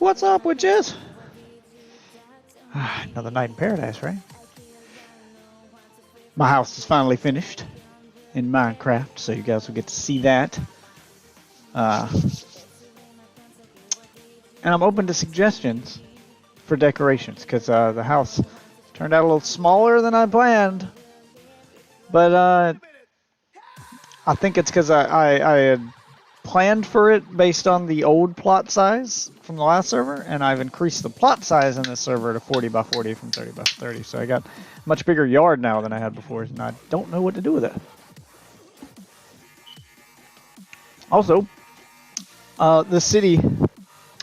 what's up, witches? Another night in paradise, right? My house is finally finished in Minecraft, so you guys will get to see that. And I'm open to suggestions for decorations, because the house turned out a little smaller than I planned. But I think it's because I had planned for it based on the old plot size from the last server, and I've increased the plot size in this server to 40 by 40 from 30 by 30. So I got a much bigger yard now than I had before, and I don't know what to do with it. Also, the city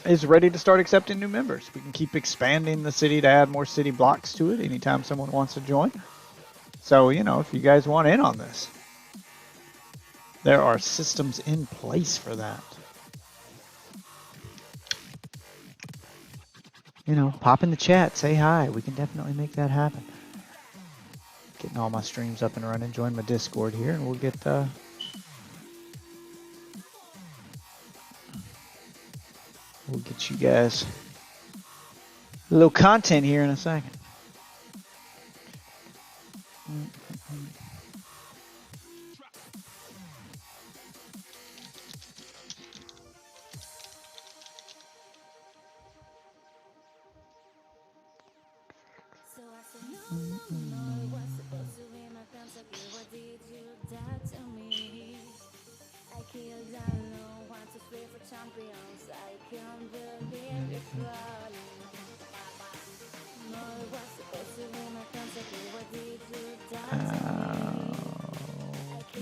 is ready to start accepting new members. We can keep expanding the city to add more city blocks to it anytime someone wants to join. So, you know, if you guys want in on this, there are systems in place for that. You know, pop in the chat, say hi. We can definitely make that happen. Getting all my streams up and running. Join my Discord here, and we'll get you guys a little content here in a second.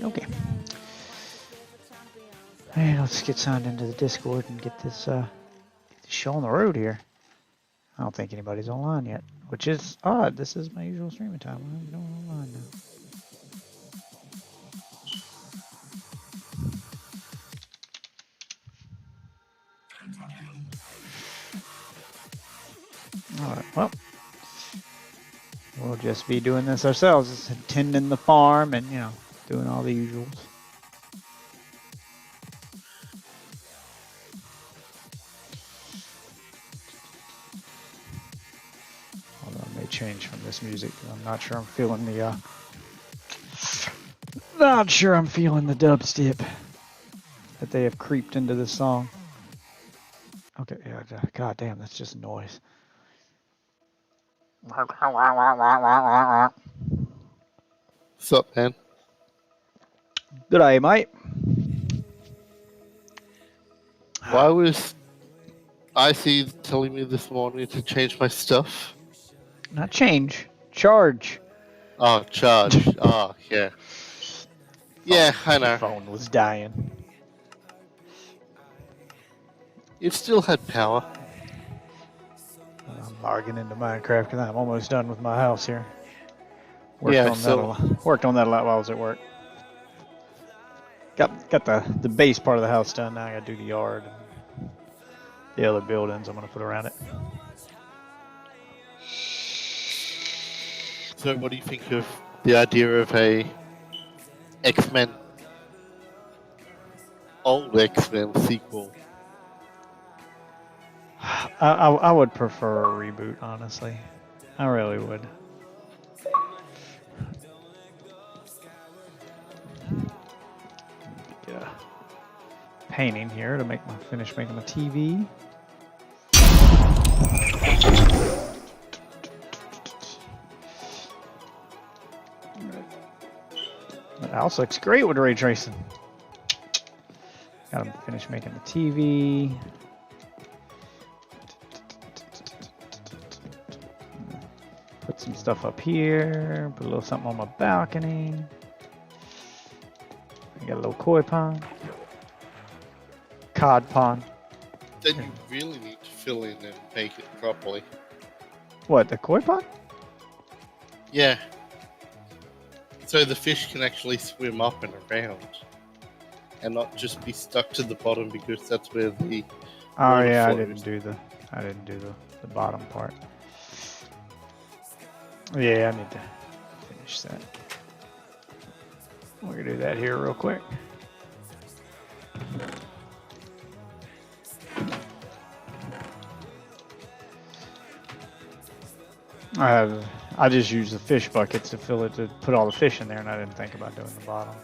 Okay. Hey, let's get signed into the Discord and get this show on the road here. I don't think anybody's online yet, which is odd. This is my usual streaming time. I'm going online now. Alright, well, we'll just be doing this ourselves, just tending the farm and, you know, doing all the usuals. Although I may change from this music, I'm not sure I'm feeling the, dubstep that they have creeped into this song. Okay, yeah, god damn, that's just noise. What's up, man? Good eye, mate. Why was IC telling me this morning to change my stuff? Not change, charge. Oh, charge. Oh, yeah. Yeah, I know. Your phone was dying. It still had power. I'm logging into Minecraft because I'm almost done with my house here. Worked on that a lot while I was at work. Got the base part of the house done. Now I gotta do the yard and the other buildings I'm gonna put around it. So what do you think of the idea of a X-Men, old X-Men sequel? I would prefer a reboot, honestly. I really would. Get a painting here to finish making my TV. That house looks great with ray tracing. Gotta finish making the TV. Put some stuff up here. Put a little something on my balcony. I got a little koi pond. Cod pond. Then you really need to fill in and make it properly. What, the koi pond? Yeah. So the fish can actually swim up and around. And not just be stuck to the bottom because that's where the... Oh yeah, I didn't do the bottom part. Yeah, I need to finish that. We're gonna do that here real quick. I just used the fish buckets to fill it, to put all the fish in there, and I didn't think about doing the bottom.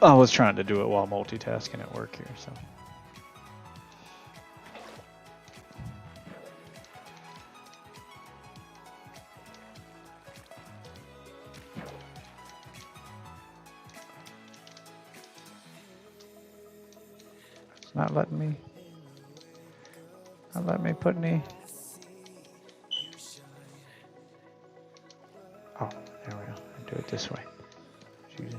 I was trying to do it while multitasking at work here, so. It's not letting me put any. Oh, there we go. I do it this way. Choose it.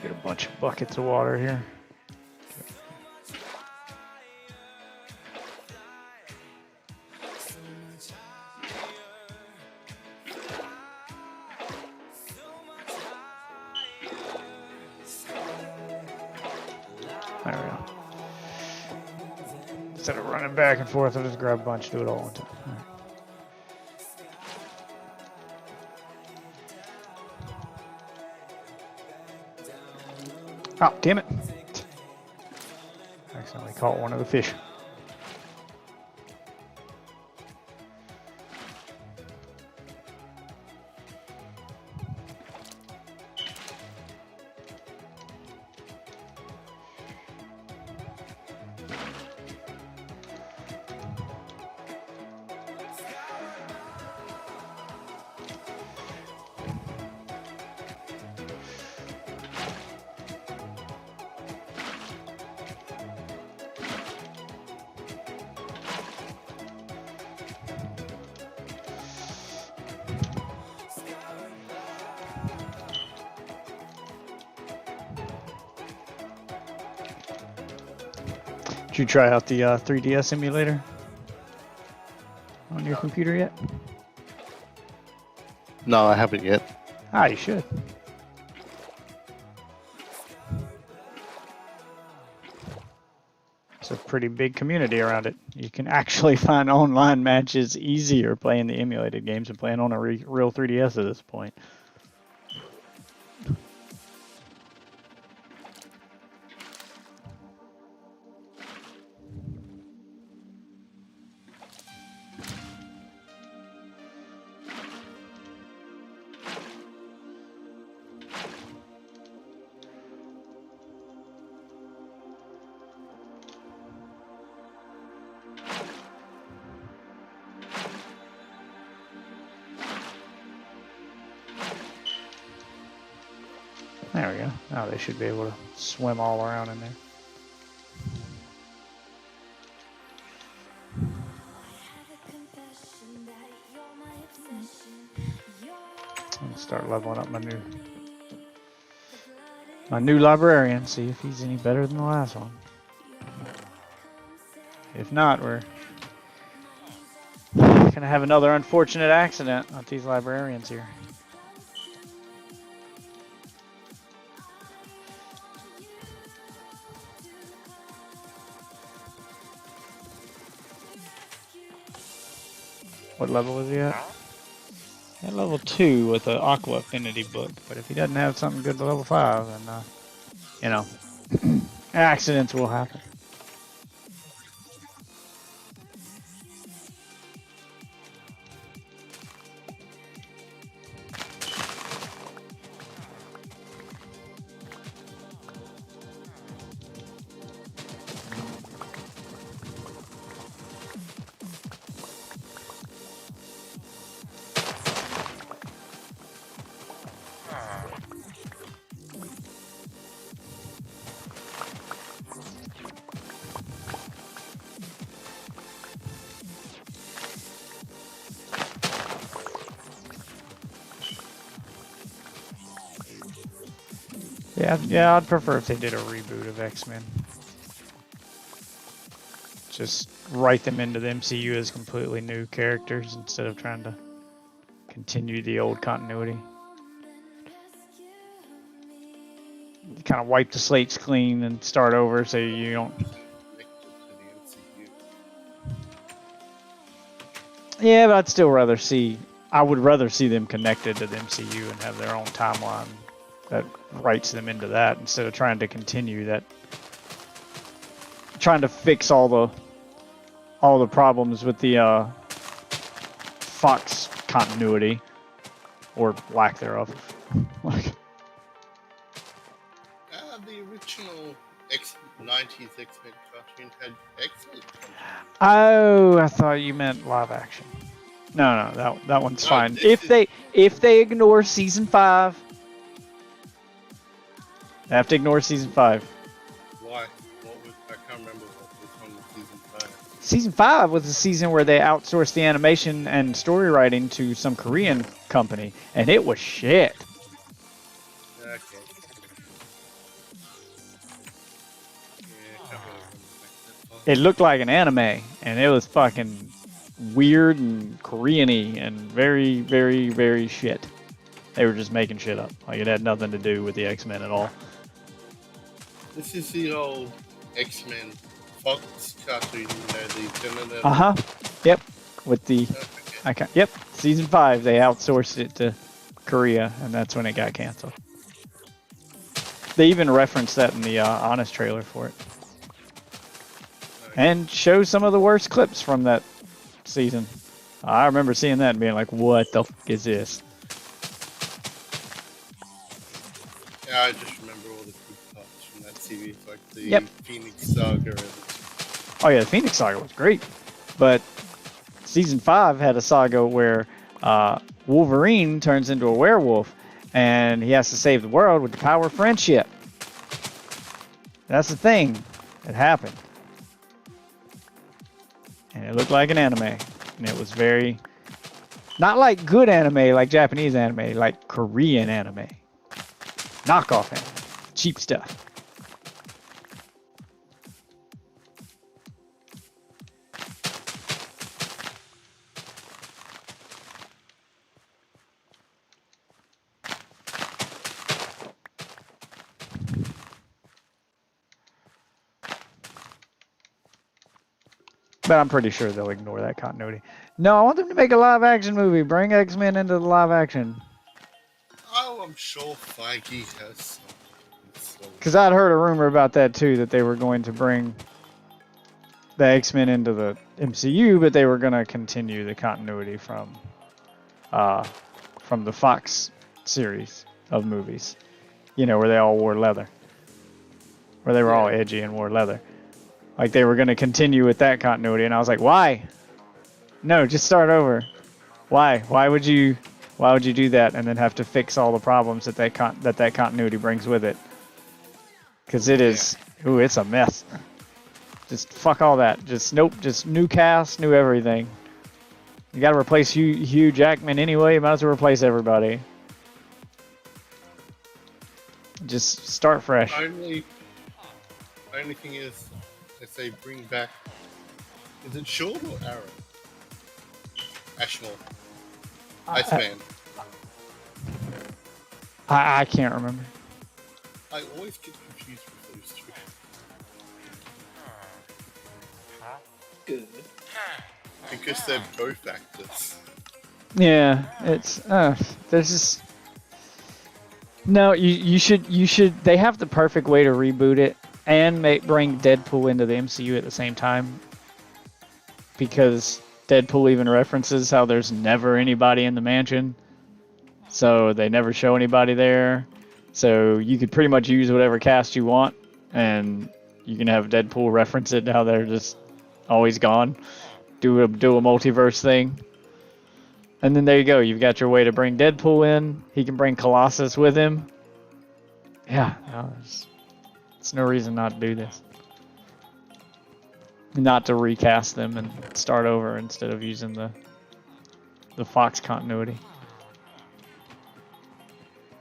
Get a bunch of buckets of water here. There we go. Instead of running back and forth, I'll just grab a bunch, do it all one time. All right. Oh, damn it. Accidentally caught one of the fish. Did you try out the 3DS emulator on your computer yet? No, I haven't yet. Ah, you should. It's a pretty big community around it. You can actually find online matches easier playing the emulated games than playing on a real 3DS at this point. There we go. Now they should be able to swim all around in there. I'm gonna start leveling up my new librarian, see if he's any better than the last one. If not, we're gonna have another unfortunate accident with these librarians here. What level is he at? At level 2 with the Aqua Affinity book, but if he doesn't have something good to level 5, then, you know, accidents will happen. Yeah, I'd prefer if they did a reboot of X-Men. Just write them into the MCU as completely new characters instead of trying to continue the old continuity. Kind of wipe the slates clean and start over so you don't... Yeah, but I'd still rather see I would rather see them connected to the MCU and have their own timeline that writes them into that instead of trying to continue that, trying to fix all the problems with the Fox continuity or lack thereof. Like, the original 90s X-Men cartoon had excellent content. oh, I thought you meant live action. No, that one's No, fine. this If they ignore season 5, they have to ignore season 5. Why? I can't remember what was on the season 5. Season 5 was the season where they outsourced the animation and story writing to some Korean company, and it was shit. Okay. Yeah, I can't really remember that far. It looked like an anime, and it was fucking weird and Korean-y and very, very, very shit. They were just making shit up. Like, it had nothing to do with the X-Men at all. This is the old X-Men Fox cartoon, the Yep. With the okay. yep. Season 5, they outsourced it to Korea, and that's when it got canceled. They even referenced that in the Honest trailer for it, and show some of the worst clips from that season. I remember seeing that and being like, "What the fuck is this?" Yeah, I just remember all the good parts from that series, like the Yep. Phoenix Saga. Oh yeah, the Phoenix Saga was great, but season 5 had a saga where Wolverine turns into a werewolf, and he has to save the world with the power of friendship. That's the thing that happened, and it looked like an anime, and it was very not like good anime, like Japanese anime, like Korean anime, knockoff anime, cheap stuff. But I'm pretty sure they'll ignore that continuity. No, I want them to make a live action movie. Bring X-Men into the live action. Oh, I'm sure Feige has some. Because I'd heard a rumor about that too, that they were going to bring the X-Men into the MCU, but they were going to continue the continuity from the Fox series of movies. You know, where they all wore leather. Where they were all edgy and wore leather. Like they were going to continue with that continuity, and I was like, why? No, just start over. Why? Why would you do that and then have to fix all the problems that that continuity brings with it? Because it is, ooh, it's a mess. Just fuck all that. Just nope. Just new cast, new everything. You got to replace Hugh Jackman anyway. You might as well replace everybody. Just start fresh. Only thing is, if they bring back, is it Shaw or Aaron? Ashmore. Iceman. I can't remember. I always get confused with those two. Good. Because they're both actors. Yeah, it's there's just no. You should they have the perfect way to reboot it and bring Deadpool into the MCU at the same time, because Deadpool even references how there's never anybody in the mansion, so they never show anybody there. So you could pretty much use whatever cast you want, and you can have Deadpool reference it how they're just always gone. Do a multiverse thing. And then there you go. You've got your way to bring Deadpool in. He can bring Colossus with him. Yeah, no, there's no reason not to do this. Not to recast them and start over instead of using the Fox continuity.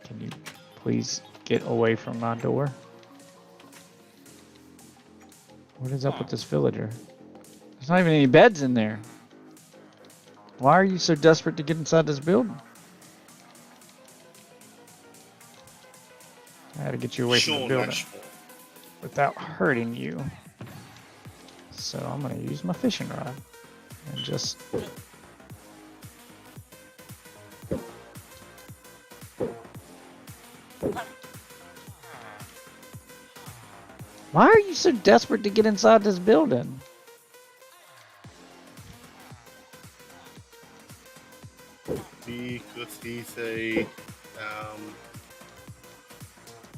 Can you please get away from my door? What is up with this villager? There's not even any beds in there. Why are you so desperate to get inside this building? I had to get you away from the building without hurting you. So I'm going to use my fishing rod and just Why are you so desperate to get inside this building? Because he's a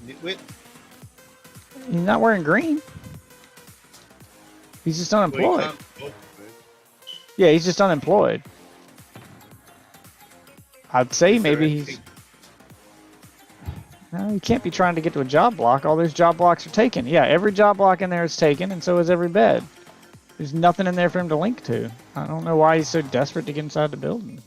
nitwit. He's not wearing green. He's just Well, he unemployed. can't talk, man. Yeah, he's just unemployed. I'd say Is there maybe he's... anything- No, he can't be trying to get to a job block. All those job blocks are taken. Yeah, every job block in there is taken, and so is every bed. There's nothing in there for him to link to. I don't know why he's so desperate to get inside the building.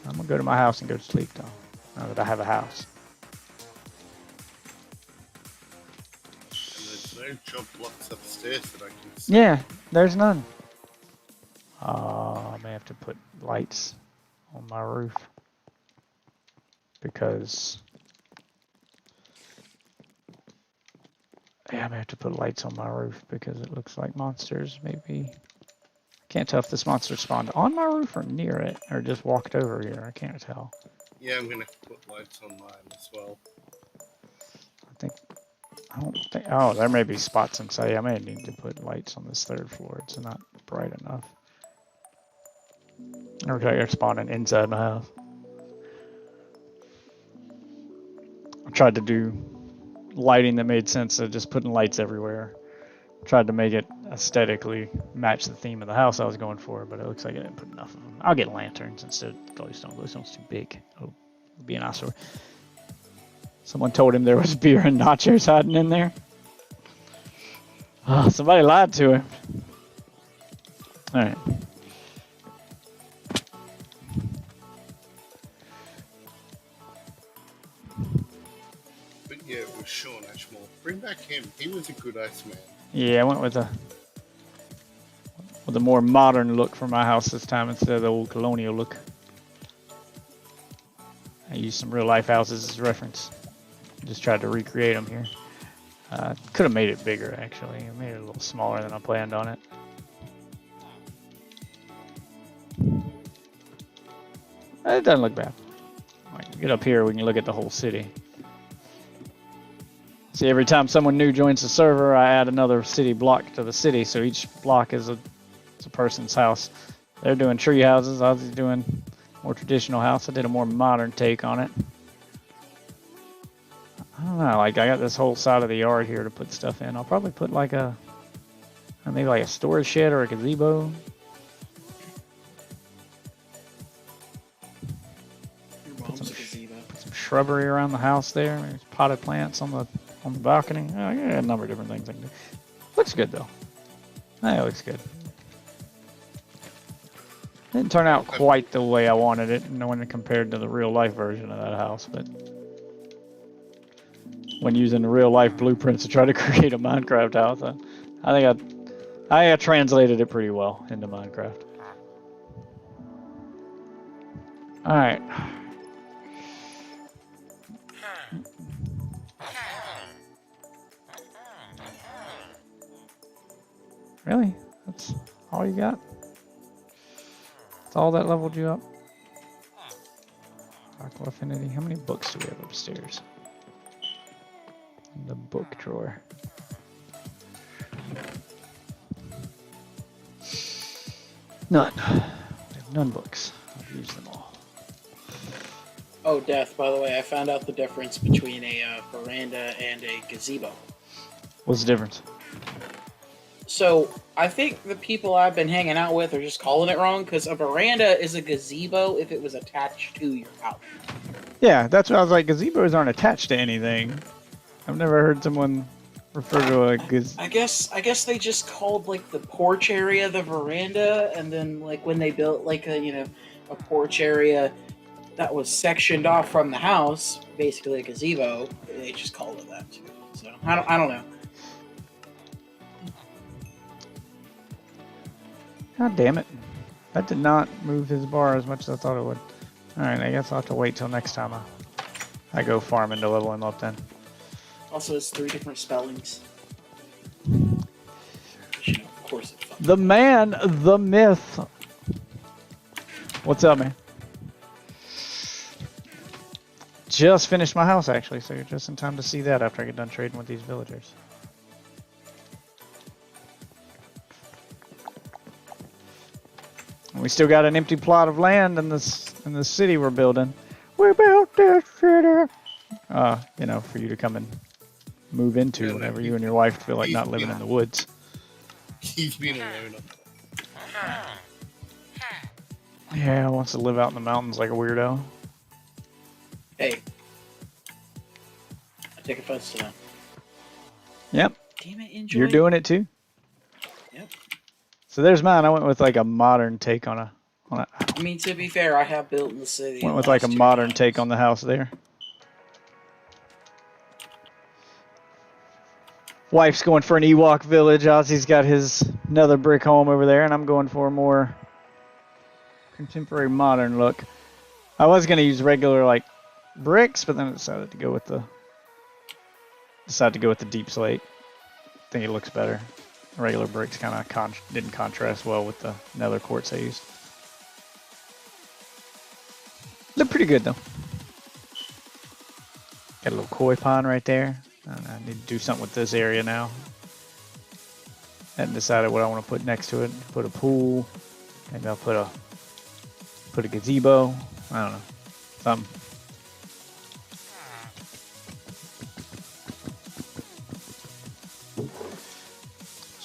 I'm gonna go to my house and go to sleep, though, now that I have a house. And there's no job blocks upstairs that I can see. Yeah, there's none. I may have to put lights on my roof because I may have to put lights on my roof because it looks like monsters maybe. I can't tell if this monster spawned on my roof or near it or just walked over here. I can't tell. Yeah, I'm gonna put lights on mine as well. I don't think. Oh, there may be spots inside. I may need to put lights on this third floor. It's not bright enough. Okay, you're spawning inside my house. I tried to do lighting that made sense of just putting lights everywhere. Tried to make it aesthetically match the theme of the house I was going for, but it looks like I didn't put enough of them. I'll get lanterns instead of glowstone. Glowstone's too big. Oh, it'll be an eyesore. Someone told him there was beer and nachos hiding in there. Oh, somebody lied to him. Alright. But yeah, it was Sean Ashmore. Bring back him. He was a good Iceman. Yeah, I went with a more modern look for my house this time instead of the old colonial look. I used some real life houses as reference. Just tried to recreate them here. Could have made it bigger actually. I made it a little smaller than I planned on it. It doesn't look bad. Like, get up here, we can look at the whole city. See, every time someone new joins the server, I add another city block to the city, so each block is a person's house. They're doing tree houses, I was doing more traditional house. I did a more modern take on it. I don't know, like I got this whole side of the yard here to put stuff in. I'll probably put like maybe like a storage shed or a gazebo. Your mom's a gazebo. Put some shrubbery around the house there. Maybe potted plants on the balcony. Oh, yeah, a number of different things I can do. Looks good though. That looks good. Didn't turn out quite the way I wanted it, when compared to the real life version of that house, but when using the real life blueprints to try to create a Minecraft house, I think I translated it pretty well into Minecraft. All right. Really? That's all you got? That's all that leveled you up? Aqua Affinity. How many books do we have upstairs? In the book drawer. None. We have none books. I've used them all. Oh, Death, by the way, I found out the difference between a veranda and a gazebo. What's the difference? So, I think the people I've been hanging out with are just calling it wrong, because a veranda is a gazebo if it was attached to your house. Yeah, that's what I was like. Gazebos aren't attached to anything. I've never heard someone refer to a I guess they just called, like, the porch area the veranda, and then, like, when they built, like, a porch area that was sectioned off from the house, basically a gazebo, they just called it that, too. So, I don't know. God damn it. That did not move his bar as much as I thought it would. Alright, I guess I'll have to wait till next time I go farming to level him up then. Also, it's 3 different spellings. Which, of course it's fun. The man, the myth. What's up, man? just finished my house actually, so you're just in time to see that after I get done trading with these villagers. And we still got an empty plot of land in this city we're building. We built this city. You know, for you to come and move into whenever you and your wife feel like not living in the woods. He's been alone. Yeah, wants to live out in the mountains like a weirdo. Hey. I take offense to that. Yep. Damn it, enjoy. You're doing it too? Yep. So there's mine. I went with like a modern take on a. I mean, to be fair, I have built in the city. Went with like a modern take on the house there. Wife's going for an Ewok village. Ozzy's got his another brick home over there, and I'm going for a more contemporary modern look. I was gonna use regular like bricks, but then I decided to go with the deep slate. I think it looks better. Regular bricks kind of didn't contrast well with the nether quartz I used. Look pretty good though. Got a little koi pond right there. I need to do something with this area now. Hadn't decided what I want to put next to it. Put a pool. Maybe I'll put a gazebo. I don't know. Something.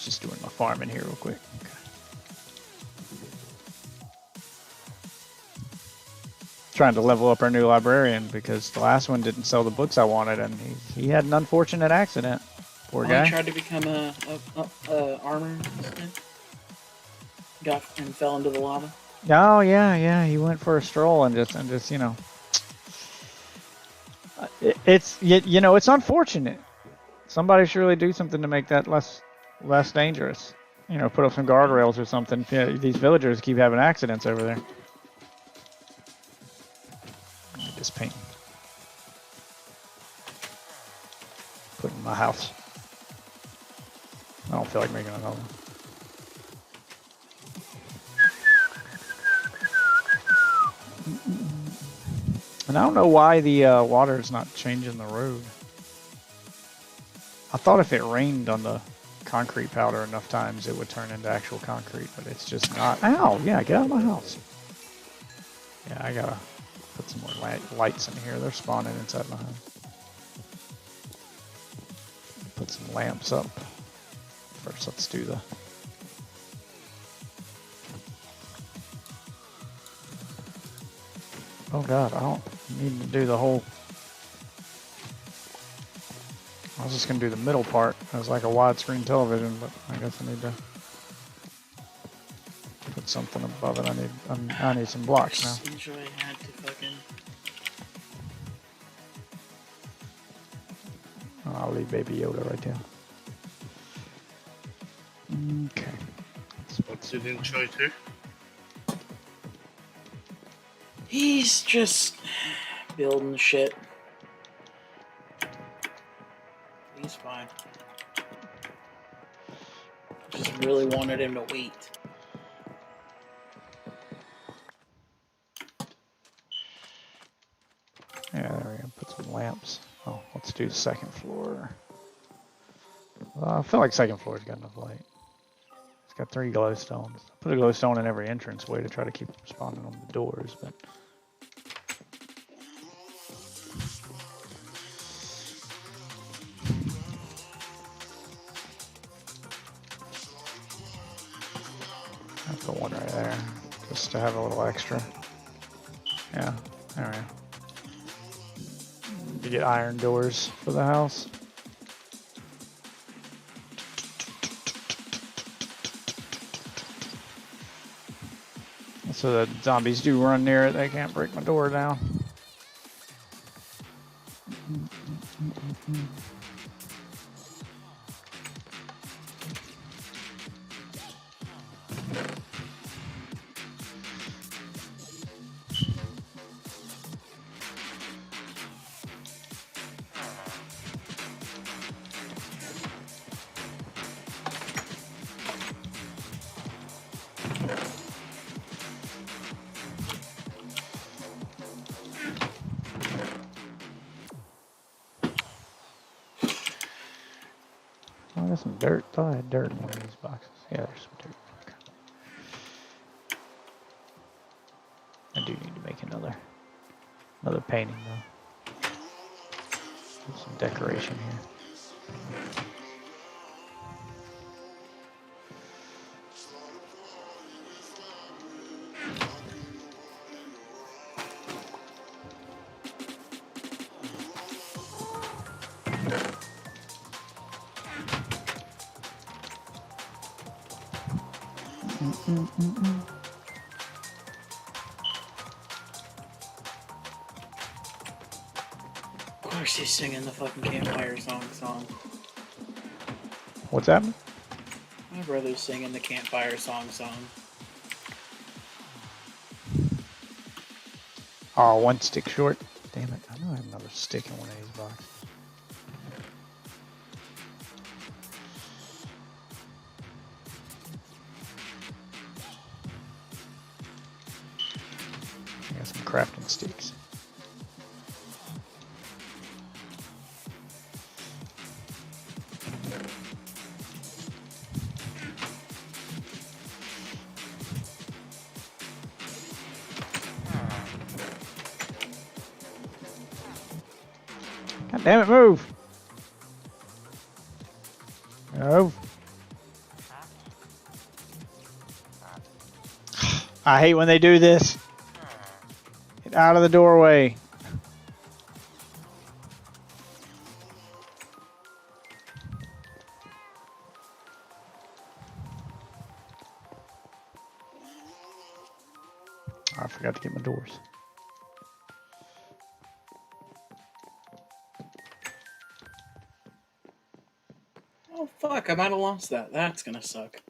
Just doing my farming here real quick. Okay. Trying to level up our new librarian because the last one didn't sell the books I wanted, and he had an unfortunate accident. Poor guy. He tried to become a armor smith. Got and fell into the lava. Oh yeah, he went for a stroll and just you know, it's unfortunate. Somebody should really do something to make that less dangerous. You know, put up some guardrails or something. Yeah, these villagers keep having accidents over there. This paint. Put in my house. I don't feel like making another one. And I don't know why the water is not changing the road. I thought if it rained on the concrete powder enough times, it would turn into actual concrete, but it's just not. Ow! Yeah, get out of my house. Yeah, I gotta put some more lights in here. They're spawning inside my house. Put some lamps up. First, let's do the... Oh god, I don't need to do the whole... I was just going to do the middle part. It was like a widescreen television, but I guess I need to put something above it. I need some blocks now. Enjoy had to fucking... I'll leave Baby Yoda right there. Okay. What's it enjoy too? He's just building shit. He's fine. Just really wanted him to wait. Yeah, there we go. Put some lamps. Oh, let's do the second floor. I feel like second floor's got enough light. It's got 3 glowstones. Put a glowstone in every entranceway to try to keep them spawning on the doors, but... I'll put one right there, just to have a little extra. Yeah, there we go. You get iron doors for the house. So the zombies do run near it, they can't break my door down. there's some dirt. Thought I had dirt in one of these boxes. Yeah, there's some dirt. Okay. I do need to make another painting though. There's some decoration here. Of course he's singing the fucking campfire song. What's happening? My brother's singing the campfire song. Oh, one stick short. Damn it. I know I have another stick in one of these boxes. I got some crafting sticks. God damn it, move! Move. I hate when they do this. Get out of the doorway. I forgot to get my doors. Oh fuck, I might have lost that. That's gonna suck.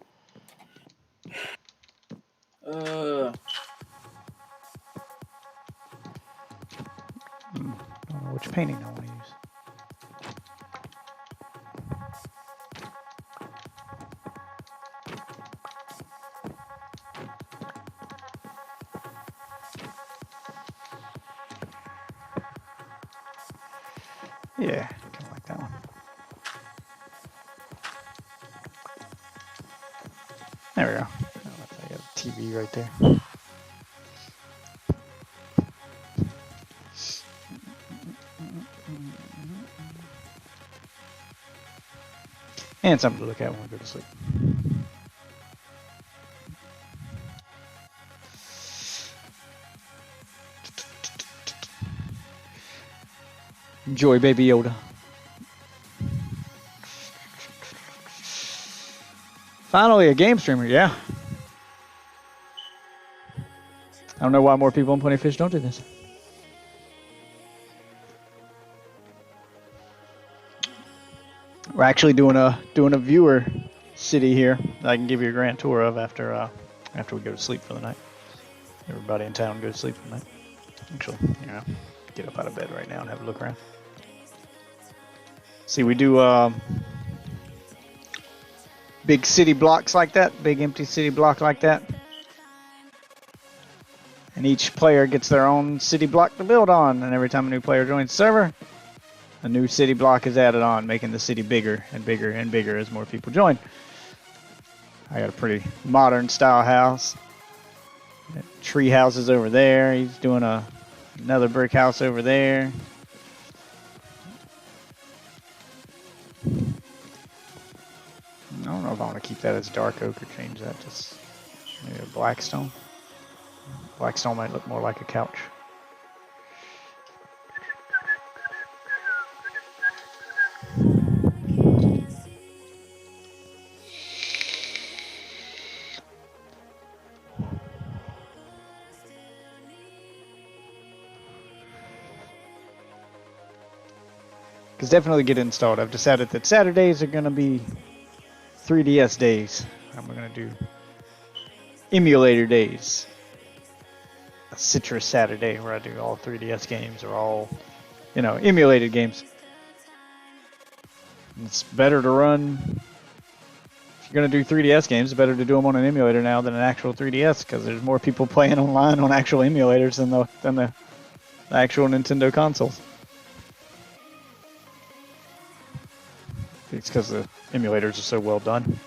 I don't know which painting I want to use. Yeah, kind of like that one. There we go. Oh, I got a TV right there. And something to look at when we go to sleep. Enjoy, Baby Yoda. Finally, a game streamer, yeah. I don't know why more people on Plenty of Fish don't do this. We're actually doing a viewer city here that I can give you a grand tour of after we go to sleep for the night. Everybody in town go to sleep for the night. Actually, get up out of bed right now and have a look around. See, we do big city blocks like that, big empty city block like that. And each player gets their own city block to build on, and every time a new player joins the server, a new city block is added on, making the city bigger and bigger and bigger as more people join. I got a pretty modern style house. Tree houses over there. He's doing another brick house over there. I don't know if I want to keep that as dark oak or change that to maybe a black stone. Black stone might look more like a couch. Because definitely get installed. I've decided that Saturdays are going to be 3DS days. And we're going to do emulator days. A Citrus Saturday where I do all 3DS games or all, emulated games. And it's better to run, if you're going to do 3DS games, it's better to do them on an emulator now than an actual 3DS because there's more people playing online on actual emulators than the actual Nintendo consoles. It's because the emulators are so well done.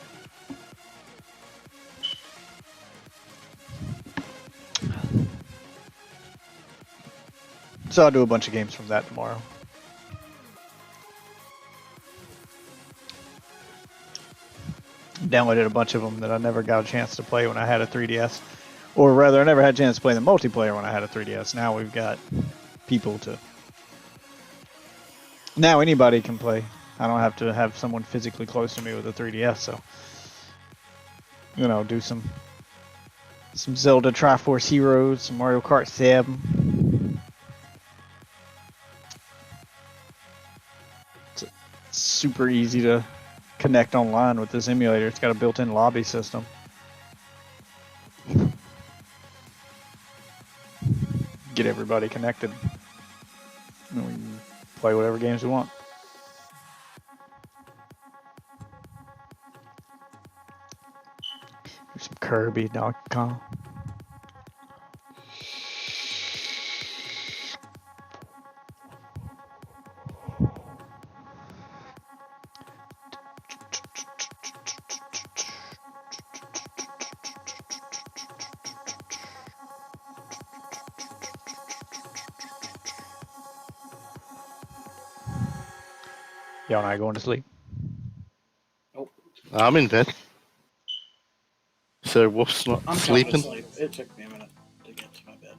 So I'll do a bunch of games from that tomorrow. Downloaded a bunch of them that I never got a chance to play when I had a 3DS. Or rather, I never had a chance to play the multiplayer when I had a 3DS. Now we've got people to... Now anybody can play. I don't have to have someone physically close to me with a 3DS, so... You know, do some Zelda Triforce Heroes, some Mario Kart 7. It's super easy to connect online with this emulator. It's got a built-in lobby system. Get everybody connected. And we can play whatever games we want. There's some Kirby, Donkey Kong. Y'all not going to sleep? I'm in bed. So Wolf's not I'm sleeping. Asleep. It took me a minute to get to my bed.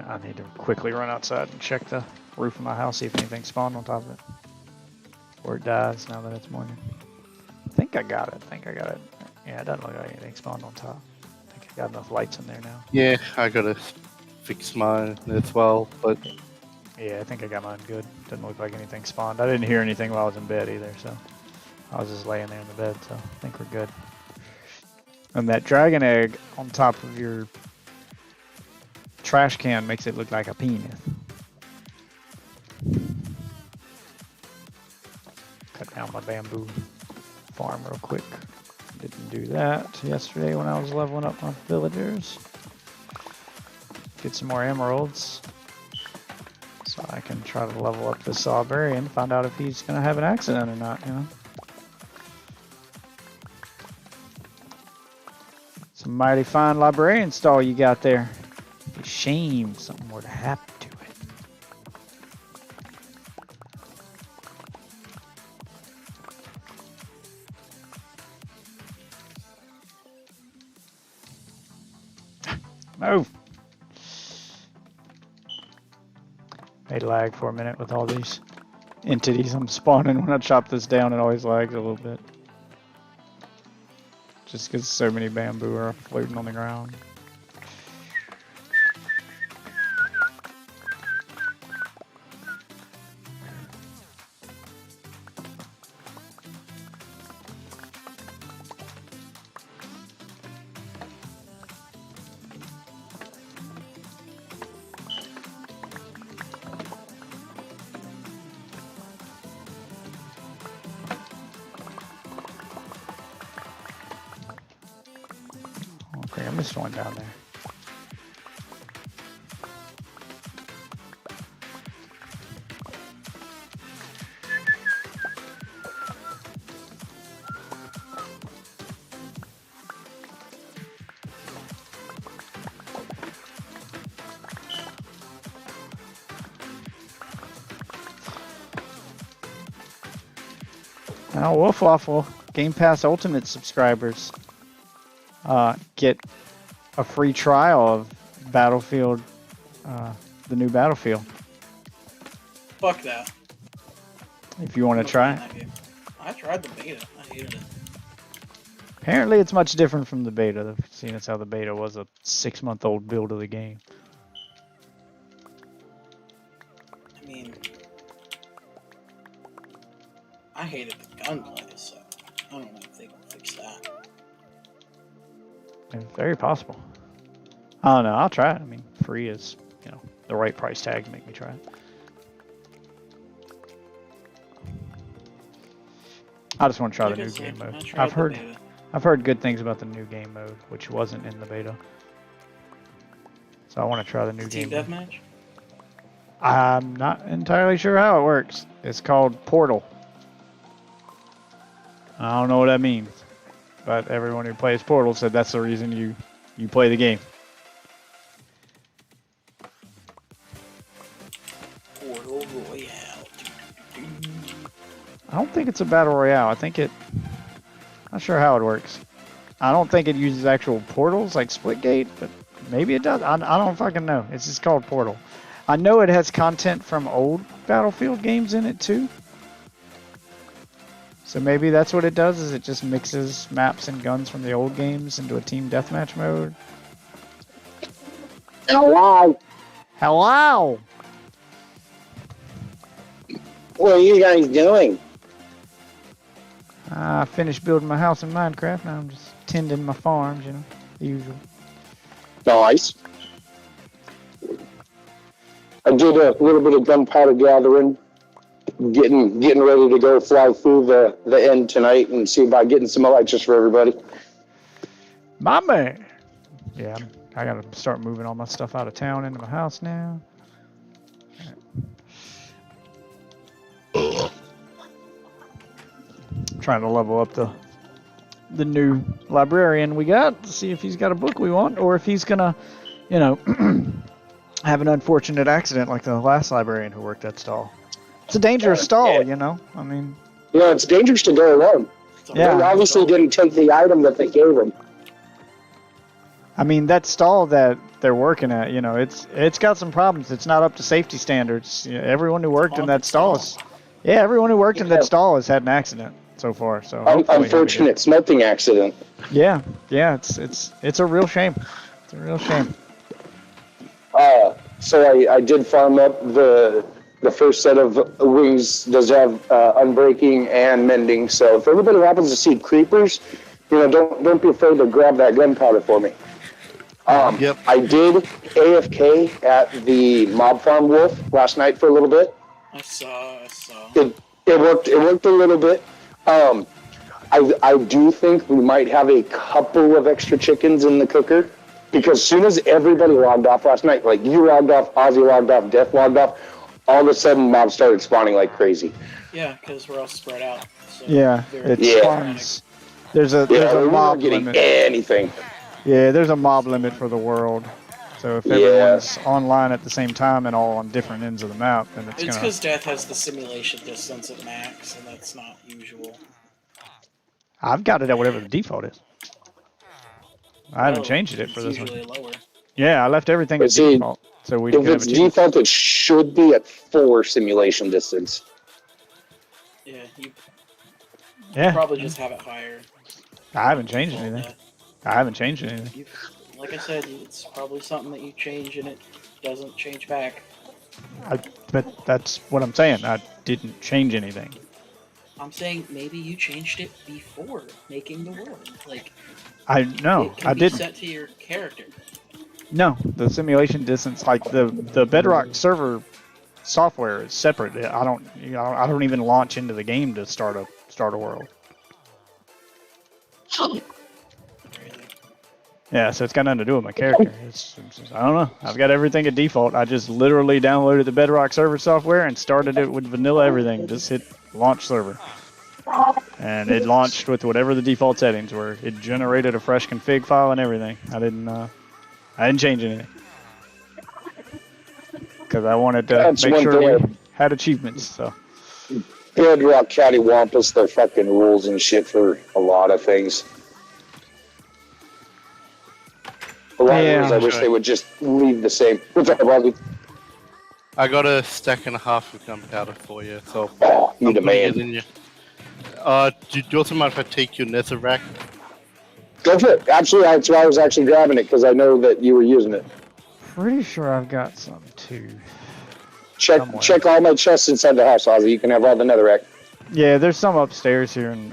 I need to quickly run outside and check the roof of my house, see if anything spawned on top of it. Or it dies now that it's morning. I think I got it. Yeah, it doesn't look like anything spawned on top. I think I got enough lights in there now. Yeah, I gotta fix mine as well, but Yeah, I think I got mine good. Doesn't look like anything spawned. I didn't hear anything while I was in bed either, so I was just laying there in the bed, so I think we're good. And that dragon egg on top of your trash can makes it look like a penis. Cut down my bamboo farm real quick. Didn't do that yesterday when I was leveling up my villagers. Get some more emeralds so I can try to level up the Sawberry and find out if he's gonna have an accident or not, you know. Some mighty fine librarian stall you got there. It'd be a shame something were to happen to it. Move. May lag for a minute with all these entities I'm spawning. When I chop this down, it always lags a little bit. Just because so many bamboo are floating on the ground. Okay, I missed one down there. Now, Wolf Waffle Game Pass Ultimate subscribers get a free trial of Battlefield, the new Battlefield. Fuck that. If you want to try it. I tried the beta. I hated it. Apparently, it's much different from the beta. Seeing as how the beta was a 6-month-old build of the game. I mean, I hated the gunplay, so I don't know if they can fix that. It's very possible. I don't know. I'll try it. I mean, free is, you know, the right price tag to make me try it. I just want to try the new game mode. I've heard good things about the new game mode, which wasn't in the beta. So I want to try the new Team game. deathmatch. I'm not entirely sure how it works. It's called Portal. I don't know what that means, but everyone who plays Portal said that's the reason you play the game. Portal Royale. I don't think it's a battle royale. I think not sure how it works. I don't think it uses actual portals like Splitgate, but maybe it does. I don't fucking know. It's just called Portal. I know it has content from old Battlefield games in it too. So maybe that's what it does, is it just mixes maps and guns from the old games into a team deathmatch mode. Hello. Hello! What are you guys doing? I finished building my house in Minecraft. Now I'm just tending my farms, the usual. Nice. I did a little bit of gunpowder gathering, getting ready to go fly through the end tonight and see about getting some electrics for everybody. My man! Yeah, I gotta start moving all my stuff out of town into my house now. Trying to level up the new librarian we got to see if he's got a book we want, or if he's gonna, have an unfortunate accident like the last librarian who worked that stall. It's a dangerous stall, I mean. Yeah, it's dangerous to go alone. Yeah. They obviously didn't take the item that they gave him. I mean, that stall that they're working at, it's got some problems. It's not up to safety standards. Everyone who worked in that stall everyone who worked in that stall has had an accident so far. So unfortunate smelting accident. Yeah, it's a real shame. It's a real shame. So I did farm up the first set of wings. Does have unbreaking and mending. So if everybody happens to see creepers, don't be afraid to grab that gunpowder for me. Yep. I did AFK at the mob farm wolf last night for a little bit. I saw. It worked a little bit. I do think we might have a couple of extra chickens in the cooker, because as soon as everybody logged off last night, like you logged off, Ozzy logged off, Death logged off, all of a sudden mobs started spawning like crazy. Yeah, because we're all spread out. So It spawns. There's a we're mob not getting limit. anything. Yeah, there's a mob limit for the world. So if everyone's online at the same time and all on different ends of the map, then it's gonna. Because Death has the simulation distance at max, and that's not usual. I've got it at whatever the default is. I haven't changed it for this one. Usually lower. Yeah, I left everything at default, so we If can it's default, it should be at 4 simulation distance. Yeah, you Yeah, probably just have it higher. I haven't changed anything. I haven't changed anything. Like I said, it's probably something that you change and it doesn't change back. But that's what I'm saying. I didn't change anything. I'm saying maybe you changed it before making the world. Like, I be didn't. set to your character. No, the simulation distance, like the Bedrock server software is separate. I don't even launch into the game to start a world. Yeah, so it's got nothing to do with my character. It's I don't know. I've got everything at default. I just literally downloaded the Bedrock server software and started it with vanilla everything. Just hit launch server. And it launched with whatever the default settings were. It generated a fresh config file and everything. I didn't change anything. Because I wanted to That's make one sure thing we had achievements. So Bedrock cattywampus their fucking rules and shit for a lot of things. A lot of things I wish they would just leave the same. What's up, Bobby? I got a stack and a half of gunpowder for you, so Oh, you I'm the putting man. it in you. Do you also mind if I take your nether rack? Go for it. Absolutely, that's why I was actually grabbing it, because I know that you were using it. pretty sure I've got some too. Check all my chests inside the house, Ozzy. You can have all the netherrack. Yeah, there's some upstairs here in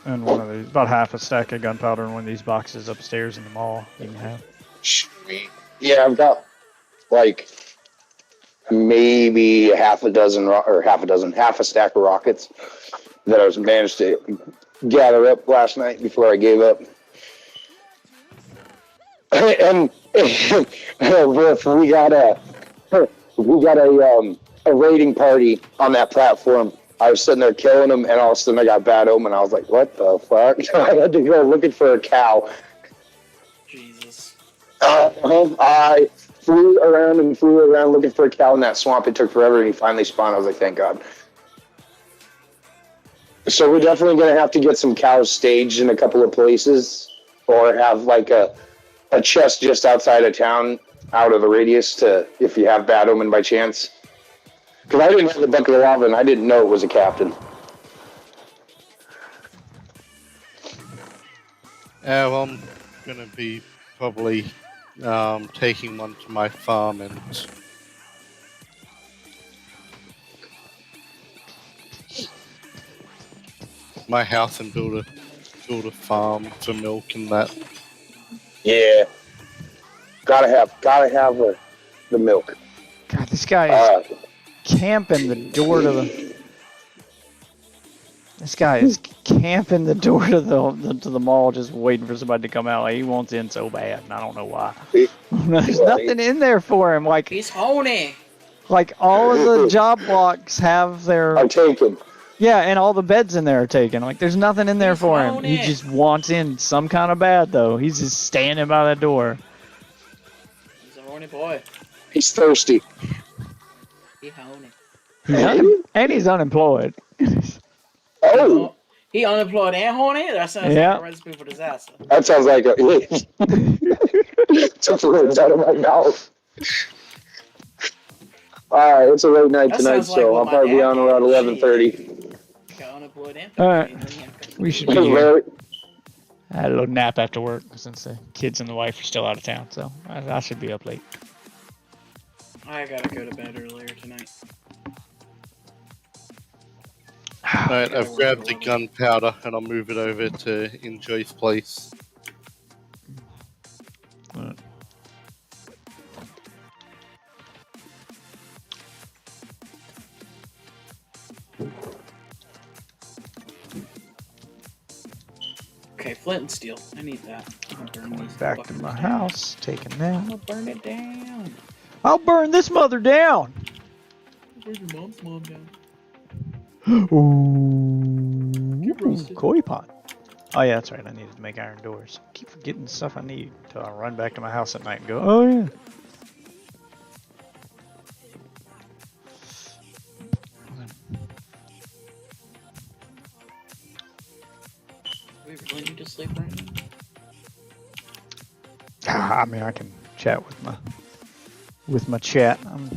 one of these. About half a stack of gunpowder in one of these boxes upstairs in the mall you can have. Yeah, I've got like maybe half a stack of rockets that I was managed to gather up last night before I gave up. and we got a raiding party on that platform. I was sitting there killing them, and all of a sudden I got bad omen. I was like, "What the fuck?" I had to go looking for a cow. Jesus. I flew around looking for a cow in that swamp. It took forever, and he finally spawned. I was like, "Thank God." So we're definitely gonna have to get some cows staged in a couple of places, or have like a chest just outside of town, out of the radius, to if you have bad omen by chance. Because I didn't have the bucket of lava, and I didn't know it was a captain. Well, I'm gonna be probably taking one to my farm and my house and build a farm for milk and that. Yeah, gotta have the milk. God, this guy is camping the door to the. This guy is camping the door to the mall, just waiting for somebody to come out. Like, he wants in so bad, and I don't know why. There's nothing in there for him. Like He's horny. Like all of the job blocks have their. I'm taken. Yeah, and all the beds in there are taken. Like there's nothing in there for him. He just wants in some kind of bad though. He's just standing by that door. He's a horny boy. He's thirsty. He's horny. And he's unemployed. Oh, he unemployed and horny? That sounds Yeah. like a recipe for disaster. that sounds like a. Took the words out of my mouth. Alright, it's a late night That tonight, sounds like so what I'll my probably be dad on did. around 11:30. Got unemployed and Alright. and then he had- We should be here. Larry, I had a little nap after work since the kids and the wife are still out of town, so I should be up late. I gotta go to bed earlier tonight. Alright, I've grabbed the gunpowder and I'll move it over to Enjoy's place. Okay, flint and steel. I need that. I'm gonna burn Going these back to fuckers my down. house, taking I'm that. gonna burn it down. I'll burn this mother down. Where's your mom's mom down? Ooh, roasted. koi pot. Oh yeah, that's right. I needed to make iron doors. Keep forgetting the stuff I need until I run back to my house at night and go, oh yeah. We really need to sleep right now? I mean, I can chat with my chat. I'm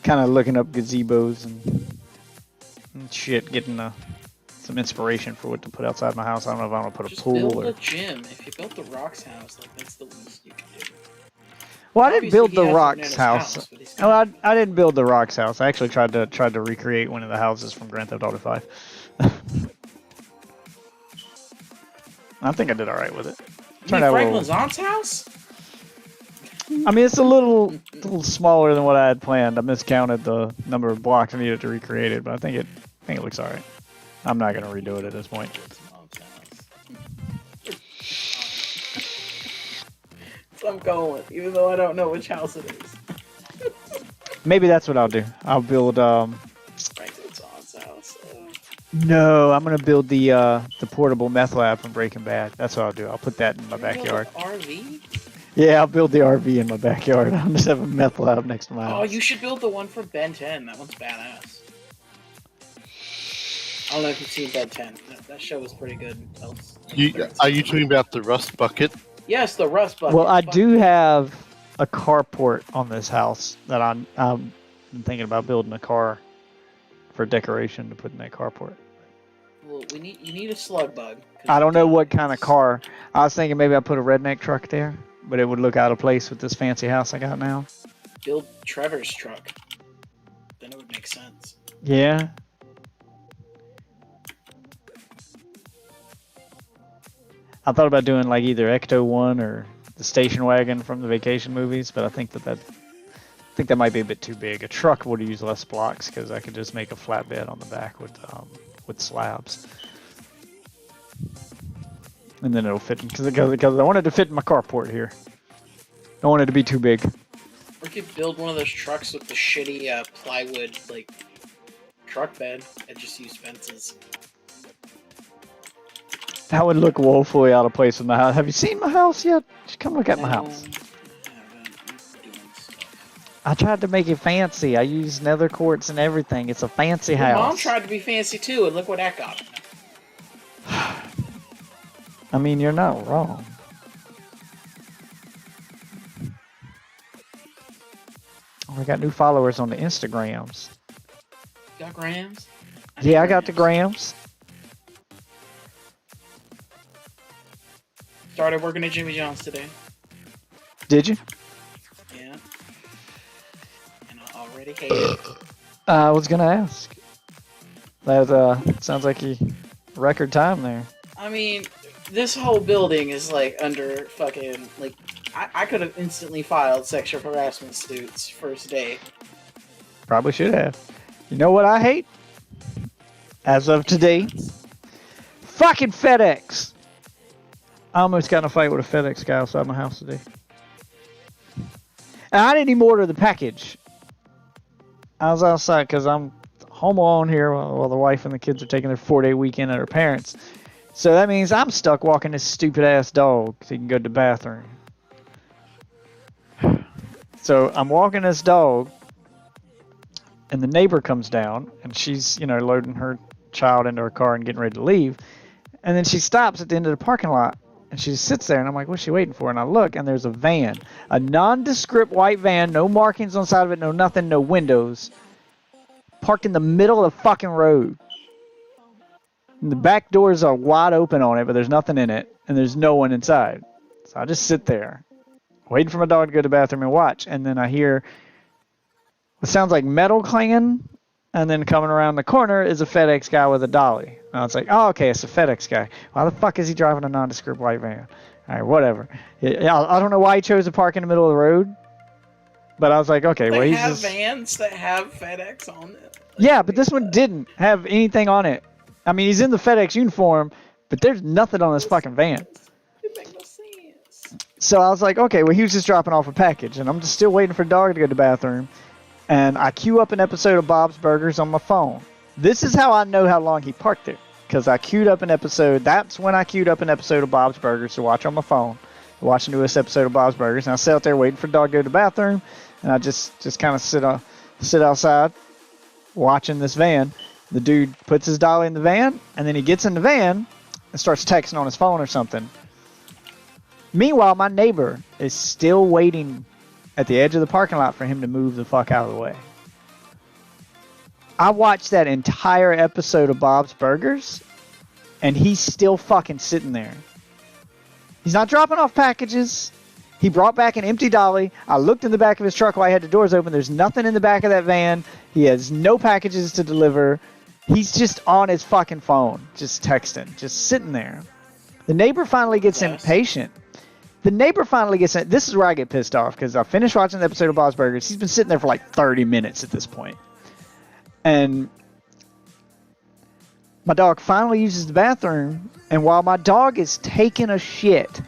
kind of looking up gazebos and shit, getting some inspiration for what to put outside my house. I don't know if I want to put a Just pool build or. a gym. If you built the Rock's house, like that's the least you can do. Well, I didn't Obviously, build he the hasn't Rock's in his house. but he's No, I didn't build the Rock's house. I actually tried to recreate one of the houses from Grand Theft Auto 5. I think I did all right with it. You Turned mean out a Franklin's little, aunt's house? I mean, it's a little smaller than what I had planned. I miscounted the number of blocks I needed to recreate it, but I think it looks all right. I'm not gonna redo it at this point. It's mom's house. That's what I'm going with, even though I don't know which house it is. Maybe that's what I'll do. I'll build. Franklin's aunt's house. No, I'm gonna build the portable meth lab from Breaking Bad. That's what I'll do. I'll put that in my backyard. RV? Yeah, I'll build the RV in my backyard. I'll just have a meth lab next to my house. Oh, you should build the one from Ben 10. That one's badass. I don't know if you've seen Ben 10. That show was pretty good. Are you talking about the rust bucket? Yes, the Rust Bucket. Well, I Fuck do yeah. have a carport on this house that I'm been thinking about building a car for decoration to put in that carport. Well, you need a slug bug. 'cause I don't know what kind of car. I was thinking maybe I put a redneck truck there, but it would look out of place with this fancy house I got now. Build Trevor's truck. Then it would make sense. Yeah. I thought about doing like either Ecto 1 or the station wagon from the vacation movies, but I think that might be a bit too big. A truck would use less blocks because I could just make a flatbed on the back with slabs, and then it'll fit because I wanted to fit in my carport here. Don't want it to be too big. We could build one of those trucks with the shitty plywood like truck bed and just use fences. That would look woefully out of place in my house. Have you seen my house yet? Just come look at my house. I tried to make it fancy. I used nether quartz and everything. It's a fancy Your house. mom tried to be fancy too, and look what that got. I mean, you're not wrong. We got new followers on the Instagrams. Got grams? Yeah, I got the grams. Started working at Jimmy John's today. Did you? Yeah. And I already hate it. I was gonna ask. That sounds like a record time there. I mean, this whole building is like under fucking like I could have instantly filed sexual harassment suits first day. Probably should have. You know what I hate? As of today, fucking FedEx. I almost got in a fight with a FedEx guy outside my house today. And I didn't even order the package. I was outside because I'm home alone here while the wife and the kids are taking their 4-day weekend at her parents'. So that means I'm stuck walking this stupid ass dog so he can go to the bathroom. So I'm walking this dog, and the neighbor comes down, and she's, loading her child into her car and getting ready to leave. And then she stops at the end of the parking lot, and she just sits there, and I'm like, what's she waiting for? And I look, and there's a van, a nondescript white van, no markings on the side of it, no nothing, no windows, parked in the middle of the fucking road. And the back doors are wide open on it, but there's nothing in it, and there's no one inside. So I just sit there, waiting for my dog to go to the bathroom and watch. And then I hear what sounds like metal clanging, and then coming around the corner is a FedEx guy with a dolly. And I was like, oh, okay, it's a FedEx guy. Why the fuck is he driving a nondescript white van? All right, whatever. I don't know why he chose to park in the middle of the road, but I was like, okay, well, They he's have just... vans that have FedEx on it. Yeah, but this one didn't have anything on it. I mean, he's in the FedEx uniform, but there's nothing on this fucking van. It makes no sense. So I was like, okay, well, he was just dropping off a package, and I'm just still waiting for the dog to go to the bathroom. And I queue up an episode of Bob's Burgers on my phone. This is how I know how long he parked there, because I queued up an episode. That's when I queued up an episode of Bob's Burgers to watch on my phone, to watch the newest episode of Bob's Burgers. And I sat out there waiting for the dog to go to the bathroom, and I just kind of sit outside watching this van. The dude puts his dolly in the van, and then he gets in the van and starts texting on his phone or something. Meanwhile, my neighbor is still waiting at the edge of the parking lot for him to move the fuck out of the way. I watched that entire episode of Bob's Burgers, and he's still fucking sitting there. He's not dropping off packages. He brought back an empty dolly. I looked in the back of his truck while I had the doors open. There's nothing in the back of that van. He has no packages to deliver. He's just on his fucking phone, just texting, just sitting there. The neighbor finally gets impatient. This is where I get pissed off, because I finished watching the episode of Bob's Burgers. He's been sitting there for like 30 minutes at this point. And my dog finally uses the bathroom, and while my dog is taking a shit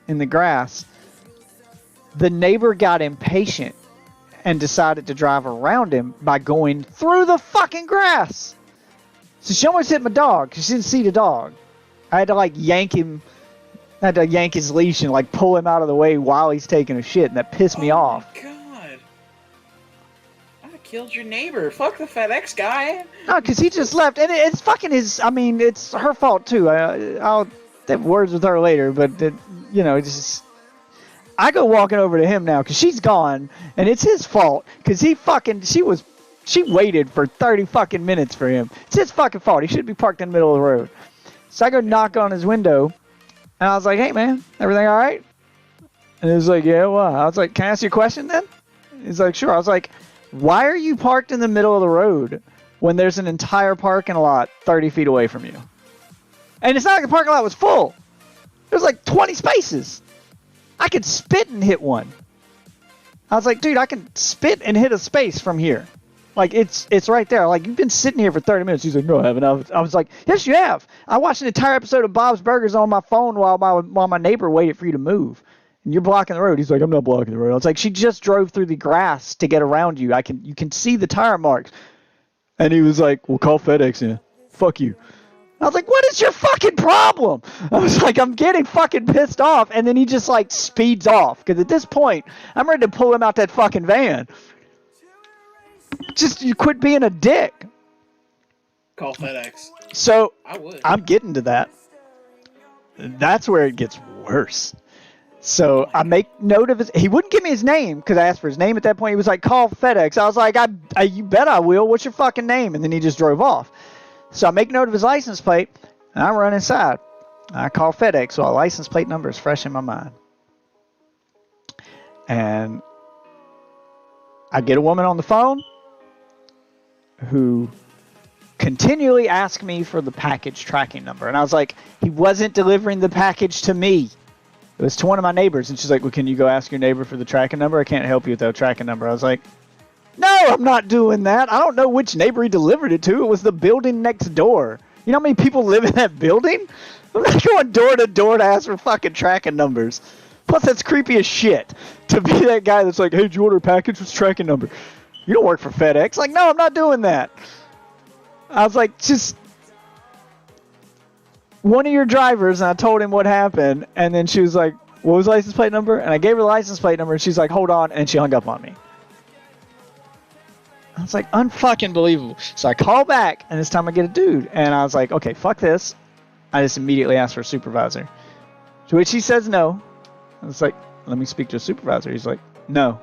in the grass, the neighbor got impatient and decided to drive around him by going through the fucking grass. So she almost hit my dog because she didn't see the dog. I had to yank him. I had to yank his leash and pull him out of the way while he's taking a shit, and that pissed me off. Oh my god. I killed your neighbor. Fuck the FedEx guy. No, because he just left, and it's fucking his. I mean, it's her fault too. I'll have words with her later, but just. I go walking over to him now because she's gone, and it's his fault because she waited for 30 fucking minutes for him. It's his fucking fault. He should be parked in the middle of the road. So I go knock on his window, and I was like, hey man, everything all right? And he was like, yeah, well. I was like, can I ask you a question then? He's like, sure. I was like, why are you parked in the middle of the road when there's an entire parking lot 30 feet away from you? And it's not like the parking lot was full. There's like 20 spaces. I could spit and hit one. I was like, dude, I can spit and hit a space from here. It's right there. You've been sitting here for 30 minutes. He's like, no, I haven't. I was like, yes, you have. I watched an entire episode of Bob's Burgers on my phone while my neighbor waited for you to move. and you're blocking the road. He's like, I'm not blocking the road. I was like, she just drove through the grass to get around you. You can see the tire marks. And he was like, well, call FedEx in. Fuck you. I was like, what is your fucking problem? I was like, I'm getting fucking pissed off. And then he just like speeds off. Because at this point, I'm ready to pull him out that fucking van. Just, you quit being a dick. Call FedEx. So, I would. I'm getting to that. That's where it gets worse. So I make note of his. He wouldn't give me his name because I asked for his name at that point. He was like, call FedEx. I was like, you bet I will. What's your fucking name? And then he just drove off. So I make note of his license plate, and I run inside. I call FedEx, so our license plate number is fresh in my mind. And I get a woman on the phone who continually asked me for the package tracking number. And I was like, he wasn't delivering the package to me. It was to one of my neighbors. And she's like, well, can you go ask your neighbor for the tracking number? I can't help you with that tracking number. I was like, no, I'm not doing that. I don't know which neighbor he delivered it to. It was the building next door. You know how many people live in that building? I'm not going door to door to ask for fucking tracking numbers. Plus, that's creepy as shit to be that guy that's like, hey, did you order a package with tracking number? You don't work for FedEx. Like, no, I'm not doing that. I was like, just one of your drivers, and I told him what happened, and then she was like, what was the license plate number? And I gave her the license plate number, and she's like, hold on, and she hung up on me. I was like, unfucking believable. So I call back, and this time I get a dude, and I was like, okay, fuck this. I just immediately asked for a supervisor. To which he says no. I was like, let me speak to a supervisor. He's like, no.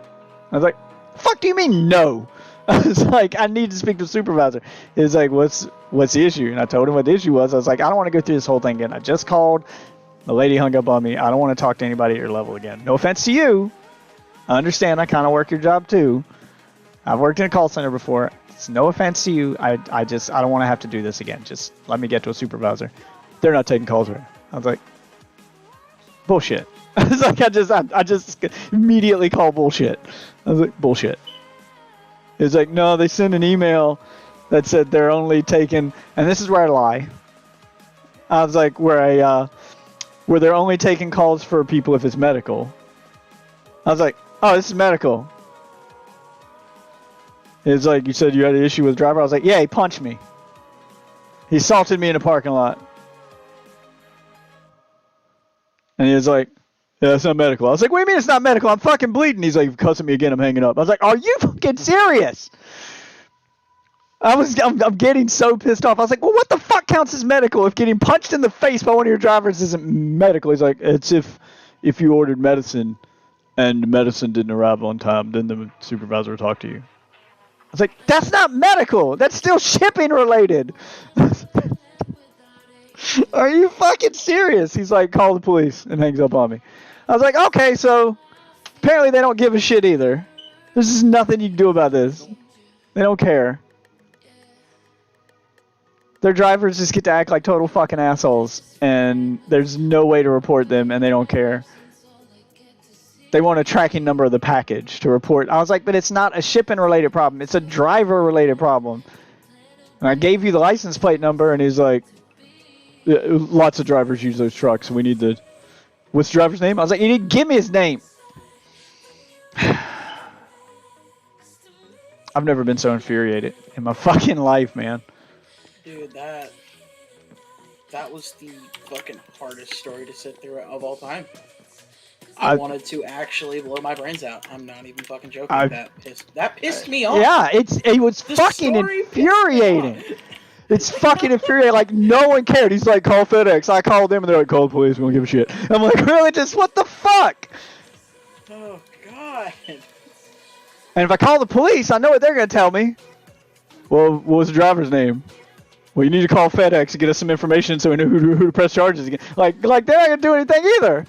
I was like, fuck do you mean no? I was like, I need to speak to a supervisor. He's like, what's the issue? And I told him what the issue was. I was like, I don't want to go through this whole thing again. I just called. The lady hung up on me. I don't want to talk to anybody at your level again. No offense to you. I understand. I kind of work your job too. I've worked in a call center before. It's no offense to you. I don't want to have to do this again. Just let me get to a supervisor. They're not taking calls right now. I was like, bullshit. I was like, I just immediately call bullshit. I was like, bullshit. It's like, no, they sent an email that said they're only taking, and this is where I lie. I was like, where they're only taking calls for people if it's medical. I was like, oh, this is medical. It's like, you said you had an issue with the driver. I was like, yeah, he punched me. He assaulted me in a parking lot. And he was like, yeah, it's not medical. I was like, what do you mean it's not medical? I'm fucking bleeding. He's like, cussing me again. I'm hanging up. I was like, are you fucking serious? I'm getting so pissed off. I was like, well, what the fuck counts as medical if getting punched in the face by one of your drivers isn't medical? He's like, it's if you ordered medicine and medicine didn't arrive on time, then the supervisor will talk to you. I was like, that's not medical. That's still shipping related. Are you fucking serious? He's like, call the police, and hangs up on me. I was like, okay, so apparently they don't give a shit either. There's just nothing you can do about this. They don't care. Their drivers just get to act like total fucking assholes, and there's no way to report them, and they don't care. They want a tracking number of the package to report. I was like, but it's not a shipping-related problem. It's a driver-related problem. And I gave you the license plate number, and he's like, lots of drivers use those trucks. We need the... What's the driver's name? I was like, you didn't give me his name. I've never been so infuriated in my fucking life, man. Dude, that was the fucking hardest story to sit through of all time. I wanted to actually blow my brains out. I'm not even fucking joking. That pissed me off. Yeah, it was fucking infuriating. It's fucking infuriating. Like, no one cared. He's like, call FedEx. I called them, and they're like, call the police. We don't give a shit. I'm like, really? Just what the fuck? Oh, God. And if I call the police, I know what they're going to tell me. Well, what was the driver's name? Well, you need to call FedEx to get us some information so we know who to press charges against. Like they're not going to do anything either.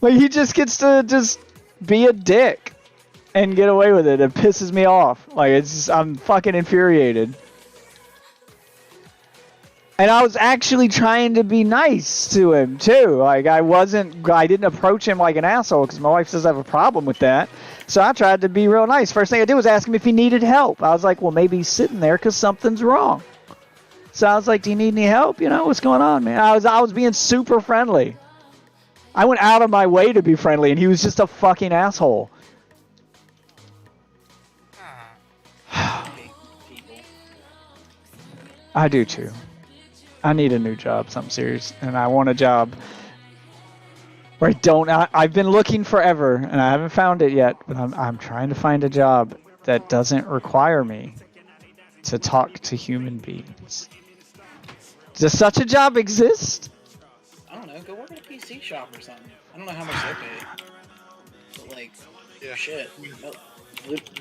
Like, he just gets to just be a dick and get away with it. It pisses me off. Like, it's just, I'm fucking infuriated. And I was actually trying to be nice to him, too. Like, I didn't approach him like an asshole because my wife says I have a problem with that. So I tried to be real nice. First thing I did was ask him if he needed help. I was like, well, maybe he's sitting there because something's wrong. So I was like, do you need any help? You know, what's going on, man? I was being super friendly. I went out of my way to be friendly, and he was just a fucking asshole. I hate people. I do too. I need a new job, something serious, and I want a job where I've been looking forever, and I haven't found it yet, but I'm trying to find a job that doesn't require me to talk to human beings. Does such a job exist? I don't know. Go work at a PC shop or something. I don't know how much they pay. But like, Yeah. shit. No,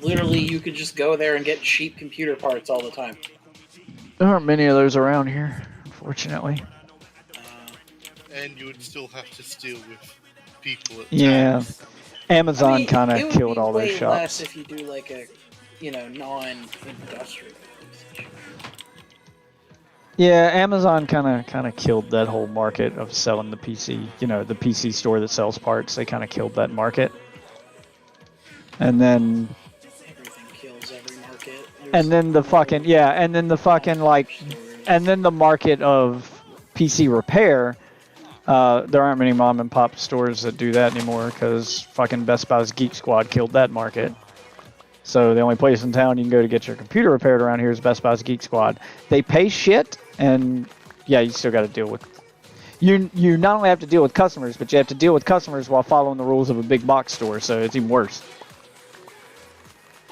literally, you could just go there and get cheap computer parts all the time. There aren't many of those around here, unfortunately. And you would still have to deal with people at Yeah. times. Amazon I mean, kind it of would killed be all those way shops. less if you do like a, non-industrial. Yeah, Amazon kind of killed that whole market of selling the PC. The PC store that sells parts. They kind of killed that market. And then Everything kills every market. and then the fucking the market of PC repair. There aren't many mom and pop stores that do that anymore because fucking Best Buy's Geek Squad killed that market. So the only place in town you can go to get your computer repaired around here is Best Buy's Geek Squad. They pay shit, and yeah, you still got to deal with. You not only have to deal with customers, but you have to deal with customers while following the rules of a big box store. So it's even worse.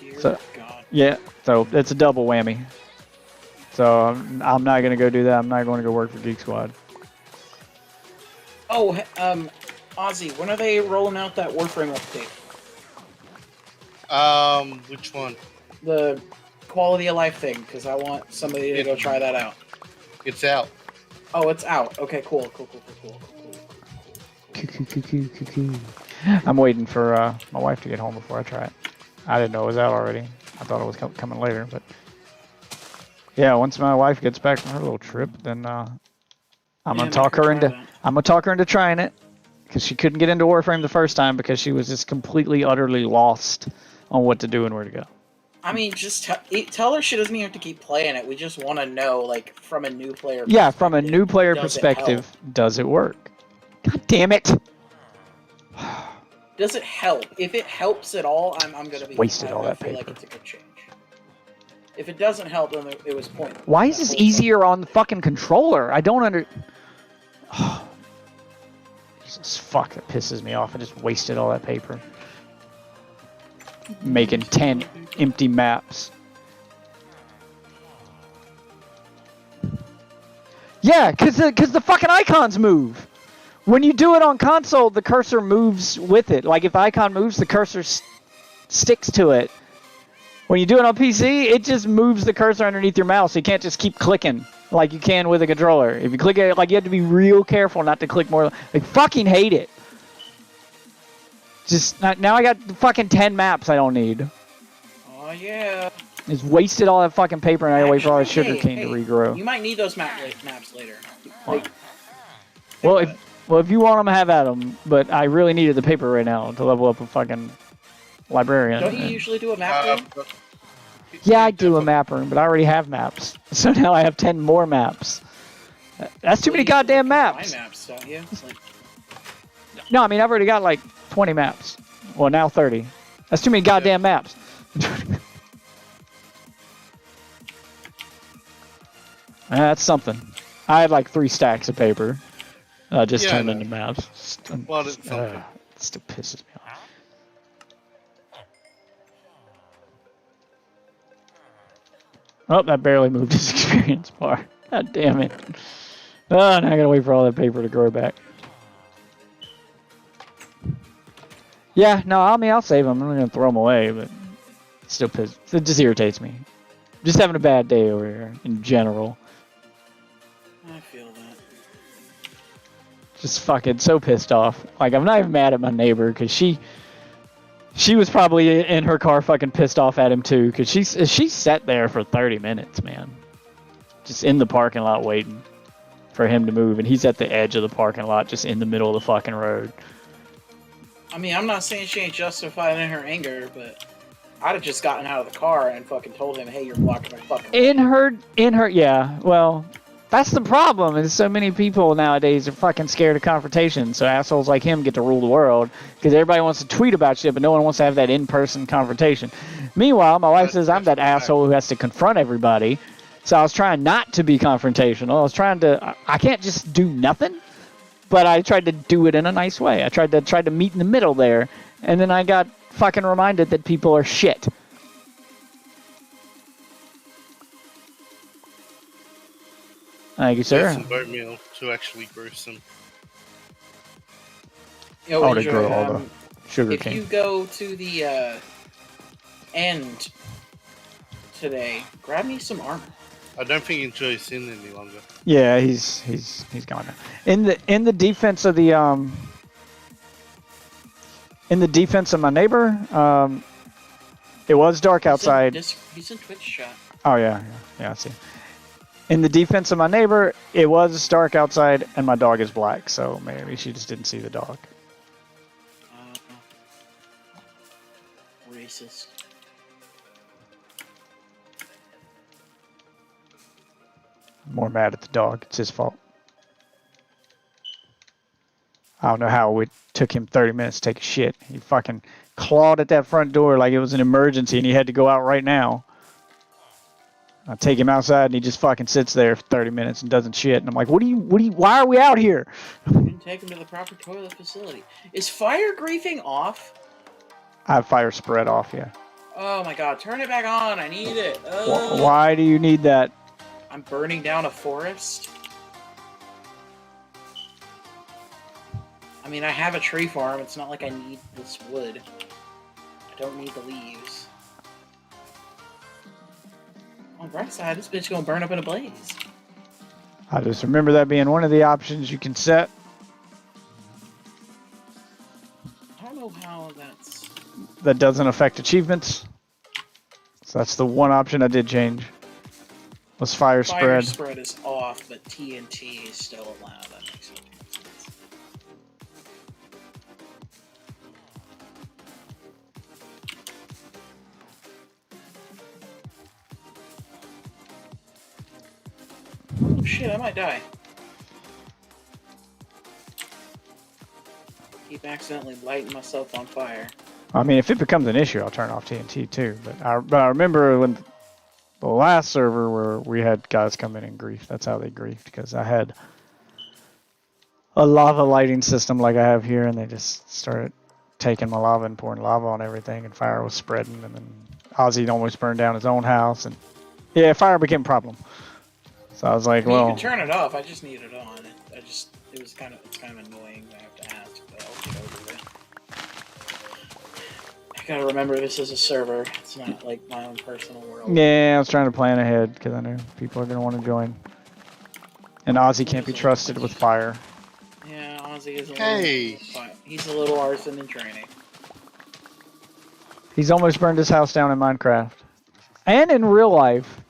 Dear So- God. Yeah, so it's a double whammy. So I'm not gonna go do that. I'm not going to go work for Geek Squad. Oh, Ozzy, when are they rolling out that Warframe update? Which one? The quality of life thing, because I want somebody to go try that out. It's out. Oh, it's out. Okay, cool. I'm waiting for my wife to get home before I try it. I didn't know it was out already. I thought it was coming later, but yeah, once my wife gets back from her little trip, then I'm gonna talk her into trying it, because she couldn't get into Warframe the first time because she was just completely utterly lost on what to do and where to go. I mean, just tell her she doesn't even have to keep playing it. We just want to know, like, from a new player. Yeah, from a new player does it perspective, does it work? God damn it! Does it help? If it helps at all, I'm gonna be Wasted all that I feel like paper. it's a good change. If it doesn't help, then it was pointless. Why is this easier on the fucking controller? I don't Jesus, fuck, that pisses me off. I just wasted all that paper. Making 10 empty maps. Yeah, cause the fucking icons move. When you do it on console, the cursor moves with it. Like if the icon moves, the cursor sticks to it. When you do it on PC, it just moves the cursor underneath your mouse. You can't just keep clicking like you can with a controller. If you click it, like you have to be real careful not to click more. I fucking hate it. Just now I got fucking 10 maps I don't need. Oh yeah. It's wasted all that fucking paper and I gotta wait for all that Actually, sugar cane to regrow. You might need those maps later. Like, Well, if you want them, have at them. But I really needed the paper right now to level up a fucking librarian. don't you usually do a map room? Yeah, I do a map room, but I already have maps. So now I have 10 more maps. That's too many goddamn maps. My maps, don't you? Like, No, I mean, I've already got like 20 maps. Well, now 30. That's too many goddamn maps. That's something. I had like 3 stacks of paper. Just Yeah, I turned know. into maps. Well, it's something. It still pisses me off. Oh, that barely moved his experience bar. God damn it. Oh, now I gotta wait for all that paper to grow back. Yeah, no, I mean, I'll save them. I'm not gonna throw them away, but it still it just irritates me. Just having a bad day over here in general. I feel that. Just fucking so pissed off. Like, I'm not even mad at my neighbor because she was probably in her car fucking pissed off at him too, because she sat there for 30 minutes, man. Just in the parking lot waiting for him to move, and he's at the edge of the parking lot, just in the middle of the fucking road. I mean, I'm not saying she ain't justified in her anger, but I'd have just gotten out of the car and fucking told him, hey, you're blocking my fucking way. In her, yeah, well, That's the problem. Is so many people nowadays are fucking scared of confrontation. So assholes like him get to rule the world because everybody wants to tweet about shit, but no one wants to have that in-person confrontation. Meanwhile, my wife says I'm that asshole who has to confront everybody. So I was trying not to be confrontational. I was trying to. I can't just do nothing, but I tried to do it in a nice way. I tried to meet in the middle there, and then I got fucking reminded that people are shit. Thank you, sir. Some boat meal to actually grow some. Yo, Oh, to enjoy, grow all the sugar if cane. you go to the end today, grab me some armor. I don't think Enjoy's in any longer. Yeah, he's gone now. In the defense of the in the defense of my neighbor, it was dark outside. He's in Twitch chat. Oh yeah, I see. In the defense of my neighbor, it was dark outside, and my dog is black, so maybe she just didn't see the dog. Racist. I'm more mad at the dog. It's his fault. I don't know how it took him 30 minutes to take a shit. He fucking clawed at that front door like it was an emergency, and he had to go out right now. I take him outside, and he just fucking sits there for 30 minutes and doesn't shit. And I'm like, why are we out here? You didn't take him to the proper toilet facility. Is fire griefing off? I have fire spread off, yeah. Oh my god, turn it back on. I need it. Why do you need that? I'm burning down a forest. I mean, I have a tree farm. It's not like I need this wood. I don't need the leaves. On the bright side, this bitch gonna burn up in a blaze. I just remember that being one of the options you can set. I don't know how that's... That doesn't affect achievements. So that's the one option I did change. Was fire spread. Fire spread is off, but TNT is still allowed. That makes sense. Oh shit, I might die. Keep accidentally lighting myself on fire. I mean, if it becomes an issue, I'll turn off TNT too. But I remember when the last server where we had guys come in and grief. That's how they griefed, because I had a lava lighting system like I have here, and they just started taking my lava and pouring lava on everything, and fire was spreading, and then Ozzy almost burned down his own house, and yeah, fire became a problem. So I was like, well, you can turn it off. I just need it on. It's kind of annoying. I have to ask, but I'll get over it. I gotta remember this is a server. It's not like my own personal world. yeah, I was trying to plan ahead because I knew people are gonna want to join, and Ozzy can't be trusted with fire. Yeah, Ozzy is he's a little arson in training. He's almost burned his house down in Minecraft, and in real life.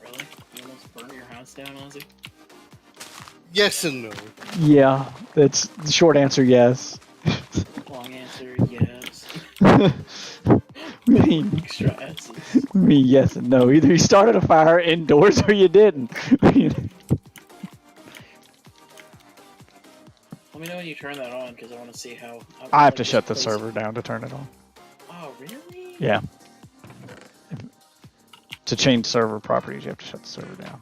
Really? You almost burned your house down, Ozzy? Yes and no. Yeah, that's the short answer. Yes. Long answer, yes. Extra S's. Me, yes and no. Either you started a fire indoors or you didn't. Let me know when you turn that on, because I want to see how... I have to shut the server down to turn it on. Oh, really? Yeah. To change server properties, you have to shut the server down.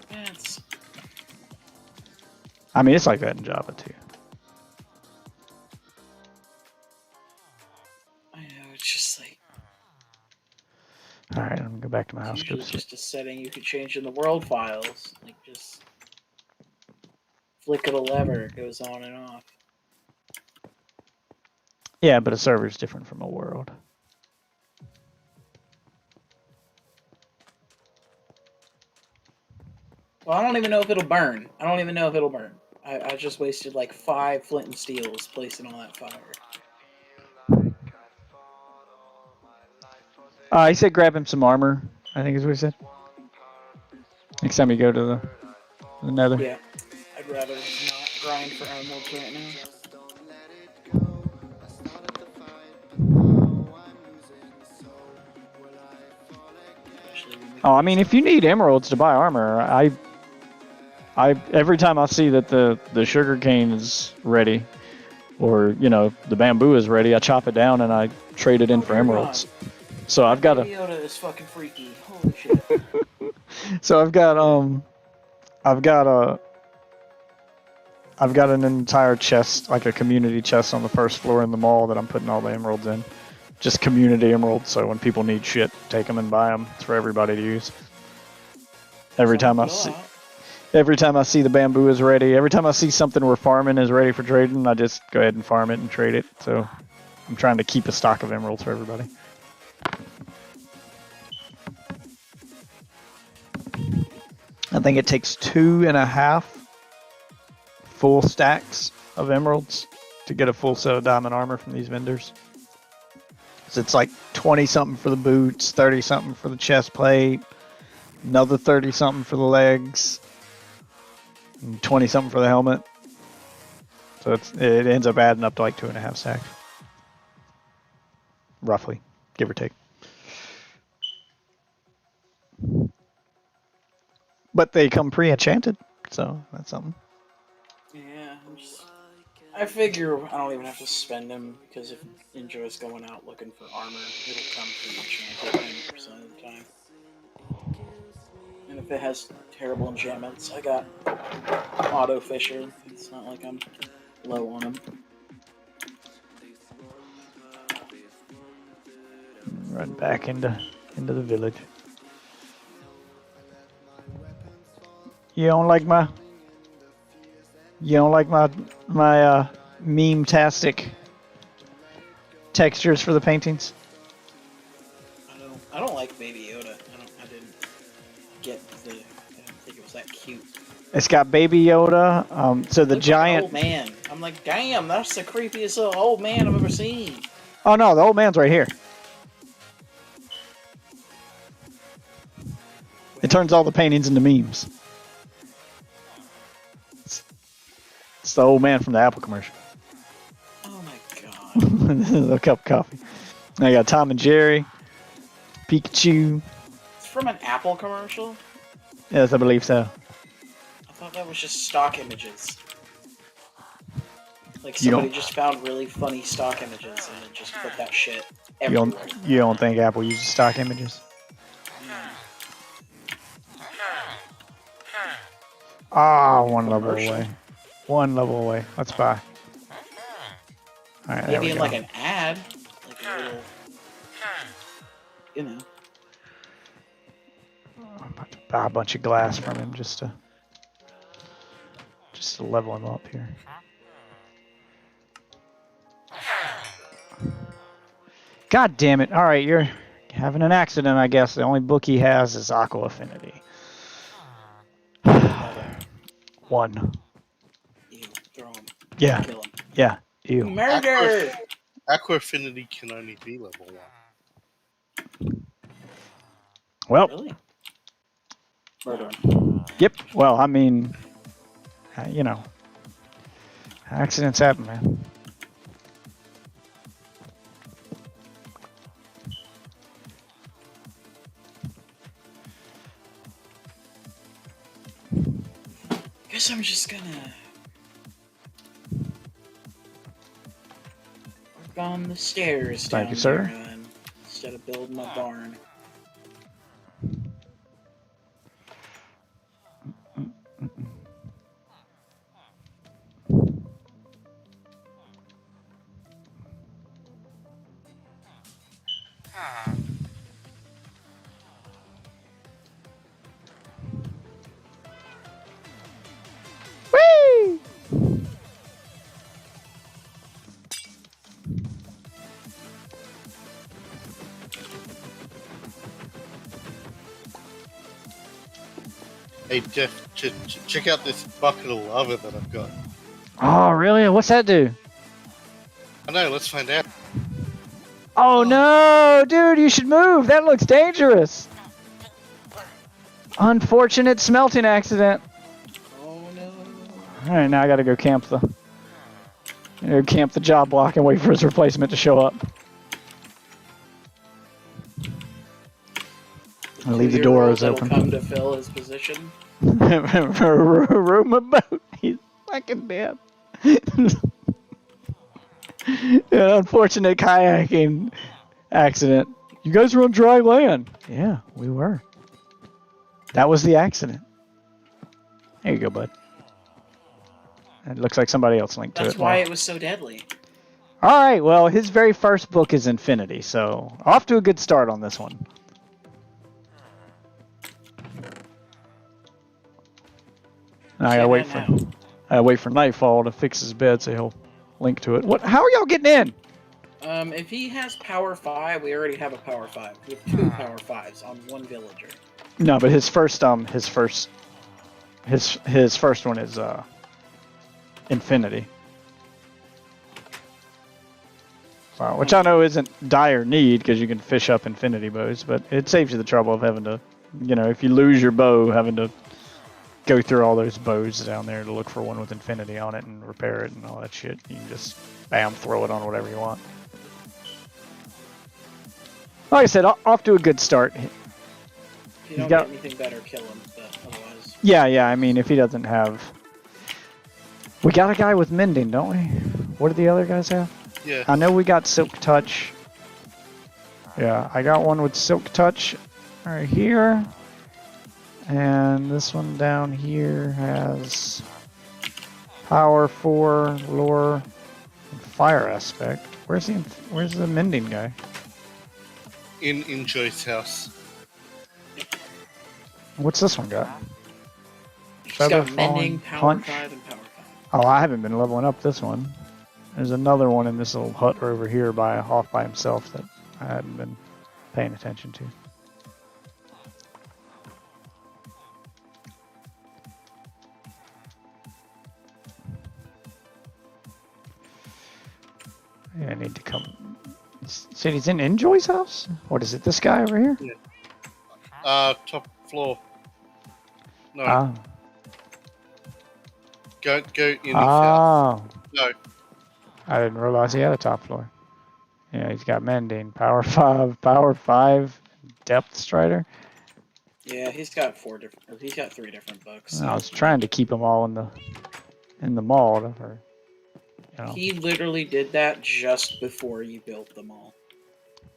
That's... I mean, it's like that in Java too. I know, it's just like... Alright, I'm gonna go back to my house. Usually just a setting you could change in the world files. Like, just... flick of a lever, it goes on and off. Yeah, but a server is different from a world. Well, I don't even know if it'll burn. I just wasted like 5 flint and steels placing all that fire. He said grab him some armor, I think is what he said. Next time you go to the nether. Yeah, I'd rather not grind for emeralds right now. Oh, I mean, if you need emeralds to buy armor, I every time I see that the sugar cane is ready, or you know the bamboo is ready, I chop it down and I trade it in for emeralds. So I've got Baby Yoda is fucking freaky. Holy shit. So I've got an entire chest, like a community chest on the first floor in the mall that I'm putting all the emeralds in. Just community emeralds, so when people need shit, take them and buy them. It's for everybody to use. Every time I see the bamboo is ready, every time I see something where farming is ready for trading, I just go ahead and farm it and trade it. So I'm trying to keep a stock of emeralds for everybody. I think it takes 2.5 full stacks of emeralds to get a full set of diamond armor from these vendors. So it's like 20 something for the boots, 30 something for the chest plate, another 30 something for the legs, and 20 something for the helmet. So it ends up adding up to like 2.5 stacks. Roughly, give or take. But they come pre-enchanted, so that's something. Yeah, I figure I don't even have to spend them, because if Enjoy's going out looking for armor, it'll come pre-enchanted 90% of the time. And if it has terrible enchantments, I got Auto Fisher. It's not like I'm low on them. Run back into the village. You don't like my meme-tastic textures for the paintings? I don't like Baby Yoda. I didn't get I didn't think it was that cute. It's got Baby Yoda. So the Looks giant. like an old man. I'm like, damn, that's the creepiest little old man I've ever seen. Oh no, the old man's right here. It turns all the paintings into memes. It's the old man from the Apple commercial. Oh my god. A cup of coffee. I got Tom and Jerry, Pikachu. It's from an Apple commercial? Yes, I believe so. I thought that was just stock images. Like You somebody don't- just found really funny stock images and then just put that shit You everywhere. don't think Apple uses stock images? Ah, one level Commercial. away. One level away. Let's buy. Alright, there Maybe we in go. like an ad, like a little, you know. I'm about to buy a bunch of glass from him just to level him up here. God damn it. Alright, you're having an accident, I guess. The only book he has is Aqua Affinity. One. You throw him, Yeah, kill him. yeah. Ew. Murder! Aqua Affinity can only be level 1. Well, Really? Murder him. yep. Well, I mean, you know, accidents happen, man. Guess I'm just gonna work on the stairs Thank down you, sir. there then, instead of building my barn. Whee! Hey Jeff, check out this bucket of lava that I've got. Oh, really? What's that do? I know, let's find out. Oh no, dude, you should move. That looks dangerous. Unfortunate smelting accident. Oh no. All right, now I gotta go camp the job block and wait for his replacement to show up. And leave the doors that'll open. come to fill his position. Row my boat. He's fucking dead. An unfortunate kayaking accident. You guys were on dry land. Yeah, we were. That was the accident. There you go, bud. It looks like somebody else linked to it. That's why it was so deadly. All right, well, his very first book is Infinity, so off to a good start on this one. Now I gotta wait for nightfall to fix his bed, so he'll link to it. What? How are y'all getting in? If he has Power 5, we already have a Power 5. We have 2 Power 5s on 1 villager. No, but his first one is Infinity. So, which I know isn't dire need because you can fish up Infinity bows, but it saves you the trouble of having to, if you lose your bow, having to go through all those bows down there to look for one with Infinity on it and repair it and all that shit. You can just, bam, throw it on whatever you want. Like I said, off to a good start. If you don't got- get anything better, kill him, but otherwise... Yeah, I mean, if he doesn't have... We got a guy with mending, don't we? What do the other guys have? Yeah. I know we got Silk Touch. Yeah, I got one with Silk Touch right here. And this one down here has Power 4, Lore, and Fire Aspect. Where's the mending guy? In Joy's house. What's this one got? He's Feather got Mending, Falling Power Punch. 5, and Power 5. Oh, I haven't been leveling up this one. There's another one in this little hut over here off by himself that I hadn't been paying attention to. Yeah, I need to come. Said he's in Enjoy's house? What is it? This guy over here? Top floor. No, Ah. go in his house. Oh. No, I didn't realize he had a top floor. Yeah, he's got mending, power 5, depth strider. Yeah, he's got 3 different books. I was trying to keep them all in the mall, He literally did that just before you built them all.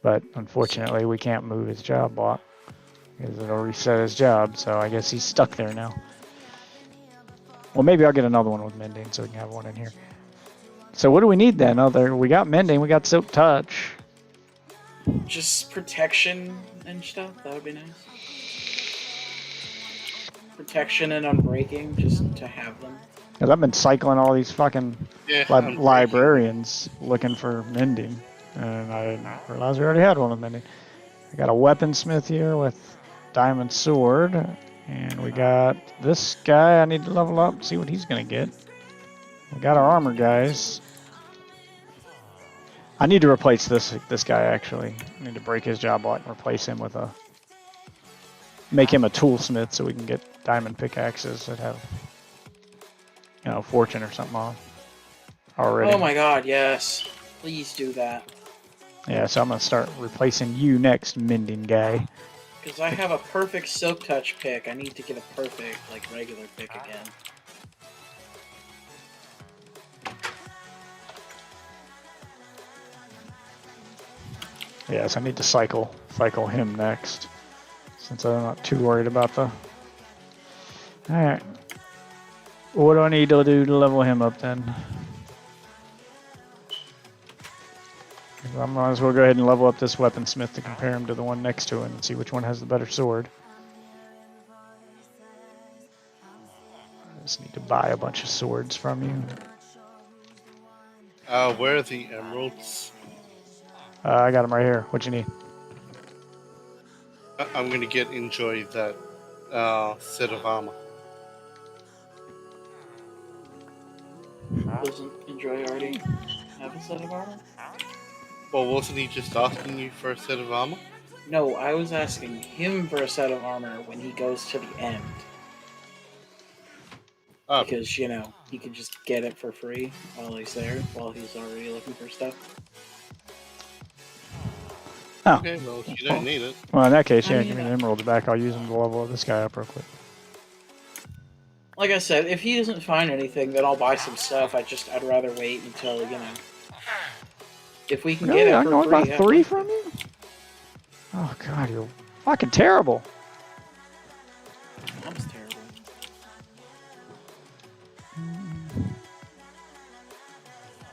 but unfortunately we can't move his job block because it'll reset his job. So I guess he's stuck there now. Well, maybe I'll get another one with mending so we can have one in here. So what do we need then? We got mending, we got Silk Touch. Just protection and stuff, that would be nice. Protection and unbreaking, just to have them. Because I've been cycling all these fucking yeah. I'm librarians looking for mending, and I didn't realize we already had one with mending. I got a weaponsmith here with diamond sword, and we got this guy I need to level up, see what he's gonna get. We got our armor guys. I need to replace this guy actually. I need to break his job block and replace him with make him a toolsmith so we can get diamond pickaxes that have fortune or something on already. Oh my god, yes. Please do that. Yeah, so I'm gonna start replacing you next, mending guy. Because I have a perfect Silk Touch pick. I need to get a perfect, regular pick again. Yes, I need to cycle him next, since I'm not too worried about the... Alright. What do I need to do to level him up then? I might as well go ahead and level up this weaponsmith to compare him to the one next to him and see which one has the better sword. I just need to buy a bunch of swords from you. Where are the emeralds? I got them right here. What you need? I'm gonna enjoy that set of armor. Doesn't Enjoy already have a set of armor? Well, wasn't he just asking you for a set of armor? No, I was asking him for a set of armor when he goes to the end. Oh, Because, he can just get it for free while he's there, while he's already looking for stuff. Oh. Okay, well, if you don't need it. Well, in that case, I yeah, mean, give me the emeralds back. I'll use them to level this guy up real quick. Like I said, if he doesn't find anything, then I'll buy some stuff. I'd rather wait until, if we can Really? get it I'm for going free. by 3 from you? Oh, God, you're fucking terrible. That was terrible.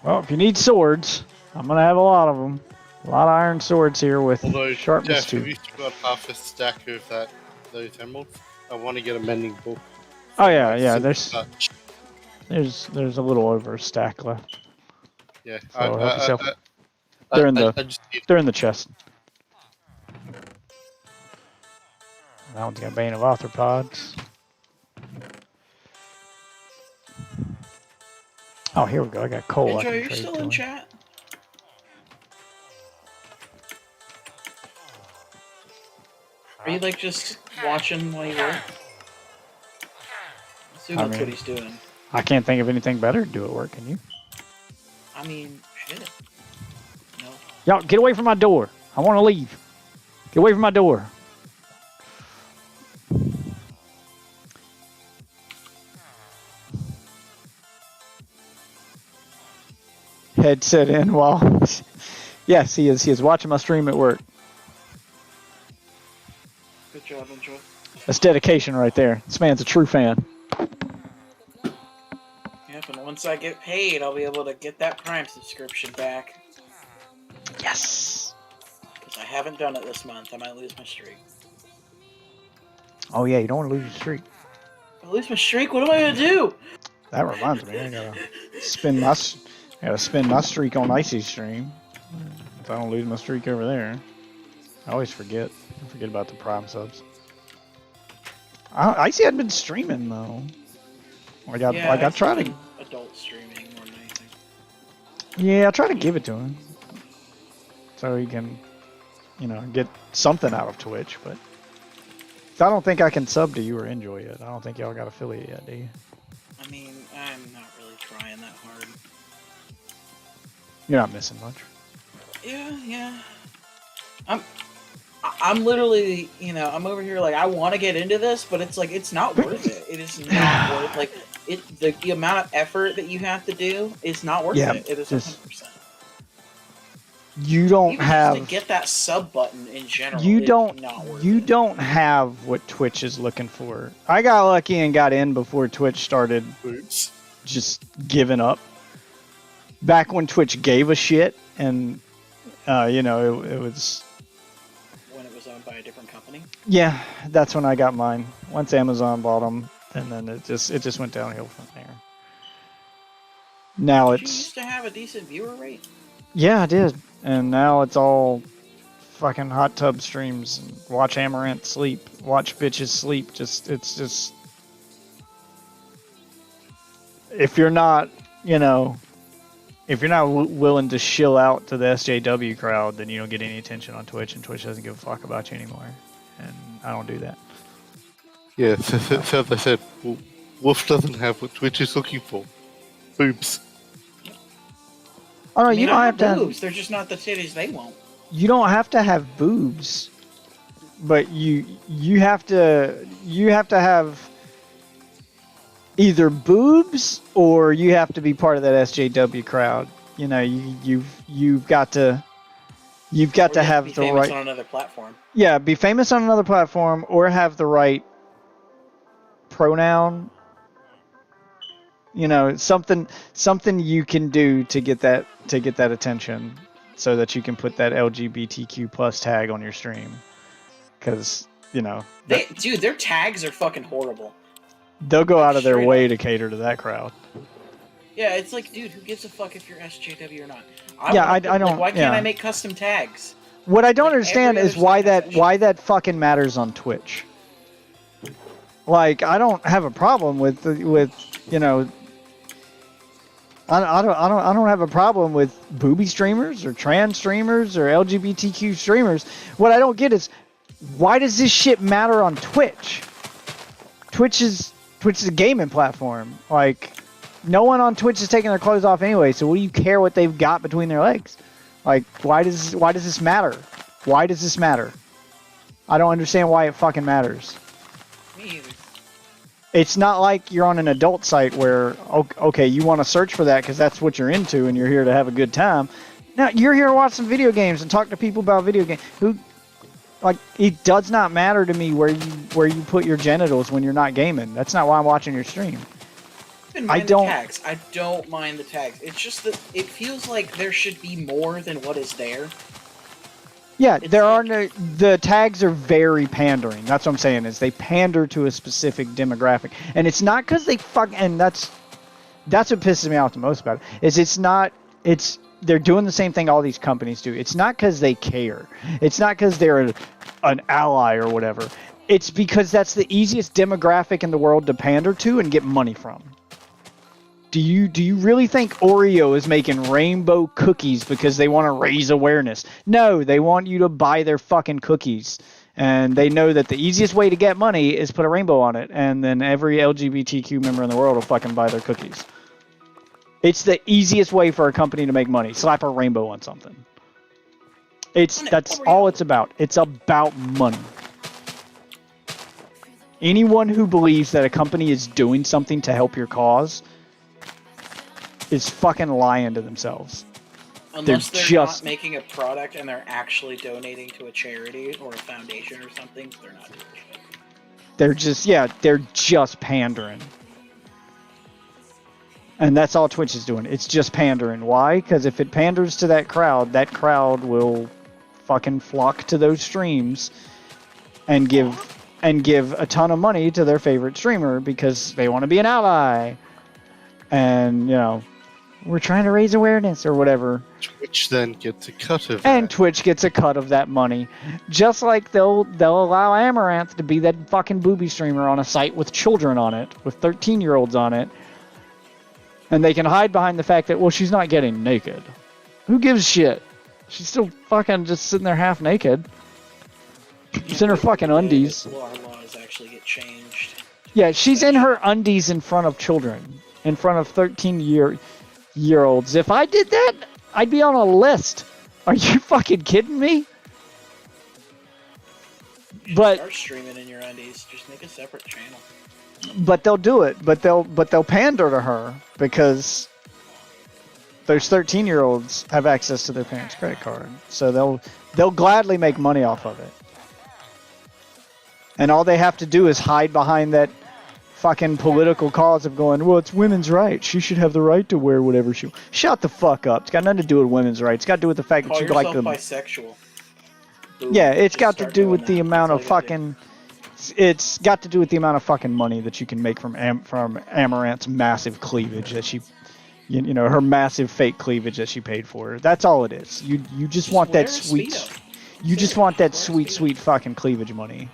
Well, if you need swords, I'm going to have a lot of them. A lot of iron swords here with Although, sharpness Jeff, have 2. you still got half a stack of those emeralds? I want to get a mending book. Oh, yeah, yeah, Silver there's touch. there's a little over a stack left. Yeah, So help yourself. They're in the- I just need They're in the chest. That one's got Bane of Arthropods. Oh, here we go. I got coal. I Enjoy, can you're trade still to in him. chat? Are you like just watching while you work? I assume I that's what mean- he's doing. I can't think of anything better to do at work. Can you? I mean, shit. No. Y'all, get away from my door. I want to leave. Get away from my door. Headset in while... Yes, he is. He is watching my stream at work. Good job, Enjoy. That's dedication right there. This man's a true fan. Yep, and once I get paid, I'll be able to get that Prime subscription back. Yes. Because I haven't done it this month. I might lose my streak. Oh, yeah, you don't want to lose your streak. If I lose my streak, what am I going to do? That reminds me, I gotta spin my streak on Icy's stream. If I don't lose my streak over there. I always forget. I forget about the Prime subs. Icy hadn't been streaming though. I I've tried to. been adult streaming more than anything. Yeah, I try to give it to him, so he can, get something out of Twitch. But I don't think I can sub to you or enjoy it. I don't think y'all got affiliate yet, do you? I mean, I'm not really trying that hard. You're not missing much. Yeah. I'm literally, I'm over here like I want to get into this, but it's like it's not worth it. It is not worth like the amount of effort that you have to do is not worth Yeah, it. It is just- 100%. You don't Even have. just to get that sub button in general. You is don't. Not worth You it. don't have what Twitch is looking for. I got lucky and got in before Twitch started boots. just giving up. Back when Twitch gave a shit, and it was. When it was owned by a different company. Yeah, that's when I got mine. Once Amazon bought them, and then it just went downhill from there. Now Did you it's used to have a decent viewer rate. yeah, I did, and now it's all fucking hot tub streams and watch Amaranth sleep, watch bitches sleep. It's just if you're not, if you're not willing to shill out to the SJW crowd, then you don't get any attention on Twitch, and Twitch doesn't give a fuck about you anymore. And I don't do that. Yeah, so they said, Wolf doesn't have what Twitch is looking for. Boobs. Oh no, I mean, you don't I have to. boobs. They're just not the titties they want. You don't have to have boobs, but you have to have either boobs or you have to be part of that SJW crowd. You've got to Or you have be the famous right on another platform. be famous on another platform or have the right pronoun. Something you can do to get that attention, so that you can put that LGBTQ plus tag on your stream, because Dude, their tags are fucking horrible. they'll go out of their Straight way up. to cater to that crowd. Yeah, it's like, dude, who gives a fuck if you're SJW or not? Yeah, want I don't- Why can't yeah. I make custom tags? What I don't Like, understand every is other why side why that fucking matters on Twitch. Like, I don't have a problem with I don't have a problem with booby streamers or trans streamers or LGBTQ streamers. What I don't get is why does this shit matter on Twitch? Twitch is a gaming platform. Like, no one on Twitch is taking their clothes off anyway. So what do you care what they've got between their legs? Like, why does this matter? Why does this matter? I don't understand why it fucking matters. Me either. It's not like you're on an adult site where, okay, you want to search for that because that's what you're into and you're here to have a good time. Now, you're here to watch some video games and talk to people about video games. Like, it does not matter to me where you put your genitals when you're not gaming. That's not why I'm watching your stream. I don't. The tags. I don't mind the tags. It's just that it feels like there should be more than what is there. Yeah, the tags are very pandering. That's what I'm saying, is they pander to a specific demographic. And it's not because they and that's what pisses me off the most about it, is they're doing the same thing all these companies do. It's not because they care. It's not because they're an ally or whatever. It's because that's the easiest demographic in the world to pander to and get money from. Do you really think Oreo is making rainbow cookies because they want to raise awareness? No, they want you to buy their fucking cookies. And they know that the easiest way to get money is put a rainbow on it, and then every LGBTQ member in the world will fucking buy their cookies. It's the easiest way for a company to make money. Slap a rainbow on something. That's all it's about. It's about money. Anyone who believes that a company is doing something to help your cause is fucking lying to themselves. Unless they're not making a product and they're actually donating to a charity or a foundation or something, they're not doing shit. They're just pandering. And that's all Twitch is doing. It's just pandering. Why? Because if it panders to that crowd will fucking flock to those streams and give a ton of money to their favorite streamer because they want to be an ally. And, we're trying to raise awareness or whatever. Twitch then gets a cut of And that. Twitch gets a cut of that money. Just like they'll allow Amaranth to be that fucking booby streamer on a site with children on it, with 13-year-olds on it. And they can hide behind the fact that, well, she's not getting naked. Who gives a shit? She's still fucking just sitting there half naked. She's in her fucking undies. Our laws actually get changed. Yeah, she's in her undies in front of children. In front of 13-year-olds. If I did that, I'd be on a list. Are you fucking kidding me? But start streaming in your undies. Just make a separate channel. But they'll do it. But they'll pander to her because those 13-year-olds have access to their parents' credit card. So they'll gladly make money off of it. And all they have to do is hide behind that fucking political cause of going, well, it's women's rights. She should have the right to wear whatever she wants. Shut the fuck up. It's got nothing to do with women's rights. It's got to do with the fact that you like them. Bisexual. Boom. Yeah, it's got to start do doing with the that. amount of That's all you fucking. It's got to do with the amount of fucking money that you can make from Amaranth's massive cleavage that she, her massive fake cleavage that she paid for. That's all it is. You just want that sweet. You just want that sweet fucking cleavage money.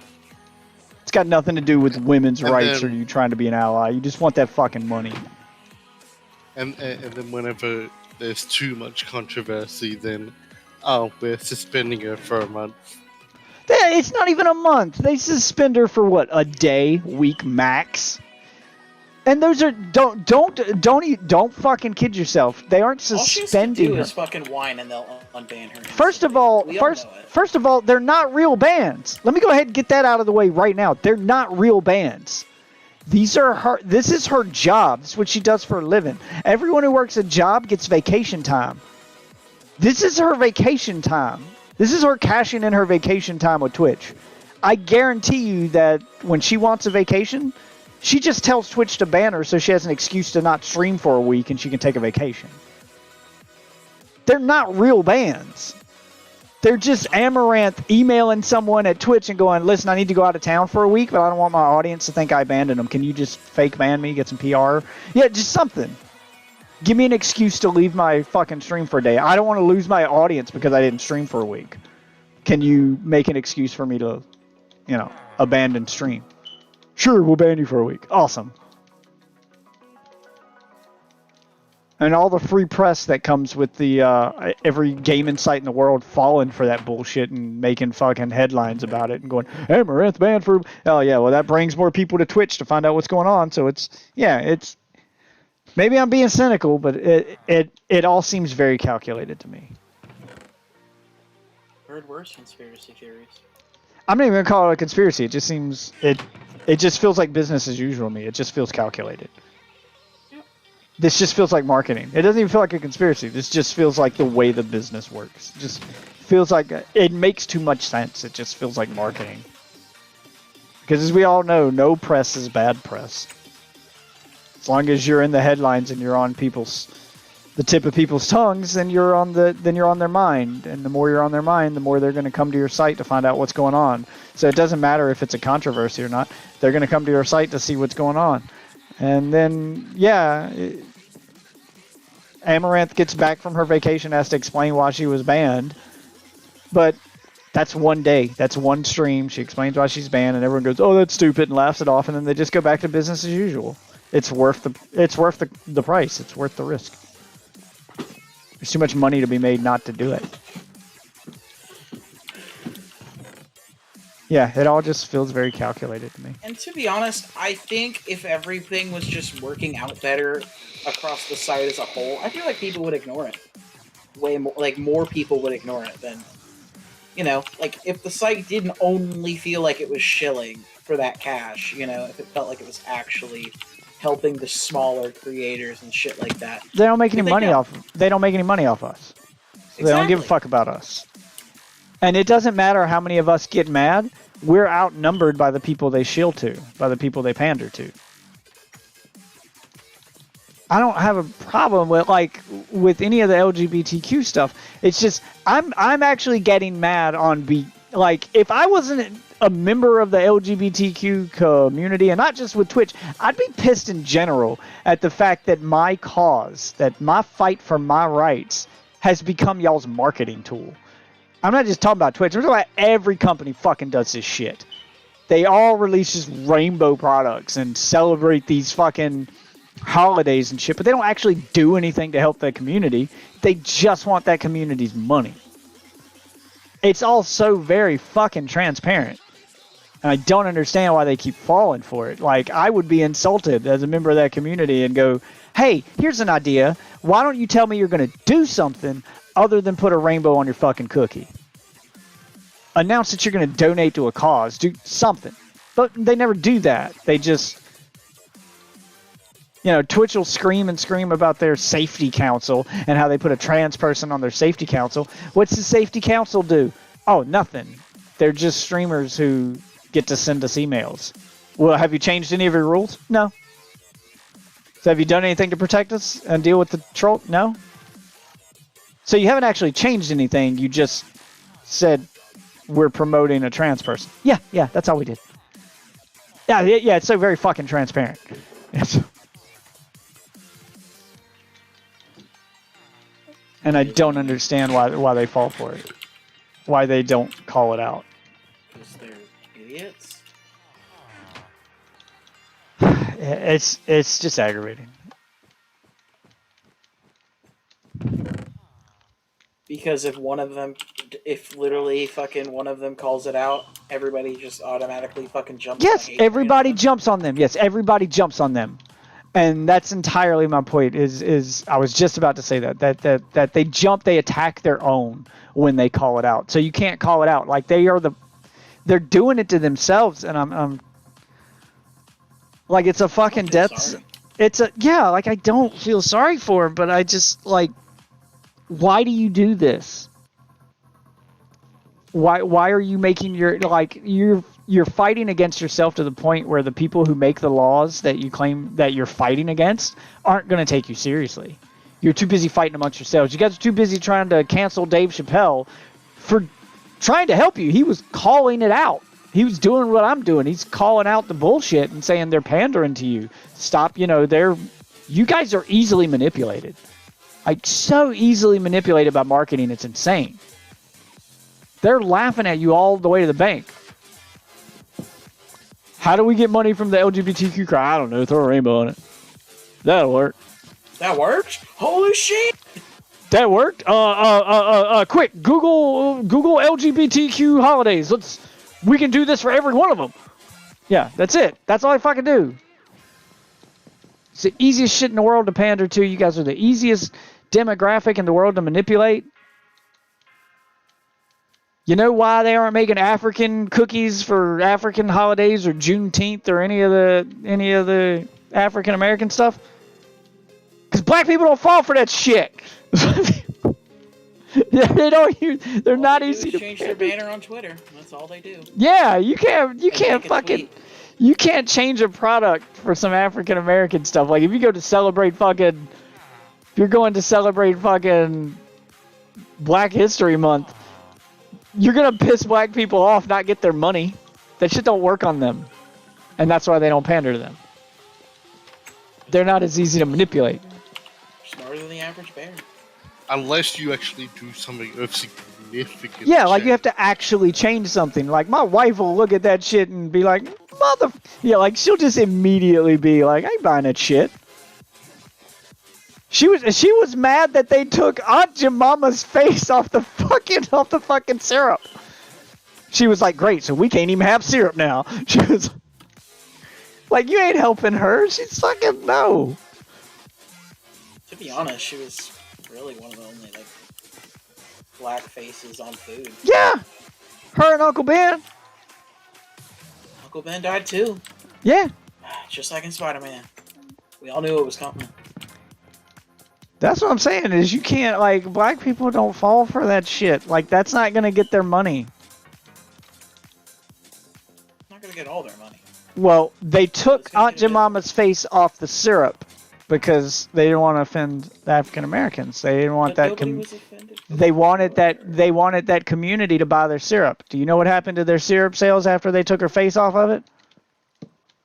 It's got nothing to do with women's rights or you trying to be an ally. You just want that fucking money. And then whenever there's too much controversy, then we're suspending her for a month. It's not even a month. They suspend her for what, a day, week max. And those are don't fucking kid yourself. They aren't suspending her. All she has to do is fucking whine and they'll unban her. First of all, they're not real bans. Let me go ahead and get that out of the way right now. They're not real bans. These are her. This is her job. This is what she does for a living. Everyone who works a job gets vacation time. This is her vacation time. This is her cashing in her vacation time with Twitch. I guarantee you that when she wants a vacation, she just tells Twitch to ban her so she has an excuse to not stream for a week and she can take a vacation. They're not real bans. They're just Amaranth emailing someone at Twitch and going, listen, I need to go out of town for a week, but I don't want my audience to think I abandoned them. Can you just fake ban me, get some PR? Yeah, just something. Give me an excuse to leave my fucking stream for a day. I don't want to lose my audience because I didn't stream for a week. Can you make an excuse for me to, abandon stream? Sure, we'll ban you for a week. Awesome. And all the free press that comes with the every gaming site in the world falling for that bullshit and making fucking headlines about it and going, Amaranth banned for... Oh, yeah, well, that brings more people to Twitch to find out what's going on. So it's... Maybe I'm being cynical, but it all seems very calculated to me. Heard worse conspiracy theories. I'm not even gonna call it a conspiracy. It just seems it just feels like business as usual to me. It just feels calculated. This just feels like marketing. It doesn't even feel like a conspiracy. This just feels like the way the business works. It just feels like it makes too much sense. It just feels like marketing. Because as we all know, no press is bad press. As long as you're in the headlines and you're on the tip of people's tongues, then you're on their mind. And the more you're on their mind, the more they're going to come to your site to find out what's going on. So it doesn't matter if it's a controversy or not. They're going to come to your site to see what's going on. And then, yeah, Amaranth gets back from her vacation, has to explain why she was banned. But that's one day. That's one stream. She explains why she's banned, and everyone goes, "Oh, that's stupid," and laughs it off. And then they just go back to business as usual. It's worth the price. It's worth the risk. There's too much money to be made not to do it. Yeah, it all just feels very calculated to me. And to be honest, I think if everything was just working out better across the site as a whole, I feel like people would ignore it. Way more, like more people would ignore it than, like if the site didn't only feel like it was shilling for that cash, if it felt like it was actually helping the smaller creators and shit like that. They don't make any money off. They don't make any money off us. So They don't give a fuck about us. And it doesn't matter how many of us get mad. We're outnumbered by the people they shill to, by the people they pander to. I don't have a problem with any of the LGBTQ stuff. It's just I'm actually getting mad on if I wasn't a member of the LGBTQ community, and not just with Twitch, I'd be pissed in general at the fact that my cause, that my fight for my rights, has become y'all's marketing tool. I'm not just talking about Twitch. I'm talking about every company fucking does this shit. They all release just rainbow products and celebrate these fucking holidays and shit, but they don't actually do anything to help their community. They just want that community's money. It's all so very fucking transparent. And I don't understand why they keep falling for it. Like, I would be insulted as a member of that community and go, "Hey, here's an idea. Why don't you tell me you're going to do something other than put a rainbow on your fucking cookie? Announce that you're going to donate to a cause. Do something." But they never do that. They just, Twitch will scream and scream about their safety council and how they put a trans person on their safety council. What's the safety council do? Oh, nothing. They're just streamers who get to send us emails. Well, have you changed any of your rules? No. So have you done anything to protect us and deal with the troll? No. So you haven't actually changed anything. You just said we're promoting a trans person. Yeah, that's all we did. Yeah, it's so very fucking transparent. Yes. And I don't understand why they fall for it. Why they don't call it out. Because they're idiots. It's just aggravating. Because if literally fucking one of them calls it out, everybody just automatically fucking jumps. Yes, everybody jumps on them. Yes, everybody jumps on them. And that's entirely my point. Is I was just about to say that they attack their own when they call it out. So you can't call it out. Like they're doing it to themselves, and I'm like, it's a fucking death. It's I don't feel sorry for them, but I just why do you do this? Why are you making you're fighting against yourself to the point where the people who make the laws that you claim that you're fighting against aren't going to take you seriously. You're too busy fighting amongst yourselves. You guys are too busy trying to cancel Dave Chappelle for trying to help you. He was calling it out. He was doing what I'm doing. He's calling out the bullshit and saying they're pandering to you. Stop, you guys are easily manipulated. So easily manipulated by marketing, it's insane. They're laughing at you all the way to the bank. How do we get money from the LGBTQ crowd? I don't know. Throw a rainbow on it. That'll work. That worked? Holy shit! That worked? Quick, Google LGBTQ holidays. We can do this for every one of them. Yeah, that's it. That's all I fucking do. It's the easiest shit in the world to pander to. You guys are the easiest demographic in the world to manipulate. You know why they aren't making African cookies for African holidays or Juneteenth or any of the African American stuff? Because black people don't fall for that shit. They don't use. They're All not they do easy is to change their banner on Twitter. That's all they do. Yeah, you can't Make a fucking. tweet. You can't change a product for some African American stuff. Like if you go to celebrate fucking, if you're going to celebrate fucking Black History Month, you're gonna piss black people off, not get their money. That shit don't work on them, and that's why they don't pander to them. They're not as easy to manipulate. Smarter than the average bear. Unless you actually do something of significant. Yeah, like you have change. to actually change something. Like my wife will look at that shit and be like, "Mother," yeah, like she'll just immediately be like, "I ain't buying that shit." She was mad that they took Aunt Jemima's face off the fucking syrup. She was like, "Great, so we can't even have syrup now." She was like, "You ain't helping her. She's fucking no." To be honest, she was really one of the only like black faces on food. Yeah, her and Uncle Ben. Uncle Ben died too, Yeah, just like in Spider-Man. We all knew it was coming. that's what I'm saying. Is you can't like black people don't fall for that shit. Like that's not gonna get their money. Not gonna get all their money. Well, they took What's gonna Aunt do? Jemima's face off the syrup because they didn't want to offend the African Americans. They didn't want But that. nobody was offended. They wanted that community to buy their syrup. Do you know what happened to their syrup sales after they took her face off of it?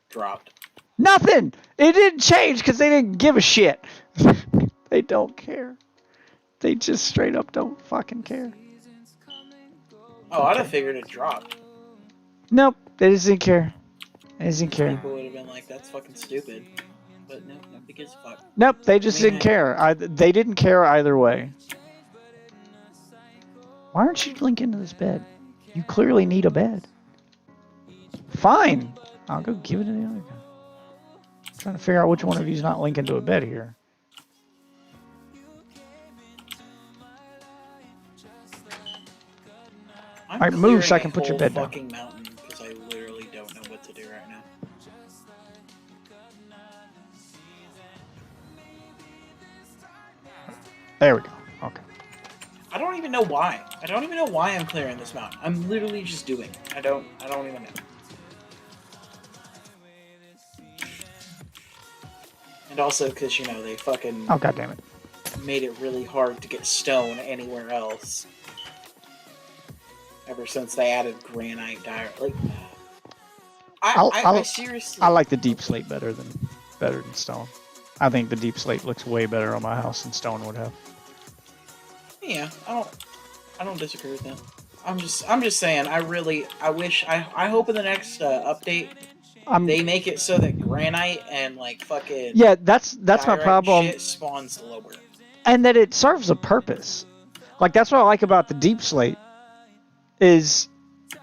Dropped. Nothing. It didn't change because they didn't give a shit. They don't care. They just straight up don't fucking care. Oh, I'd have figured it dropped. Nope. They just didn't care. They just didn't care. People would have been like, "That's fucking stupid." But no, nobody gives a fuck. Nope. They just I mean, didn't care. They didn't care either way. Why aren't you linking to this bed? You clearly need a bed. Fine. I'll go give it to the other guy. I'm trying to figure out which one of you is not linking to a bed here. I'm Alright, move so I clearing can a put your whole bed down. fucking mountain because I literally don't know what to do right now. There we go. Okay. I don't even know why. I don't even know why I'm clearing this mountain. I'm literally just doing. I don't even know. And also because, you know, they fucking Oh, god damn it. made it really hard to get stone anywhere else. Ever since they added granite like I seriously I like the deep slate better than stone. I think the deep slate looks way better on my house than stone would have. Yeah, I don't disagree with that. I'm just saying I hope in the next update they make it so that granite and like fucking Yeah, that's my diorite problem. shit spawns lower. And that it serves a purpose. Like that's what I like about the deep slate is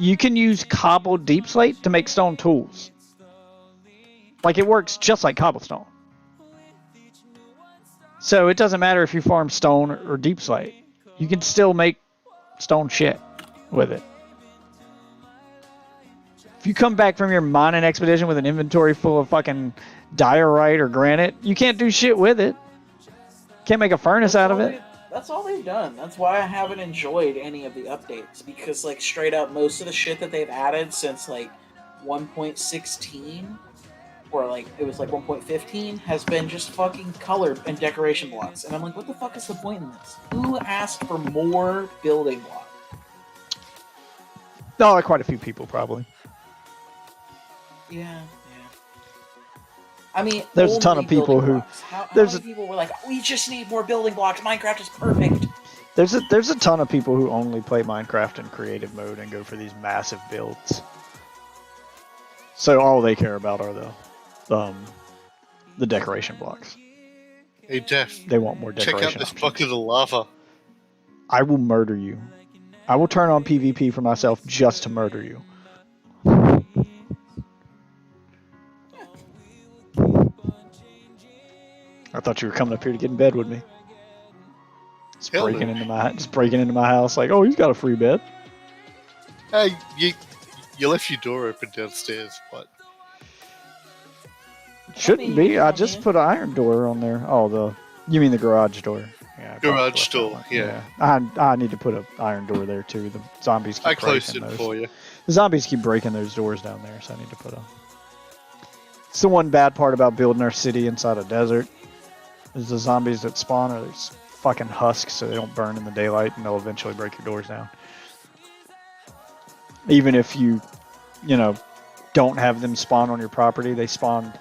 you can use cobbled deep slate to make stone tools. Like it works just like cobblestone. So it doesn't matter if you farm stone or deep slate. You can still make stone shit with it. If you come back from your mining expedition with an inventory full of fucking diorite or granite, you can't do shit with it. Can't make a furnace out of it. That's all they've done. That's why I haven't enjoyed any of the updates because like straight up most of the shit that they've added since like 1.16 or like it was like 1.15 has been just fucking color and decoration blocks. And I'm like, what the fuck is the point in this? Who asked for more building blocks? Oh, quite a few people probably. Yeah. I mean, There's a ton only of people building who- blocks. How there's many people were like, we just need more building blocks. Minecraft is perfect. There's a ton of people who only play Minecraft in creative mode and go for these massive builds. So all they care about are the decoration blocks. Hey Jeff, They want more check decoration. out this options. bucket of lava. I will murder you. I will turn on PvP for myself just to murder you. I thought you were coming up here to get in bed with me. Just Hell no. breaking into my house like, oh, he's got a free bed. Hey, you left your door open downstairs. What? Shouldn't you be. can I come just in. put an iron door on there. Oh, you mean the garage door? Yeah. I probably Garage left that door, one. yeah. I need to put an iron door there too. The zombies I keep closed breaking it those. for you. The zombies keep breaking those doors down there, so I need to put a. It's the one bad part about building our city inside a desert. Is the zombies that spawn are these fucking husks, so they don't burn in the daylight, and they'll eventually break your doors down. Even if you don't have them spawn on your property, they spawn.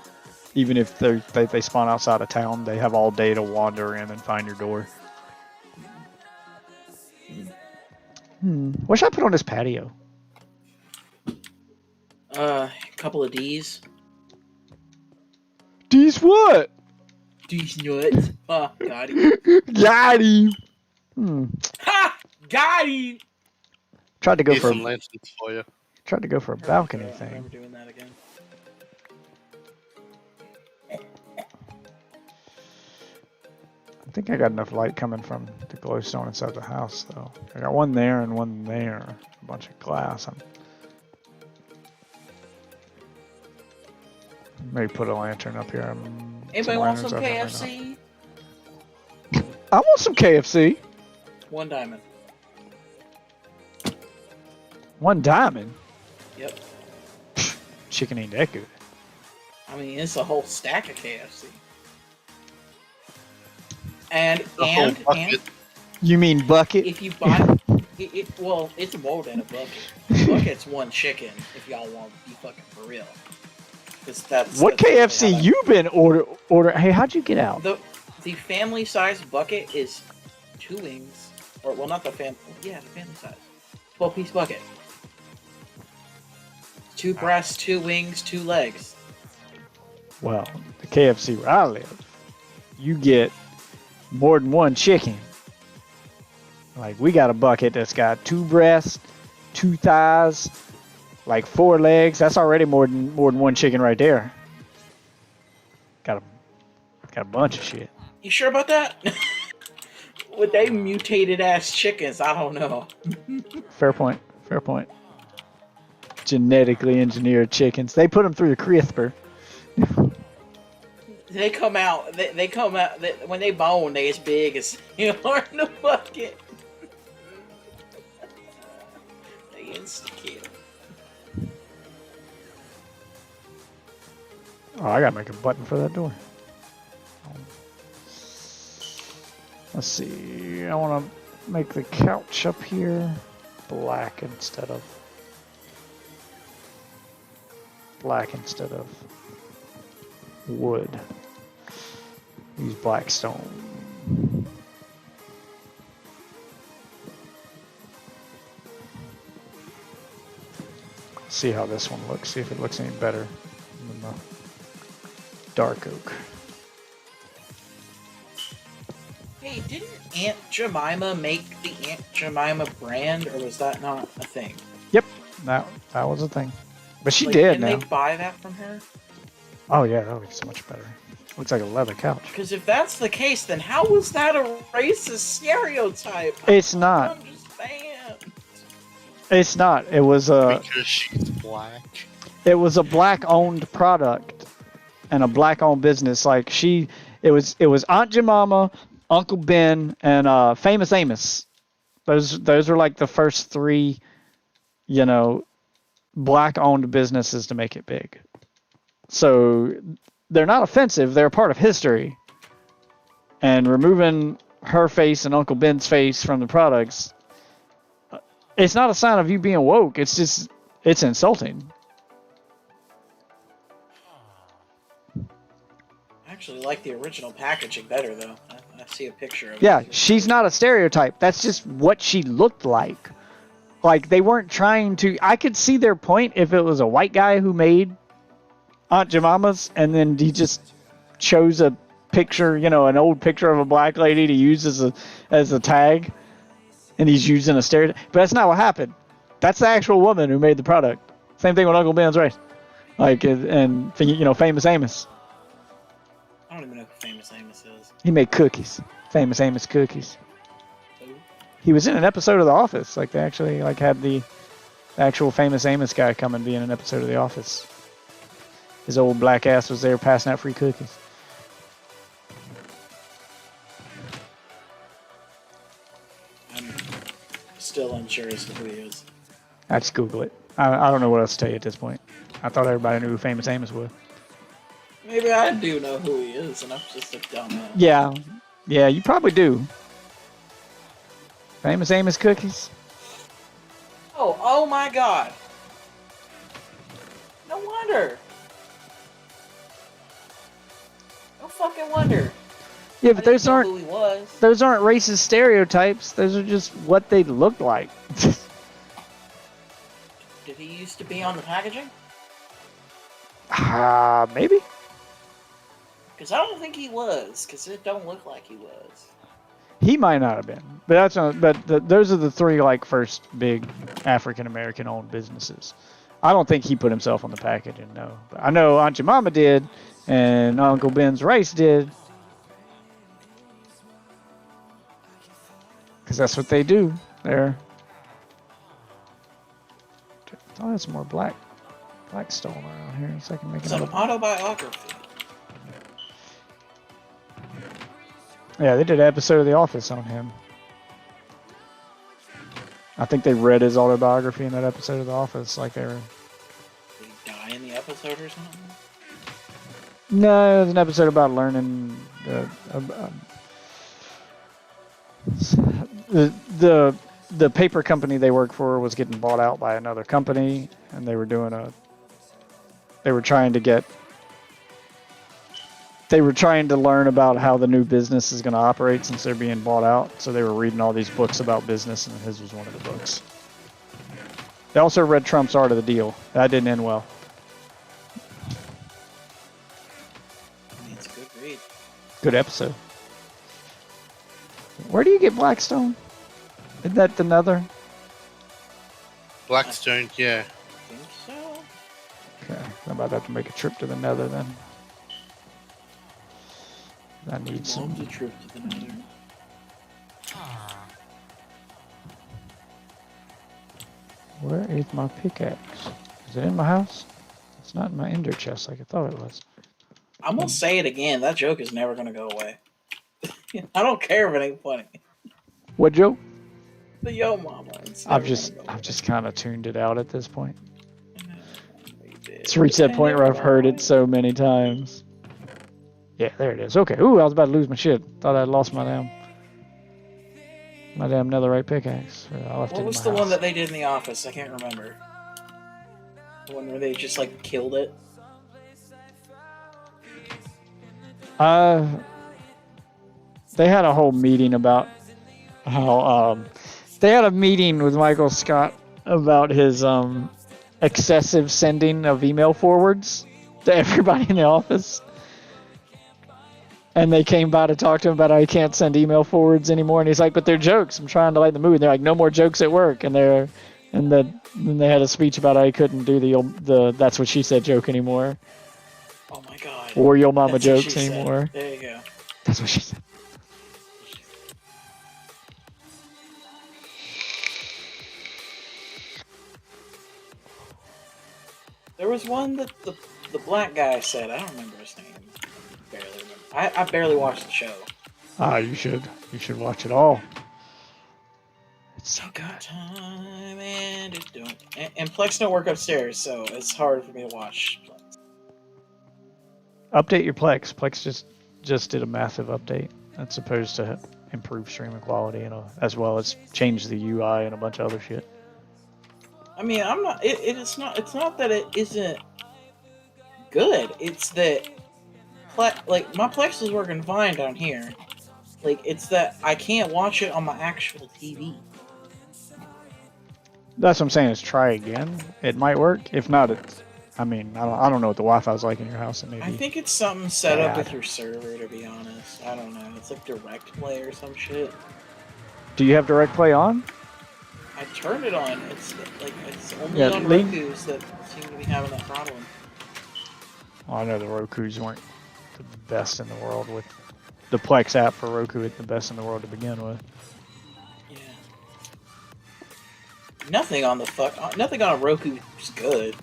Even if they spawn outside of town, they have all day to wander in and find your door. What should I put on this patio? A couple of D's. These what? D's nuts. Oh, got him. Got him. Ha! Got him! Tried to go Here's for some lanterns for you. a balcony I'm thing. never doing that again. I think I got enough light coming from the glowstone inside the house, though. I got one there and one there. A bunch of glass. Maybe put a lantern up here. Anybody want some lanterns, I don't know. KFC? I want some KFC. 1 diamond. 1 diamond. Yep. Chicken ain't that good. I mean, it's a whole stack of KFC. And The whole bucket. You mean bucket? if you buy well, it's more than a bucket. A bucket's 1 chicken. If y'all want to be fucking for real. What KFC you been order? Hey, how'd you get out? The family size bucket is 2 wings, or well, not the family. Yeah, the family size. 12-piece bucket. 2 breasts, 2 wings, 2 legs. Well, the KFC where I live, you get more than 1 chicken. Like, we got a bucket that's got 2 breasts, 2 thighs, like 4 legs. That's already more than 1 chicken right there. Got a bunch of shit. You sure about that? With they mutated ass chickens, I don't know. Fair point. Fair point. Genetically engineered chickens. They put them through the CRISPR. They come out. They come out. When they bone, they as big as in the bucket. They insta kill. Oh, I gotta make a button for that door. Let's see. I want to make the couch up here black instead of wood. Use black stone. See how this one looks. See if it looks any better than the dark oak. Hey, didn't Aunt Jemima make the Aunt Jemima brand, or was that not a thing? Yep, that was a thing. But she Like, did didn't now. they buy that from her? Oh yeah, that looks much better. Looks like a leather couch. Because if that's the case, then how was that a racist stereotype? It's I not. don't understand. It's not. It was a Because she's black. black-owned product and a black-owned business. Like it was Aunt Jemima, Uncle Ben, and Famous Amos. Those are like the first 3, black-owned businesses to make it big. So they're not offensive. They're a part of history. And removing her face and Uncle Ben's face from the products, it's not a sign of you being woke. It's just, it's insulting. I actually like the original packaging better, though. I see a picture of Yeah, it. she's not a stereotype. That's just what she looked like. Like, they weren't trying to... I could see their point if it was a white guy who made Aunt Jemima's, and then he just chose a picture, an old picture of a black lady to use as a tag, and he's using a stereotype. But that's not what happened. That's the actual woman who made the product. Same thing with Uncle Ben's race. Like, and Famous Amos. I don't even know who Famous Amos is. He made cookies. Famous Amos cookies. Who? He was in an episode of The Office. Like, they actually had the The actual famous Amos guy come and be in an episode of The Office. His old black ass was there passing out free cookies. I'm still unsure as to who he is. I just Google it. I don't know what else to tell you at this point. I thought everybody knew who famous Amos was. Maybe I do know who he is, and I'm just a dumbass. Yeah. Yeah, you probably do. Famous Amos cookies? Oh my god! No wonder! No fucking wonder! Yeah, I but didn't those know aren't who he was. those aren't racist stereotypes. Those are just what they look like. Did he used to be on the packaging? Maybe. Because I don't think he was, because it don't look like he was. He might not have been, but that's not. But those are the three like first big African American owned businesses. I don't think he put himself on the packaging. No, but I know Aunt Jemima did, and Uncle Ben's Rice did, because that's what they do. They're. I thought it's more Blackstone around here, so I can make It's it. an autobiography. Yeah, they did an episode of The Office on him. I think they read his autobiography in that episode of The Office, like they were. Did he die in the episode or something? No, it was an episode about learning the paper company they worked for was getting bought out by another company, and they were trying to learn about how the new business is going to operate since they're being bought out. So they were reading all these books about business, and his was one of the books. They also read Trump's Art of the Deal. That didn't end well. I mean, it's a good read. Good episode. Where do you get Blackstone? Isn't that the Nether? Blackstone, yeah. I think so. Okay, I might have to make a trip to the Nether then. I need some. Mom's a trip to the Nether. Where is my pickaxe? Is it in my house? It's not in my ender chest like I thought it was. I'm gonna say it again. That joke is never gonna go away. I don't care if it ain't funny. What joke? The yo mama. It's I've never just gonna go away. kind of tuned it out at this point. We did. It's reached that point where I've heard it so many times. Yeah, there it is. Okay. Ooh, I was about to lose my shit. Thought I'd lost my damn netherite pickaxe. I left it What in was my the one house. that they did in the office? I can't remember. The one where they just like killed it. They had a whole meeting about how they had a meeting with Michael Scott about his excessive sending of email forwards to everybody in the office. And they came by to talk to him about how he can't send email forwards anymore. And he's like, but they're jokes. I'm trying to lighten the mood. And they're like, no more jokes at work. And then they had a speech about how he couldn't do the that's what she said joke anymore. Oh my god. Or your mama That's what jokes she said. anymore. There you go. That's what she said. There was one that the black guy said. I don't remember his name. Barely remember. I barely watched the show. You should watch it all. It's so good. Time and it don't. And Plex don't work upstairs, so it's hard for me to watch. Update your Plex. Plex just did a massive update that's supposed to improve streaming quality and as well as change the UI and a bunch of other shit. I mean, I'm not. It's not. It's not that it isn't good. It's that, like, my Plex is working fine down here. Like, it's that I can't watch it on my actual TV. That's what I'm saying. Is try again. It might work. If not, it's. I mean, I don't know what the Wi-Fi is like in your house. It may I be. think it's something set up bad. with your server. To be honest, I don't know. It's like Direct Play or some shit. Do you have Direct Play on? I turned it on. It's like it's only Yeah, on link- Roku's that seem to be having that problem. Well, I know the Rokus weren't the best in the world with the Plex app for Roku. It's the best in the world to begin with. Yeah. Nothing on a Roku is good.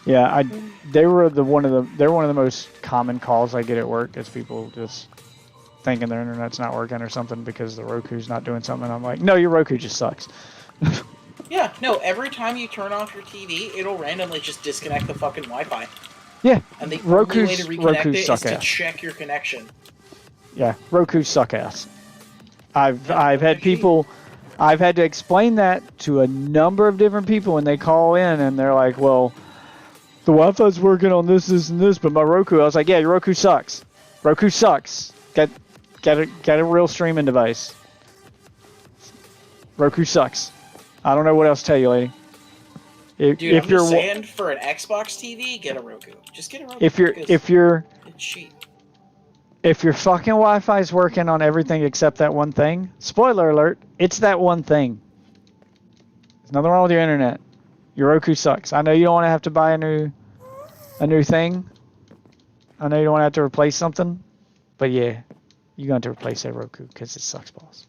Yeah, they're one of the most common calls I get at work is people just thinking their internet's not working or something because the Roku's not doing something. And I'm like, no, your Roku just sucks. Yeah, no, every time you turn off your TV, it'll randomly just disconnect the fucking Wi-Fi. Yeah, And the only way to reconnect Roku's it suck is to ass. check your connection. Yeah, Roku suck ass. I've had people, I've had to explain that to a number of different people when they call in and they're like, well, the Wi-Fi's working on this, and this, but my Roku. I was like, yeah, your Roku sucks. Roku sucks. Get a real streaming device. Roku sucks. I don't know what else to tell you, lady. Dude, I'm just saying, for an Xbox TV, get a Roku. Just get a Roku. If you're it's cheap. If your fucking Wi-Fi's working on everything except that one thing, spoiler alert, it's that one thing. There's nothing wrong with your internet. Your Roku sucks. I know you don't want to have to buy a new thing. I know you don't want to have to replace something, but yeah, you're going to replace that Roku because it sucks balls.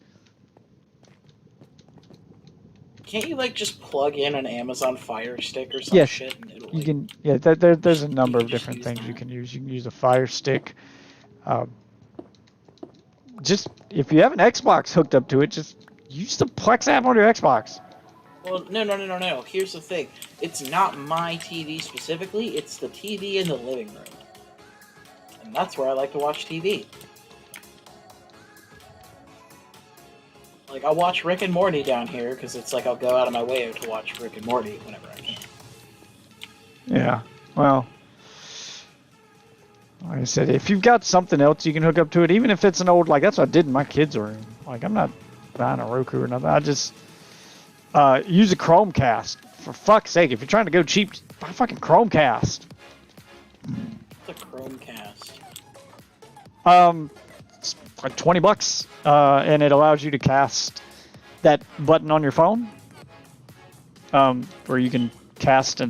Can't you like just plug in an Amazon Fire Stick or some Yes, shit? And it'll, you can. Yeah, there's a number of just different use things that. you can use. You can use a Fire Stick. Just if you have an Xbox hooked up to it, just use the Plex app on your Xbox. Well, no. Here's the thing. It's not my TV specifically. It's the TV in the living room. And that's where I like to watch TV. Like, I'll watch Rick and Morty down here, because it's like I'll go out of my way to watch Rick and Morty whenever I can. Yeah, well, like I said, if you've got something else you can hook up to it, even if it's an old, like that's what I did in my kids' room. Like, I'm not buying a Roku or nothing. I just use a Chromecast. For fuck's sake, if you're trying to go cheap, buy a fucking Chromecast. What's a Chromecast? It's like $20, and it allows you to cast that button on your phone, where you can cast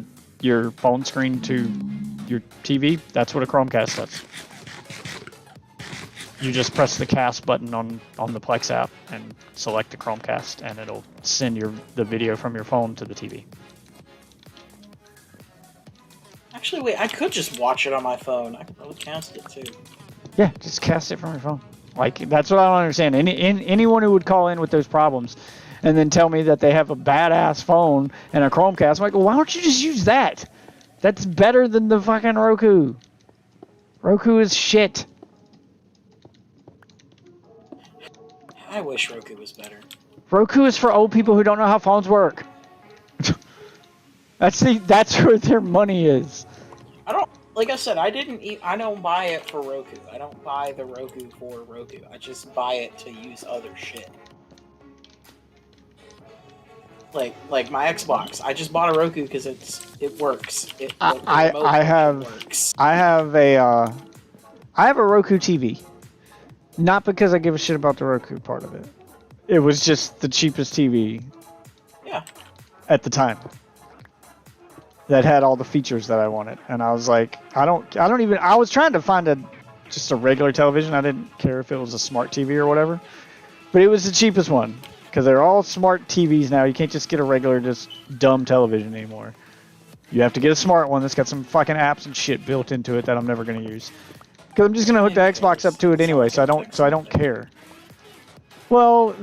your phone screen to your TV. That's what a Chromecast does. You just press the cast button on the Plex app and select the Chromecast, and it'll send the video from your phone to the TV. Actually, wait, I could just watch it on my phone. I could probably cast it too. Yeah, just cast it from your phone. Like, that's what I don't understand. Anyone who would call in with those problems and then tell me that they have a badass phone and a Chromecast, I'm like, well, why don't you just use that? That's better than the fucking Roku. Roku is shit. I wish Roku was better. Roku is for old people who don't know how phones work. That's where their money is. I don't, like I said, I don't buy it for Roku. I don't buy the Roku for Roku. I just buy it to use other shit. Like my Xbox. I just bought a Roku because it works. I have a Roku TV. Not because I give a shit about the Roku part of it. It was just the cheapest TV. Yeah. At the time. That had all the features that I wanted, and I was like, I was trying to find just a regular television. I didn't care if it was a smart TV or whatever, but it was the cheapest one because they're all smart TVs now. You can't just get a regular, just dumb television anymore. You have to get a smart one that's got some fucking apps and shit built into it that I'm never going to use because I'm just going to hook the Xbox up to it anyway. So I don't care. Well,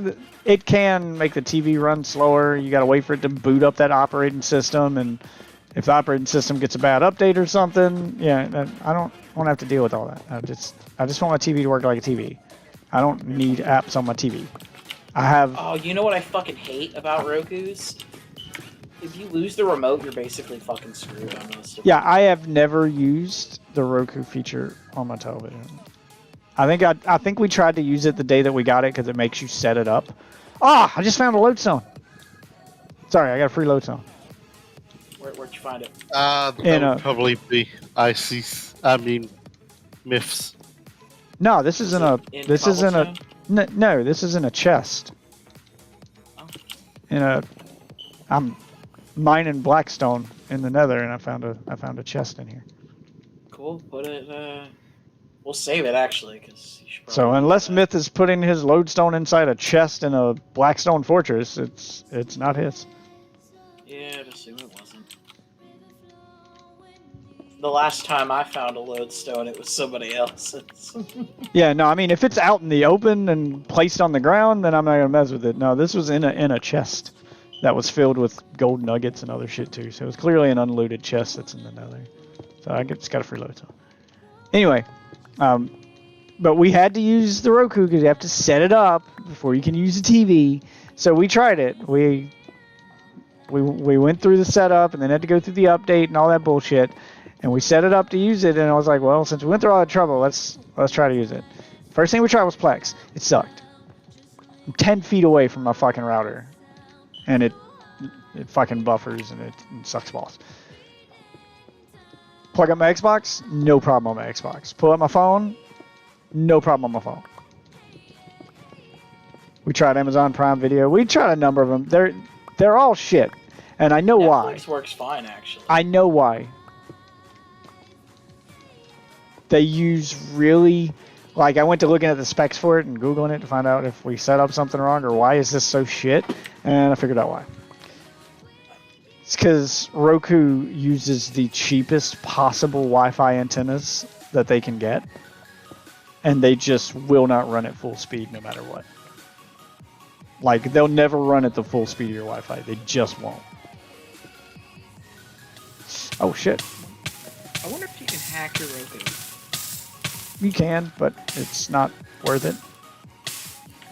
it can make the TV run slower. You got to wait for it to boot up that operating system, and if the operating system gets a bad update or something, yeah, I don't want to have to deal with all that. I just want my TV to work like a TV. I don't need apps on my TV. Oh, you know what I fucking hate about Roku's? If you lose the remote, you're basically fucking screwed on most of Yeah, I have never used the Roku feature on my television. I think we tried to use it the day that we got it because it makes you set it up. Ah, I just found a lodestone. Sorry, I got a free lodestone. Where'd you find it? That would probably be Myths. No, this is in a. In This is in a. cobblestone? No, this is in a chest. Oh. I'm mining Blackstone in the Nether, and I found a chest in here. Cool. Put it We'll save it actually, because So unless Myth is putting his lodestone inside a chest in a Blackstone fortress, it's not his. Yeah, I'd assume it wasn't. The last time I found a lodestone, it was somebody else's. Yeah, no, I mean if it's out in the open and placed on the ground, then I'm not gonna mess with it. No, this was in a chest that was filled with gold nuggets and other shit too. So it was clearly an unlooted chest that's in the nether. So I just got a free lodestone. Anyway, but we had to use the Roku because you have to set it up before you can use the TV. So we tried it. We went through the setup and then had to go through the update and all that bullshit. And we set it up to use it, and I was like, well, since we went through all that trouble, let's try to use it. First thing we tried was Plex. It sucked. I'm 10 feet away from my fucking router, and it fucking buffers and it sucks balls. Plug up my Xbox, no problem on my Xbox. Pull up my phone, no problem on my phone. We tried Amazon Prime Video. We tried a number of them. They're all shit, and I know why. Netflix works fine, actually. I know why. They use really, like I went to looking at the specs for it and Googling it to find out if we set up something wrong or why is this so shit, and I figured out why. It's because Roku uses the cheapest possible Wi-Fi antennas that they can get, and they just will not run at full speed no matter what. Like, they'll never run at the full speed of your Wi-Fi. They just won't. Oh, shit. I wonder if you can hack your Roku. You can, but it's not worth it.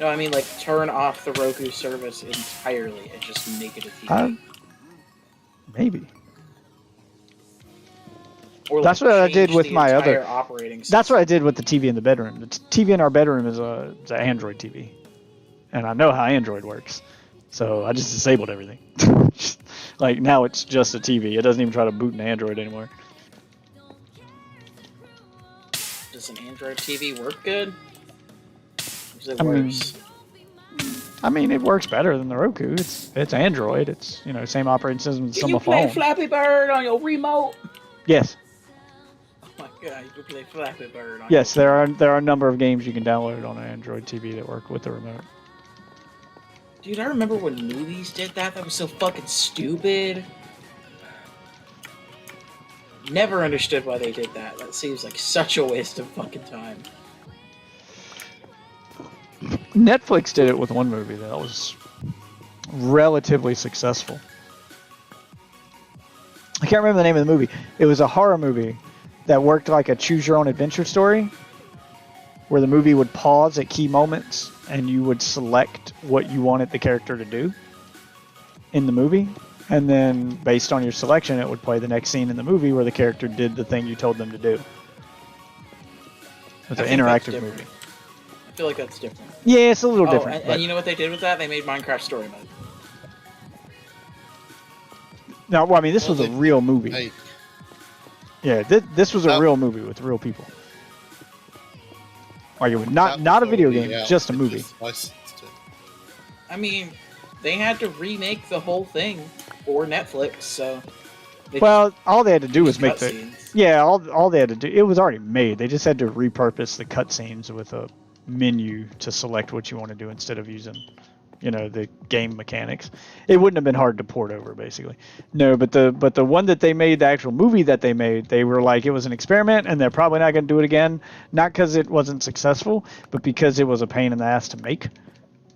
No, I mean, like, turn off the Roku service entirely and just make it a TV. Maybe. Or, like, That's what I change did with the my entire other. operating system. That's what I did with the TV in the bedroom. The TV in our bedroom is it's an Android TV, and I know how Android works, so I just disabled everything. Like now it's just a TV. It doesn't even try to boot an Android anymore. Does an Android TV work good? Or is it I mean, worse? It works better than the Roku. It's Android. It's same operating system as Can on you my play phone. Flappy Bird on your remote? Yes. Oh my god, you can play Flappy Bird on Yes, there are a number of games you can download on an Android TV that work with the remote. Dude, I remember when movies did that. That was so fucking stupid. Never understood why they did that. That seems like such a waste of fucking time. Netflix did it with one movie that was relatively successful. I can't remember the name of the movie. It was a horror movie that worked like a choose-your-own-adventure story, where the movie would pause at key moments and you would select what you wanted the character to do in the movie, and then based on your selection, it would play the next scene in the movie where the character did the thing you told them to do. It's I an think that's interactive different. movie. I feel like that's different. Yeah, it's a little Oh, different. and you know what they did with that? They made Minecraft Story Mode. No, well, I mean, this was a Well, real movie. Hey, Yeah, this was a That- real movie with real people. Like, it was that not a was video already game, out, just a they movie. just licensed it. I mean, they had to remake the whole thing for Netflix, so... they Well, all they had to do was used make the... cutscenes. Yeah, all they had to do... It was already made. They just had to repurpose the cutscenes with a menu to select what you want to do instead of using, the game mechanics. It wouldn't have been hard to port over, basically. No, but the one that they made, the actual movie that they made, they were like, it was an experiment, and they're probably not going to do it again. Not because it wasn't successful, but because it was a pain in the ass to make.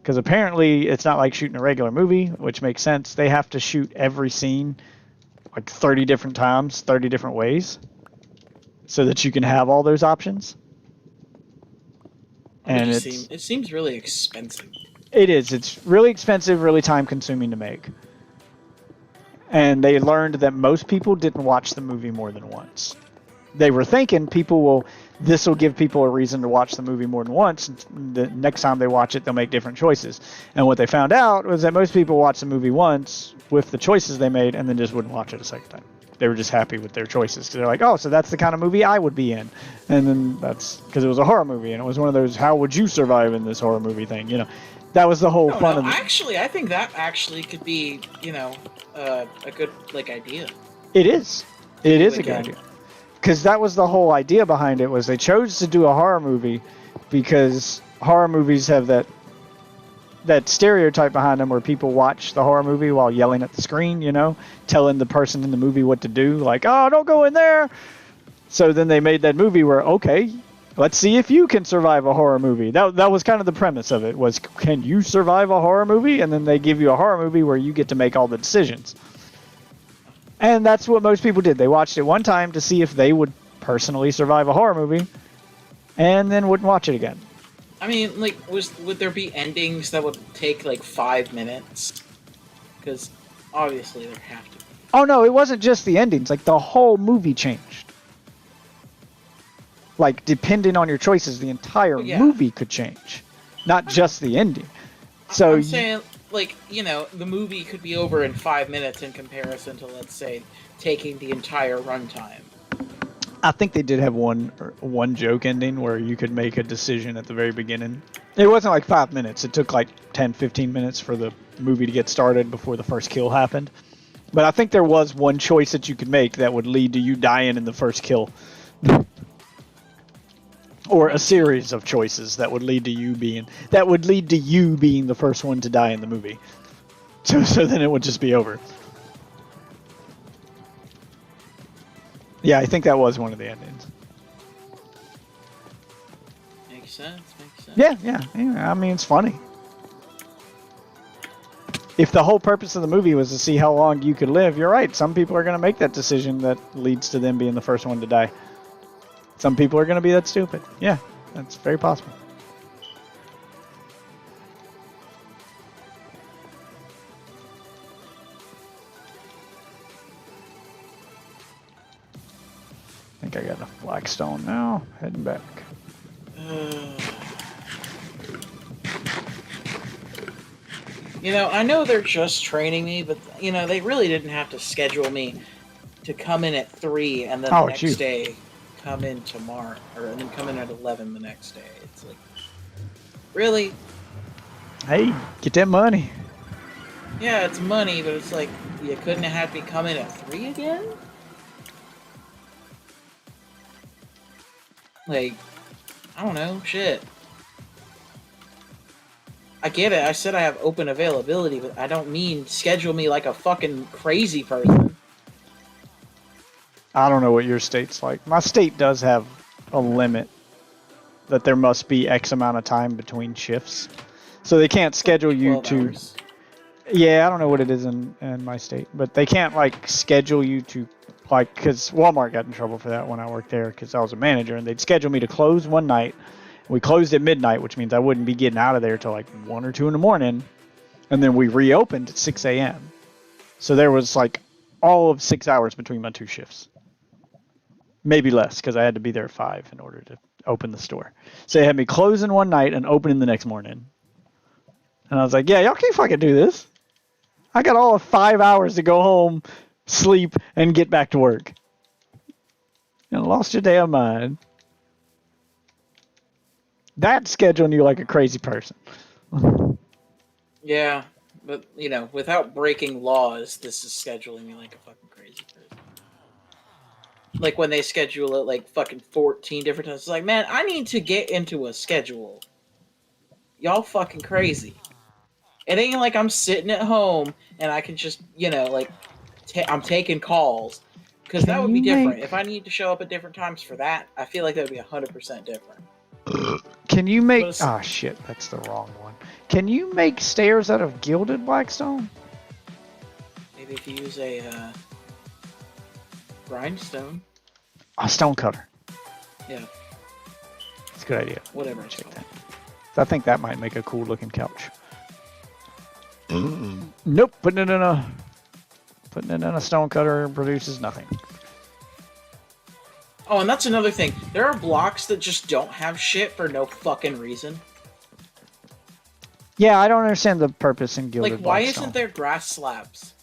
Because apparently it's not like shooting a regular movie, which makes sense. They have to shoot every scene like 30 different times, 30 different ways, so that you can have all those options. And It seems really expensive. it is. It's really expensive, really time consuming to make. And they learned that most people didn't watch the movie more than once. They were thinking this will give people a reason to watch the movie more than once. The next time they watch it, they'll make different choices. And what they found out was that most people watch the movie once with the choices they made and then just wouldn't watch it a second time. They were just happy with their choices because they're like, oh, so that's the kind of movie I would be in. And then that's because it was a horror movie and it was one of those, how would you survive in this horror movie thing? That was the whole fun of it. Actually, I think that actually could be, a good, idea. It is. It is a good again. idea. because that was the whole idea behind it, was they chose to do a horror movie because horror movies have that stereotype behind them where people watch the horror movie while yelling at the screen, you know, telling the person in the movie what to do, like, oh, don't go in there. So then they made that movie where, okay, let's see if you can survive a horror movie. That was kind of the premise of it, was, can you survive a horror movie? And then they give you a horror movie where you get to make all the decisions. And that's what most people did. They watched it one time to see if they would personally survive a horror movie, and then wouldn't watch it again. I mean, like, would there be endings that would take like 5 minutes? Because obviously there have to be. Oh no, it wasn't just the endings. Like, the whole movie changed. Like, depending on your choices, the entire movie could change, not just the ending. So I'm saying, like, you know, the movie could be over in 5 minutes in comparison to, let's say, taking the entire runtime. I think they did have one joke ending where you could make a decision at the very beginning. It wasn't like 5 minutes. It took like 10, 15 minutes for the movie to get started before the first kill happened. But I think there was one choice that you could make that would lead to you dying in the first kill. Or a series of choices that would lead to you being the first one to die in the movie. So then it would just be over. Yeah, I think that was one of the endings. Makes sense. Yeah. I mean, it's funny. If the whole purpose of the movie was to see how long you could live, you're right. Some people are going to make that decision that leads to them being the first one to die. Some people are going to be that stupid. Yeah, that's very possible. I think I got enough Blackstone now. Heading back. You know, I know they're just training me, but, you know, they really didn't have to schedule me to come in at 3 and then the next day come in tomorrow, and then come in at 11 the next day. It's like, really? Hey, get that money. Yeah, it's money, but it's like, you couldn't have had me come in at 3 again? Like, I don't know, shit. I get it, I said I have open availability, but I don't mean schedule me like a fucking crazy person. I don't know what your state's like. My state does have a limit that there must be X amount of time between shifts. So they can't schedule you to... Hours. Yeah, I don't know what it is in my state, but they can't, like, schedule you to, like, because Walmart got in trouble for that when I worked there, because I was a manager, and they'd schedule me to close one night. We closed at midnight, which means I wouldn't be getting out of there till like 1 or 2 in the morning, and then we reopened at 6 a.m. So there was, like, all of 6 hours between my 2 shifts. Maybe less, because I had to be there at 5 in order to open the store. So they had me closing one night and opening the next morning. And I was like, yeah, y'all can't fucking do this. I got all of 5 hours to go home, sleep, and get back to work. And lost your damn mind. That's scheduling you like a crazy person. Yeah, but, you know, without breaking laws, this is scheduling me like a fucking crazy person. Like, when they schedule it, like, fucking 14 different times. It's like, man, I need to get into a schedule. Y'all fucking crazy. It ain't like I'm sitting at home and I can just, you know, like, I'm taking calls. Because that would be different. If I need to show up at different times for that, I feel like that would be 100% different. Can you make... Oh, shit, that's the wrong one. Can you make stairs out of gilded Blackstone? Maybe if you use a, grindstone. A stone cutter. Yeah. It's a good idea. Whatever. Check that. I think that might make a cool looking couch. Nope, putting it in a stone cutter produces nothing. Oh, and that's another thing. There are blocks that just don't have shit for no fucking reason. Yeah, I don't understand the purpose in gilded Like, why Blackstone. isn't there grass slabs?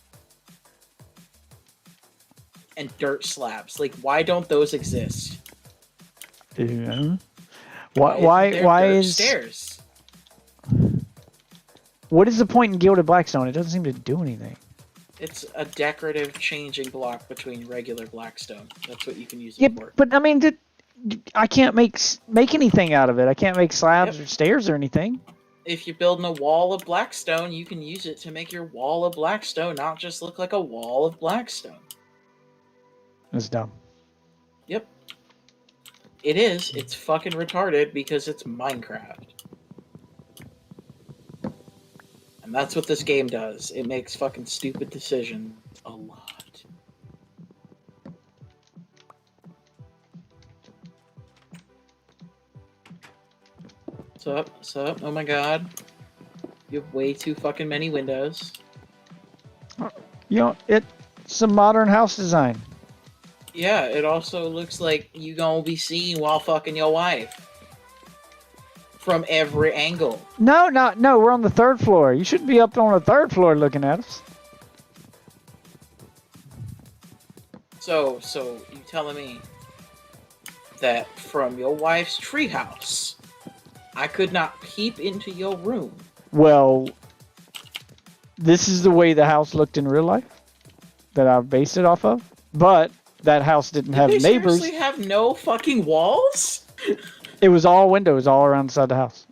And dirt slabs? Like, why don't those exist? Yeah. Why is stairs? What is the point in gilded Blackstone? It doesn't seem to do anything. It's a decorative changing block between regular blackstone. That's what you can use Yeah, it for. but I mean, I can't make anything out of it. I can't make slabs Yep. or stairs or anything. If you're building a wall of blackstone, you can use it to make your wall of blackstone not just look like a wall of blackstone. That's dumb. Yep. It is. It's fucking retarded because it's Minecraft. And that's what this game does. It makes fucking stupid decisions a lot. What's up? Oh my god. You have way too fucking many windows. You know, it's a modern house design. Yeah, it also looks like you gonna be seen while fucking your wife. From every angle. No, we're on the 3rd floor. You shouldn't be up on the 3rd floor looking at us. So you telling me that from your wife's treehouse, I could not peep into your room? Well, this is the way the house looked in real life that I based it off of. But that house didn't have They neighbors. seriously have no fucking walls? It was all windows all around the side of the house.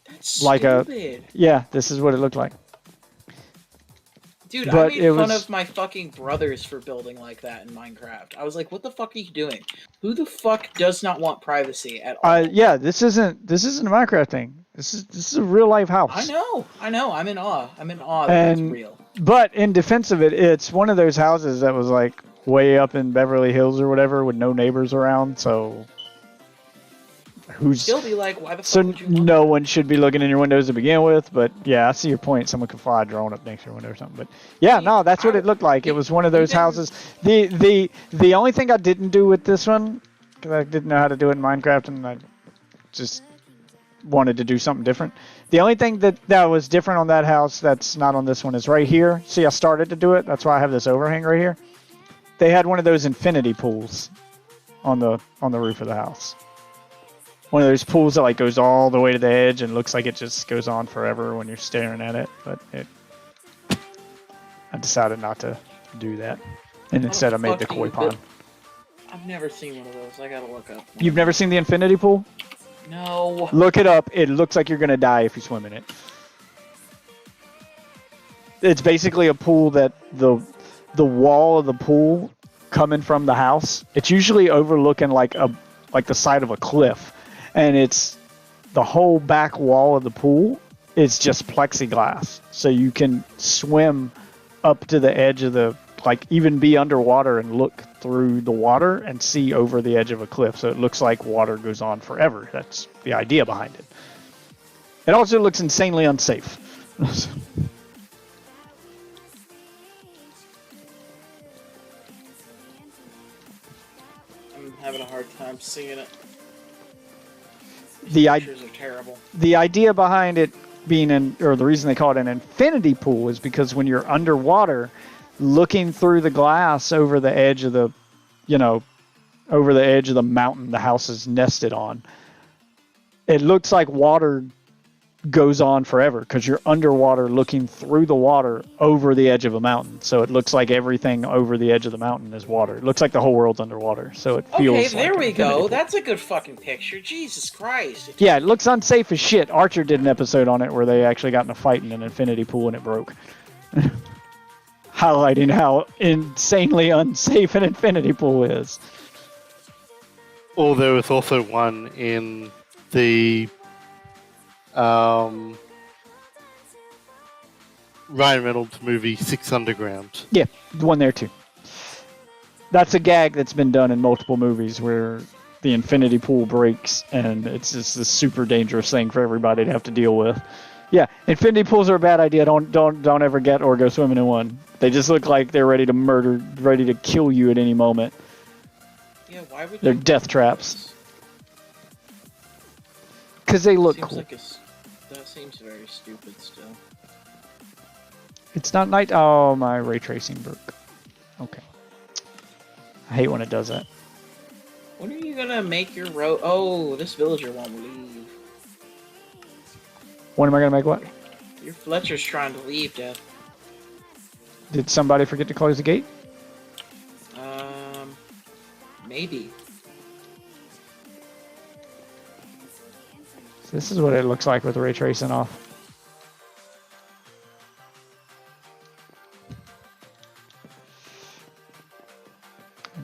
That's Like stupid. Yeah, this is what it looked like. Dude, But I made fun of my fucking brothers for building like that in Minecraft. I was like, what the fuck are you doing? Who the fuck does not want privacy at all? Yeah, this isn't a Minecraft thing. This is a real life house. I know. I'm in awe. I'm in awe that it's And- real. But in defense of it, it's one of those houses that was like way up in Beverly Hills or whatever with no neighbors around, so who's Still be like, why the fuck so would you want no one should be looking in your windows to begin with. But yeah, I see your point. Someone could fly a drone up next to your window or something. But yeah, no, that's what it looked like. It was one of those houses. The only thing I didn't do with this one, because I didn't know how to do it in Minecraft, and I just wanted to do something different. The only thing that was different on that house that's not on this one is right here. See, I started to do it. That's why I have this overhang right here. They had one of those infinity pools on the roof of the house. One of those pools that like goes all the way to the edge and looks like it just goes on forever when you're staring at it. But I decided not to do that, and instead I made the fuck koi you pond. built- I've never seen one of those. I gotta look up. You've never seen the infinity pool? No. Look it up. It looks like you're gonna die if you swim in it. It's basically a pool that the wall of the pool coming from the house. It's usually overlooking like the side of a cliff, and it's the whole back wall of the pool is just plexiglass, so you can swim up to the edge of the even be underwater and look through the water and see over the edge of a cliff. So it looks like water goes on forever. That's the idea behind it. It also looks insanely unsafe. I'm having a hard time seeing it. The Pictures are terrible. the idea behind it being or the reason they call it an infinity pool is because when you're underwater, looking through the glass over the edge of the, over the edge of the mountain the house is nested on, it looks like water goes on forever because you're underwater looking through the water over the edge of a mountain. So it looks like everything over the edge of the mountain is water. It looks like the whole world's underwater. So it feels Okay, like there an we infinity go. pool. That's a good fucking picture. Jesus Christ. Yeah, it looks unsafe as shit. Archer did an episode on it where they actually got in a fight in an infinity pool and it broke. Highlighting how insanely unsafe an infinity pool is. Or there was also one in the Ryan Reynolds movie Six Underground. Yeah, one there too. That's a gag that's been done in multiple movies where the infinity pool breaks and it's just this super dangerous thing for everybody to have to deal with. Yeah, infinity pools are a bad idea. Don't ever get or go swimming in one. They just look like they're ready to murder, ready to kill you at any moment. Yeah, why would They're you death do traps. this? Because they look Seems cool. like that seems very stupid still. It's not night. Oh, my ray tracing broke. Okay. I hate when it does that. When are you gonna make your road? Oh, this villager won't leave. When am I going to make what? Your Fletcher's trying to leave, Death. Did somebody forget to close the gate? Maybe. So this is what it looks like with the ray tracing off.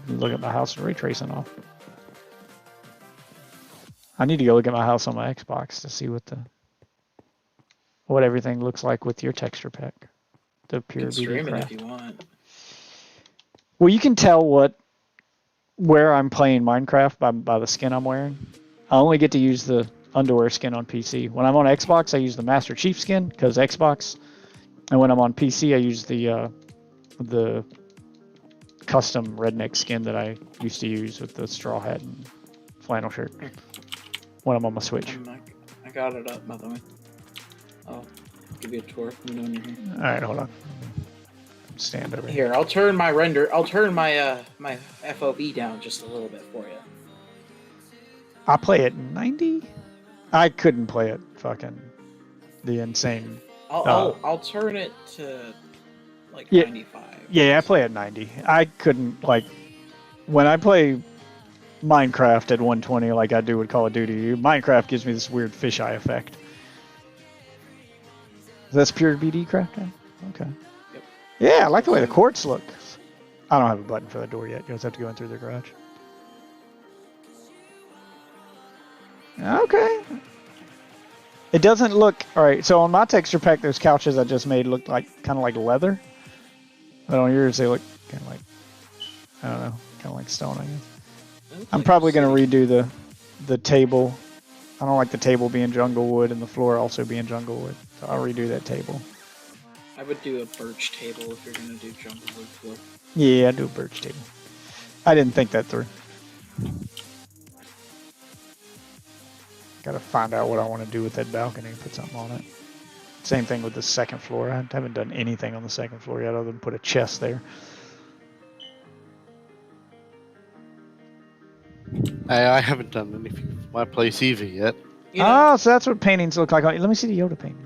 Look at my house with ray tracing off. I need to go look at my house on my Xbox to see what everything looks like with your texture pack. The You pure can stream BD it craft. if you want. Well, you can tell where I'm playing Minecraft by the skin I'm wearing. I only get to use the underwear skin on PC. When I'm on Xbox, I use the Master Chief skin because Xbox, and when I'm on PC, I use the custom redneck skin that I used to use with the straw hat and flannel shirt when I'm on my Switch. I got it up, by the way. I'll give you a tour. Let me know when you're here. All right, hold on. Stand over Here, I'll turn my my FOV down just a little bit for you. I play at 90. I couldn't play it fucking the insane. I'll turn it to like Yeah. 95. Yeah, I play at 90. I couldn't when I play Minecraft at 120 like I do with Call of Duty. Minecraft gives me this weird fisheye effect. That's pure BD craft. Okay. Yep. Yeah, I like the way the quartz looks. I don't have a button for the door yet. You just have to go in through the garage. Okay. It doesn't look all right. So on my texture pack, those couches I just made look kind of like leather, but on yours they look kind of like, I don't know, kind of like stone. I guess. I'm probably gonna redo the table. I don't like the table being jungle wood and the floor also being jungle wood. So I'll redo that table. I would do a birch table if you're gonna do jungle wood floor. Yeah, I do a birch table. I didn't think that through. Gotta find out what I want to do with that balcony and put something on it. Same thing with the second floor. I haven't done anything on the second floor yet other than put a chest there. I haven't done anything with my place either yet. You know, Oh, so that's what paintings look like. Let me see the Yoda painting.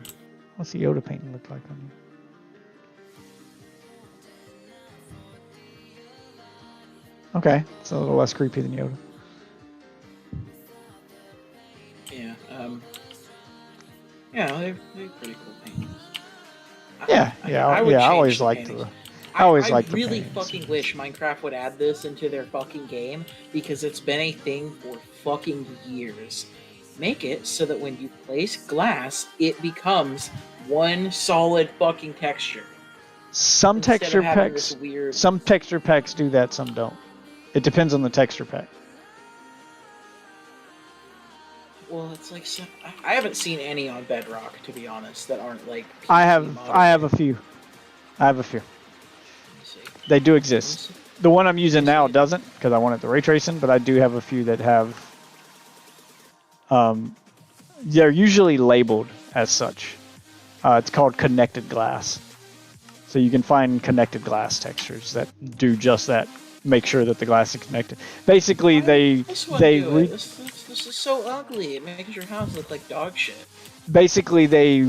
What's the Yoda painting look like on you? Okay, it's a little less creepy than Yoda. yeah, yeah, they're pretty cool paintings. I always liked the. I always liked the really paintings. fucking wish Minecraft would add this into their fucking game because it's been a thing for fucking years. Make it so that when you place glass, it becomes one solid fucking texture. Some Instead of texture having packs, this weird. some texture packs do that, some don't. It depends on the texture pack. Well, it's like I haven't seen any on Bedrock, to be honest, that aren't like. I PC have modded. a few. I have a few. Let me see. They do Let me exist. see. The one I'm using now doesn't because I wanted the ray tracing, but I do have a few that have. They're usually labeled as such. It's called connected glass. So you can find connected glass textures that do just that. Make sure that the glass is connected. Basically, This one they do it. This is so ugly. It makes your house look like dog shit. basically they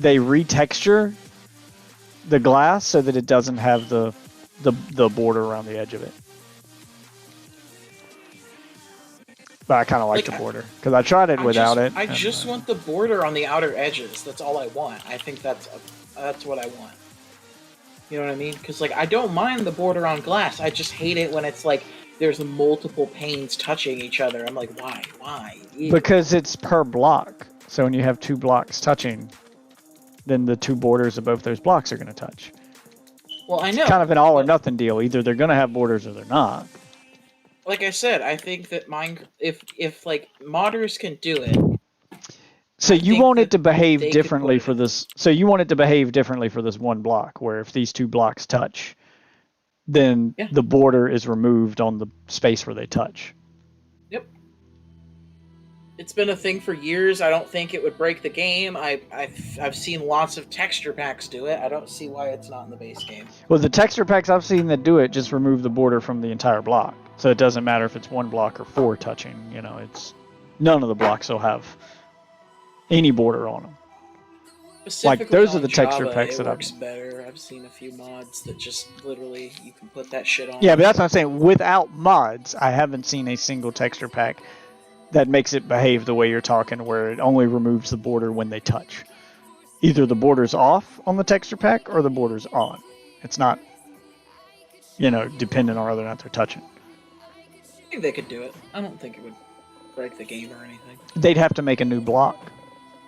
retexture the glass so that it doesn't have the border around the edge of it. But I kind of like the border because I tried it without it. I and, just want the border on the outer edges. That's all I want. I think that's what I want. You know what I mean? Because like I don't mind the border on glass. I just hate it when it's like there's multiple panes touching each other. I'm like, why? Why? Ew. because it's per block. So when you have two blocks touching, then the two borders of both those blocks are going to touch. Well, I know. It's kind of an all or nothing deal. Either they're going to have borders or they're not. Like I said, I think that if like modders can do it. So I you think want that it to behave they could differently put for this. So you want it to behave differently for this one block, where if these two blocks touch, then Yeah. the border is removed on the space where they touch. Yep. It's been a thing for years. I don't think it would break the game. I've seen lots of texture packs do it. I don't see why it's not in the base game. Well, the texture packs I've seen that do it just remove the border from the entire block, so it doesn't matter if it's one block or four touching. It's none of the blocks will have any border on them. Specifically those are on the texture Java, packs it that I've. works better. I've seen a few mods that just literally you can put that shit on. Yeah, but that's what I'm saying. Without mods, I haven't seen a single texture pack that makes it behave the way you're talking, where it only removes the border when they touch. Either the border's off on the texture pack or the border's on. It's not, dependent on whether or not they're touching. I think they could do it. I don't think it would break the game or anything. They'd have to make a new block.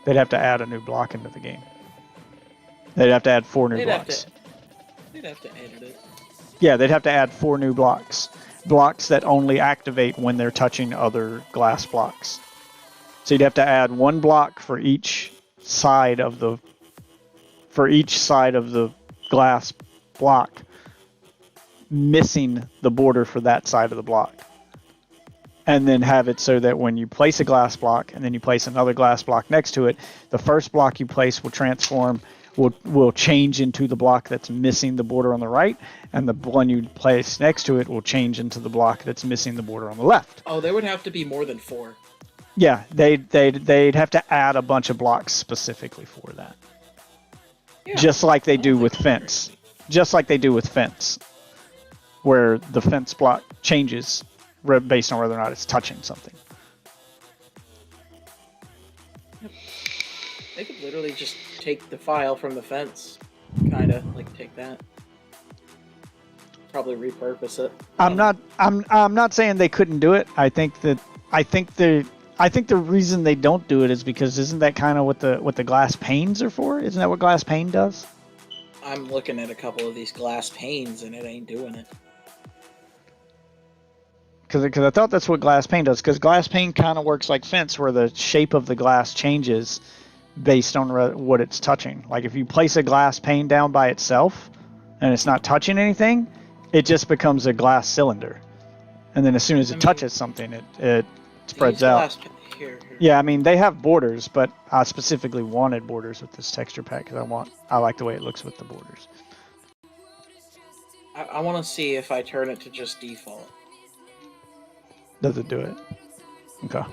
They'd have to add a new block into the game. They'd have to add 4 new blocks. They'd have to edit it. Yeah, they'd have to add 4 new blocks. Blocks that only activate when they're touching other glass blocks. So you'd have to add 1 block for each side of the glass block, missing the border for that side of the block. And then have it so that when you place a glass block and then you place another glass block next to it, the first block you place will transform, will change into the block that's missing the border on the right, and the one you place next to it will change into the block that's missing the border on the left. Oh, there would have to be more than 4. Yeah, they'd have to add a bunch of blocks specifically for that. Yeah, Just like they do think with it'd be fence. Just like they do with fence, where the fence block changes based on whether or not it's touching something. They could literally just take the file from the fence, kind of like take that, probably repurpose it. I'm not saying they couldn't do it. I think the reason they don't do it is because isn't that kind of what the glass panes are for? Isn't that what glass pane does? I'm looking at a couple of these glass panes and it ain't doing it. Because I thought that's what glass pane does. Because glass pane kind of works like fence, where the shape of the glass changes based on what it's touching. Like if you place a glass pane down by itself and it's not touching anything, it just becomes a glass cylinder. And then as soon as it touches something, it spreads out. Here. Yeah, I mean they have borders, but I specifically wanted borders with this texture pack because I like the way it looks with the borders. I want to see if I turn it to just default. Does it do it? Okay.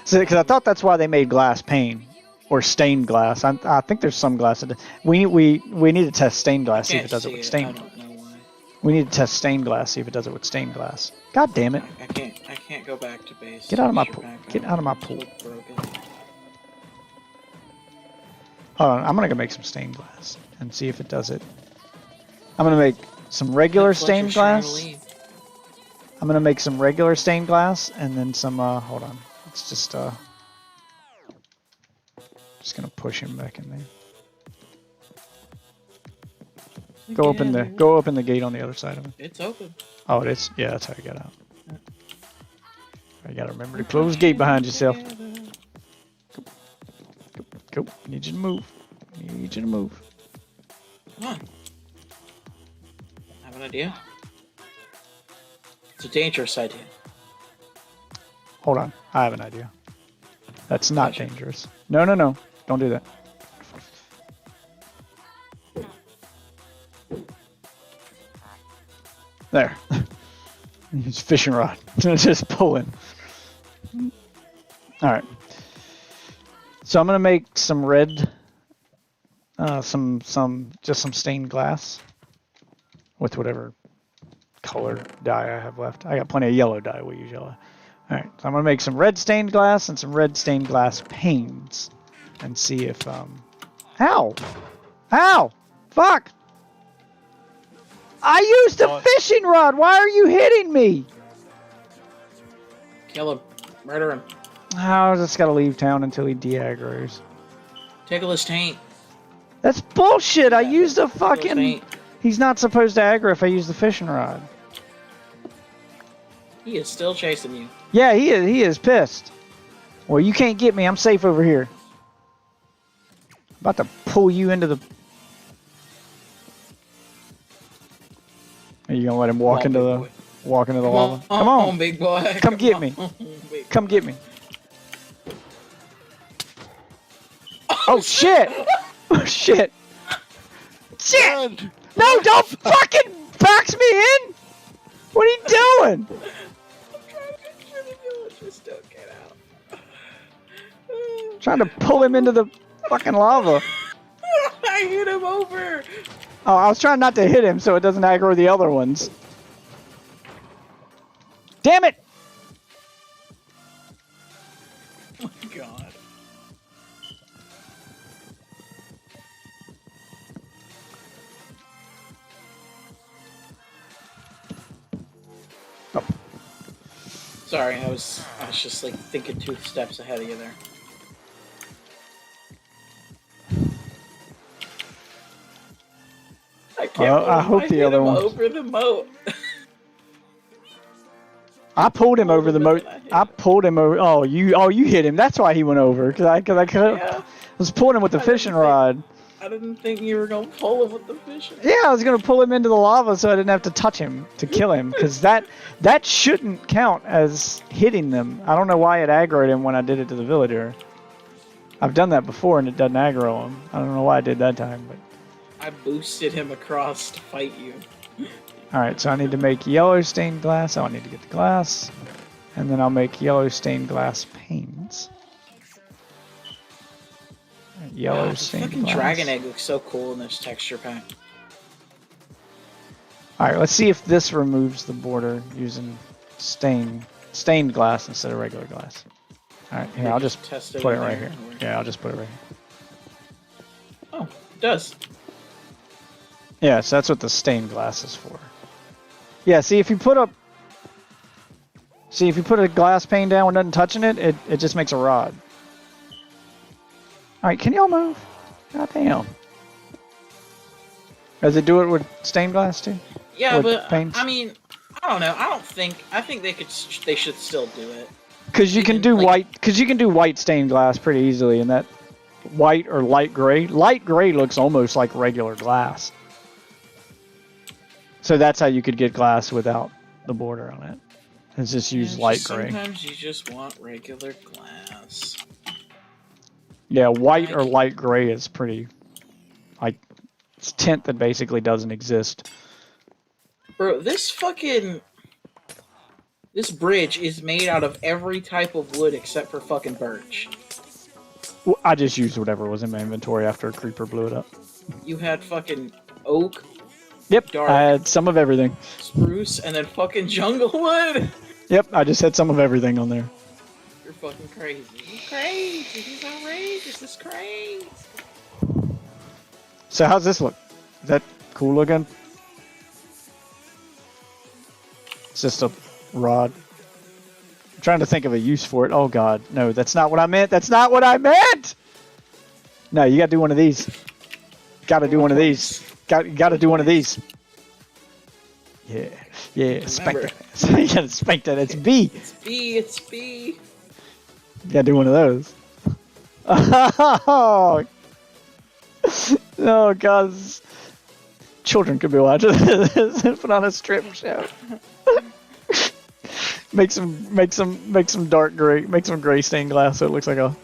So, because I thought that's why they made glass pane or stained glass. I think there's some glass that we need to test stained glass, see if it does it with stained. I don't know why. We need to test stained glass, see if it does it with stained glass. God damn it! I can't go back to base. Get out of my Texture pool. pack. Get out of my pool. It's broken. Hold on, I'm gonna go make some stained glass and see if it does it. I'm gonna make some regular That's what you're stained trying to glass. leave. I'm gonna make some regular stained glass and then some. Hold on, it's just gonna push him back in there. Go open the gate on the other side of it. It's open. Oh, it is. Yeah, that's how you get out. You gotta remember to close the gate behind yourself. Go. Need you to move. Need you to move. Come on. Have an idea? It's a dangerous idea. Hold on. I have an idea. That's not dangerous. No. Don't do that. There. It's fishing rod. Just pulling. Alright. So I'm gonna make some red some stained glass with whatever color dye I have left. I got plenty of yellow dye. We'll use yellow. Alright, so I'm gonna make some red stained glass and some red stained glass panes and see if Ow! Fuck! I used a fishing rod! Why are you hitting me? Kill him. Murder him. I just gotta leave town until he de-aggroes. Tickle his taint. That's bullshit! I used a Tickle his fucking... taint. He's not supposed to aggro if I use the fishing rod. He is still chasing you. Yeah, he is pissed. Well, you can't get me. I'm safe over here. About to pull you into the... Are you gonna let him walk into the lava? Come on, big boy. Come get me. Big Come get me. Oh shit! Oh shit! Shit! No, don't fucking box me in! What are you doing? I'm trying to do it. Just don't get out. Trying to pull him into the Fucking lava. I hit him over. Oh, I was trying not to hit him so it doesn't aggro the other ones. Damn it! Oh my god. Oh. Sorry, I was just like thinking 2 steps ahead of you there. I can't Well, I believe hope the hit other him one- over the moat. I pulled him over the moat. I pulled him over. Oh, you hit him. That's why he went over. Cause I Yeah, was pulling him with the I didn't fishing think- rod. I didn't think you were gonna pull him with the fishing. Yeah, I was gonna pull him into the lava so I didn't have to touch him to kill him. Cause that shouldn't count as hitting them. I don't know why it aggroed him when I did it to the villager. I've done that before and it doesn't aggro him. I don't know why I did that time, but. I boosted him across to fight you. Alright, so I need to make yellow stained glass. Oh, I need to get the glass. And then I'll make yellow stained glass panes. Yellow Wow, the stained fucking glass. dragon egg looks so cool in this texture pack. Alright, let's see if this removes the border using stained glass instead of regular glass. Alright, here, I'll just Test put it in right there, here. or- Yeah, I'll just put it right here. Oh, it does. Yeah, so that's what the stained glass is for. Yeah, see if you put a glass pane down with nothing touching it, it just makes a rod. Alright, can y'all move? God damn. Does it do it with stained glass too? Yeah, With but paints? I mean, I don't know. I think they should still do it. Because you can Even, do like- white. Because you can do white stained glass pretty easily, and that white or light gray. Light gray looks almost like regular glass. So that's how you could get glass without the border on it. It's just use Yeah, light just gray. Sometimes you just want regular glass. Yeah, white or Like- light gray is pretty. Like, it's tint that basically doesn't exist. Bro, this bridge is made out of every type of wood except for fucking birch. I just used whatever was in my inventory after a creeper blew it up. You had fucking oak, Yep, Dark. I had some of everything. spruce, and then fucking jungle wood. Yep, I just had some of everything on there. You're fucking crazy. You're crazy. He's outrageous. This is crazy. So how's this look? Is that cool looking? It's just a rod. I'm trying to think of a use for it. Oh god, no, that's not what I meant. That's not what I meant! No, you gotta do one of these. Gotta do one of these. Gotta do one of these. Yeah, spank Remember. that. You gotta spank that. It's B. It's B. You gotta do one of those. Oh, oh god. Children could be watching this. Put on a strip show. make some dark gray, make some gray stained glass so it looks like a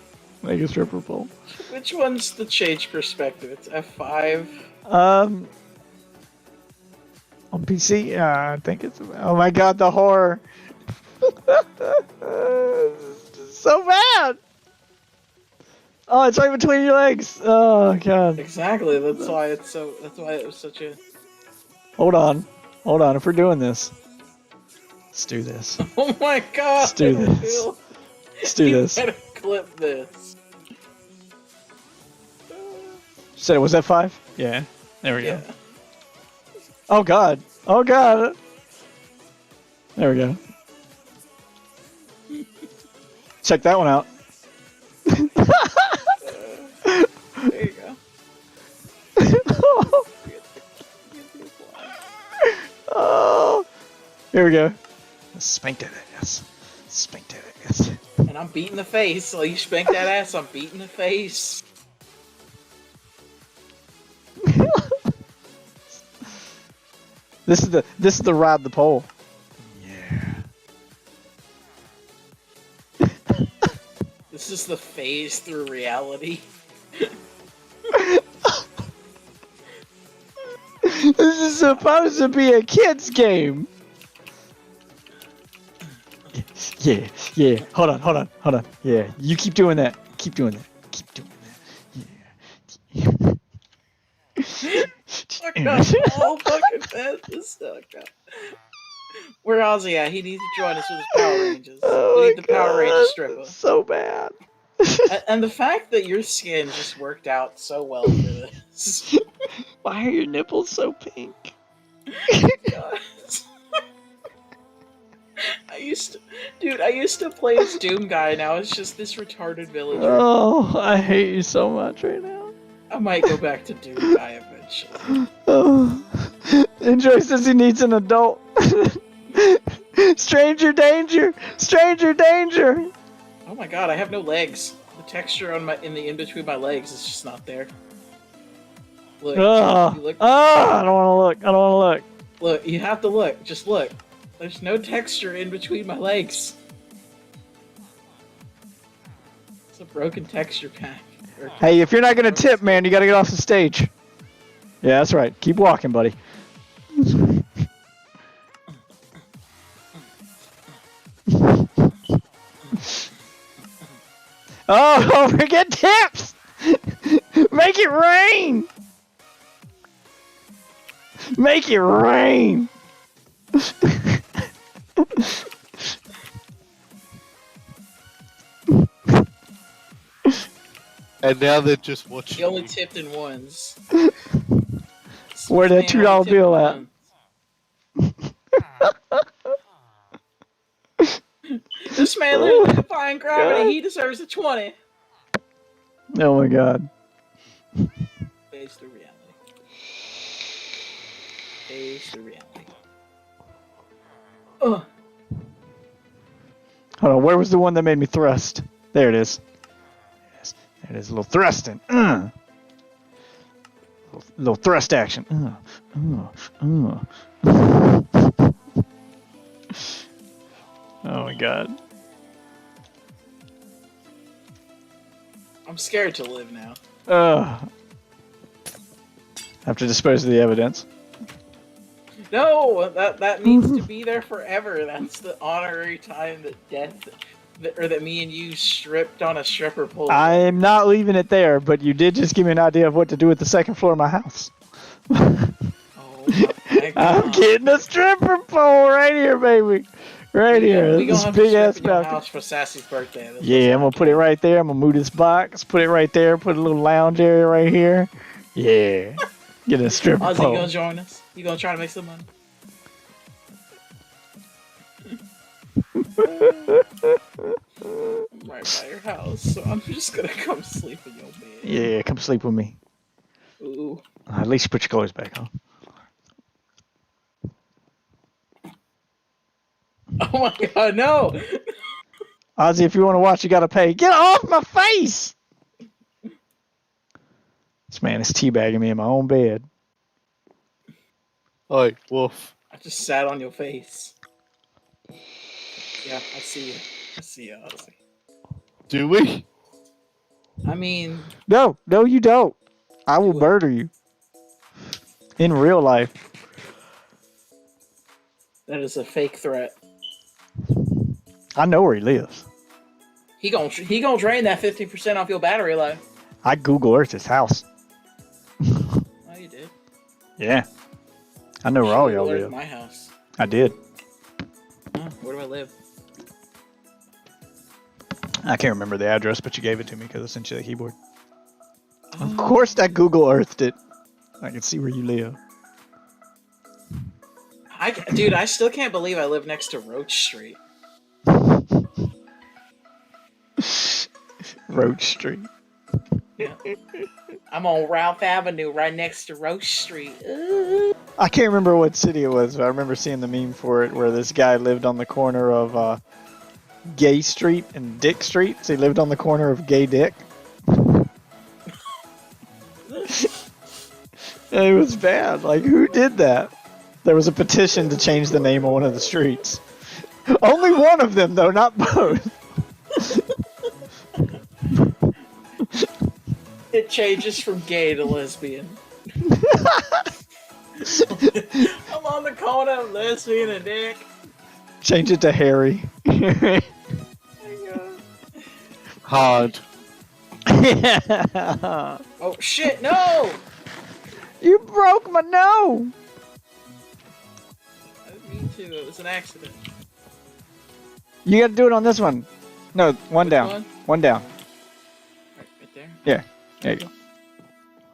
stripper pole. Which one's the change perspective? It's F5. On PC, I think it's. Oh my god, the horror! So bad. Oh, it's right between your legs. Oh god. Exactly. That's why it was such a. Hold on. If we're doing this, let's do this. Oh my god. Let's do this. Phil, Let's do you this. better clip this. Said it was F5? Yeah. There we Yeah. go. Oh god. Oh god. There we go. Check that one out. There you go. Oh. Here we go. Spanked it, I guess. Spanked it, I guess. And I'm beating the face. So you spank that ass, I'm beating the face. This is the ride the pole. Yeah. This is the phase through reality. This is supposed to be a kid's game. Yeah. Hold on. Yeah, you keep doing that. Keep doing that. Oh, fucking bad. This stuff. Where Ozzy at? He needs to join us with his Power Rangers. We need the Power Ranger stripper. So bad. And the fact that your skin just worked out so well for this. Why are your nipples so pink? God. I used to play as Doom Guy, now it's just this retarded villager. Oh, I hate you so much right now. I might go back to Doom Guy eventually. Oh. Enjoy says he needs an adult. Stranger danger! Stranger danger! Oh my god, I have no legs. The texture on in between my legs is just not there. Look, you look. I don't want to look. I don't want to look. Look, you have to look. Just look. There's no texture in between my legs. It's a broken texture pack. Hey, if you're not gonna tip, man, you gotta get off the stage. Yeah, that's right. Keep walking, buddy. Oh, don't forget tips! Make it rain! Make it rain! And now they're just watching. He only you. tipped in ones. Where that $2 bill at? This man literally defying gravity. God. He deserves a 20. Oh my god. Face the reality. Face the reality. Ugh. Hold on, where was the one that made me thrust? There it is. There it is, a little thrusting. Little thrust action. Oh my god. I'm scared to live now. Have to dispose of the evidence. No, that needs to be there forever. That's the honorary time that me and you stripped on a stripper pole. I'm not leaving it there, but you did just give me an idea of what to do with the second floor of my house. Oh my God. I'm getting a stripper pole right here, baby. Right here. We gonna This have big to ass strip in your balcony. house for Sassy's birthday. That's Yeah, I'm gonna put it right there. I'm gonna move this box, put it right there, put a little lounge area right here. Yeah. Get a stripper Ozzy, you pole. gonna join us? You gonna try to make some money? I'm right by your house, so I'm just gonna come sleep in your bed. Yeah, come sleep with me. Ooh. At least you put your clothes back on. Oh my God, no! Ozzy, if you want to watch, you gotta pay. Get off my face! This man is teabagging me in my own bed. Oi, Wolf. I just sat on your face. Yeah, I see you. I see you, Ozzy. Do we? I mean, No, you don't. I will Do it. murder you. In real life. that is a fake threat. I know where he lives. He gonna drain that 50% off your battery life. I Google Earth his house. Oh, you did. Yeah. I know where all You y'all live live. in my house. I did. Where do I live? I can't remember the address, but you gave it to me because I sent you the keyboard. Of Oh. course I Google Earthed it. I can see where you live. Dude, I still can't believe I live next to Roach Street. Roach Street. Yeah. I'm on Ralph Avenue, right next to Roach Street. Ooh. I can't remember what city it was, but I remember seeing the meme for it where this guy lived on the corner of Gay Street and Dick Street. So he lived on the corner of Gay Dick. It was bad. Like, who did that? There was a petition to change the name of one of the streets. Only one of them, though, not both. It changes from gay to lesbian. I'm on the corner of lesbian and dick. Change it to Harry. Hard. Oh shit, no! You broke my nose. Me too. It was an accident. You got to do it on this one. No, one Which down. one? One down. Right there. Yeah. There you go.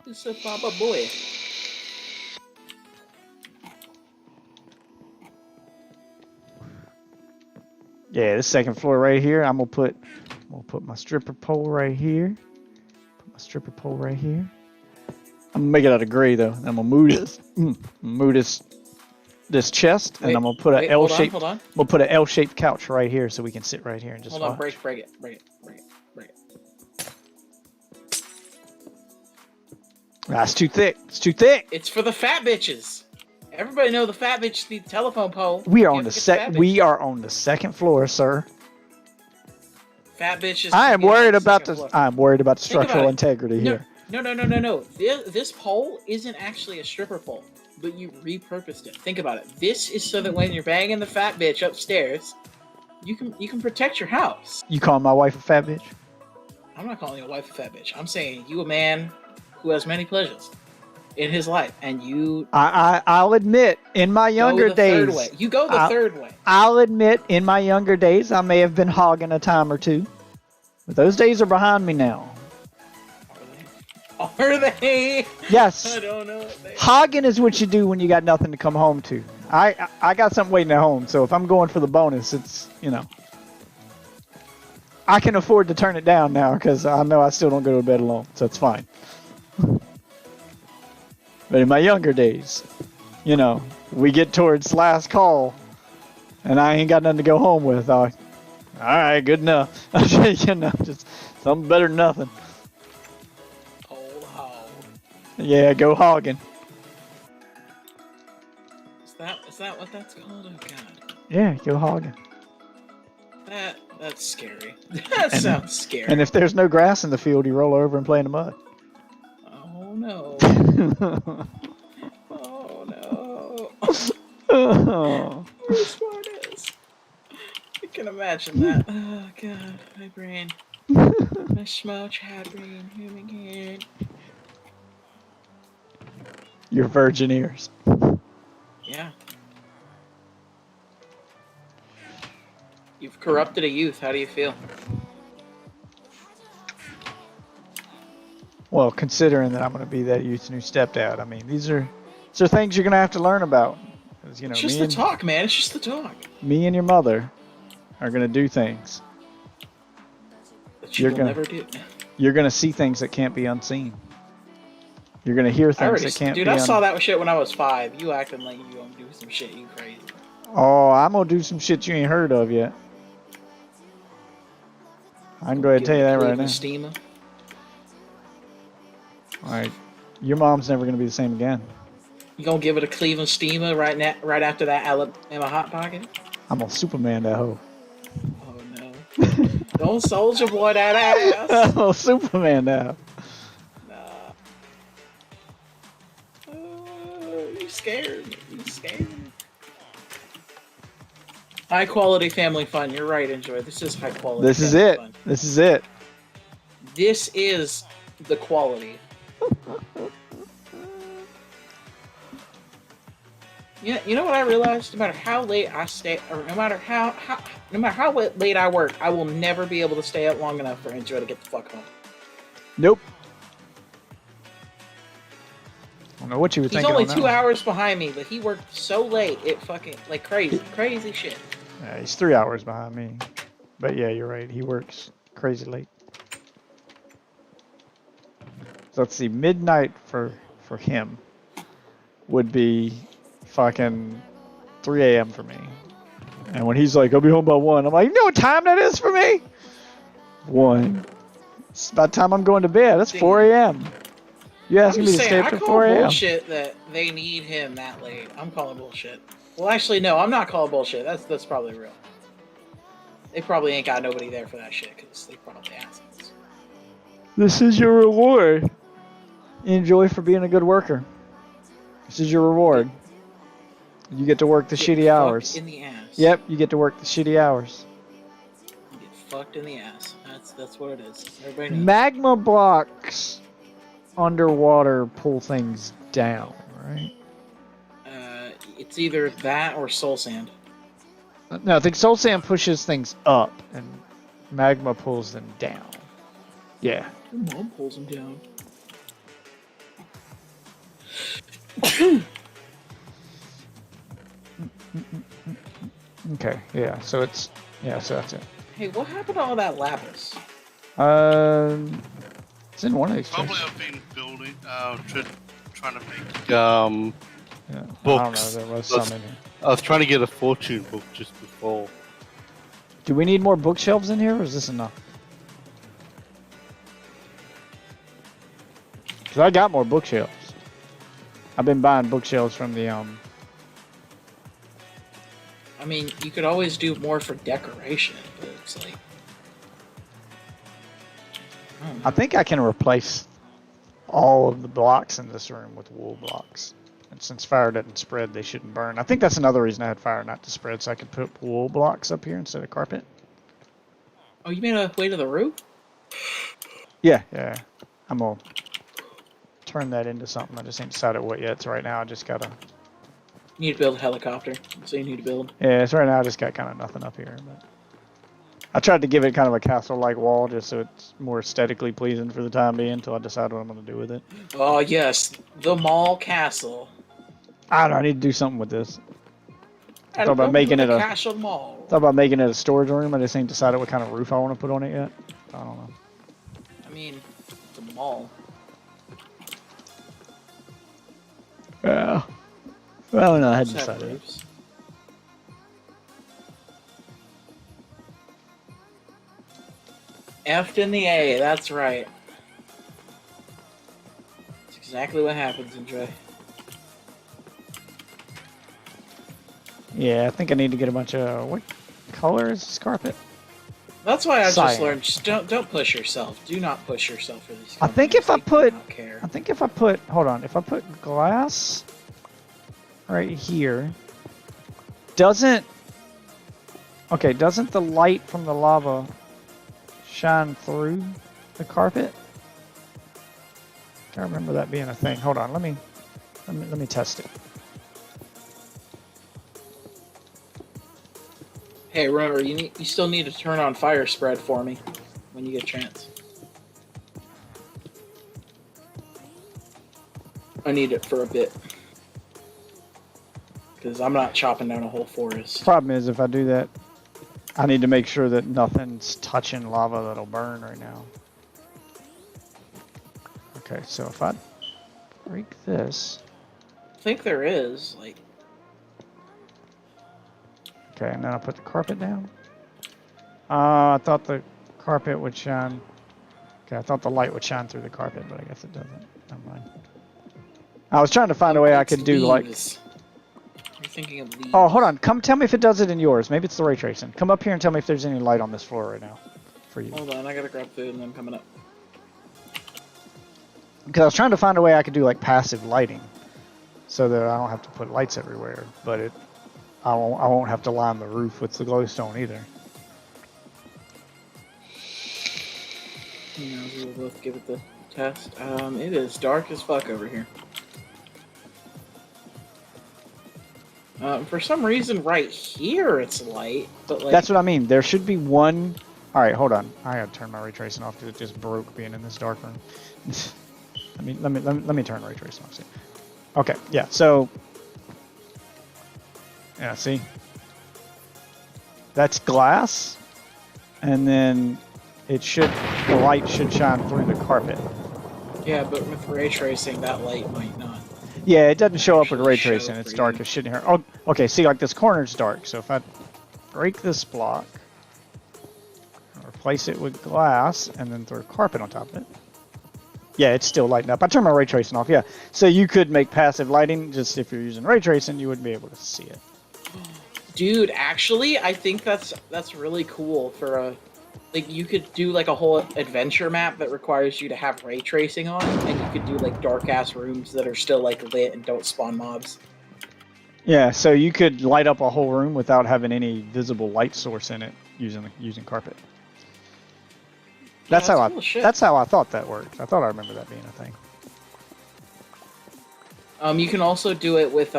It's a Papa boy. Yeah, this second floor right here. I'm gonna put my stripper pole right here. Put my stripper pole right here. I'm gonna make it out of gray though. And I'm gonna move this chest, and I'm gonna put an L-shaped. Hold on. We'll put an L-shaped couch right here, so we can sit right here and just Hold on. watch. Break it. That's too thick. It's too thick. It's for the fat bitches. Everybody know the fat bitches need the telephone pole. We are You on the have to get sec. fat We bitches. are on the second floor, sir. Fat bitches. I am need worried the about second the. floor. I'm worried about the Think about structural it. integrity here. No. This pole isn't actually a stripper pole, but you repurposed it. Think about it. This is so that when you're banging the fat bitch upstairs, you can protect your house. You calling my wife a fat bitch? I'm not calling your wife a fat bitch. I'm saying you a man who has many pleasures in his life, and you I'll admit, in my younger go the third days, way. You go the third way. I'll admit, in my younger days, I may have been hogging a time or two, but those days are behind me now. Are they? Yes, I don't know. If they hogging is what you do when you got nothing to come home to. I got something waiting at home, so if I'm going for the bonus, it's I can afford to turn it down now because I know I still don't go to bed alone, so it's fine. But in my younger days, we get towards last call, and I ain't got nothing to go home with. All right, good enough. Just something better than nothing. Old hog. Yeah, go hogging. Is that what that's called? Oh god. Yeah, go hogging. That's scary. That sounds scary. And if there's no grass in the field, you roll over and play in the mud. Oh no. Oh no. Oh. Where's Smartass? I can imagine that. Oh god, my brain. My small child brain, human head. Your virgin ears. Yeah. You've corrupted a youth. How do you feel? Well, considering that I'm going to be that youth's new stepdad, I mean, these are things you're going to have to learn about. 'Cause, It's just the talk, man. It's just the talk. Me and your mother are going to do things. That You're you'll gonna- never do. You're going to see things that can't be unseen. You're going to hear I things already, that can't dude. be I saw that shit when I was 5. You acting like you gonna do some shit. You crazy. Oh, I'm going to do some shit you ain't heard of yet. I can go ahead and tell you that right now. Steamer. All right. Your mom's never going to be the same again. You gonna give it a Cleveland steamer right after that Alabama hot pocket? I'm going to Superman that hoe. Oh no! Don't soldier boy that ass. I'm going to Superman that hoe. Nah. You scared me. You scared me. High quality family fun. You're right, Enjoy. This is high quality. This is family it. Fun. This is it. This is the quality. Yeah, you know what I realized? No matter how late I stay, or no matter how late I work, I will never be able to stay up long enough for Enjoy to get the fuck home. Nope. I don't know what you were He's thinking. only on that 2 one. hours behind me, but he worked so late, it fucking like crazy shit. Yeah, he's 3 hours behind me. But yeah, you're right. He works crazy late. So let's see. Midnight for him would be fucking 3 a.m. for me. And when he's like, I'll be home by 1, I'm like, you know what time that is for me? 1. It's about time I'm going to bed. That's 4 a.m. You I'm asking me just to saying, stay I up to call 4 a.m. bullshit that they need him that late. I'm calling bullshit. Well, actually, no, I'm not calling bullshit. That's probably real. They probably ain't got nobody there for that shit because they probably assholes. This is your reward. Enjoy for being a good worker. This is your reward. You get to work the Get shitty fucked hours. in the ass. Yep, you get to work the shitty hours. You get fucked in the ass. That's what it is. Everybody knows. Magma blocks. underwater pull things down, right? It's either that or soul sand. No, I think soul sand pushes things up, and magma pulls them down. Yeah. Your mom pulls them down. Okay. Yeah. So it's so that's it. Hey, what happened to all that lapis? It's in one of these. Probably chests. I've been building, trying to make Yeah. books. I don't know. There was some in here. I was trying to get a fortune book just before. Do we need more bookshelves in here, or is this enough? Cause I got more bookshelves. I've been buying bookshelves from the I mean, you could always do more for decoration, but it's like. I don't know. I think I can replace all of the blocks in this room with wool blocks. And since fire doesn't spread, they shouldn't burn. I think that's another reason I had fire not to spread, so I could put wool blocks up here instead of carpet. Oh, you made a way to the roof? Yeah. I'm gonna turn that into something. I just ain't decided what yet. So right now I just gotta. You need to build a helicopter. So you need to build. Yeah, so right now I just got kind of nothing up here. But I tried to give it kind of a castle-like wall just so it's more aesthetically pleasing for the time being until I decide what I'm gonna do with it. Oh yes, the mall castle. I don't know. I need to do something with this. I Thought about making it a- castle mall. Thought about making it a storage room. I just ain't decided what kind of roof I want to put on it yet. I don't know. I mean, it's a mall. Yeah. Well, no, I hadn't Just have decided. roofs. F'd in the A, that's right. That's exactly what happens, Enjoy. Yeah, I think I need to get a bunch of what color is this carpet? That's why I've just Cyan. learned, just don't push yourself. Do not push yourself for these I think companies. if I They do put- not care. I think if I put if I put glass right here, doesn't the light from the lava shine through the carpet? Can't remember that being a thing. Hold on, let me test it. Hey, remember, you still need to turn on fire spread for me when you get a chance. I need it for a bit. Because I'm not chopping down a whole forest. Problem is, if I do that, I need to make sure that nothing's touching lava that'll burn right now. Okay, so if I break this, I think there is, like, okay, and then I'll put the carpet down. I thought the carpet would shine. Okay, I thought the light would shine through the carpet, but I guess it doesn't. Never mind. I was trying to find a way I it's could do like. leaves. You're thinking of leaves. Oh, hold on. Come tell me if it does it in yours. Maybe it's the ray tracing. Come up here and tell me if there's any light on this floor right now for you. Hold on, I gotta grab food and I'm coming up. Because I was trying to find a way I could do like passive lighting, so that I don't have to put lights everywhere. But I won't have to line the roof with the glowstone either. You know, we'll both give it the test. It is dark as fuck over here. For some reason, right here it's light, but like That's what I mean. There should be one. All right, hold on. I gotta turn my ray tracing off because it just broke being in this dark room. let me turn ray tracing off. See. Okay, yeah. So, yeah. See, that's glass, and then the light should shine through the carpet. yeah, but with ray tracing, that light might not. Yeah, it doesn't show up with Actually ray show tracing. It's for dark you. as shit in here. Oh, okay. See, like this corner's dark. So if I break this block, replace it with glass, and then throw carpet on top of it. Yeah, it's still lighting up. I turned my ray tracing off. Yeah, so you could make passive lighting. Just if you're using ray tracing, you wouldn't be able to see it. Dude, actually, I think that's really cool for a like you could do like a whole adventure map that requires you to have ray tracing on, and you could do like dark ass rooms that are still like lit and don't spawn mobs. Yeah, so you could light up a whole room without having any visible light source in it using carpet. That's how cool as shit. that's how I thought that worked. I thought I remember that being a thing. You can also do it with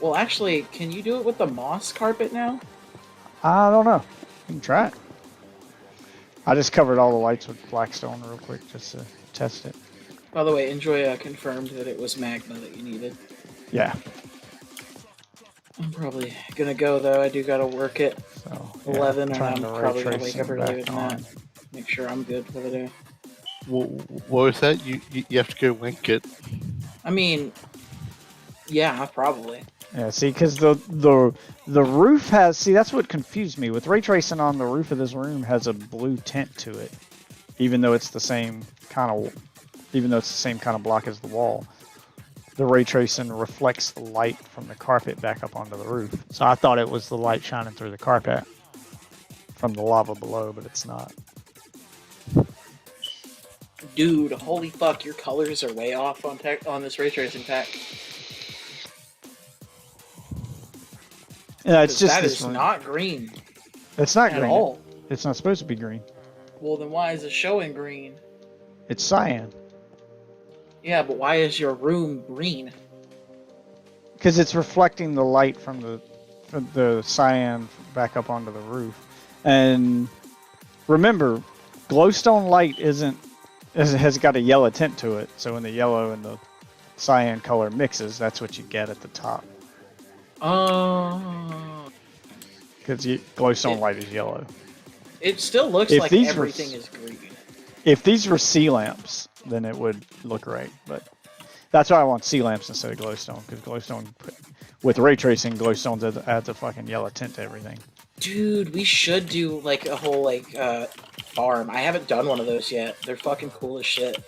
well, actually, can you do it with the moss carpet now? I don't know. You can try it. I just covered all the lights with Blackstone real quick just to test it. By the way, Enjoy confirmed that it was magma that you needed. Yeah. I'm probably gonna go though. I do gotta work at So 11, and trying I'm to probably ray gonna wake up tracing earlier back than on. that. Make sure I'm good for the day. What was that? You have to go link it. I mean, yeah, probably. Yeah, see, because the roof has, see, that's what confused me. With ray tracing on the roof of this room has a blue tint to it, even though it's the same kind of block as the wall. The ray tracing reflects the light from the carpet back up onto the roof. So I thought it was the light shining through the carpet from the lava below, but it's not. Dude, holy fuck, your colors are way off on this ray tracing pack. Yeah, it's just that this is room. not green It's not at green. all. It's not supposed to be green. Well, then why is it showing green? It's cyan. Yeah, but why is your room green? Because it's reflecting the light from the cyan back up onto the roof. And remember, glowstone light has got a yellow tint to it. So when the yellow and the cyan color mixes, that's what you get at the top. Oh. Because glowstone light is yellow. It still looks If like these were everything is green. If these were sea lamps, then it would look right. But that's why I want sea lamps instead of glowstone. Because glowstone, with ray tracing, glowstone adds a fucking yellow tint to everything. Dude, we should do like a whole farm. I haven't done one of those yet. They're fucking cool as shit.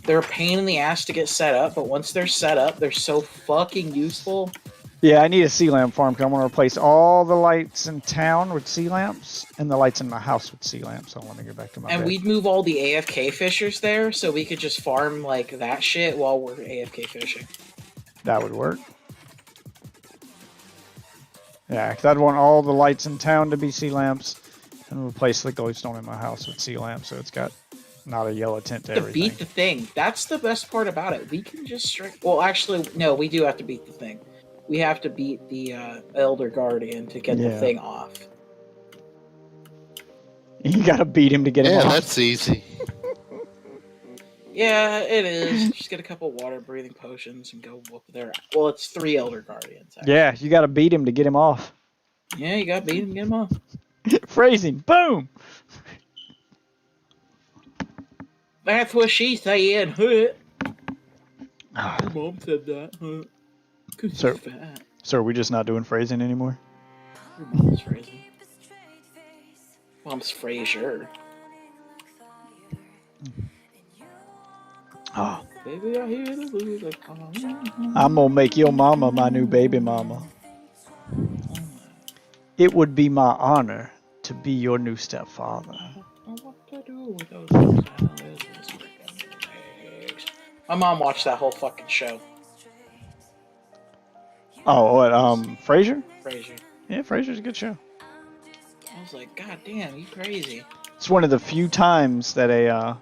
They're a pain in the ass to get set up, but once they're set up, they're so fucking useful. Yeah, I need a sea lamp farm because I want to replace all the lights in town with sea lamps and the lights in my house with sea lamps. So let me get back to my And bed. we'd move all the AFK fishers there, so we could just farm like that shit while we're AFK fishing. That would work. Yeah, because I'd want all the lights in town to be sea lamps and replace the glowstone in my house with sea lamps so it's got not a yellow tint to To everything. beat the thing. That's the best part about it. We can just straight. Well, actually, no, we do have to beat the thing. We have to beat the Elder Guardian to get the Yeah. thing off. You gotta beat him to get him Yeah, off. that's easy. Yeah, it is. Just get a couple water breathing potions and go whoop their. Well, it's 3 Elder Guardians. Actually. Yeah, you gotta beat him to get him off. Yeah, you got beat him, get him off. Phrase him. Boom! That's what she said. Huh? Ah, Your mom said that. Huh? 'Cause So- she's fat. so are we just not doing phrasing anymore? Your mom's phrasing. Mom's Frasier. Oh, Baby, I hear the blues are calling. I'm gonna make your mama my new baby mama. It would be my honor to be your new stepfather. What to do with those salads and freaking eggs. My mom watched that whole fucking show. Oh, what? Frasier? Frasier. Yeah, Frasier's a good show. I was like, God damn, you crazy. It's one of the few times that a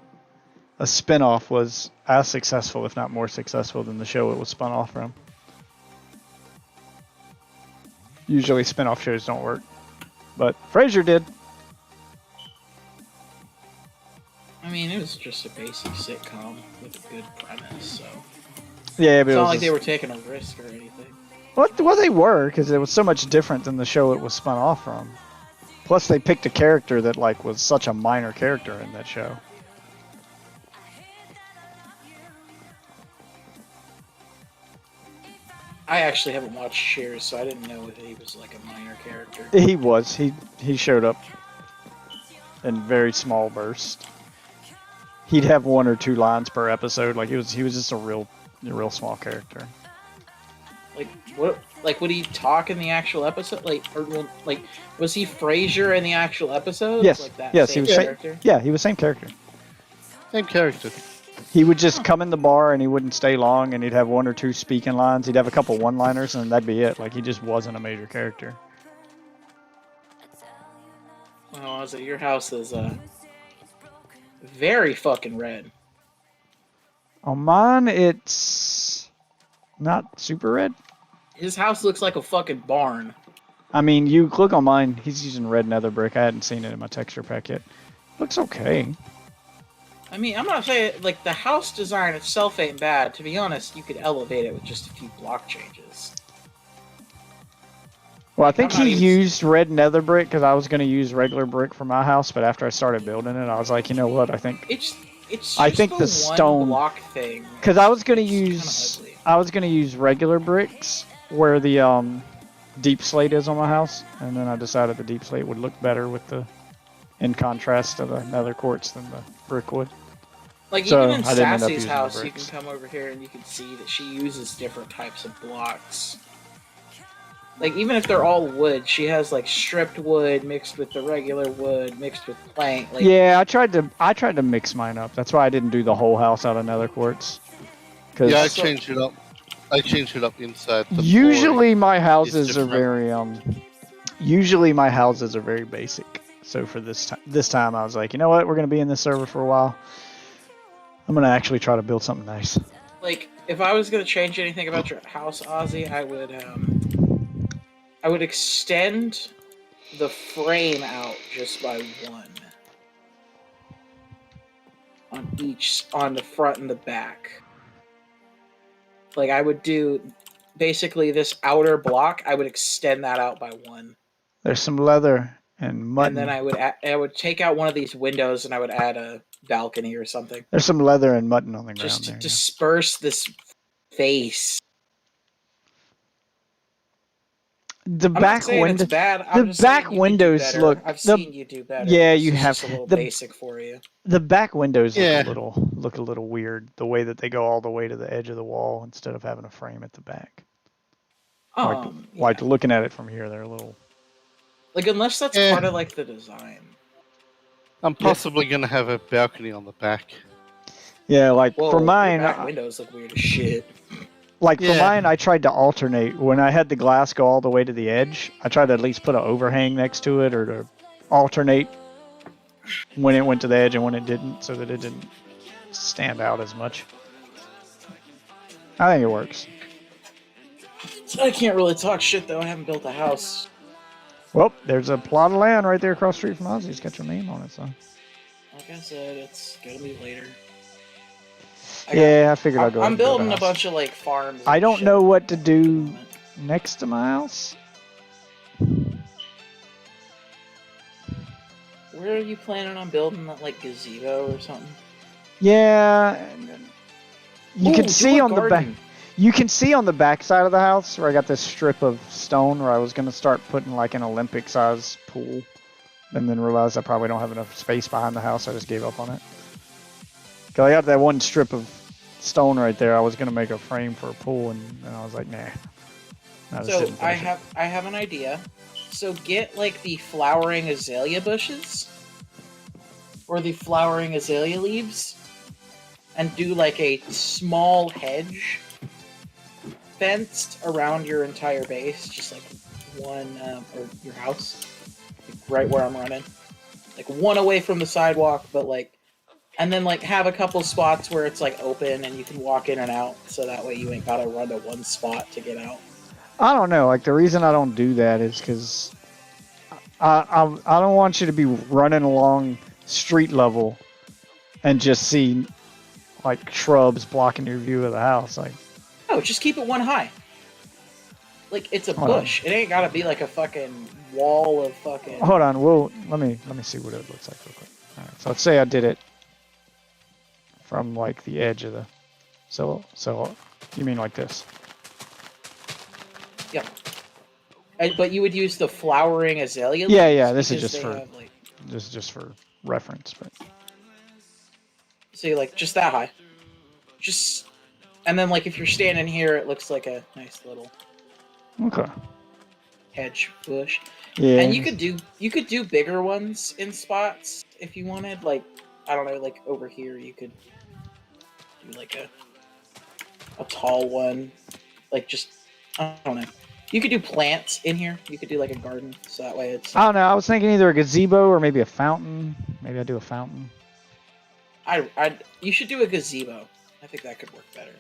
spin-off was as successful, if not more successful, than the show it was spun off from. Usually spin-off shows don't work, but Frasier did. I mean, it was just a basic sitcom with a good premise, so. Yeah, but It's it not was like they were taking a risk or anything. well, they were, because it was so much different than the show it was spun off from. Plus, they picked a character that was such a minor character in that show. I actually haven't watched Shears, so I didn't know that he was like a minor character. He was. He showed up in very small bursts. He'd have 1 or 2 lines per episode. He was just a real small character. Like what? Like would he talk in the actual episode? Was he Frasier in the actual episode? Yes. Like that Yes, he same was. character. Yeah, he was same character. Same character. He would just come in the bar and he wouldn't stay long, and he'd have 1 or 2 speaking lines. He'd have a couple one-liners, and that'd be it. He just wasn't a major character. Well, Ozzy, your house is very fucking red. On mine, it's not super red. His house looks like a fucking barn. I mean, you look on mine, he's using red nether brick. I hadn't seen it in my texture pack yet. Looks okay. I mean, I'm not saying, like, the house design itself ain't bad. To be honest, you could elevate it with just a few block changes. Well, I think I'm not he even- used red nether brick because I was going to use regular brick for my house, but after I started building it, I was like, you know what? I think It's I just think the the one stone- block thing. because I was going to It's kinda use ugly. regular bricks where the deep slate is on my house, and then I decided the deep slate would look better with the in contrast to the nether quartz than the brick would. Like, So, even in I didn't end up Sassy's using the house, you can bricks. come over here and you can see that she uses different types of blocks. Like, even if they're all wood, she has, like, stripped wood mixed with the regular wood mixed with plank. Like, Yeah, I tried to mix mine up. That's why I didn't do the whole house out of nether quartz. Because Yeah, I changed it up. I changed it up inside. The usually my houses are different. very usually my houses are very basic. So for this time I was like, you know what, we're gonna be in this server for a while. I'm gonna actually try to build something nice. like, if I was gonna change anything about your house, Ozzy, I would extend the frame out just by one. On the front and the back. Like, I would do basically this outer block, I would extend that out by one. There's some leather and mutton. And then I would take out one of these windows and I would add a balcony or something. There's some leather and mutton on the ground Just to there. disperse this face. The I'm back not saying window. it's bad. I'm the just saying back you could do windows better. look- I've the- seen you do better. Yeah, This you is have- just a little the- basic for you. The back windows Yeah. look a little weird. The way that they go all the way to the edge of the wall instead of having a frame at the back. Like Yeah. looking at it from here, they're a little. Like, unless that's Eh. part of like the design. I'm possibly gonna have a balcony on the back. Yeah, like Well, for mine, your back windows look weird as shit. like for Yeah. mine, I tried to alternate. When I had the glass go all the way to the edge, I tried to at least put an overhang next to it or to alternate when it went to the edge and when it didn't, so that it didn't stand out as much. I think it works. I can't really talk shit though. I haven't built a house. Well, there's a plot of land right there across the street from Ozzy. It's got your name on it, so. Like I said, it's gonna be later. Yeah, I figured I'd go. ahead I'm and build building a house. bunch of like farms. I and don't shit know at what to the do moment. next to my house. Where are you planning on building that like gazebo or something? Yeah, and then you Ooh, can do see a on the back. garden. You can see on the back side of the house where I got this strip of stone where I was gonna start putting like an Olympic-sized pool, and then realized I probably don't have enough space behind the house. I just gave up on it. Cause I got that one strip of stone right there. I was gonna make a frame for a pool, and I was like, nah. I just So didn't finish it. I have an idea. So get like the flowering azalea bushes or the flowering azalea leaves and do like a small hedge fenced around your entire base, just like one or your house, like right where I'm running, like one away from the sidewalk, but like, and then like have a couple spots where it's like open and you can walk in and out, so that way you ain't gotta run to one spot to get out. I don't know. Like the reason I don't do that is because I don't want you to be running along street level and just see like shrubs blocking your view of the house. Like, No, just keep it one high. Like it's a Hold on. bush. It ain't gotta be like a fucking wall of fucking. hold on. Well, let me see what it looks like real quick. All right. So let's say I did it from like the edge of the. So you mean like this? Yep. But you would use the flowering azalea. Yeah, leaves yeah, this is because just they for- have, like, Just for reference, but so you like just that high. Just and then like if you're standing here, it looks like a nice little okay. hedge bush. Yeah. And you could do bigger ones in spots if you wanted. Like I don't know, like over here you could do like a tall one. Like just I don't know. You could do plants in here. You could do like a garden, so that way it's. I don't know. I was thinking either a gazebo or maybe a fountain. Maybe I do a fountain. You should do a gazebo. I think that could work better.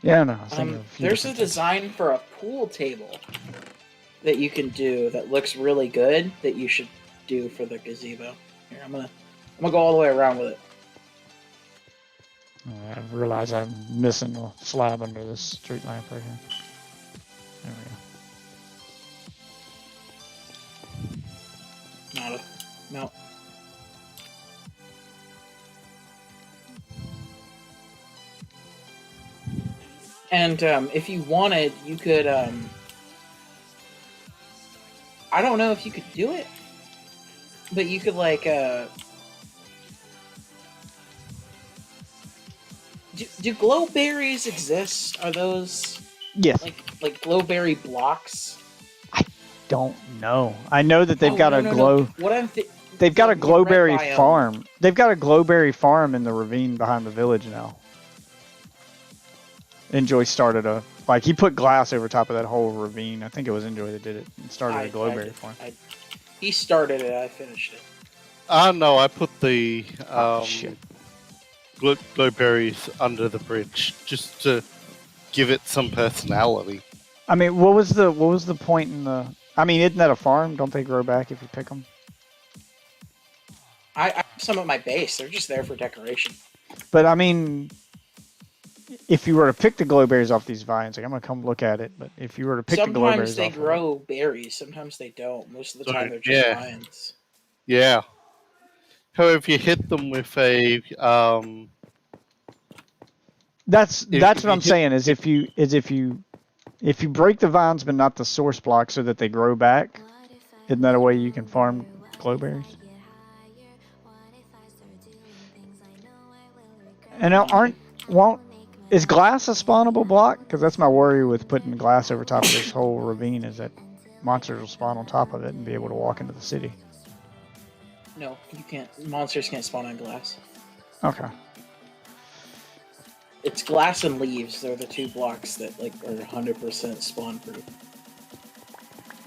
Yeah, no. I was thinking of a few There's a different things. design for a pool table that you can do that looks really good that you should do for the gazebo. Here, I'm gonna go all the way around with it. Oh, I realize I'm missing the slab under this street lamp right here. There we go. No. And if you wanted, you could. I don't know if you could do it, but you could like. Do glowberries exist? Are those Yes. like glowberry blocks? Don't know. I know that they've Oh, got no, a no, no. glow. What I'm They've got a the red glowberry biome. farm. They've got a glowberry farm in the ravine behind the village now. Enjoy started a he put glass over top of that whole ravine. I think it was Enjoy that did it and started a glowberry farm. He started it. I finished it. No, I put the Shit. glowberries under the bridge just to give it some personality. I mean, what was the point in the? I mean, isn't that a farm? Don't they grow back if you pick them? I have some at my base. They're just there for decoration. But I mean, if you were to pick the glowberries off these vines, like I'm gonna come look at it. But if you were to pick the glowberries Sometimes they off grow berries. Sometimes they don't. Most of the time, they're just Yeah. vines. Yeah. However, if you hit them with a that's if what you I'm hit- saying. Is if you break the vines but not the source block so that they grow back, isn't that a way you can farm glowberries? And is glass a spawnable block? Because that's my worry with putting glass over top of this whole ravine is that monsters will spawn on top of it and be able to walk into the city. No, you can't. Monsters can't spawn on glass. Okay. It's glass and leaves. They're the two blocks that like are 100% spawn proof.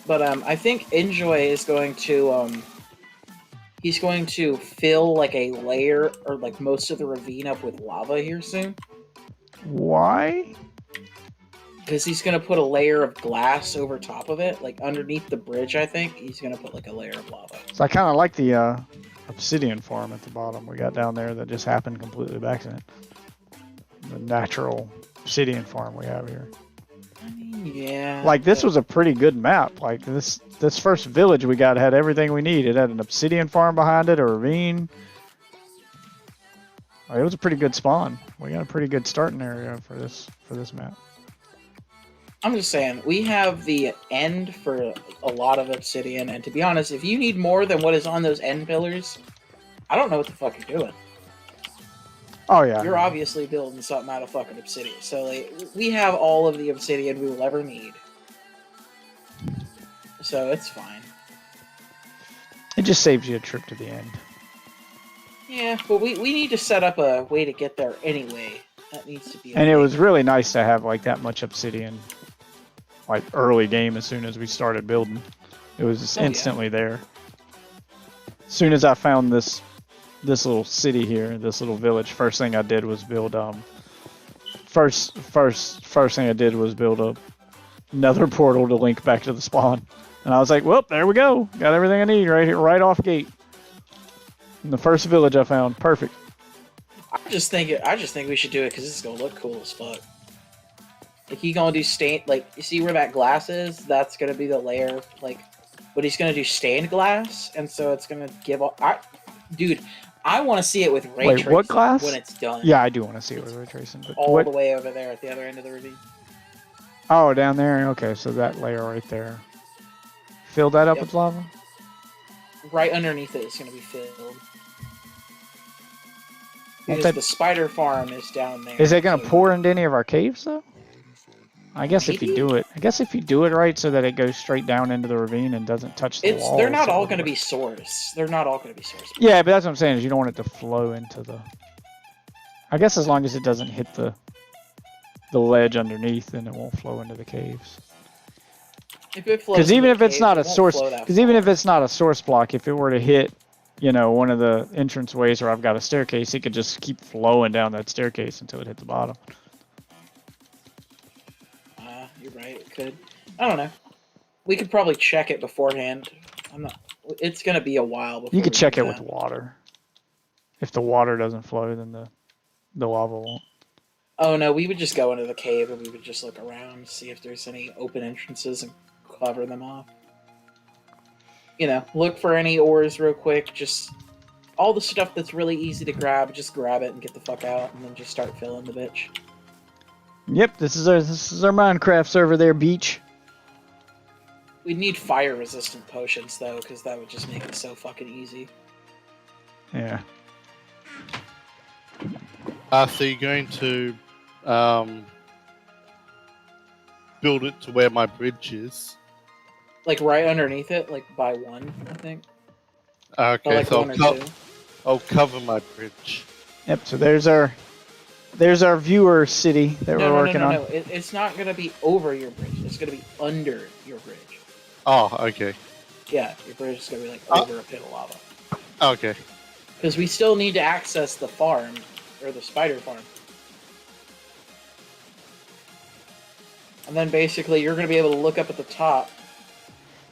But I think Enjoy is going to he's going to fill like a layer or like most of the ravine up with lava here soon. Why? Because he's gonna put a layer of glass over top of it, like underneath the bridge. I think he's gonna put like a layer of lava. So I kind of like the obsidian farm at the bottom we got down there that just happened completely by accident. The natural obsidian farm we have here. I mean, yeah. Like this but- was a pretty good map. Like this first village we got had everything we need. It had an obsidian farm behind it, a ravine. Like, it was a pretty good spawn. We got a pretty good starting area for this map. I'm just saying, we have the end for a lot of obsidian, and to be honest, if you need more than what is on those end pillars, I don't know what the fuck you're doing. Oh yeah. You're obviously building something out of fucking obsidian. So, like, we have all of the obsidian we will ever need. So, it's fine. It just saves you a trip to the end. Yeah, but we need to set up a way to get there anyway. That needs to be... And it was really nice to have like that much obsidian, like early game as soon as we started building. It was just Oh, yeah. instantly there. As soon as I found this little city here, this little village, first thing I did was build first thing I did was build another portal to link back to the spawn. And I was like, well, there we go. Got everything I need right here, right off gate. In the first village I found. Perfect. I just think we should do it because it's gonna look cool as fuck. Like he gonna do stain, like you see where that glass is? That's gonna be the layer, like, but he's gonna do stained glass, and so it's gonna give all. Dude, I want to see it with ray Wait, tracing what glass? when it's done. Yeah, I do want to see it with ray tracing. But all what? the way over there at the other end of the ravine. Oh, down there. Okay, so that layer right there. Fill that up Yep. with lava. Right underneath it is gonna be filled. Won't Because that- the spider farm is down there. Is it gonna so- pour into any of our caves though? I guess if you Maybe? do it. I guess if you do it right, so that it goes straight down into the ravine and doesn't touch the walls. They're not it all would gonna work. be source. They're not all gonna be source. Yeah, but that's what I'm saying is you don't want it to flow into the. I guess as long as it doesn't hit the the ledge underneath, then it won't flow into the caves. If it flows Because into even the if it's cave, not it a won't source, flow that because even if far. it's not a source block, if it were to hit, you know, one of the entrance ways where I've got a staircase, it could just keep flowing down that staircase until it hit the bottom. You're right. It could. I don't know. We could probably check it beforehand. I'm not. It's gonna be a while before You could we check do it with that. water. If the water doesn't flow, then the lava won't. Oh no, we would just go into the cave and we would just look around, see if there's any open entrances and cover them off. You know, look for any ores real quick. Just all the stuff that's really easy to grab, just grab it and get the fuck out, and then just start filling the bitch. Yep, this is our Minecraft server there, Beach. We'd need fire-resistant potions though, because that would just make it so fucking easy. Yeah. So you're going to build it to where my bridge is. Like right underneath it, like by one, I think. Or Okay, like so one or two. I'll cover my bridge. Yep. So there's our viewer city that we're working on. No. It's not gonna be over your bridge. It's gonna be under your bridge. Oh, okay. Yeah, your bridge is gonna be like Oh. over a pit of lava. Okay. Because we still need to access the farm, or the spider farm. And then basically you're gonna be able to look up at the top.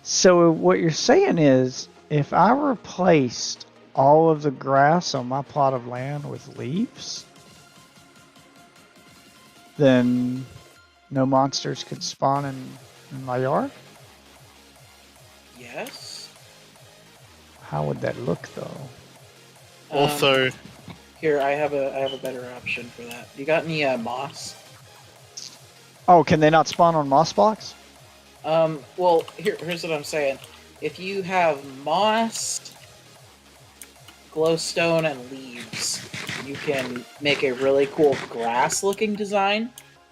So what you're saying is, if I replaced all of the grass on my plot of land with leaves, then no monsters could spawn in my yard? Yes. How would that look, though? Also, Here, I have a better option for that. You got any moss? Oh, can they not spawn on moss blocks? Well, here's what I'm saying. If you have moss, glowstone, and leaves, you can make a really cool grass-looking design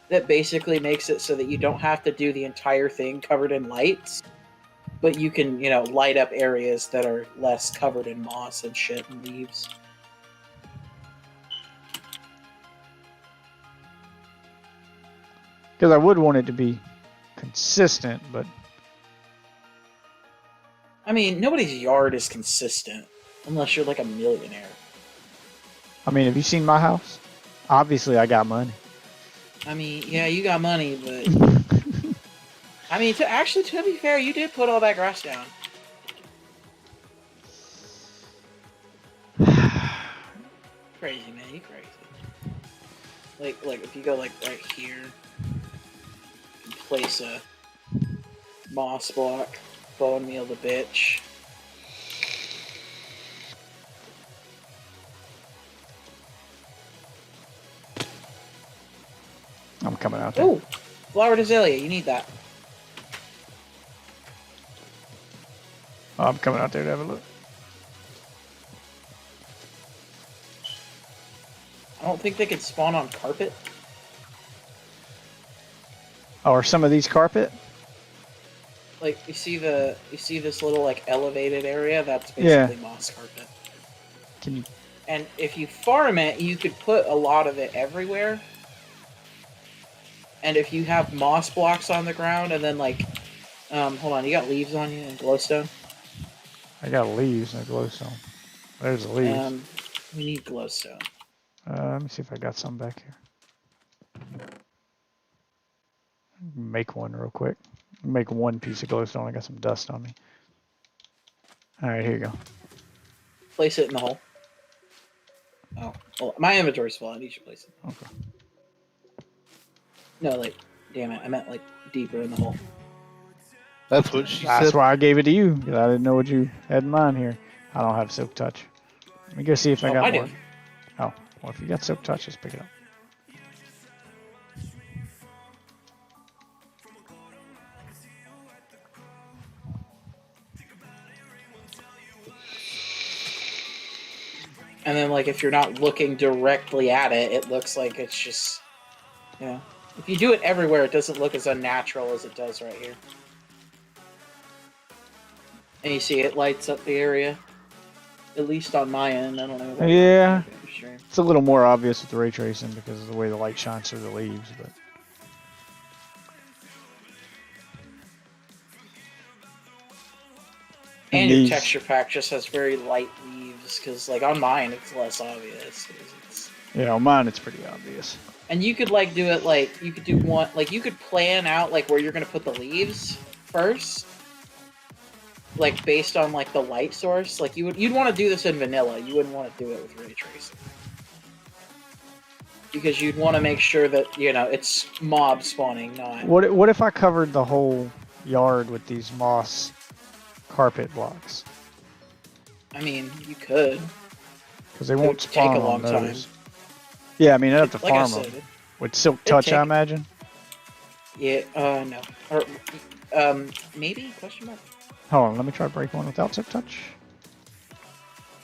that basically makes it so that you don't have to do the entire thing covered in lights, but you can, you know, light up areas that are less covered in moss and shit and leaves. Because I would want it to be consistent, but I mean, nobody's yard is consistent unless you're like a millionaire. I mean, have you seen my house? Obviously, I got money. I mean, yeah, you got money, but I mean, to be fair, you did put all that grass down. Crazy, man, you crazy. Like if you go like right here, you can place a moss block, bone meal the bitch. I'm coming out there. Ooh, flowered azalea, you need that. Oh, I'm coming out there to have a look. I don't think they could spawn on carpet. Oh, are some of these carpet? Like you see this little like elevated area, that's basically moss carpet. Can you? And if you farm it, you could put a lot of it everywhere. And if you have moss blocks on the ground, and then like, hold on, you got leaves on you and glowstone? I got leaves and a glowstone. There's the leaves. We need glowstone. Let me see if I got some back here. Make one real quick. Make one piece of glowstone. I got some dust on me. All right, here you go. Place it in the hole. Oh, well, my inventory's full. I need you to place it. Okay. No, like, damn it, I meant like deeper in the hole. that's what she That's said. why I gave it to you, because I didn't know what you had in mind here. I don't have silk touch. Let me go see if I got I more. do. Oh, well, if you got silk touch, just pick it up. And then, like, if you're not looking directly at it, it looks like it's just, you know. If you do it everywhere, it doesn't look as unnatural as it does right here. And you see it lights up the area. At least on my end. I don't know. About Yeah. your stream. It's a little more obvious with the ray tracing because of the way the light shines through the leaves, but And your these- texture pack just has very light leaves, because like on mine it's less obvious. 'Cause it's... Yeah, on mine it's pretty obvious. And you could like do it like you could do one like you could plan out like where you're gonna put the leaves first, like based on like the light source. Like you'd want to do this in vanilla. You wouldn't want to do it with ray tracing because you'd want to make sure that it's mob spawning, not. What if I covered the whole yard with these moss carpet blocks? I mean, you could. Because they It won't would spawn take a on long time. those. Yeah, I mean, I'd have to Like I farm said, them. With Silk Touch, take- I imagine. yeah. No. Or maybe question mark. Hold on, let me try to break one without Silk Touch.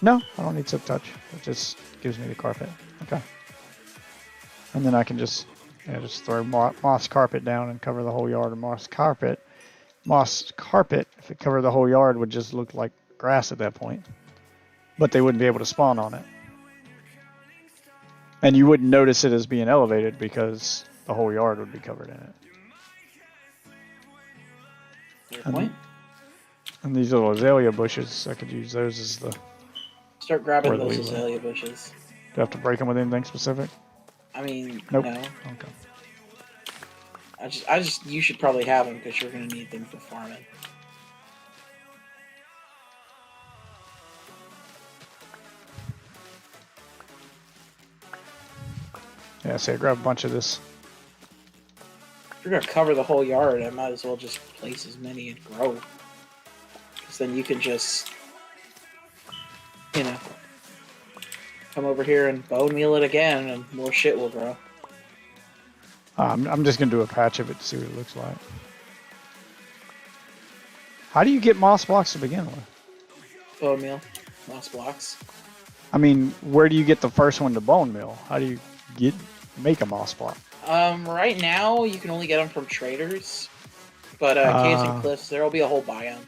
No, I don't need Silk Touch. It just gives me the carpet. Okay. And then I can just throw moss carpet down and cover the whole yard of moss carpet. Moss carpet, if it covered the whole yard, would just look like grass at that point. But they wouldn't be able to spawn on it. And you wouldn't notice it as being elevated because the whole yard would be covered in it. Fair And- point. And these little azalea bushes, I could use those as the... Do Start grabbing Or the those leaf. azalea bushes. I have to break them with anything specific? I mean, Nope. no. Okay. You should probably have them because you're gonna need them for farming. Yeah, so I grab a bunch of this. If you're gonna cover the whole yard, I might as well just place as many and grow. Because then you can just, come over here and bone meal it again, and more shit will grow. I'm just going to do a patch of it to see what it looks like. How do you get moss blocks to begin with? Bone meal, moss blocks. I mean, where do you get the first one to bone mill? How do you make a moss block? Right now you can only get them from traders, but caves and cliffs, there will be a whole biome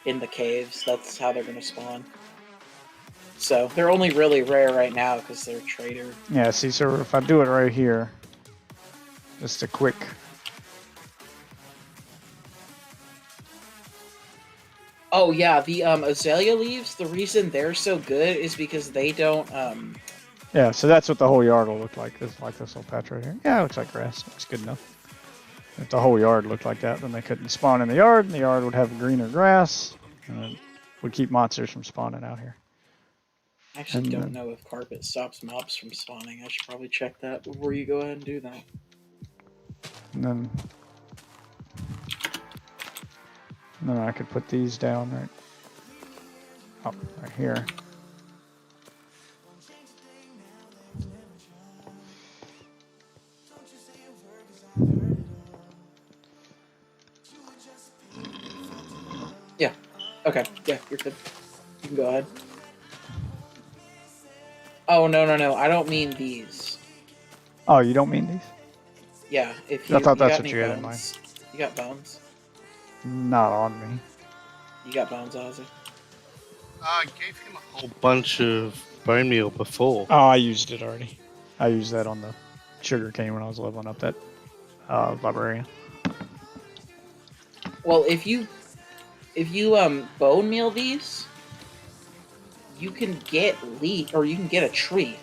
in the caves. That's how they're gonna spawn. So they're only really rare right now because they're trader. Yeah, see, so if I do it right here, just a quick... Oh yeah, the azalea leaves. The reason they're so good is because they don't. Yeah, so that's what the whole yard will look like. This little patch right here. Yeah, it looks like grass. Looks good enough. If the whole yard looked like that, then they couldn't spawn in the yard, and the yard would have greener grass, and it would keep monsters from spawning out here. I actually And don't then- know if carpet stops mobs from spawning. I should probably check that before you go ahead and do that. And then I could put these down right here. Yeah. Okay. Yeah, you're good. You can go ahead. Oh no. I don't mean these. Oh, you don't mean these? Yeah. If I you, thought you that's got what any you had in bones? You got bones. Not on me. You got bones, Ozzy. I gave him a whole bunch of bone meal before. Oh, I used it already. I used that on the sugar cane when I was leveling up that librarian. Well, if you bone meal these, you can get you can get a tree.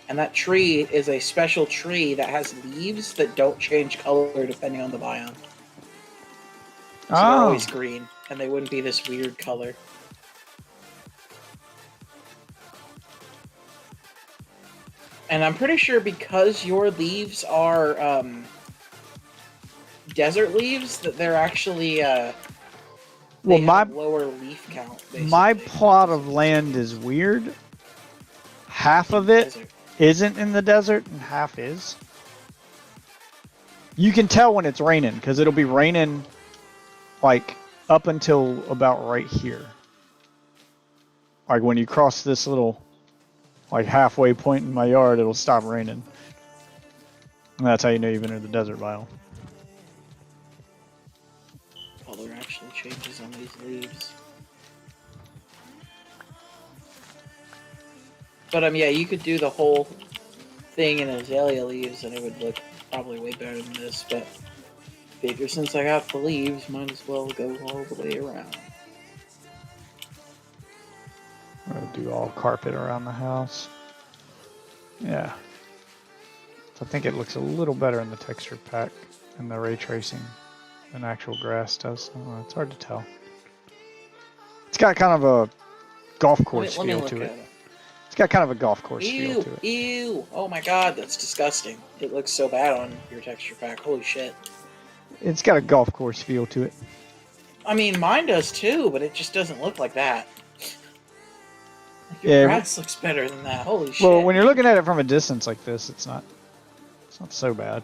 And that tree is a special tree that has leaves that don't change color depending on the biome. So they're always green, and they wouldn't be this weird color. And I'm pretty sure because your leaves are desert leaves, that they're actually they Well, have lower leaf count. Basically. my plot of land is weird. Half of it Desert. isn't in the desert and half is. You can tell when it's raining because it'll be raining like up until about right here. Like when you cross this little like halfway point in my yard, it'll stop raining. And that's how you know you've entered the desert biome. Color actually changes on these leaves. But yeah, you could do the whole thing in azalea leaves, and it would look probably way better than this. But Figure since I got the leaves, might as well go all the way around. I'm gonna do all carpet around the house. Yeah. So I think it looks a little better in the texture pack and the ray tracing than actual grass does. I don't know, it's hard to tell. It's got kind of a golf course Let me feel look to at it. It's got kind of a golf course feel Ew, to it. ew! Oh my god, that's disgusting. It looks so bad on your texture pack. Holy shit. It's got a golf course feel to it. I mean, mine does too, but it just doesn't look like that. Like, your Yeah, grass looks better than that. Holy shit. Well, when you're looking at it from a distance like this, it's not so bad.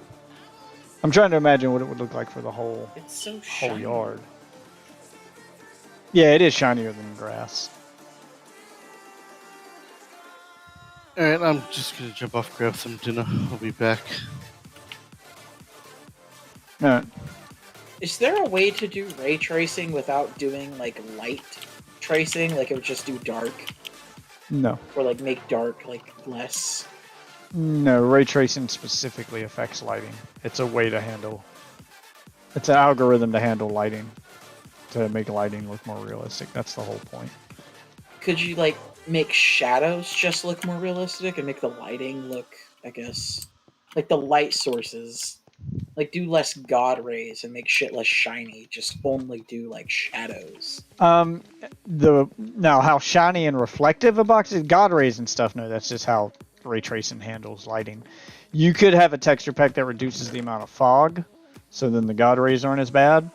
I'm trying to imagine what it would look like for the whole It's so shiny. yard. Yeah, it is shinier than grass. Alright, I'm just gonna jump off, grab some dinner. I'll be back. No, Is there a way to do ray tracing without doing, like, light tracing? Like, it would just do dark? no, Or, like, make dark, like, less... no. Ray tracing specifically affects lighting. It's a way to handle. It's an algorithm to handle lighting, to make lighting look more realistic. That's the whole point. Could you, like, make shadows just look more realistic and make the lighting look, I guess... Like, the light sources... Like, do less god rays and make shit less shiny. Just only do, like, shadows. Now how shiny and reflective a box is, God rays and stuff. No, that's just how ray tracing handles lighting. You could have a texture pack that reduces the amount of fog, so then the God rays aren't as bad,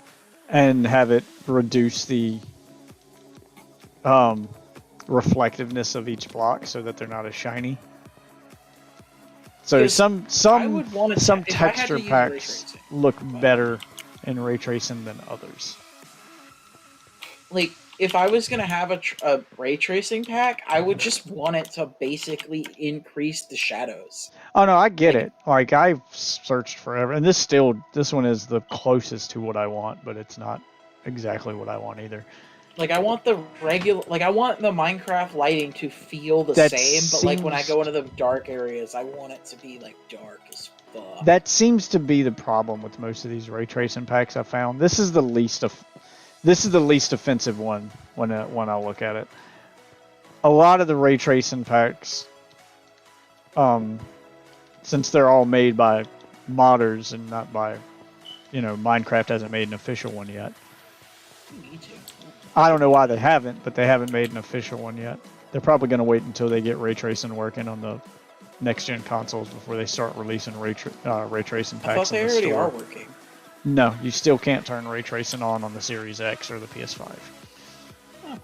and have it reduce the reflectiveness of each block so that they're not as shiny. So Because I some would want to if I had to texture use ray packs tracing. look better in ray tracing than others. Like, if I was gonna have a ray tracing pack, I would just want it to basically increase the shadows. Oh no, I get Like- it. Like I've searched forever, and this one is the closest to what I want, but it's not exactly what I want either. Like, I want the I want the Minecraft lighting to feel the That same, but like when I seems- go into the dark areas, I want it to be like dark as fuck. That seems to be the problem with most of these ray tracing packs I found. This is the least offensive one when I look at it. A lot of the ray tracing packs, since they're all made by modders and not by, Minecraft hasn't made an official one yet. Me too. I don't know why they haven't, but they haven't made an official one yet. They're probably going to wait until they get ray tracing working on the next gen consoles before they start releasing ray tracing I thought packs in they the already store. are working. No, you still can't turn ray tracing on the Series X or the PS5. Oh.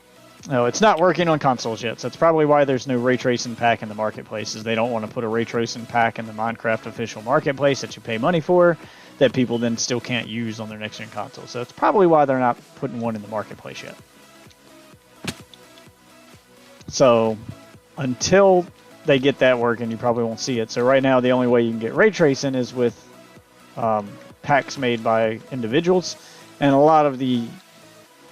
No, it's not working on consoles yet, so that's probably why there's no ray tracing pack in the marketplace. Is they don't want to put a ray tracing pack in the Minecraft official marketplace that you pay money for, that people then still can't use on their next gen console. So that's probably why they're not putting one in the marketplace yet. So until they get that working, you probably won't see it. So right now, the only way you can get ray tracing is with packs made by individuals, and a lot of the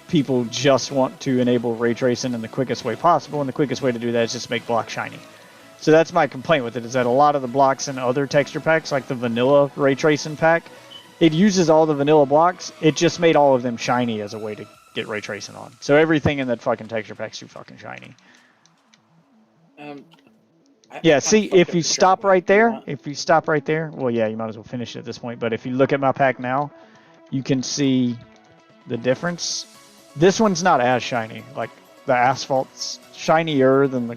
people just want to enable ray tracing in the quickest way possible, and the quickest way to do that is just make blocks shiny. So that's my complaint with it, is that a lot of the blocks in other texture packs, like the vanilla ray tracing pack, it uses all the vanilla blocks, it just made all of them shiny as a way to get ray tracing on. So everything in that fucking texture pack's too fucking shiny. Yeah, see, if you stop right there, well, yeah, you might as well finish it at this point, but if you look at my pack now, you can see the difference. This one's not as shiny. Like, the asphalt's shinier than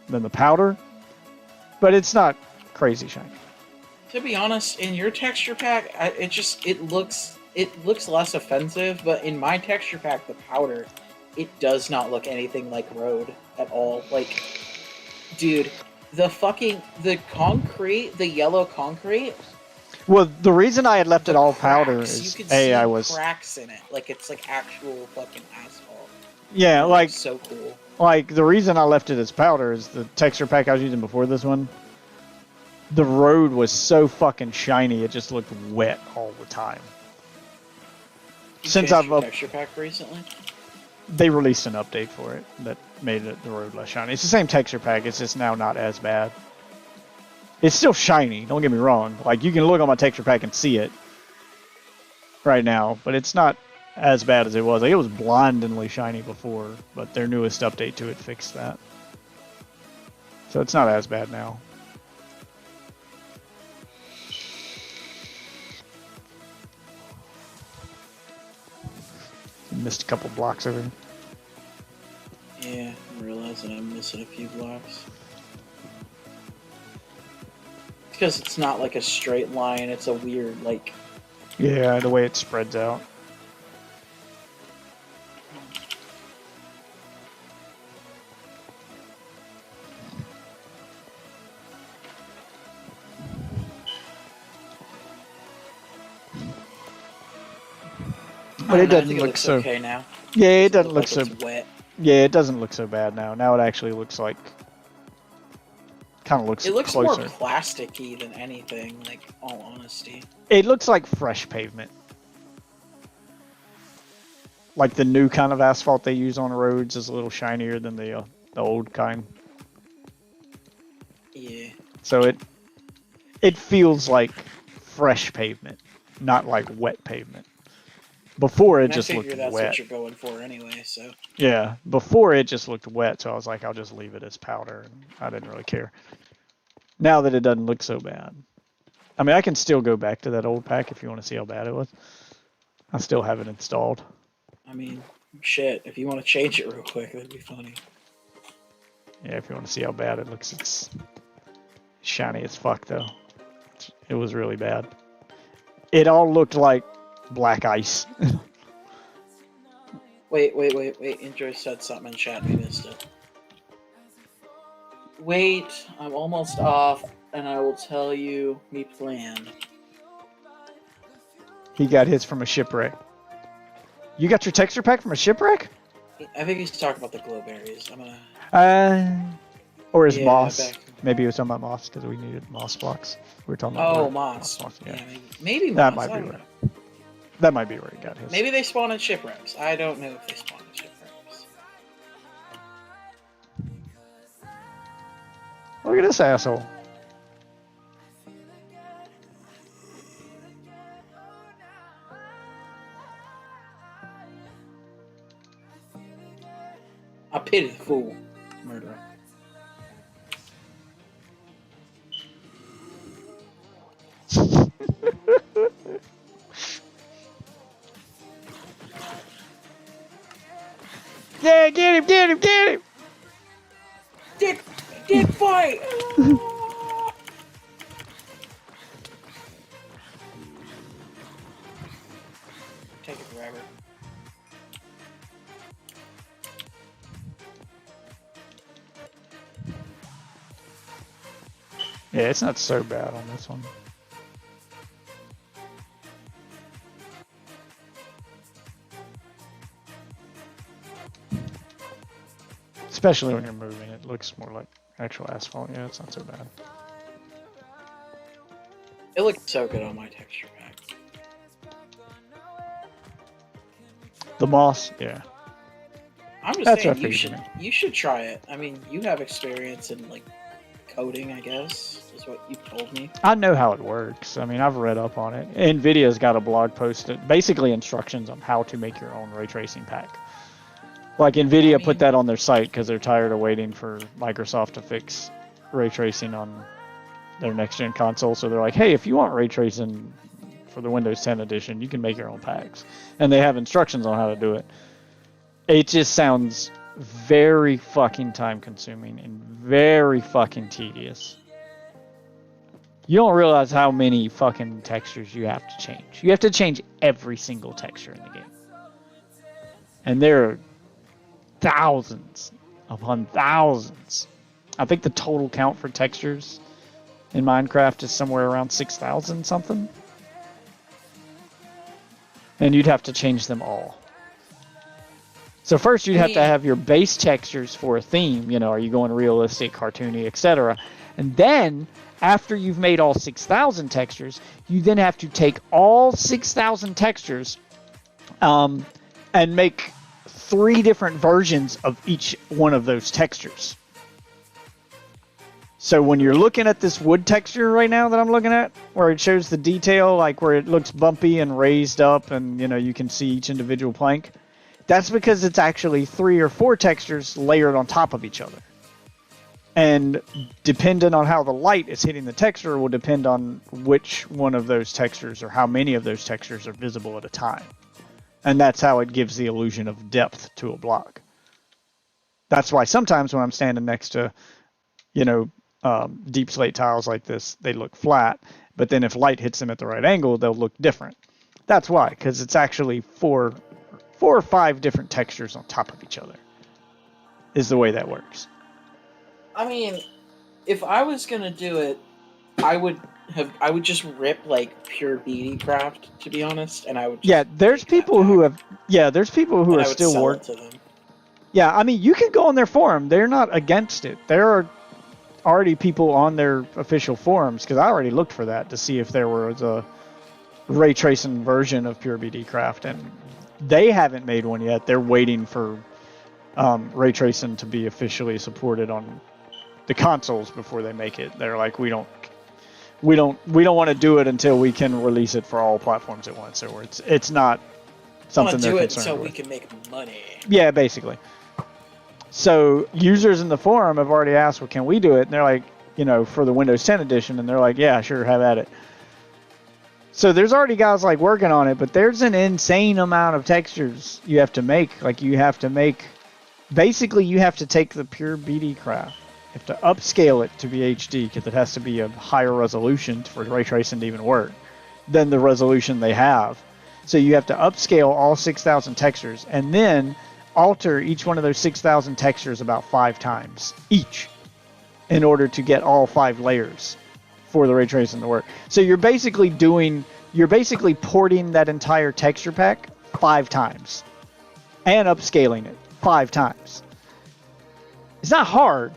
the powder, but it's not crazy shiny. To be honest, in your texture pack, it looks less offensive, but in my texture pack, the powder, it does not look anything like road at all. Like, dude, the yellow concrete. Well, the reason I had left it all cracks, powder you is can see I was cracks in it, like it's like actual fucking asphalt. yeah, It like looks so cool. Like, the reason I left it as powder is the texture pack I was using before this one, the road was so fucking shiny, it just looked wet all the time. You Since changed your I've texture pack recently. they released an update for it that made the road less shiny. It's the same texture pack, it's just now not as bad. It's still shiny, don't get me wrong. Like, you can look on my texture pack and see it. right now, but it's not as bad as it was. Like, it was blindingly shiny before, but their newest update to it fixed that. So it's not as bad now. Missed a couple blocks over here. Yeah, I'm realizing I'm missing a few blocks. Because it's not like a straight line, it's a weird, like... Yeah, the way it spreads out. But it doesn't look so. Okay now. Yeah, it doesn't look Like so. it's wet. Yeah, it doesn't look so bad now. Now it actually looks like. Kind of looks. It looks closer. more plasticky than anything. Like, all honesty. It looks like fresh pavement. Like the new kind of asphalt they use on roads is a little shinier than the old kind. Yeah. So it feels like fresh pavement, not like wet pavement. Before it And just I looked figure that's wet. what you're going for anyway, so... Yeah, before it just looked wet, so I was like, I'll just leave it as powder, and I didn't really care. Now that it doesn't look so bad. I mean, I can still go back to that old pack if you want to see how bad it was. I still have it installed. I mean, shit, if you want to change it real quick, that'd be funny. Yeah, if you want to see how bad it looks, it's shiny as fuck, though. It was really bad. It all looked like black ice. Wait. Enjoy said something in chat, we missed it. Wait, I'm almost off, and I will tell you me plan. He got his from a shipwreck. You got your texture pack from a shipwreck? I think he's talking about the glow berries. I'm gonna... Or his Yeah, moss. back- Maybe he was talking about moss because we needed moss blocks. We were talking about Oh, red moss. yeah. Yeah, maybe That moss. might I be don't right. know. That might be where he got his. Maybe they spawn in shipwrecks. I don't know if they spawn in shipwrecks. Look at this asshole. I pity the fool. Murderer. Yeah, get him, get him, get him! Dick fight! Take it forever. Yeah, it's not so bad on this one. Especially when you're moving, it looks more like actual asphalt. Yeah, it's not so bad. It looks so good on my texture pack. The moss, yeah. I'm just That's saying what I figured, you should try it. I mean, you have experience in like coding, I guess, is what you told me. I know how it works. I mean, I've read up on it. NVIDIA's got a blog post, basically instructions on how to make your own ray tracing pack. Like NVIDIA put that on their site because they're tired of waiting for Microsoft to fix ray tracing on their next gen console. So they're like, hey, if you want ray tracing for the Windows 10 edition, you can make your own packs. And they have instructions on how to do it. It just sounds very fucking time consuming and very fucking tedious. You don't realize how many fucking textures you have to change. You have to change every single texture in the game. And there are thousands upon thousands. I think the total count for textures in Minecraft is somewhere around 6,000 something. And you'd have to change them all. So first you'd have to have your base textures for a theme, you know, are you going realistic, cartoony, etc. And then after you've made all 6,000 textures, you then have to take all 6,000 textures and make 3 different versions of each one of those textures. So when you're looking at this wood texture right now that I'm looking at, where it shows the detail, like where it looks bumpy and raised up, and you can see each individual plank, that's because it's actually 3 or 4 textures layered on top of each other. And depending on how the light is hitting the texture will depend on which one of those textures or how many of those textures are visible at a time. And that's how it gives the illusion of depth to a block. That's why sometimes when I'm standing next to, deep slate tiles like this, they look flat. But then if light hits them at the right angle, they'll look different. That's why, because it's actually 4 or 5 different textures on top of each other is the way that works. I mean, if I was gonna do it, I would just rip like pure BD craft, to be honest, and I would. Yeah, there's people who have. Yeah, there's people who are still working. Yeah, I mean, you can go on their forum. They're not against it. There are already people on their official forums, because I already looked for that to see if there was a ray tracing version of pure BD craft, and they haven't made one yet. They're waiting for ray tracing to be officially supported on the consoles before they make it. They're like, we don't want to do it until we can release it for all platforms at once. So it's not something they're concerned with. So we can make money. Yeah, basically. So users in the forum have already asked, well, can we do it? And they're like, for the Windows 10 edition, and they're like, yeah, sure, have at it. So there's already guys like working on it, but there's an insane amount of textures you have to make. Like basically you have to take the pure BD craft. You have to upscale it to be HD, because it has to be a higher resolution for ray tracing to even work than the resolution they have. So you have to upscale all 6,000 textures and then alter each one of those 6,000 textures about 5 times each in order to get all 5 layers for the ray tracing to work. So you're basically porting that entire texture pack 5 times and upscaling it 5 times. It's not hard.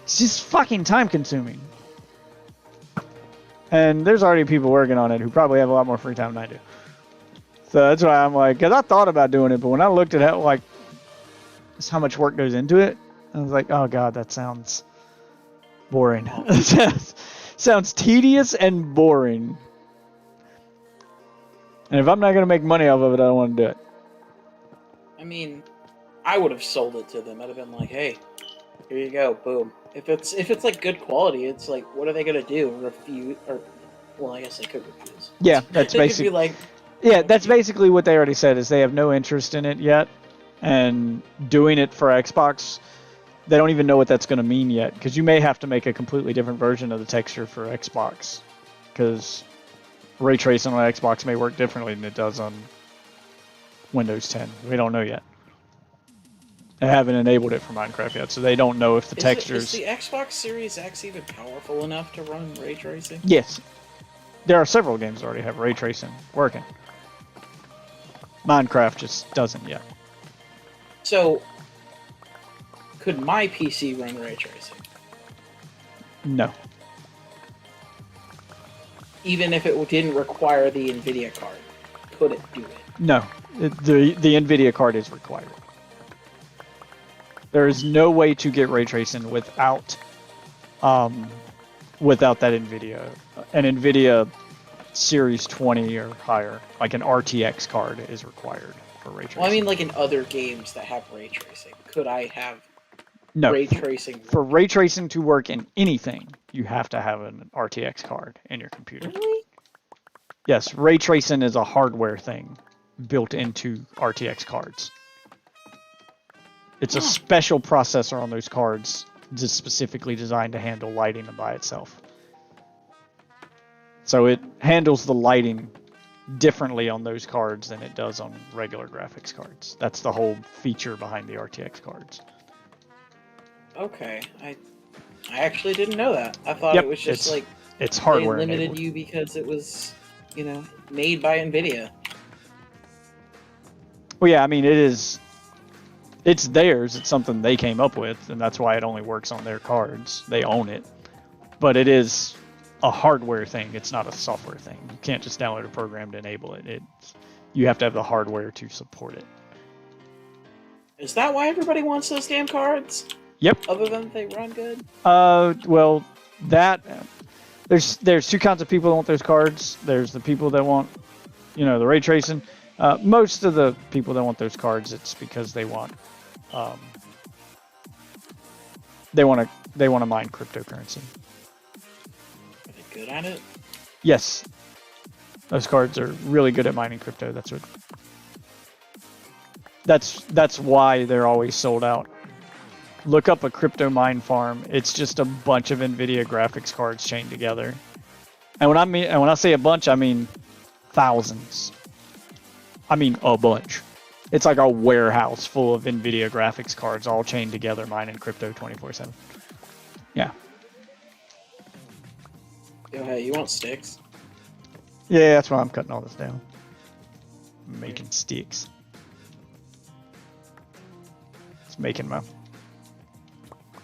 It's just fucking time consuming. And there's already people working on it who probably have a lot more free time than I do. So that's why I'm like, because I thought about doing it, but when I looked at how, how much work goes into it, I was like, oh god, that sounds boring. Sounds tedious and boring. And if I'm not going to make money off of it, I don't want to do it. I mean, I would have sold it to them. I'd have been like, hey, here you go, boom. If it's like good quality, it's like, what are they gonna do? Refuse? Or, well, I guess they could refuse. Yeah, that's basically like. Yeah, that's basically what they already said, is they have no interest in it yet, and doing it for Xbox, they don't even know what that's going to mean yet, because you may have to make a completely different version of the texture for Xbox, because ray tracing on Xbox may work differently than it does on Windows 10. We don't know yet. They haven't enabled it for Minecraft yet, so they don't know if the textures... Is the Xbox Series X even powerful enough to run ray tracing? Yes. There are several games that already have ray tracing working. Minecraft just doesn't yet. So, could my PC run ray tracing? No. Even if it didn't require the NVIDIA card, could it do it? No. The NVIDIA card is required. There is no way to get ray tracing without that NVIDIA. An NVIDIA Series 20 or higher, like an RTX card, is required for ray tracing. Well, I mean, like in other games that have ray tracing, could I have no ray tracing? For ray tracing to work in anything, you have to have an RTX card in your computer. Really? Yes, ray tracing is a hardware thing built into RTX cards. It's a special processor on those cards, just specifically designed to handle lighting by itself. So it handles the lighting differently on those cards than it does on regular graphics cards. That's the whole feature behind the RTX cards. Okay, I actually didn't know that. I thought it was just it's hardware they limited enabled. you because it was, made by NVIDIA. Well, yeah, I mean, it's theirs. It's something they came up with, and that's why it only works on their cards. They own it. But it is a hardware thing. It's not a software thing. You can't just download a program to enable it. You have to have the hardware to support it. Is that why everybody wants those damn cards? Yep. Other than they run good? Well, that there's two kinds of people that want those cards. There's the people that want, the ray tracing. Most of the people that want those cards, it's because they want they want to mine cryptocurrency. Are they good at it? Yes, those cards are really good at mining crypto. That's why they're always sold out. Look up a crypto mine farm. It's just a bunch of NVIDIA graphics cards chained together. And when I say a bunch, I mean thousands. I mean a bunch. It's like a warehouse full of NVIDIA graphics cards all chained together mining crypto 24/7. Yeah. Yo, hey, you want sticks? Yeah, that's why I'm cutting all this down. Making sticks. It's making my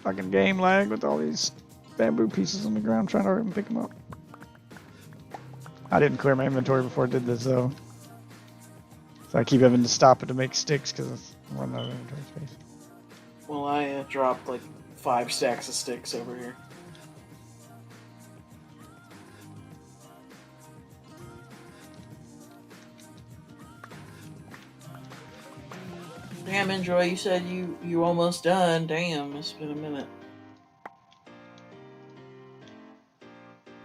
fucking game lag with all these bamboo pieces on the ground trying to hurry and pick them up. I didn't clear my inventory before I did this though. So I keep having to stop it to make sticks because I'm running out of inventory space. Well, I dropped like 5 stacks of sticks over here. Damn, Enjoy, you said you almost done. Damn, it's been a minute.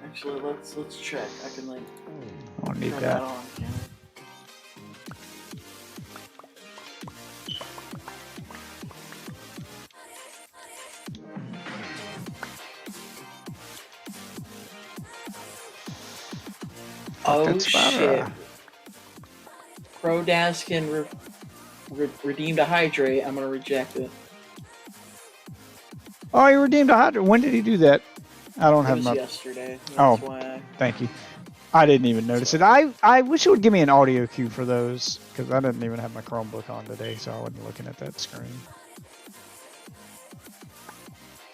Actually, let's check. I can like I don't need turn that. on. Can I? Oh Fucking spider. shit! Prodaskin redeemed a hydrate. I'm gonna reject it. Oh, he redeemed a hydrant. When did he do that? I don't It have was my. yesterday. That's Oh. why I... Thank you. I didn't even notice it. I wish it would give me an audio cue for those because I didn't even have my Chromebook on today, so I wasn't looking at that screen.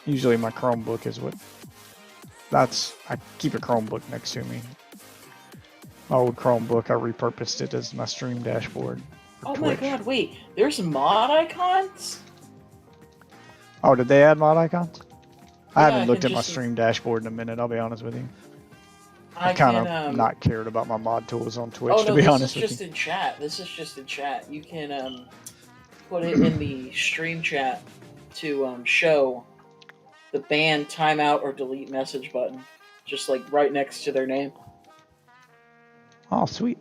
Usually my Chromebook is what. I keep a Chromebook next to me. My old Chromebook, I repurposed it as my stream dashboard for Oh Twitch. my god, wait. There's mod icons? Oh, did they add mod icons? I Yeah, haven't I looked can at my just- stream dashboard in a minute, I'll be honest with you. I kind can, of not cared about my mod tools on Twitch, oh no, to be this honest is with just you. in chat. This is just in chat. You can put it in the stream chat to show the ban, timeout, or delete message button. Just like right next to their name. Oh, sweet.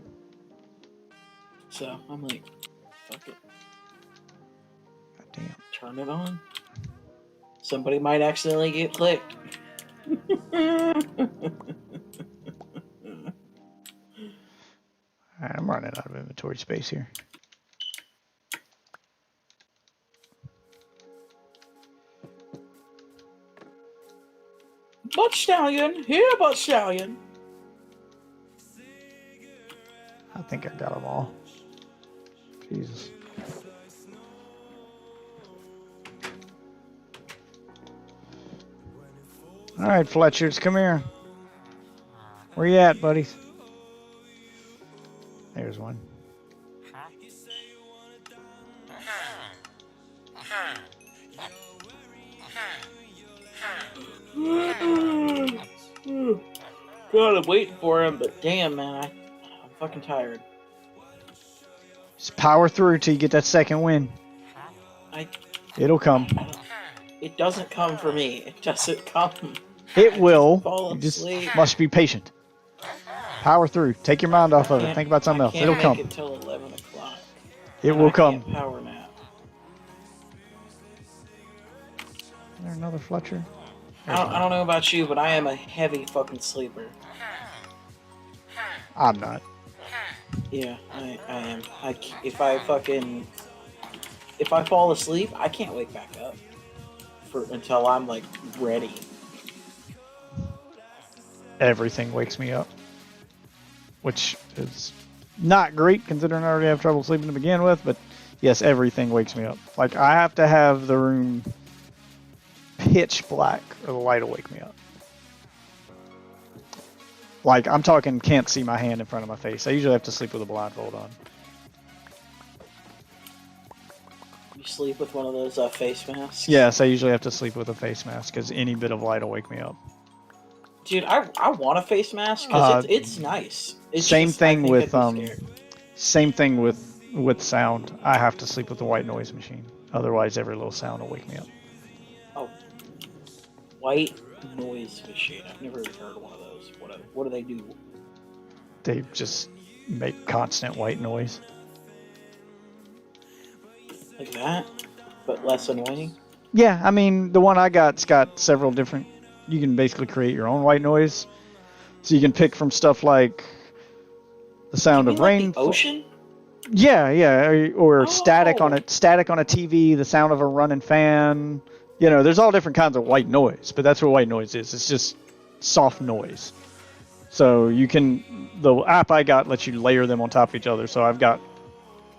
So I'm like, fuck it. God damn. Turn it on. Somebody might accidentally get clicked. Alright, I'm running out of inventory space here. Butt Stallion, here, Butt Stallion. I think I got them all. Jesus. Alright, Fletchers, come here. Where you at, buddies? There's one. God, I'm waiting for him, but damn, man, I'm fucking tired. Just power through till you get that second win. It'll come. It doesn't come for me. It doesn't come. It will. Fall You just asleep. must be patient. Power through. Take your mind off of it. Think about something else. It'll come. It till 11 o'clock. It will come. Can't power nap. Is there another Fletcher? I don't know about you, but I am a heavy fucking sleeper. I'm not. Yeah, I am. If I fall asleep, I can't wake back up until I'm like ready. Everything wakes me up, which is not great considering I already have trouble sleeping to begin with, but yes, everything wakes me up. Like, I have to have the room pitch black or the light will wake me up. Like, I'm talking can't see my hand in front of my face. I usually have to sleep with a blindfold on. You You sleep with one of those face masks? Yes, I usually have to sleep with a face mask because any bit of light will wake me up. Dude, I want a face mask because it's nice. It's Same just, I thing think with I'd be scared. same thing with sound. I have to sleep with the white noise machine. Otherwise, every little sound will wake me up. Oh, white noise machine. I've never even heard of one of those. What do they do? They just make constant white noise. Like that, but less annoying. Yeah, I mean, the one I got's got several different. You can basically create your own white noise. So you can pick from stuff like the sound You of mean like rain. the ocean? Yeah, yeah, or static on Oh. static on a TV, the sound of a running fan. You know, there's all different kinds of white noise, but that's what white noise is. It's just soft noise. So you can, the app I got lets you layer them on top of each other. So I've got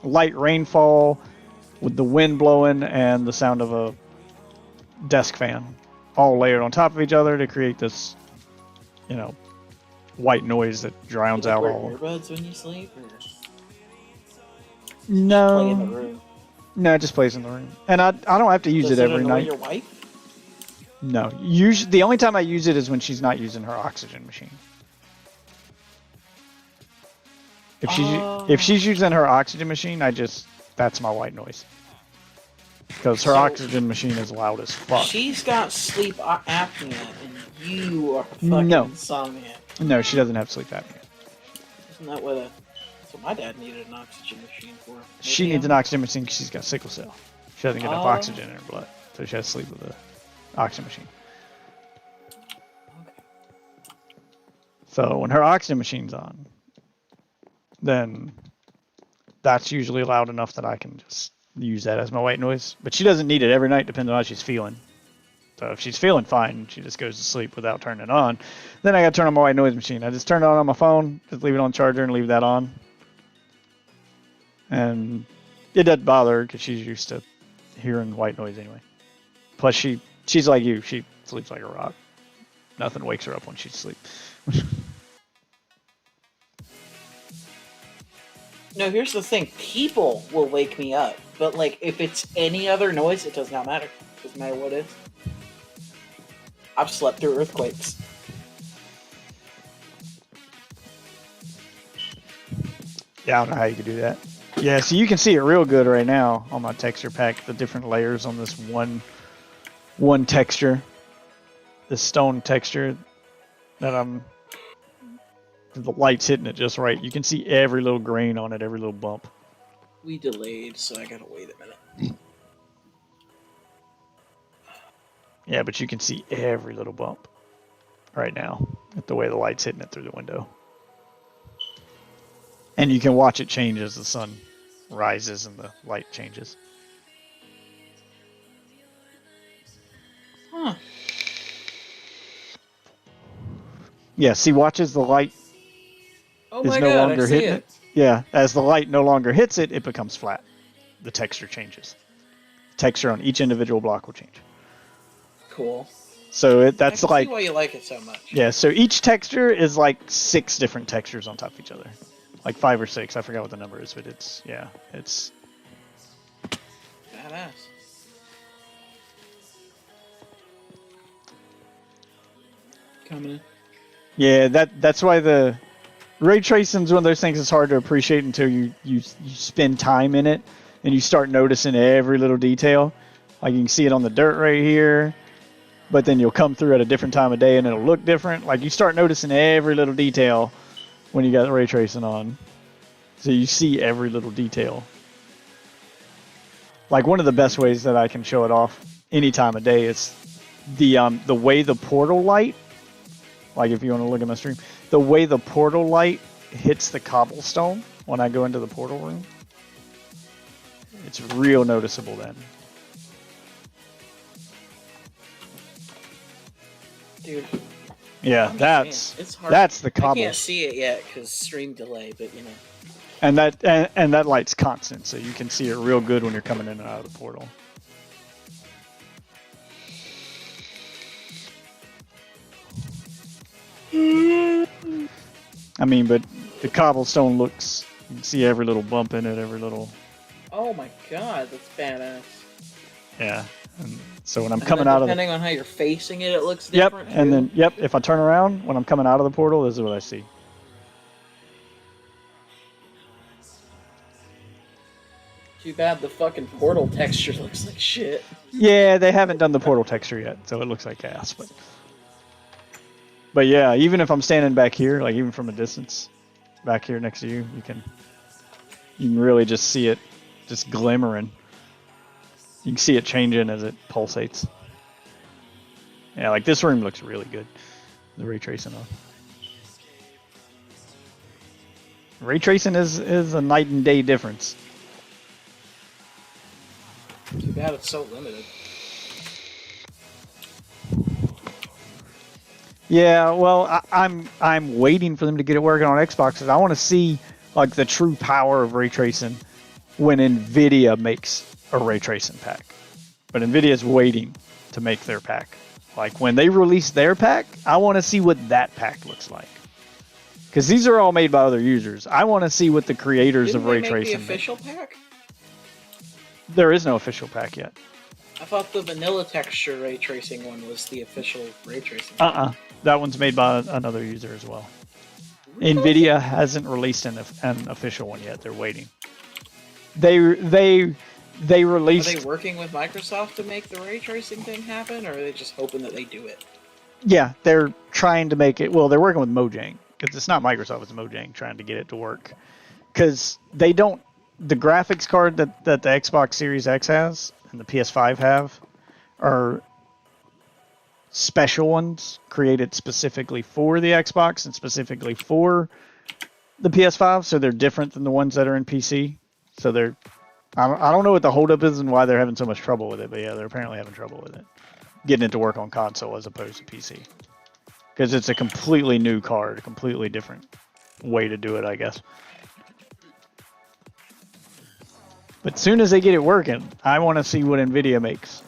light rainfall with the wind blowing and the sound of a desk fan all layered on top of each other to create this, you know, white noise that drowns Do you out wear all. earbuds when you sleep, or No, play in the room? no, it just plays in the room, and I don't have to use Does it every annoy night. your wife? No, usually the only time I use it is when she's not using her oxygen machine. If she's using her oxygen machine, that's my white noise. Because her So- oxygen machine is loud as fuck. She's got sleep apnea, and you are fucking No. insomniac. No, she doesn't have sleep apnea. Isn't that what that's what my dad needed an oxygen machine for? She Maybe needs an I'm- oxygen machine because she's got sickle cell. She doesn't get enough Oh. oxygen in her blood, so she has to sleep with the oxygen machine. Okay. So when her oxygen machine's on, then that's usually loud enough that I can just use that as my white noise. But she doesn't need it every night, depending on how she's feeling. So if she's feeling fine, she just goes to sleep without turning it on. Then I got to turn on my white noise machine. I just turn it on my phone, just leave it on charger and leave that on. And it doesn't bother her because she's used to hearing white noise anyway. Plus she's like you. She sleeps like a rock. Nothing wakes her up when she's asleep. No, here's the thing. People will wake me up, but like if it's any other noise, it does not matter. Doesn't matter what it is. I've slept through earthquakes. Yeah, I don't know how you could do that. Yeah, so you can see it real good right now on my texture pack, the different layers on this one texture, this stone texture that the light's hitting it just right. You can see every little grain on it, every little bump. We delayed, so I gotta wait a minute. Yeah, but you can see every little bump right now with the way the light's hitting it through the window. And you can watch it change as the sun rises and the light changes. Huh. Yeah, see, watch as the light Oh is my no god, longer I see hitting it. it. Yeah, as the light no longer hits it, it becomes flat. The texture changes. Texture on each individual block will change. Cool. So that's I can like, see why you like it so much. yeah, so each texture is like 6 different textures on top of each other. Like 5 or 6, I forgot what the number is, but it's Badass. Coming in. yeah, that's why the ray tracing is one of those things that's hard to appreciate until you spend time in it and you start noticing every little detail. Like you can see it on the dirt right here, but then you'll come through at a different time of day and it'll look different. Like you start noticing every little detail when you got the ray tracing on. So you see every little detail. Like one of the best ways that I can show it off any time of day is the way the portal light, like if you want to look at my stream, the way the portal light hits the cobblestone when I go into the portal room. It's real noticeable then. Dude, Yeah, man, it's hard. that's the I cobble. can't see it yet because stream delay, but you know. And that light's constant, so you can see it real good when you're coming in and out of the portal. I mean, but the cobblestone looks, you can see every little bump in it, every little... Oh my god, that's badass. Yeah. And so when I'm coming out of the, depending on how you're facing it, it looks yep, different. and too. then if I turn around when I'm coming out of the portal, this is what I see. Too bad the fucking portal texture looks like shit. Yeah, they haven't done the portal texture yet, so it looks like ass. But yeah, even if I'm standing back here, like even from a distance, back here next to you, you can really just see it, just glimmering. You can see it changing as it pulsates. Yeah, like this room looks really good. The ray tracing on. Ray tracing is a night and day difference. Too bad it's so limited. Yeah, well, I'm waiting for them to get it working on Xboxes. I want to see like the true power of ray tracing when Nvidia makes a ray tracing pack. But Nvidia's waiting to make their pack. Like when they release their pack, I want to see what that pack looks like. Because these are all made by other users. I want to see what the creators Didn't of ray they make tracing the official pack? There is no official pack yet. I thought the vanilla texture ray tracing one was the official ray tracing. That one's made by another user as well. Really? Nvidia hasn't released an official one yet. They're waiting. They released. Are they working with Microsoft to make the ray tracing thing happen, or are they just hoping that they do it? Yeah, they're trying to make it. Well, they're working with Mojang because it's not Microsoft, it's Mojang trying to get it to work. Because they don't. The graphics card that the Xbox Series X has and the PS5 have are special ones created specifically for the Xbox and specifically for the PS5, so they're different than the ones that are in PC. So they're, I don't know what the holdup is and why they're having so much trouble with it, but yeah, they're apparently having trouble with it, getting it to work on console as opposed to PC, because it's a completely new card, a completely different way to do it, I guess. But as soon as they get it working, I want to see what Nvidia makes.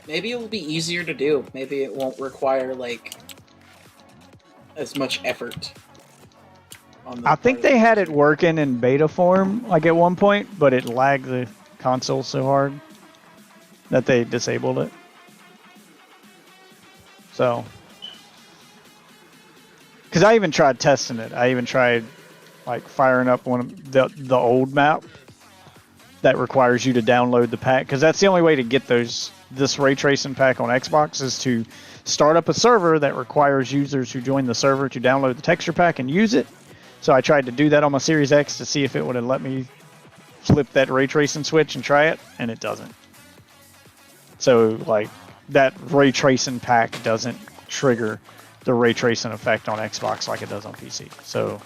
Maybe it will be easier to do. Maybe it won't require like as much effort. I think they had it working in beta form like at one point, but it lagged the console so hard that they disabled it. So, because I even tried testing it. I even tried like firing up one of the old map that requires you to download the pack, because that's the only way to get this ray tracing pack on Xbox is to start up a server that requires users who join the server to download the texture pack and use it. So I tried to do that on my Series X to see if it would have let me flip that ray tracing switch and try it, and it doesn't. So like that ray tracing pack doesn't trigger the ray tracing effect on Xbox like it does on PC. So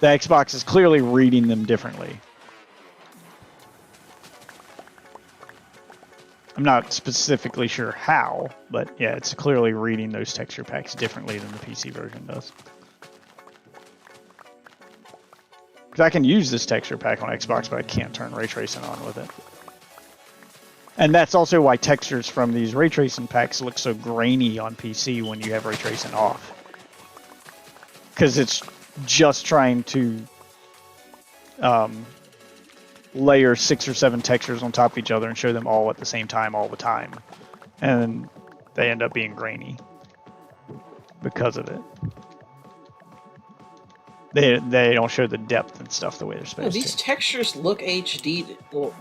the Xbox is clearly reading them differently. I'm not specifically sure how, but yeah, it's clearly reading those texture packs differently than the PC version does. Because I can use this texture pack on Xbox, but I can't turn ray tracing on with it. And that's also why textures from these ray tracing packs look so grainy on PC when you have ray tracing off. Because it's just trying to layer 6 or 7 textures on top of each other and show them all at the same time all the time, and they end up being grainy because of it. They don't show the depth and stuff the way they're supposed These to. textures look HD. Well,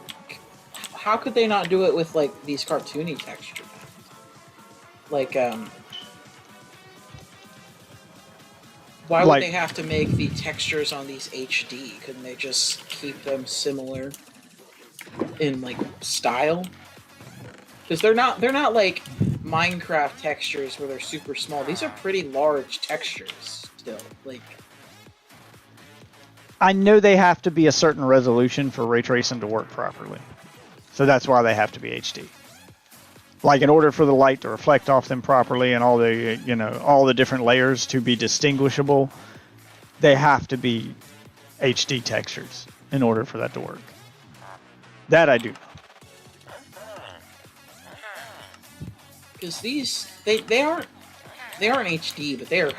how could they not do it with like these cartoony textures? Like why would they have to make the textures on these HD? Couldn't they just keep them similar in like style? Because they're not like Minecraft textures where they're super small. These are pretty large textures still. Like, I know they have to be a certain resolution for ray tracing to work properly, so that's why they have to be HD. Like in order for the light to reflect off them properly and all the, you know, all the different layers to be distinguishable, they have to be HD textures in order for that to work. That I do know. because these they aren't HD, but they're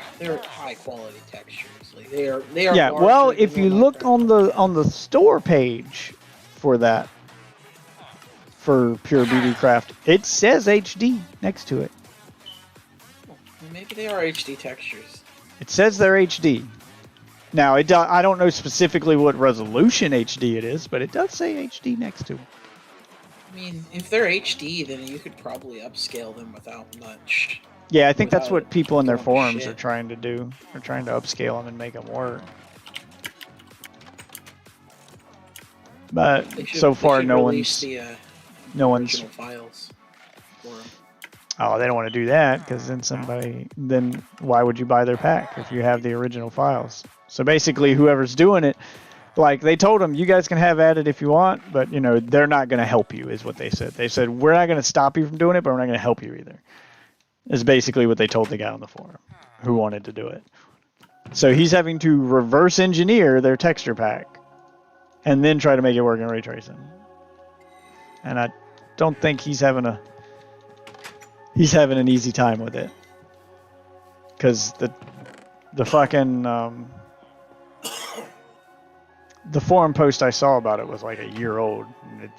high quality textures. Like they are. Yeah, well, if you look on the store page for that, for Pure Beauty Craft. It says HD next to it. Maybe they are HD textures. It says they're HD. Now, I don't know specifically what resolution HD it is, but it does say HD next to it. I mean, if they're HD, then you could probably upscale them without much. Yeah, I think that's Without what people in their going to forums shit. are trying to do. They're trying to upscale them and make them work. But They should- so they far, should no release one's. the No one's. original files for 'em. Oh, they don't want to do that because then why would you buy their pack if you have the original files? So basically, whoever's doing it, like they told them, you guys can have at it if you want, but they're not going to help you, is what they said. They said we're not going to stop you from doing it, but we're not going to help you either. Is basically what they told the guy on the forum who wanted to do it. So he's having to reverse engineer their texture pack and then try to make it work in ray tracing. And I don't think he's having an easy time with it, because the fucking the forum post I saw about it was like a year old,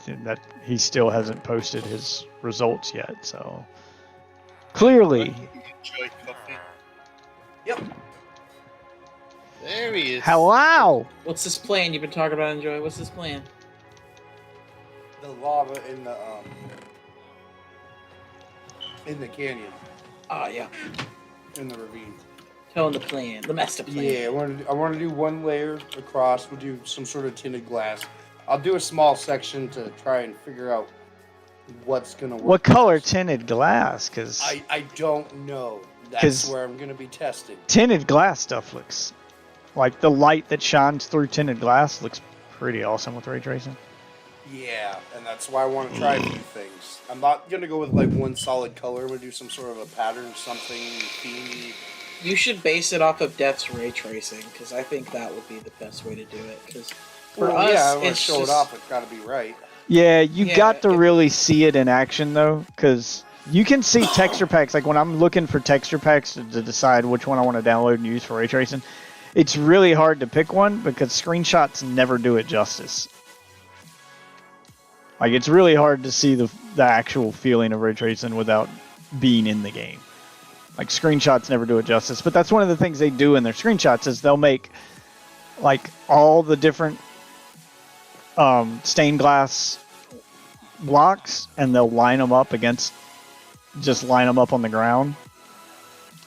and that he still hasn't posted his results yet. So clearly, Enjoy coffee. Yep. There he is. hello. What's this plan you've been talking about, Enjoy? What's this plan? The lava in the canyon, Ah, yeah. in the ravine. Telling the plan, the master plan. Yeah, I want to do one layer across. We'll do some sort of tinted glass. I'll do a small section to try and figure out what's gonna work. What color best. tinted glass? Because I don't know. 'Cause- That's where I'm gonna be testing. tinted glass stuff looks like the light that shines through tinted glass looks pretty awesome with ray tracing. Yeah, and that's why I want to try a few things. I'm not gonna go with like one solid color. I'm gonna do some sort of a pattern, something themey. You should base it off of Death's ray tracing, because I think that would be the best way to do it. Because for Well, us, yeah, I want to it's show just, it off. It's got to be right. Yeah, you Yeah, got to it- really see it in action though, because you can see texture packs. Like when I'm looking for texture packs to decide which one I want to download and use for ray tracing, it's really hard to pick one because screenshots never do it justice. Like it's really hard to see the actual feeling of ray tracing without being in the game. Like screenshots never do it justice, but that's one of the things they do in their screenshots is they'll make like all the different stained glass blocks and they'll line them up on the ground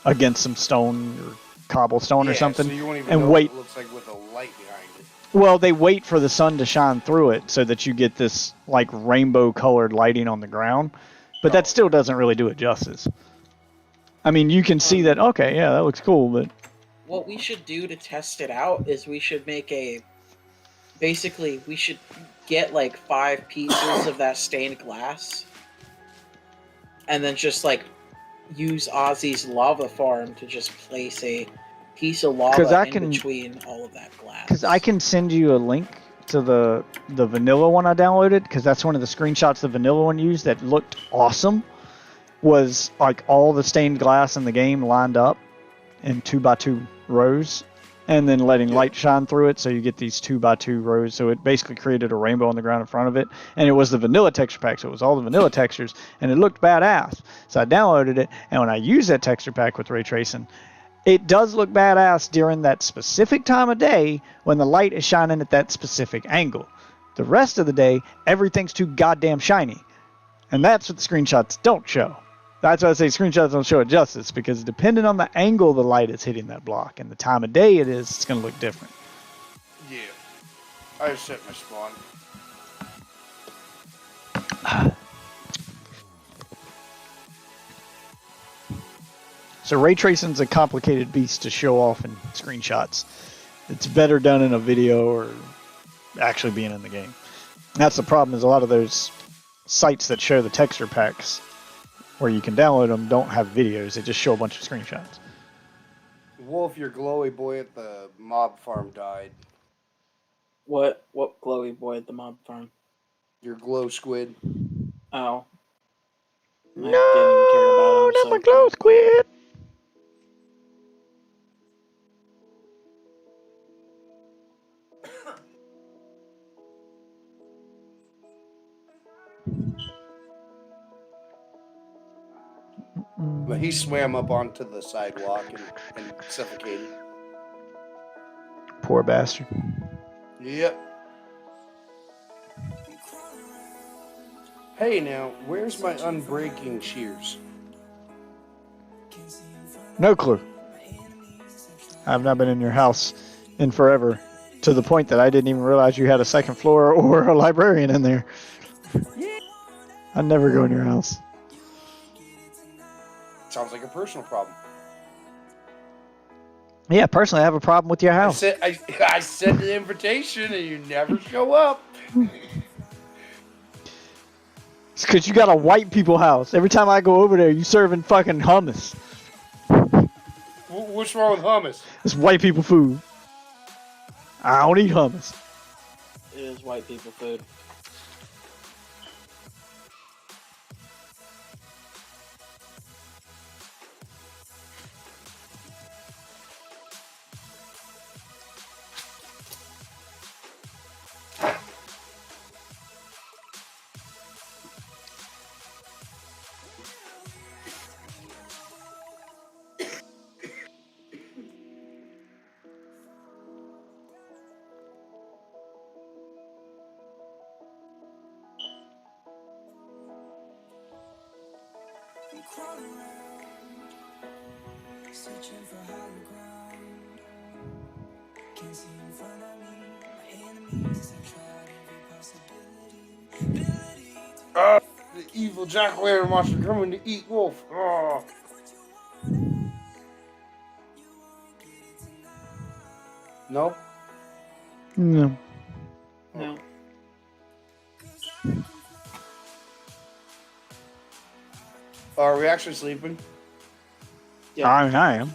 against some stone or cobblestone or something. So you won't even and know wait. what it looks like with a light behind it. Well, they wait for the sun to shine through it so that you get this like rainbow colored lighting on the ground, but that still doesn't really do it justice. I mean, you can see that, okay, yeah, that looks cool, but what we should do to test it out is we should make we should get like 5 pieces of that stained glass, and then just like use Ozzy's lava farm to just place a piece of 'Cause lava I in can- between all of that glass. because I can send you a link to the vanilla one I downloaded, because that's one of the screenshots the vanilla one used that looked awesome. Was like all the stained glass in the game lined up in 2x2 rows, and then letting light shine through it, so you get these 2x2 rows. So it basically created a rainbow on the ground in front of it, and it was the vanilla texture pack, so it was all the vanilla textures, and it looked badass. So I downloaded it, and when I use that texture pack with ray tracing, it does look badass during that specific time of day when the light is shining at that specific angle. The rest of the day, everything's too goddamn shiny, and that's what the screenshots don't show. That's why I say screenshots don't show it justice, because depending on the angle the light is hitting that block and the time of day it is, it's going to look different. Yeah. I just set my spawn. So ray tracing's a complicated beast to show off in screenshots. It's better done in a video or actually being in the game. That's the problem, is a lot of those sites that show the texture packs where you can download them don't have videos. They just show a bunch of screenshots. Wolf, your glowy boy at the mob farm died. What glowy boy at the mob farm? Your glow squid. Oh. I No, didn't even care about him, not so- my clothes quit. But he swam up onto the sidewalk and suffocated. Poor bastard. Yep. Hey, now, where's my unbreaking shears? No clue. I've not been in your house in forever, to the point that I didn't even realize you had a second floor or a librarian in there. I never go in your house. Sounds like a personal problem. Yeah, personally, I have a problem with your house. I sent the invitation and you never show up. It's because you got a white people house. Every time I go over there, you serving fucking hummus. What's wrong with hummus? It's white people food. I don't eat hummus. It is white people food. The evil jack-o'-lantern monster coming to eat wolf. Oh. No? No. No. Are we actually sleeping? Yeah. I mean, I am.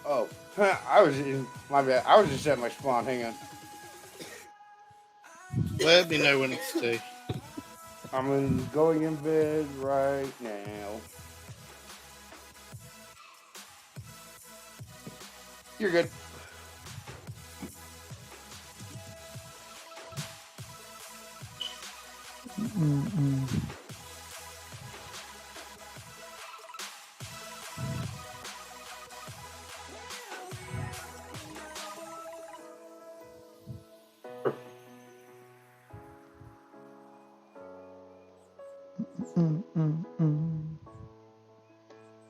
Oh, I was in my bad. I was just at my spawn. Hang on. Let me know when it's due. I'm going in bed right now. You're good.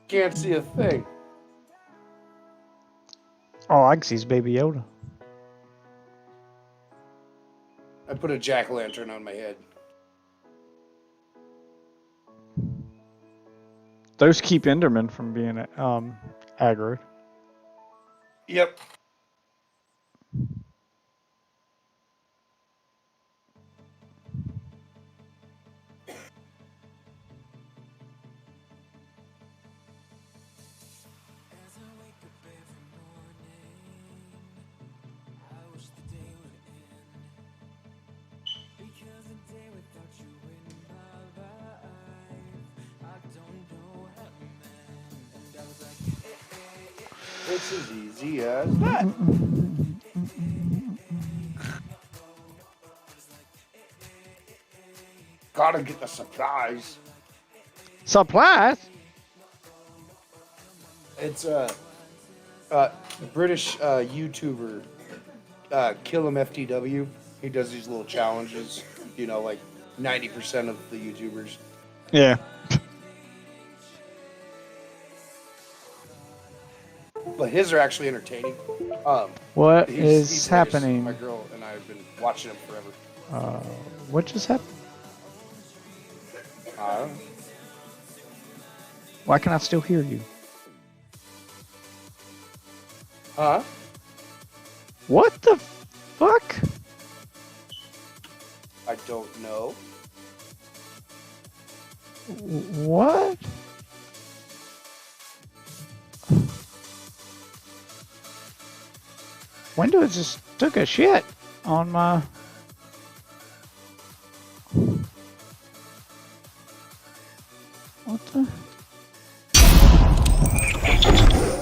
Can't see a thing. Oh, I can see his Baby Yoda. I put a jack-o'-lantern on my head. Those keep Enderman from being aggroed. Yep. It's as easy as that. Gotta get the supplies. Supplies? It's a British YouTuber, Kill Him FTW. He does these little challenges. You know, like 90% of the YouTubers. Yeah. But his are actually entertaining. What he's is hilarious. happening? My girl and I have been watching him forever. What just happened? Uh, Why can I still hear you? huh? What the fuck? I don't know. What? Windows just took a shit on my... What the...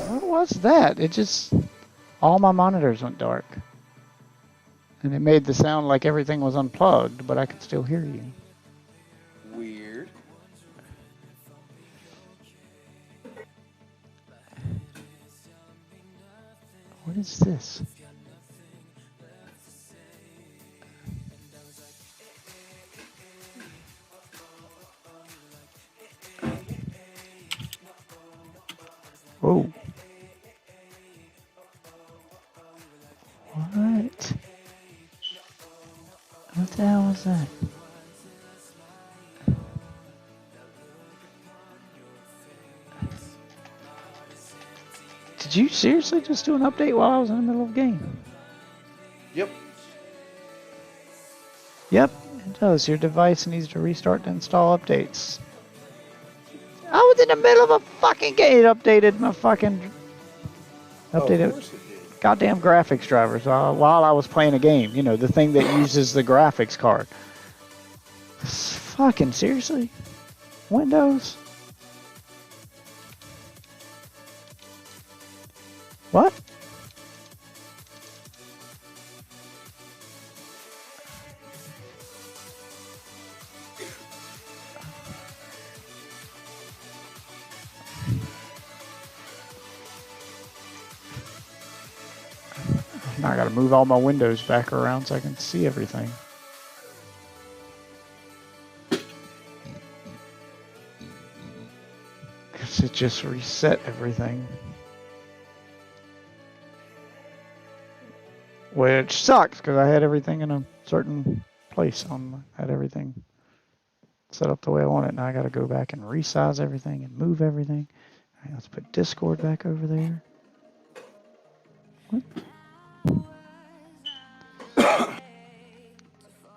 What was that? It just... All my monitors went dark. And it made the sound like everything was unplugged, but I could still hear you. Weird. What is this? Whoa. What? What the hell was that? Did you seriously just do an update while I was in the middle of a game? Yep. Yep, it does. Your device needs to restart to install updates. I was in the middle of a fucking game. It updated my fucking... Of Updated course it did. goddamn graphics drivers while I was playing a game. You know, the thing that uses the graphics card. Fucking seriously? Windows? What? Now I gotta move all my windows back around so I can see everything. Because it just reset everything. Which sucks because I had everything in a certain place had everything set up the way I want it. Now I gotta go back and resize everything and move everything. All right, let's put Discord back over there. What?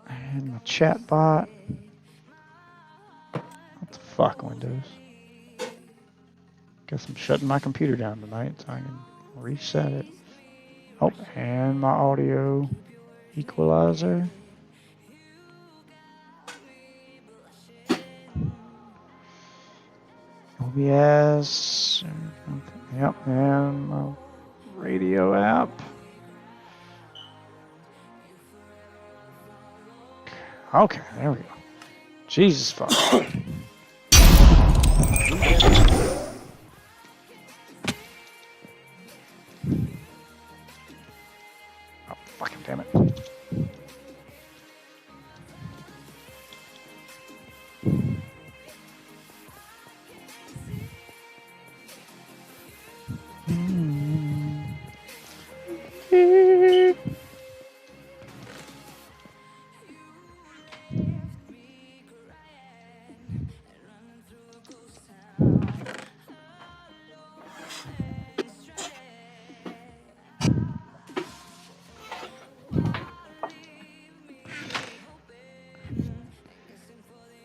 And my chat bot. What the fuck, Windows? Guess I'm shutting my computer down tonight so I can reset it. Oh, and my audio equalizer. OBS. Yep, and my radio app. Okay, there we go. Jesus fuck. Oh, fucking damn it.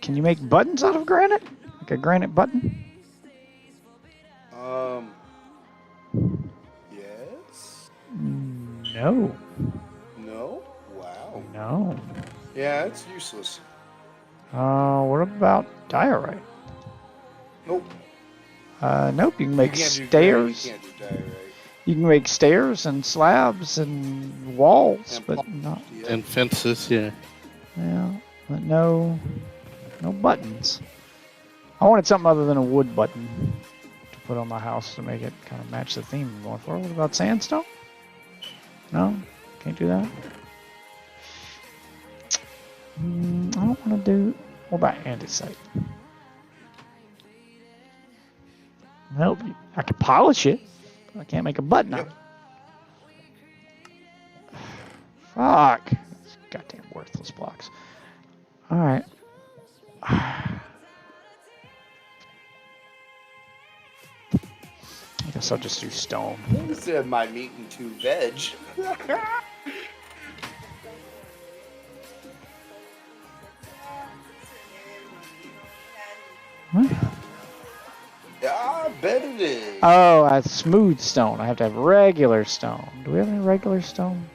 Can you make buttons out of granite? Like a granite button? Yes? No. No? Wow. No. Yeah, it's useless. What about diorite? Nope. Nope, you can make You can't do stairs. You can't do diorite. You can make stairs and slabs and walls, And but not, Yeah. And fences, yeah. yeah, but no buttons. I wanted something other than a wood button to put on my house to make it kind of match the theme I'm going for. What about sandstone? No, can't do that. I don't want to do. What about andesite? Nope, I can polish it. But I can't make a button out of it. Fuck. These goddamn worthless blocks. Alright. I guess I'll just do stone. Instead of my meat and two veg. What? Yeah, I bet it is. Oh, a smooth stone. I have to have regular stone. Do we have any regular stone?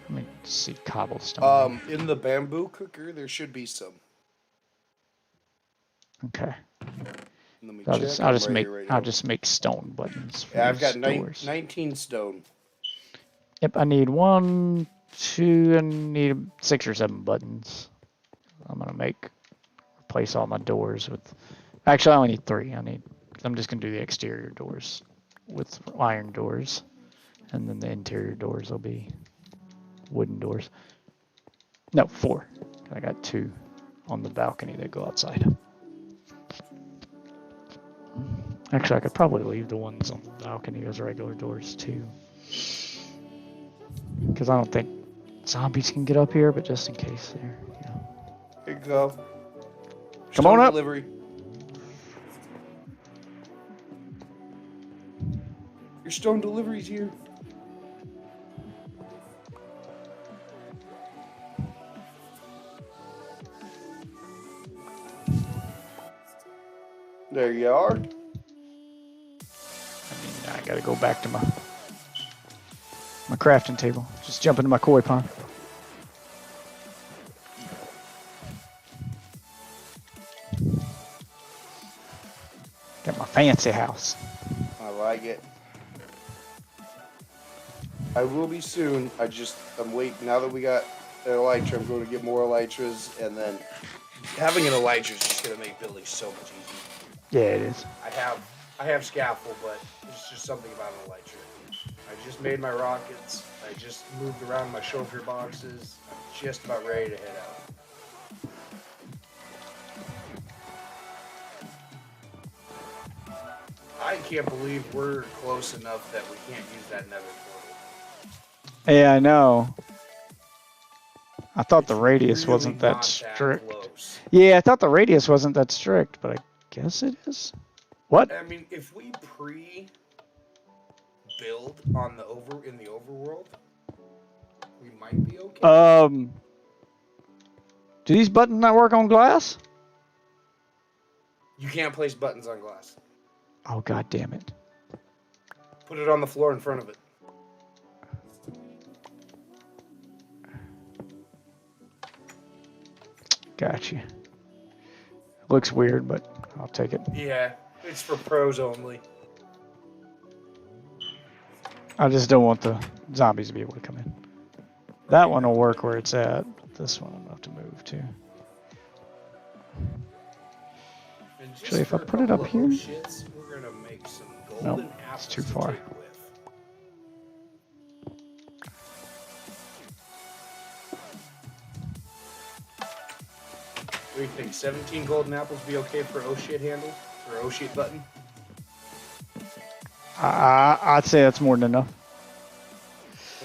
Let me see cobblestone. In the bamboo cooker, there should be some. Okay. Let me I'll check. I'll I'm just ready make right I'll now. just make stone buttons for Yeah, I've got these doors. 19 stone. Yep, I need 1, 2, and need 6 or 7 buttons. I'm gonna replace all my doors with. Actually, I only need 3. I'm just gonna do the exterior doors with iron doors, And then the interior doors will be wooden doors. No, 4. I got 2 on the balcony that go outside. Actually, I could probably leave the ones on the balcony as regular doors too. Because I don't think zombies can get up here, but just in case they're, you know. Here you go. Come on up. Delivery. Your stone delivery's here. There you are. I mean, I gotta go back to my crafting table. Just jump into my koi pond. Got my fancy house. I like it. I will be soon. I'm waiting. Now that we got an elytra, I'm going to get more elytras, and then having an elytra is just going to make building so much easier. Yeah, it is. I have scaffold, but it's just something about an elytra. I just made my rockets. I just moved around my shulker boxes. I'm just about ready to head out. I can't believe we're close enough that we can't use that nether portal. Yeah, I know. I thought the It's radius really wasn't that not strict. close. Yeah, I thought the radius wasn't that strict, but I guess it is. What? I mean, if we pre-build on in the overworld, we might be okay. Do these buttons not work on glass? You can't place buttons on glass. Oh, god damn it. Put it on the floor in front of it. Gotcha. Looks weird, but I'll take it. Yeah, it's for pros only. I just don't want the zombies to be able to come in. That one will work where it's at, but this one I'll have to move to. And just Actually, if for I a put it couple up of here- shits, we're gonna make some golden Nope, apples it's too to far. take with. What do you think? 17 golden apples be okay for oh shit handle? Or oh shit button? I'd say that's more than enough.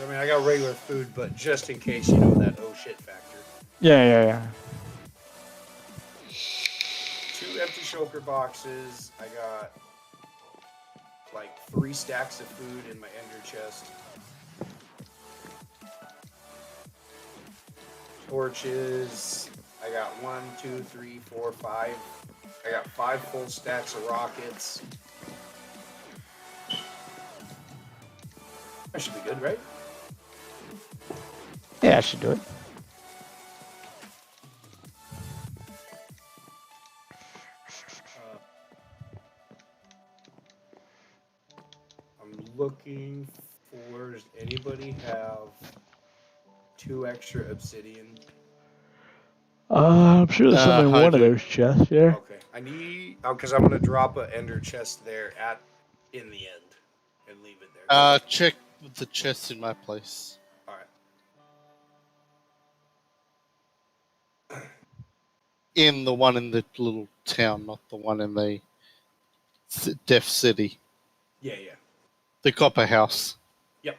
I mean, I got regular food, but just in case, you know, that oh shit factor. Yeah. 2 empty shulker boxes. I got like 3 stacks of food in my ender chest. Torches. I got 1, 2, 3, 4, 5. I got 5 full stacks of rockets. That should be good, right? Yeah, I should do it. I'm looking for. Does anybody have 2 extra obsidian? I'm sure there's something in I one of do. those chests, yeah. Okay, I need because I'm gonna drop an ender chest there in the end and leave it there. Check the chest in my place. All right. In the one in the little town, not the one in the Deaf City. Yeah. The Copper House. Yep.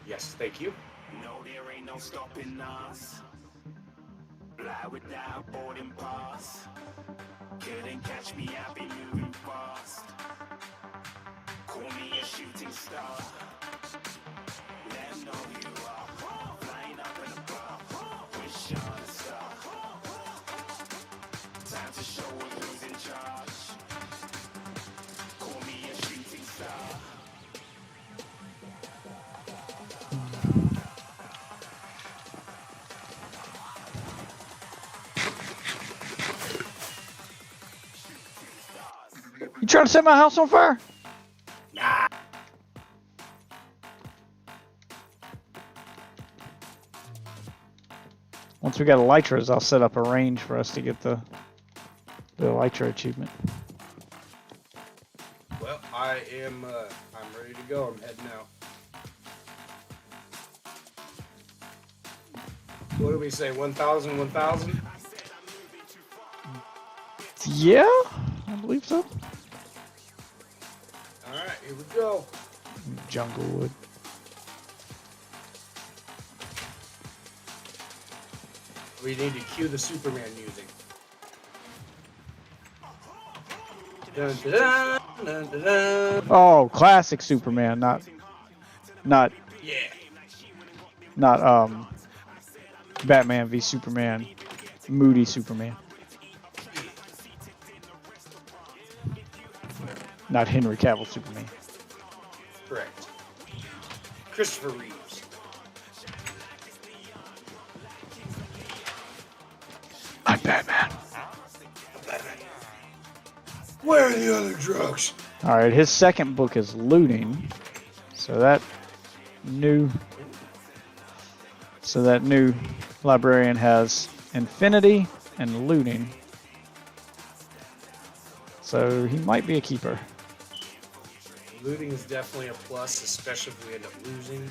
Yes, thank you. No, there ain't no stopping us. Fly without boarding pass. Couldn't catch me, I've been moving fast. Call me a shooting star. Let 'em know who you are. Flying up in a bar. Wish on a star. Time to show who's in charge. Call me a shooting star. trying to set my house on fire? Nah. Once we got elytras, I'll set up a range for us to get the elytra achievement. Well, I am. I'm ready to go. I'm heading out. What do we say? 1,000, 1,000? Yeah, I believe so. All right, here we go. Junglewood. We need to cue the Superman music. Dun, dun, dun, dun, dun, dun. Oh, classic Superman, not Yeah. Batman v Superman, moody Superman. Not Henry Cavill Superman. Correct. Christopher Reeves. I'm Batman. Where are the other drugs? All right, his second book is looting, so that new librarian has infinity and looting, so he might be a keeper. Looting is definitely a plus, especially if we end up losing.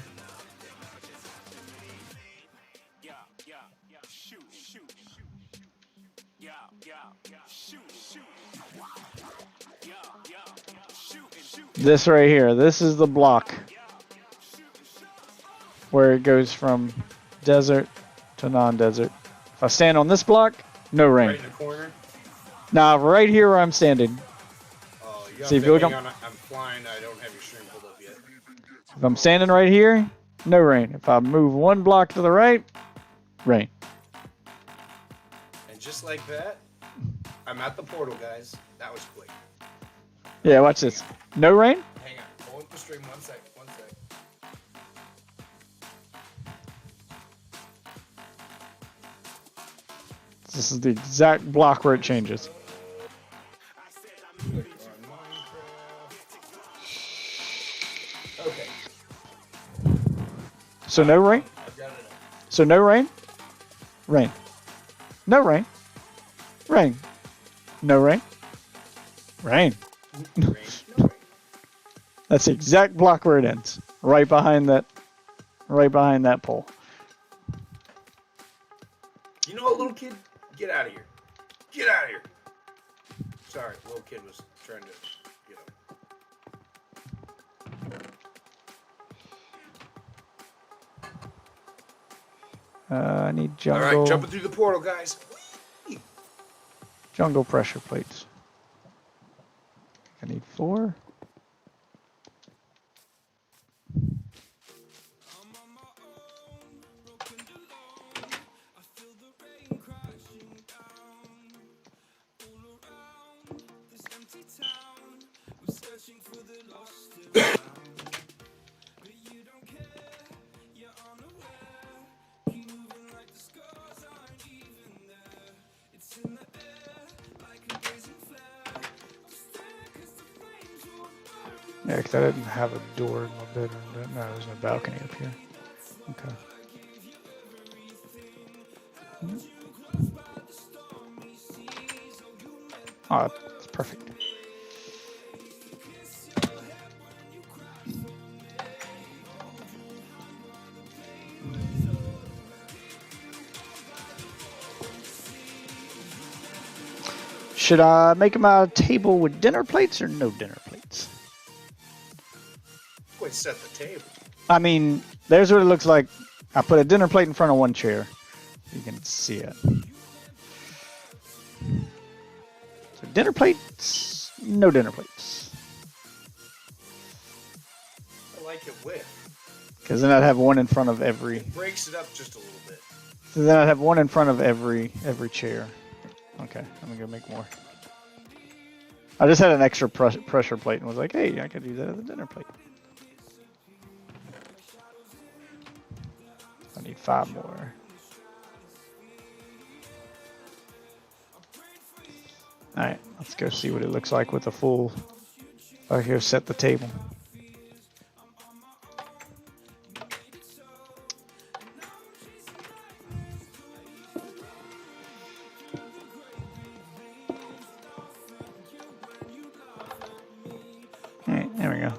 This right here, this is the block where it goes from desert to non-desert. If I stand on this block, no rain. Right in the corner. Now, right here where I'm standing, Oh, you See, if have you to look hang on. I'm flying. I don't have your stream pulled up yet. if I'm standing right here, no rain. If I move one block to the right, rain. And just like that, I'm at the portal, guys. That was quick. Yeah, watch this. No rain? Hang on. Hold up the stream 1 sec. 1 sec. This is the exact block where it changes. Click on Minecraft. Okay. So no rain? I've got it up. So no rain? Rain. No rain. Rain. No rain. Rain. Rain. No rain. That's the exact block where it ends. Right behind that pole. You know what, little kid? Get out of here. Get out of here. Sorry, little kid was trying to get him. I need All jungle right, jumping through the portal, guys. jungle pressure plates. I need 4. Yeah, because I didn't have a door in my bedroom. No, there's no balcony up here. Okay. Oh, that's perfect. Should I make him a table with dinner plates or no dinner plates? Quit set the table. I mean, there's what it looks like. I put a dinner plate in front of one chair. You can see it. So dinner plates, no dinner plates. I like it with. Because then I'd have one in front of every. It breaks it up just a little bit. So then I'd have one in front of every chair. Okay, I'm gonna go make more. I just had an extra pressure plate and was like, hey, I could use that as a dinner plate. I need 5 more. Alright, let's go see what it looks like with a full Oh, here, set the table. All right, there we go.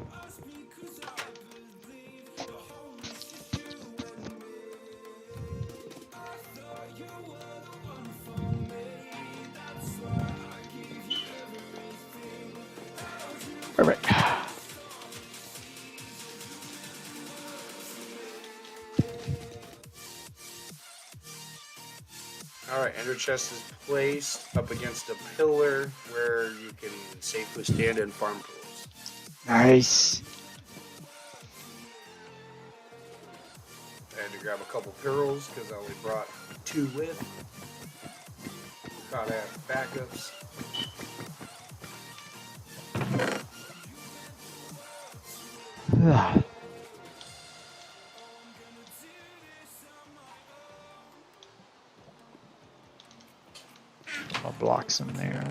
Perfect. All right, ender chest is placed up against a pillar where you can safely stand and farm tools. Nice. I had to grab a couple pearls because I only brought 2 with. Gotta have backups. I'll block some there.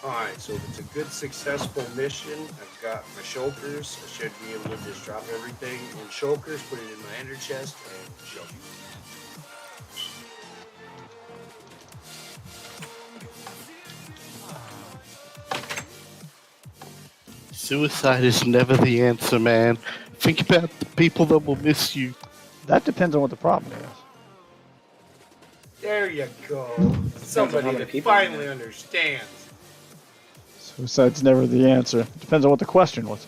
Alright, so if it's a good, successful mission, I've got my shulkers. I should be able to just drop everything in shulkers, put it in my ender chest, and jump. Suicide is never the answer, man. Think about the people that will miss you. That depends on what the problem is. There you go. on Somebody how many that people you finally know. understands. Suicide's never the answer. Depends on what the question was.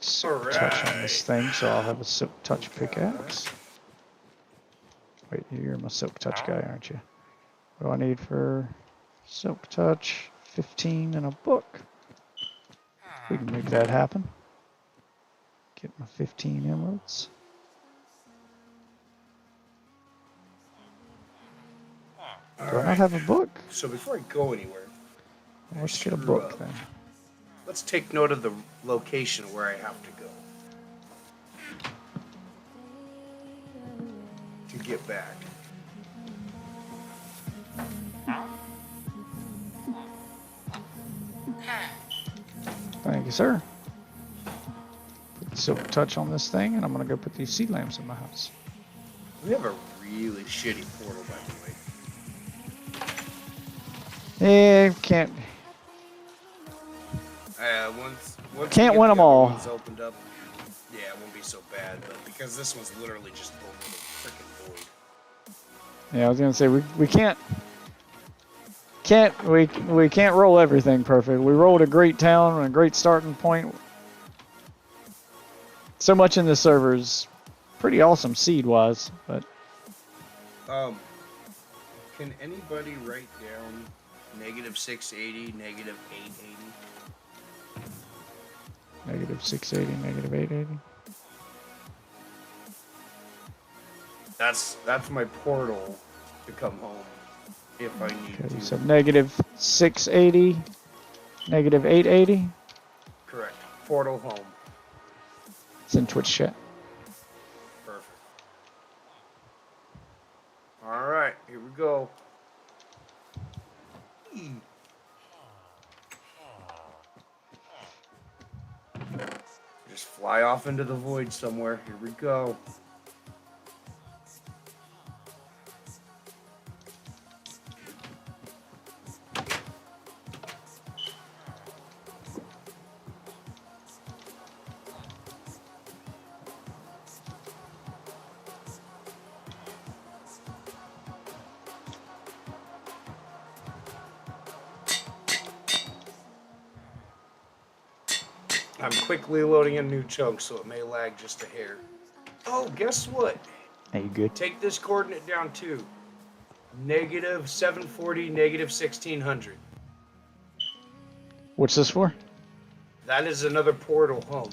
Silk touch on this thing, so I'll have a silk touch pickaxe. Wait, you're my silk touch guy, aren't you? What do I need for silk touch? 15 and a book. We can make that happen. Get my 15 emeralds. Do I not have a book? So before I go anywhere, Let's get a screw book up. then. let's take note of the location where I have to go to get back. Thank you, sir. Put the silk touch on this thing, and I'm gonna go put these sea lamps in my house. We have a really shitty portal, by the way. Can't. Once Can't we get win 'em the other all. ones opened up, yeah, it won't be so bad. But because this one's literally just open the freaking void. Yeah, I was gonna say we can't roll everything perfect. We rolled a great town and a great starting point. So much in this server is pretty awesome seed wise, but Can anybody write down -680, -880? -680, -880. That's my portal to come home if I need Okay, to. so -680, -880. Correct. Portal home. It's in Twitch chat. Perfect. All right, here we go. Just fly off into the void somewhere. Here we go. I'm quickly loading in new chunks, so it may lag just a hair. Oh, guess what? Are you good? Take this coordinate down too. Negative 740, negative 1600. What's this for? That is another portal home.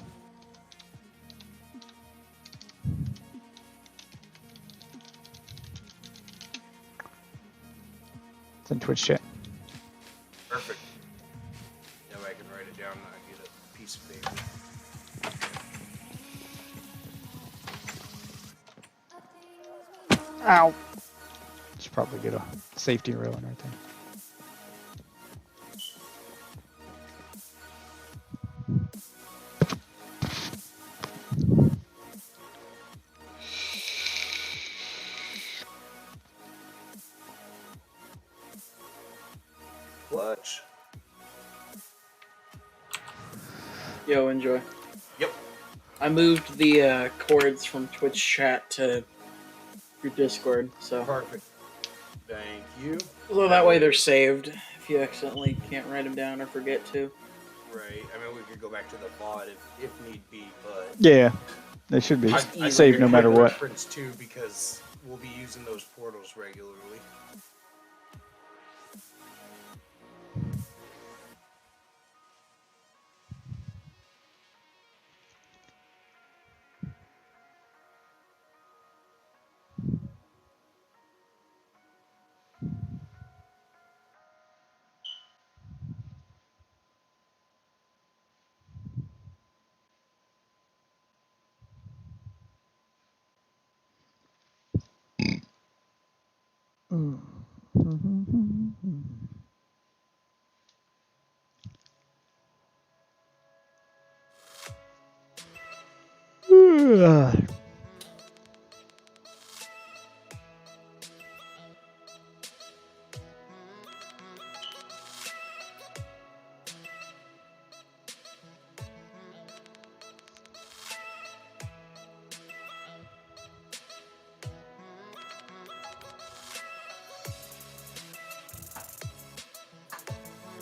It's in Twitch chat. Perfect. Now I can write it down and I get a piece of paper. Ow. Should probably get a safety rail in right there. Clutch. Yo, enjoy. Yep. I moved the chords from Twitch chat to your Discord, so Perfect. Thank you. that way they're saved if you accidentally can't write them down or forget to. Right. I mean, we could go back to the VOD if need be, but Yeah, they should be I saved no matter what. Reference too, because we'll be using those portals regularly.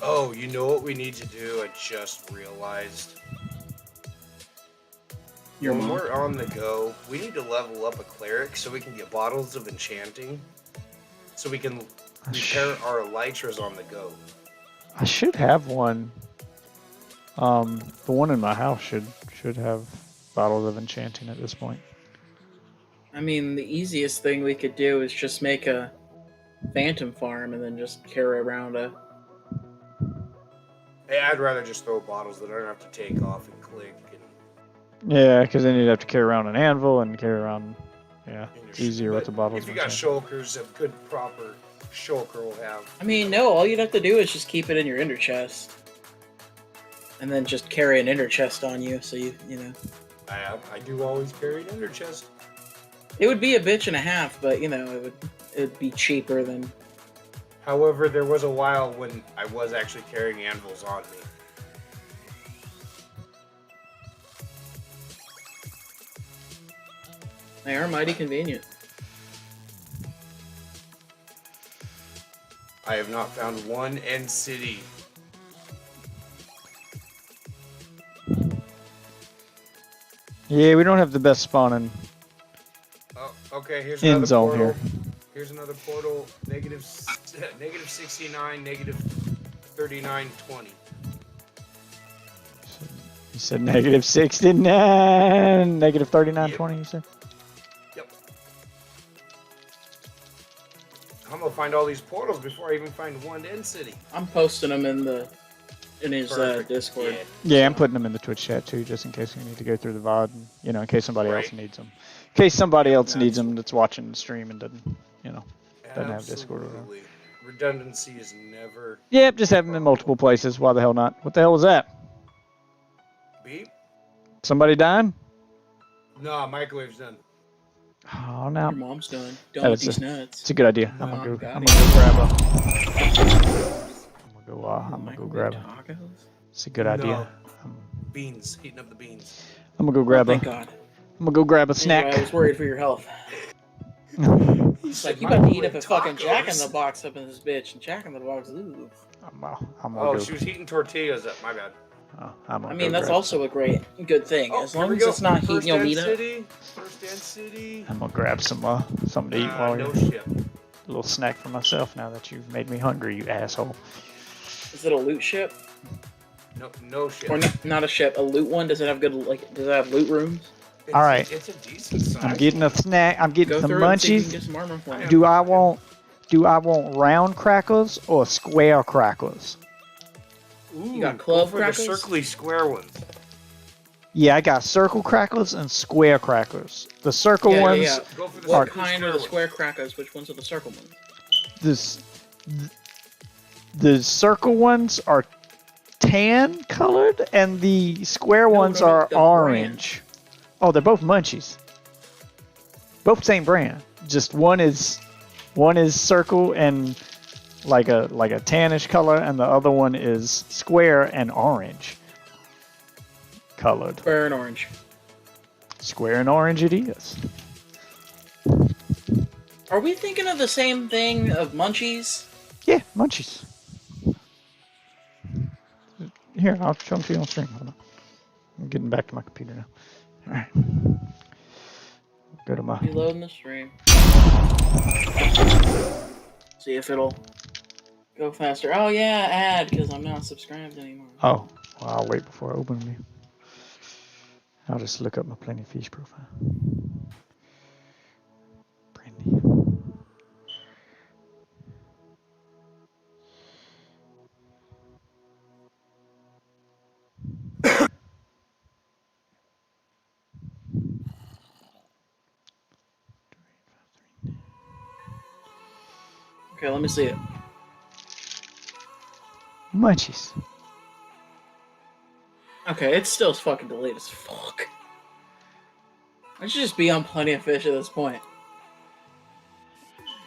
Oh, you know what we need to do? I just realized. Your when mom? we're on the go, we need to level up a cleric so we can get bottles of enchanting. So we can repair our elytras on the go. I should have one. The one in my house should have bottles of enchanting at this point. I mean, the easiest thing we could do is just make a phantom farm and then just carry around a... Hey, I'd rather just throw bottles that I don't have to take off and click. And Yeah, because then you'd have to carry around an anvil and carry around. Yeah, it's easier with but the bottles. If you of got enchanting. shulkers, a good proper shulker will have. I mean, no, all you'd have to do is just keep it in your ender chest. And then just carry an ender chest on you, so you know. I do always carry an ender chest. It would be a bitch and a half, but, you know, it'd be cheaper than... However, there was a while when I was actually carrying anvils on me. They are mighty convenient. I have not found one end city. Yeah, we don't have the best spawning. Oh, okay, here's End another zone portal. here. Here's another portal. Negative 69, negative 3920. You said negative 69, negative 39.20. You said. Yep. I'm gonna find all these portals before I even find one end city. I'm posting them in his Perfect. Discord. Yeah. Yeah, I'm putting them in the Twitch chat too, just in case we need to go through the VOD. And, you know, in case somebody else Right. needs them. In case somebody else That's- needs them that's watching the stream and doesn't, you know. Doesn't have Discord or whatever. Absolutely. Redundancy is never Yep, just have them in multiple places. Why the hell not? What the hell was that? beep. Somebody dying? No, microwave's done. Oh no. Your mom's done. That Done with is these nuts. It's a good idea. I'm Mom gonna got go it. grab a. I'm gonna go Microwave grab. tacos? It's a good idea. Beans, heating up the beans. I'm gonna go grab a. Thank God. I'm gonna go grab a Anyway, snack. I was worried for your health. It's like, you about to eat up a fucking Jack in the Box up in this bitch. And Jack in the Box, ooh. I'm gonna Oh, go. she was heating tortillas up. My bad. Oh, I'm I gonna mean, go that's grab also a good thing. Oh, As here long we as go. it's not heating First your End meat up. City. First End City. I'm gonna grab some something to eat while No you're ship. a little snack for myself. Now that you've made me hungry, you asshole. Is it a loot ship No ship. or not a ship? A loot one? Does it have good like? Does it have loot rooms? It's, All right. It's a decent size. I'm getting a snack. I'm getting Go some through it and see if you can get munchies. some armor for me. Do I want round crackers or square crackers? Ooh, You got clove go for crackers? the circly square ones. Yeah, I got circle crackers and square crackers. The circle Yeah, ones, yeah, yeah. Go for the What circly kind are the ones. square crackers? Which ones are the circle ones? this, the circle ones are tan colored, and the square ones no, are the orange. Oh, they're both munchies. Both same brand. Just one is circle and like a tannish color, and the other one is square and orange colored. Square and orange. Square and orange it is. Are we thinking of the same thing of munchies? Yeah, munchies. Here, I'll show them to you on stream. Hold on. I'm getting back to my computer now. All right. Go to my. Reloading the stream. See if it'll go faster. Oh yeah, add because I'm not subscribed anymore. Oh, well, I'll wait before I open them. I'll just look up my Plenty of Fish profile. Brandy. Okay, let me see it. Munchies. Okay, it's still fucking delayed as fuck. I should just be on Plenty of Fish at this point.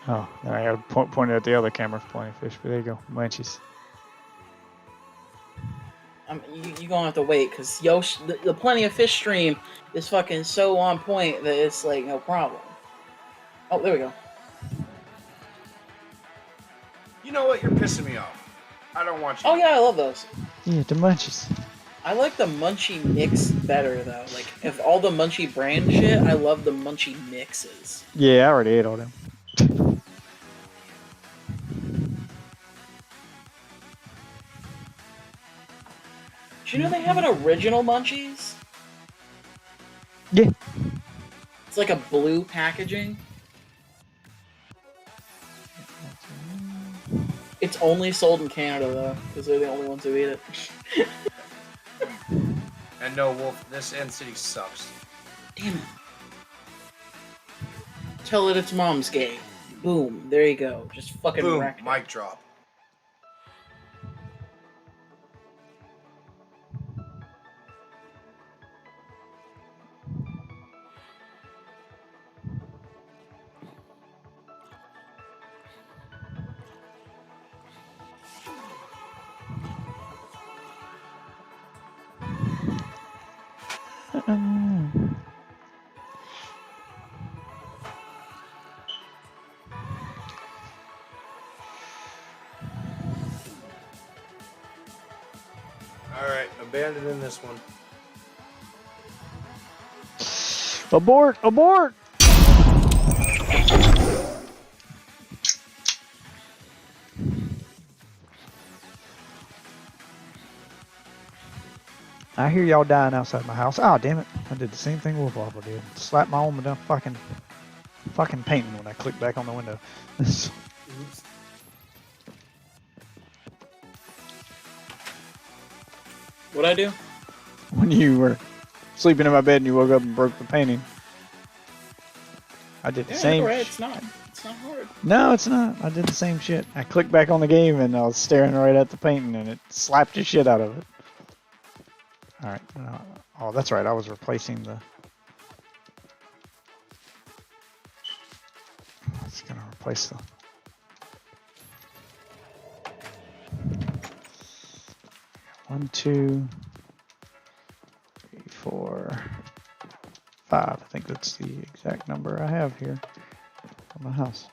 Oh, I had pointed at the other camera for Plenty of Fish, but there you go. Munchies. You gonna have to wait because the Plenty of Fish stream is fucking so on point that it's like no problem. Oh, there we go. You know what? You're pissing me off. I don't want you. Oh yeah, I love those. Yeah, the munchies. I like the Munchie mix better though. Like if all the Munchie brand shit, I love the Munchie mixes. Yeah, I already ate all them. Do you know they have an original Munchies? Yeah. It's like a blue packaging. It's only sold in Canada though, because they're the only ones who eat it. And no, Wolf, this End City sucks. Damn it. Tell it its mom's gay. Boom. There you go. Just fucking Boom, wrecked it. mic drop. Alright, abandoning this one. Abort! Abort! I hear y'all dying outside my house. Oh, damn it. I did the same thing Wolf Waffle did. Slapped my own damn fucking painting when I clicked back on the window. Oops. What'd I do? When you were sleeping in my bed and you woke up and broke the painting. I did the Yeah, same. right. It's not hard. No, it's not. I did the same shit. I clicked back on the game and I was staring right at the painting and it slapped the shit out of it. Alright. Oh, that's right. I was replacing the... It's going to replace the... One, two, three, 4, 5. I think that's the exact number I have here for my house.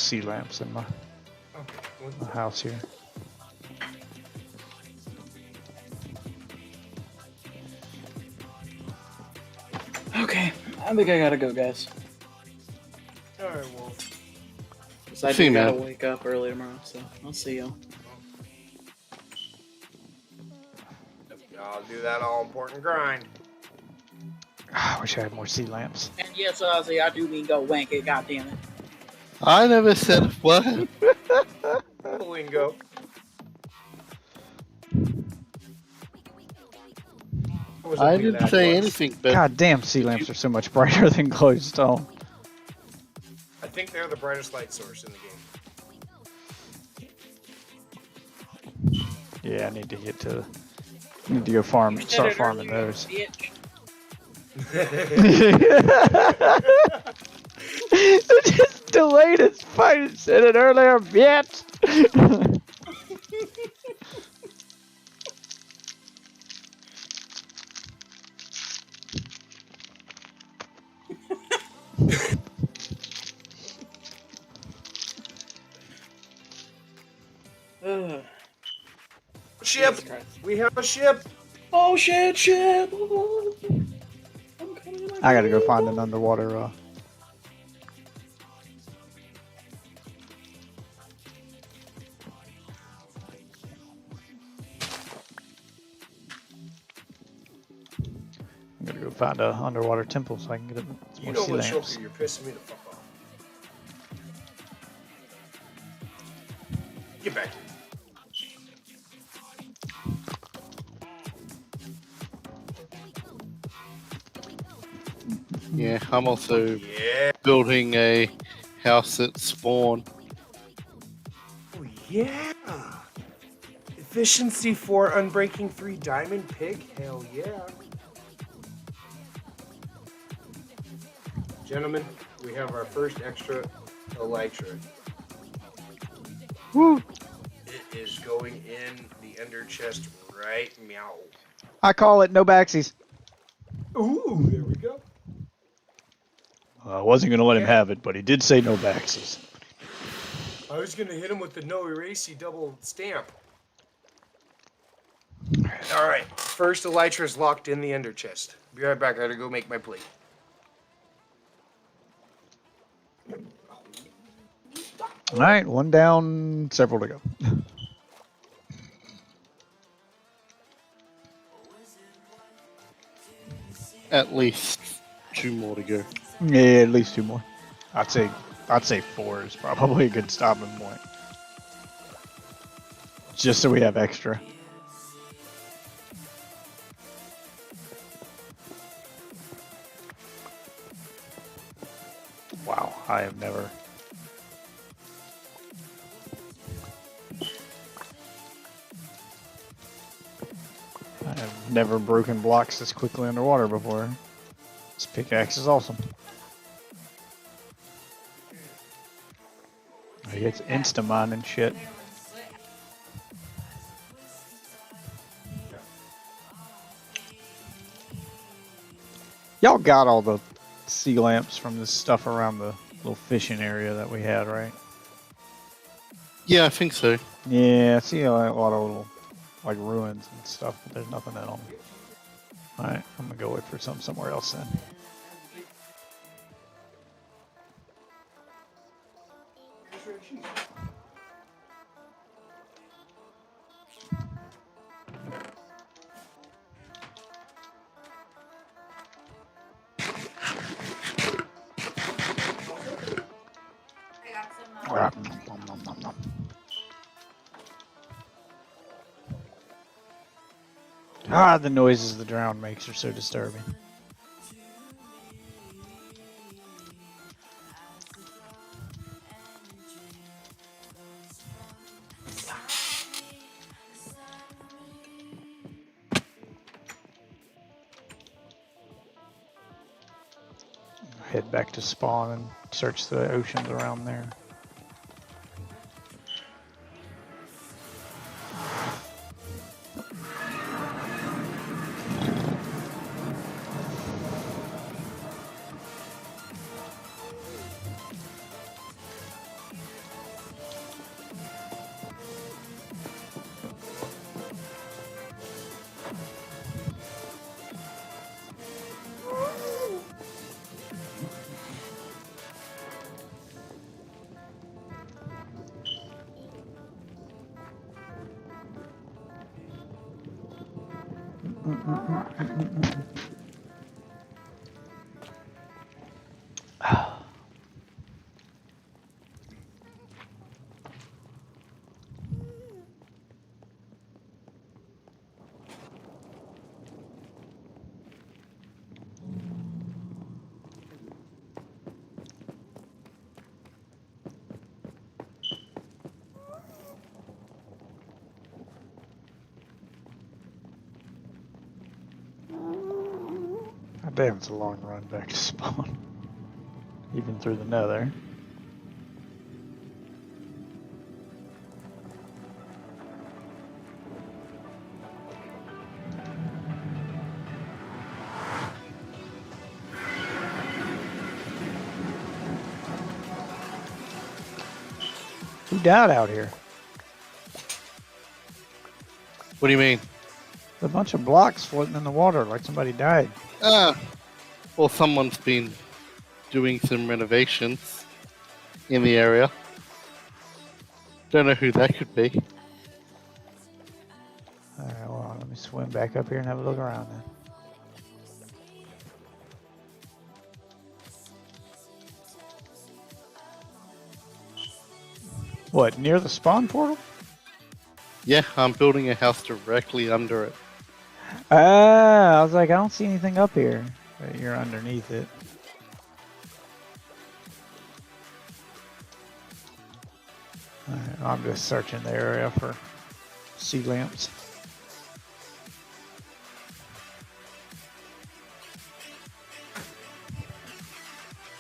sea lamps in my Okay. house here. Okay, I think I gotta go, guys. All right, well, 'Cause I See do you, gotta man. wake up early tomorrow, so I'll see y'all. I'll do that all important grind. I wish I had more sea lamps. And yes, Ozzy, I do mean go wank it, goddammit. I never said a word. Lingo. I didn't say anything, but God damn, sea lamps are so much brighter than glowstone. I think they're the brightest light source in the game. Yeah, I need to get to. Need to go farm. You said Start it farming earlier, those. bitch. Just delayed his fight and said it earlier, bitch. Ugh. Ship! Jesus Christ. We have a ship! Oh shit, shit! I'm coming, I gotta go find an underwater. I'm gonna go find a underwater temple so I can get some You more know sea what, lamps. Shoker, you're pissing me the fuck off. Get back here. yeah, I'm also Yeah. building a house at spawn. Oh, yeah. Efficiency 4, Unbreaking 3, Diamond Pig? Hell yeah. Gentlemen, we have our first extra elytra. Woo! It is going in the ender chest right meow. I call it no backsies. Ooh, there we go. I wasn't gonna let him Yeah. have it, but he did say no backsies. I was gonna hit him with the no erasey double stamp. Alright, first elytra is locked in the ender chest. Be right back, I gotta go make my plate. All right, one down, several to go. At least 2 more to go. Yeah, at least 2 more. I'd say 4 is probably a good stopping point. Just so we have extra. Wow, I have never. I have never broken blocks this quickly underwater before. This pickaxe is awesome. He gets insta-mine and shit. Y'all got all the sea lamps from the stuff around the little fishing area that we had, right? Yeah, I think so. Yeah, I see a lot of little like ruins and stuff, but there's nothing in them. Alright, I'm gonna go look for some somewhere else then. Ah, nom, nom, nom, nom. Ah, the noises the drown makes are so disturbing. Head back to spawn and search the oceans around there. God damn, it's a long run back to spawn. Even through the nether. Who died out here? What do you mean? A bunch of blocks floating in the water like somebody died. Well, someone's been doing some renovations in the area. Don't know who that could be. Alright, well, let me swim back up here and have a look around then. What, near the spawn portal? Yeah, I'm building a house directly under it. I was like, I don't see anything up here. But you're underneath it. Alright, I'm just searching the area for sea lamps.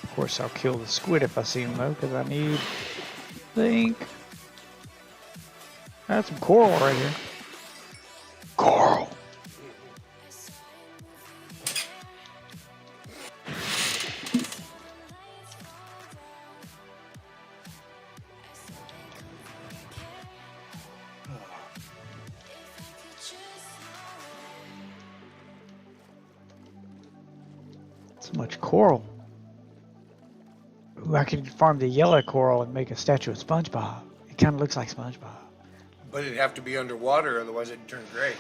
Of course, I'll kill the squid if I see him though, because I need zinc. I got some coral right here. Coral. So much coral. Ooh, I could farm the yellow coral and make a statue of SpongeBob. It kind of looks like SpongeBob. But it'd have to be underwater, otherwise it'd turn gray.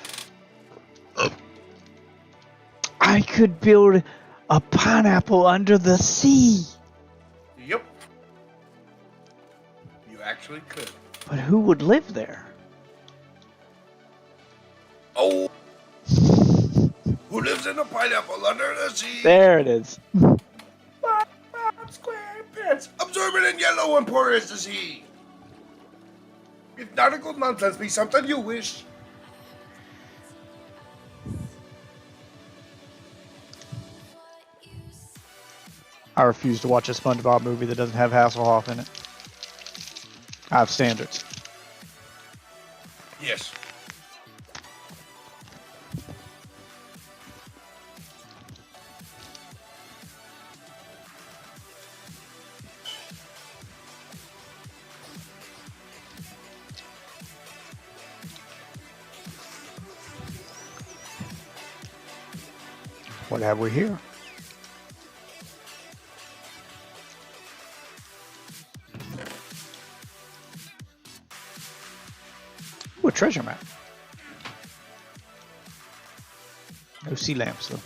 I could build a pineapple under the sea. Yep. You actually could. But who would live there? Oh! Who lives in a pineapple under the sea? There it is. Square pants, absorbent and yellow and poor as the sea. If nautical nonsense be something you wish. I refuse to watch a SpongeBob movie that doesn't have Hasselhoff in it. I have standards. Yes. What have we here? Ooh, a treasure map. No sea lamps though.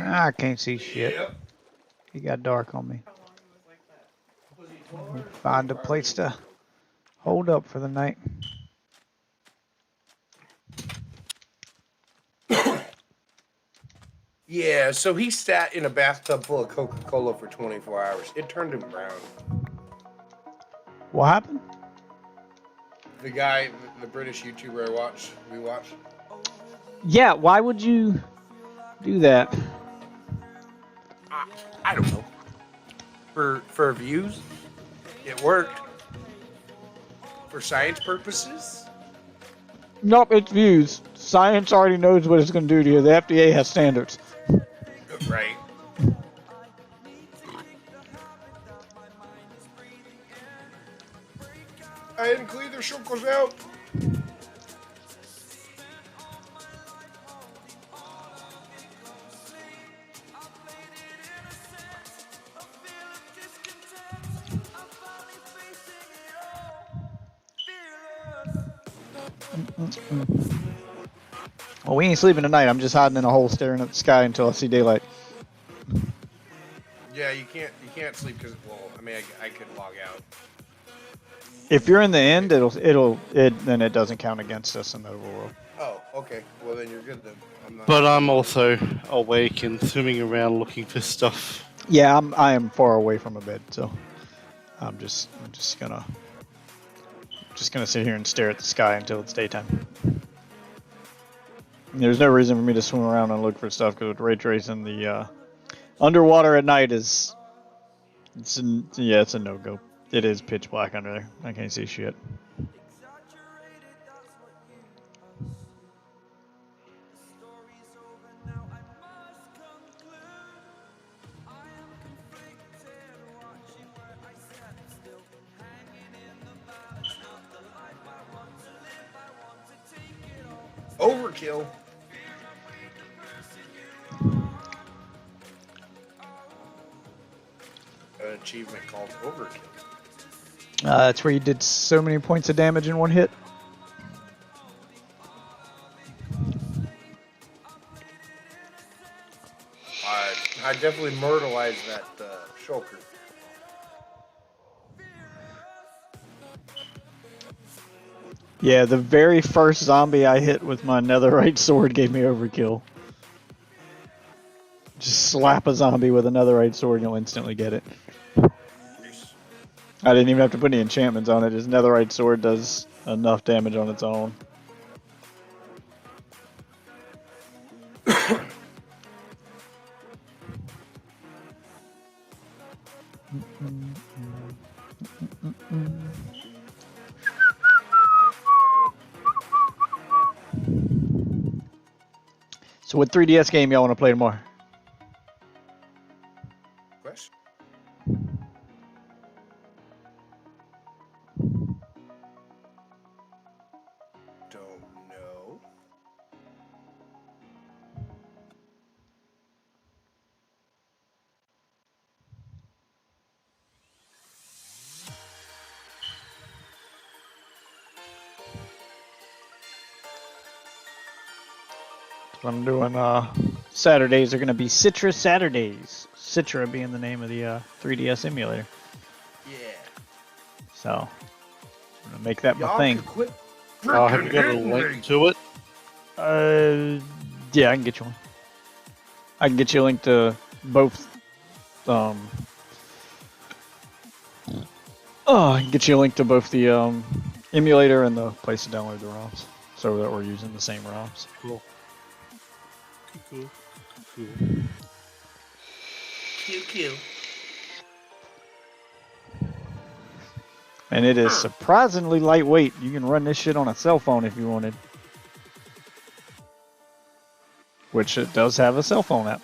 I can't see shit. Yep. It got dark on me. Find a place to hold up for the night. Yeah, so he sat in a bathtub full of Coca-Cola for 24 hours. It turned him brown. What happened? The guy, the British YouTuber we watched. Yeah, why would you do that? I don't know. For views, it worked. For science purposes, Nope, it's views. Science already knows what it's going to do to you. The FDA has standards. right? I didn't clean their shulkers out. Well, we ain't sleeping tonight. I'm just hiding in a hole staring at the sky until I see daylight. Yeah, you can't sleep because, well, I mean, I could log out. If you're in the end, then it doesn't count against us in the overworld. Oh, okay. Well, then you're good then. I'm not. But I'm also awake and swimming around looking for stuff. Yeah, I am far away from a bed, so I'm just gonna sit here and stare at the sky until it's daytime. There's no reason for me to swim around and look for stuff because with ray tracing, the underwater at night it's a no-go. It is pitch black under there. I can't see shit. Overkill. An achievement called Overkill. That's where you did so many points of damage in one hit. I definitely myrtleized that shulker. Yeah, the very first zombie I hit with my netherite sword gave me overkill. Just slap a zombie with a netherite sword and you'll instantly get it. I didn't even have to put any enchantments on it. Just netherite sword does enough damage on its own. So what 3DS game y'all want to play tomorrow? Question? Don't know. I'm doing Saturdays are going to be Citra Saturdays. Citra being the name of the 3DS emulator. Yeah. So I'm going to make that my Y'all thing. can quit Have you got a hitting link me. to it? Yeah, I can get you one. I can get you a link to both. I can get you a link to both the emulator and the place to download the ROMs, so that we're using the same ROMs. Cool. Cool. QQ. And it is surprisingly lightweight. You can run this shit on a cell phone if you wanted. Which it does have a cell phone app.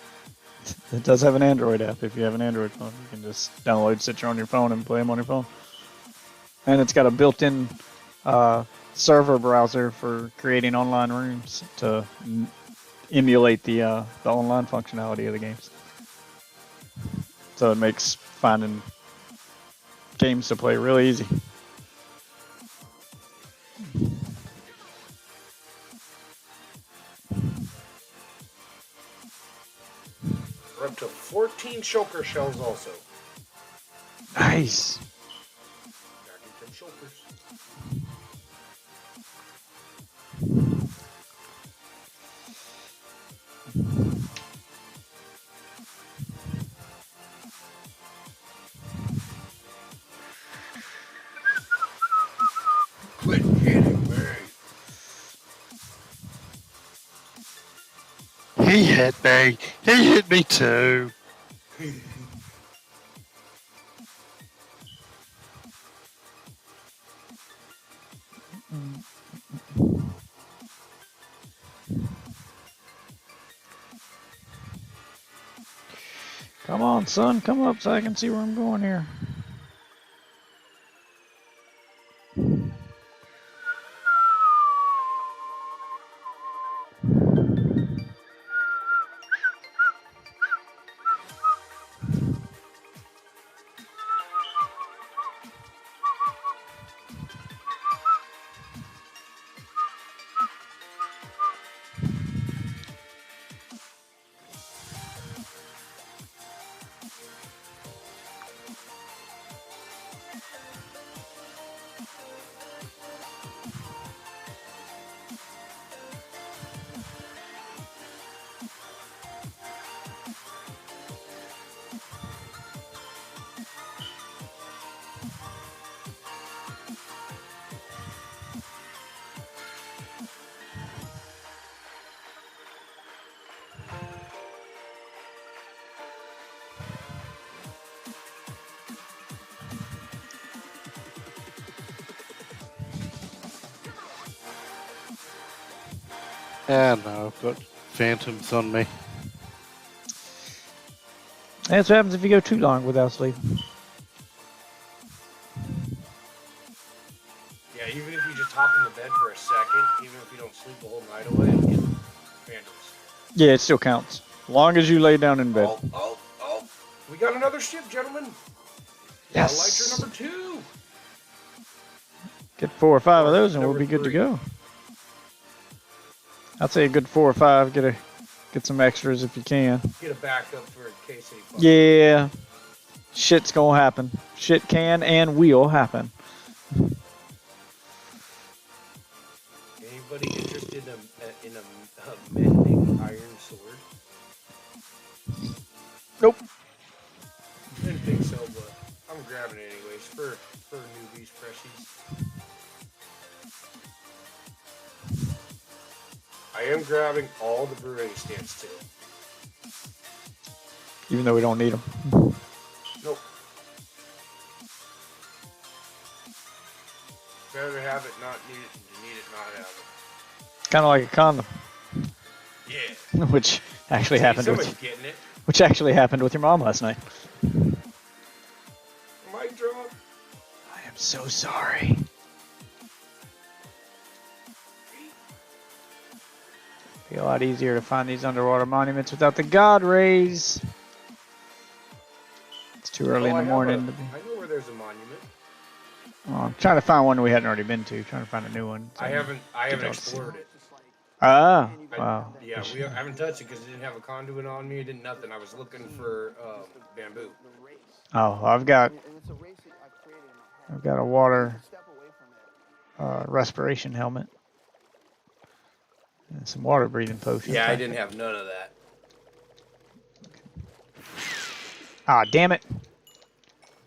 It does have an Android app. If you have an Android phone, you can just download Citra on your phone and play them on your phone. And it's got a built-in server browser for creating online rooms to emulate the online functionality of the games. So it makes finding games to play really easy. We're up to 14 shulker shells also. Nice. Gotta get them shulkers. Quit hitting me. He hit me. He hit me too. Come on, son. Come up so I can see where I'm going here. Ah, no, I've got phantoms on me. That's what happens if you go too long without sleeping. Yeah, even if you just hop in the bed for a second, even if you don't sleep the whole night away, it'll get phantoms. Yeah, it still counts. As long as you lay down in bed. Oh. We got another ship, gentlemen. Yes. Elytra number 2. Get 4 or 5 of those and we'll Number be good to 3. go. I'd say a good 4 or 5. Get some extras if you can. Get a backup for in case they fuck. Yeah. Shit's gonna happen. Shit can and will happen. Anybody interested in a mending iron sword? Nope. Didn't think so, but I'm grabbing it anyways for newbies, freshies. I am grabbing all the brewing stands too. Even though we don't need them. Nope. Better have it, not need it, than you need it, not have it. Kind of like a condom, Yeah. which actually happened Somebody's with getting it. your mom last night. Mic drop. I am so sorry. Be a lot easier to find these underwater monuments without the god rays. It's too early in the morning to be. I know where there's a monument. Oh, I'm trying to find one we hadn't already been to. Trying to find a new one. I haven't don't see. explored it. Ah, I- wow. Yeah, I haven't touched it because it didn't have a conduit on me. It didn't nothing. I was looking for bamboo. Oh, I've got a water respiration helmet and some water breathing potions. Yeah, I didn't have none of that. Ah, damn it!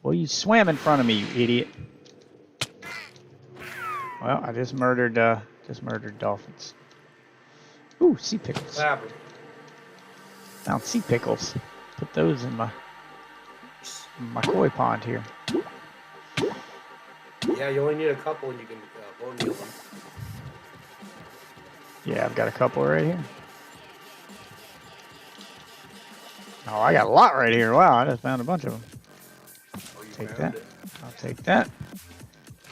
Well, you swam in front of me, you idiot. Well, I just murdered dolphins. Ooh, sea pickles. Clapper. Found sea pickles. Put those in my koi pond here. Yeah, you only need a couple and you can bone meal them. Yeah, I've got a couple right here. Oh, I got a lot right here. Wow, I just found a bunch of them. Oh, you Take found that. it. I'll take that.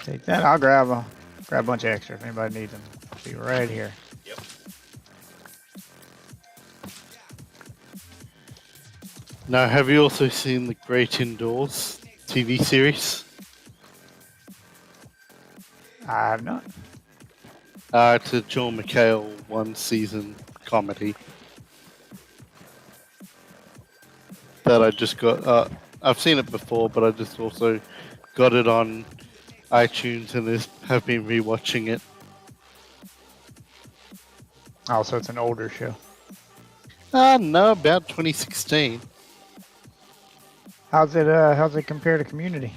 Take that. I'll grab a bunch of extra if anybody needs them. I'll be right here. Yep. Now, have you also seen the Great Indoors TV series? I have not. It's a John McHale one-season comedy that I just got. I've seen it before, but I just also got it on iTunes and have been rewatching it. Oh, so it's an older show. No, about 2016. How's it compare to Community?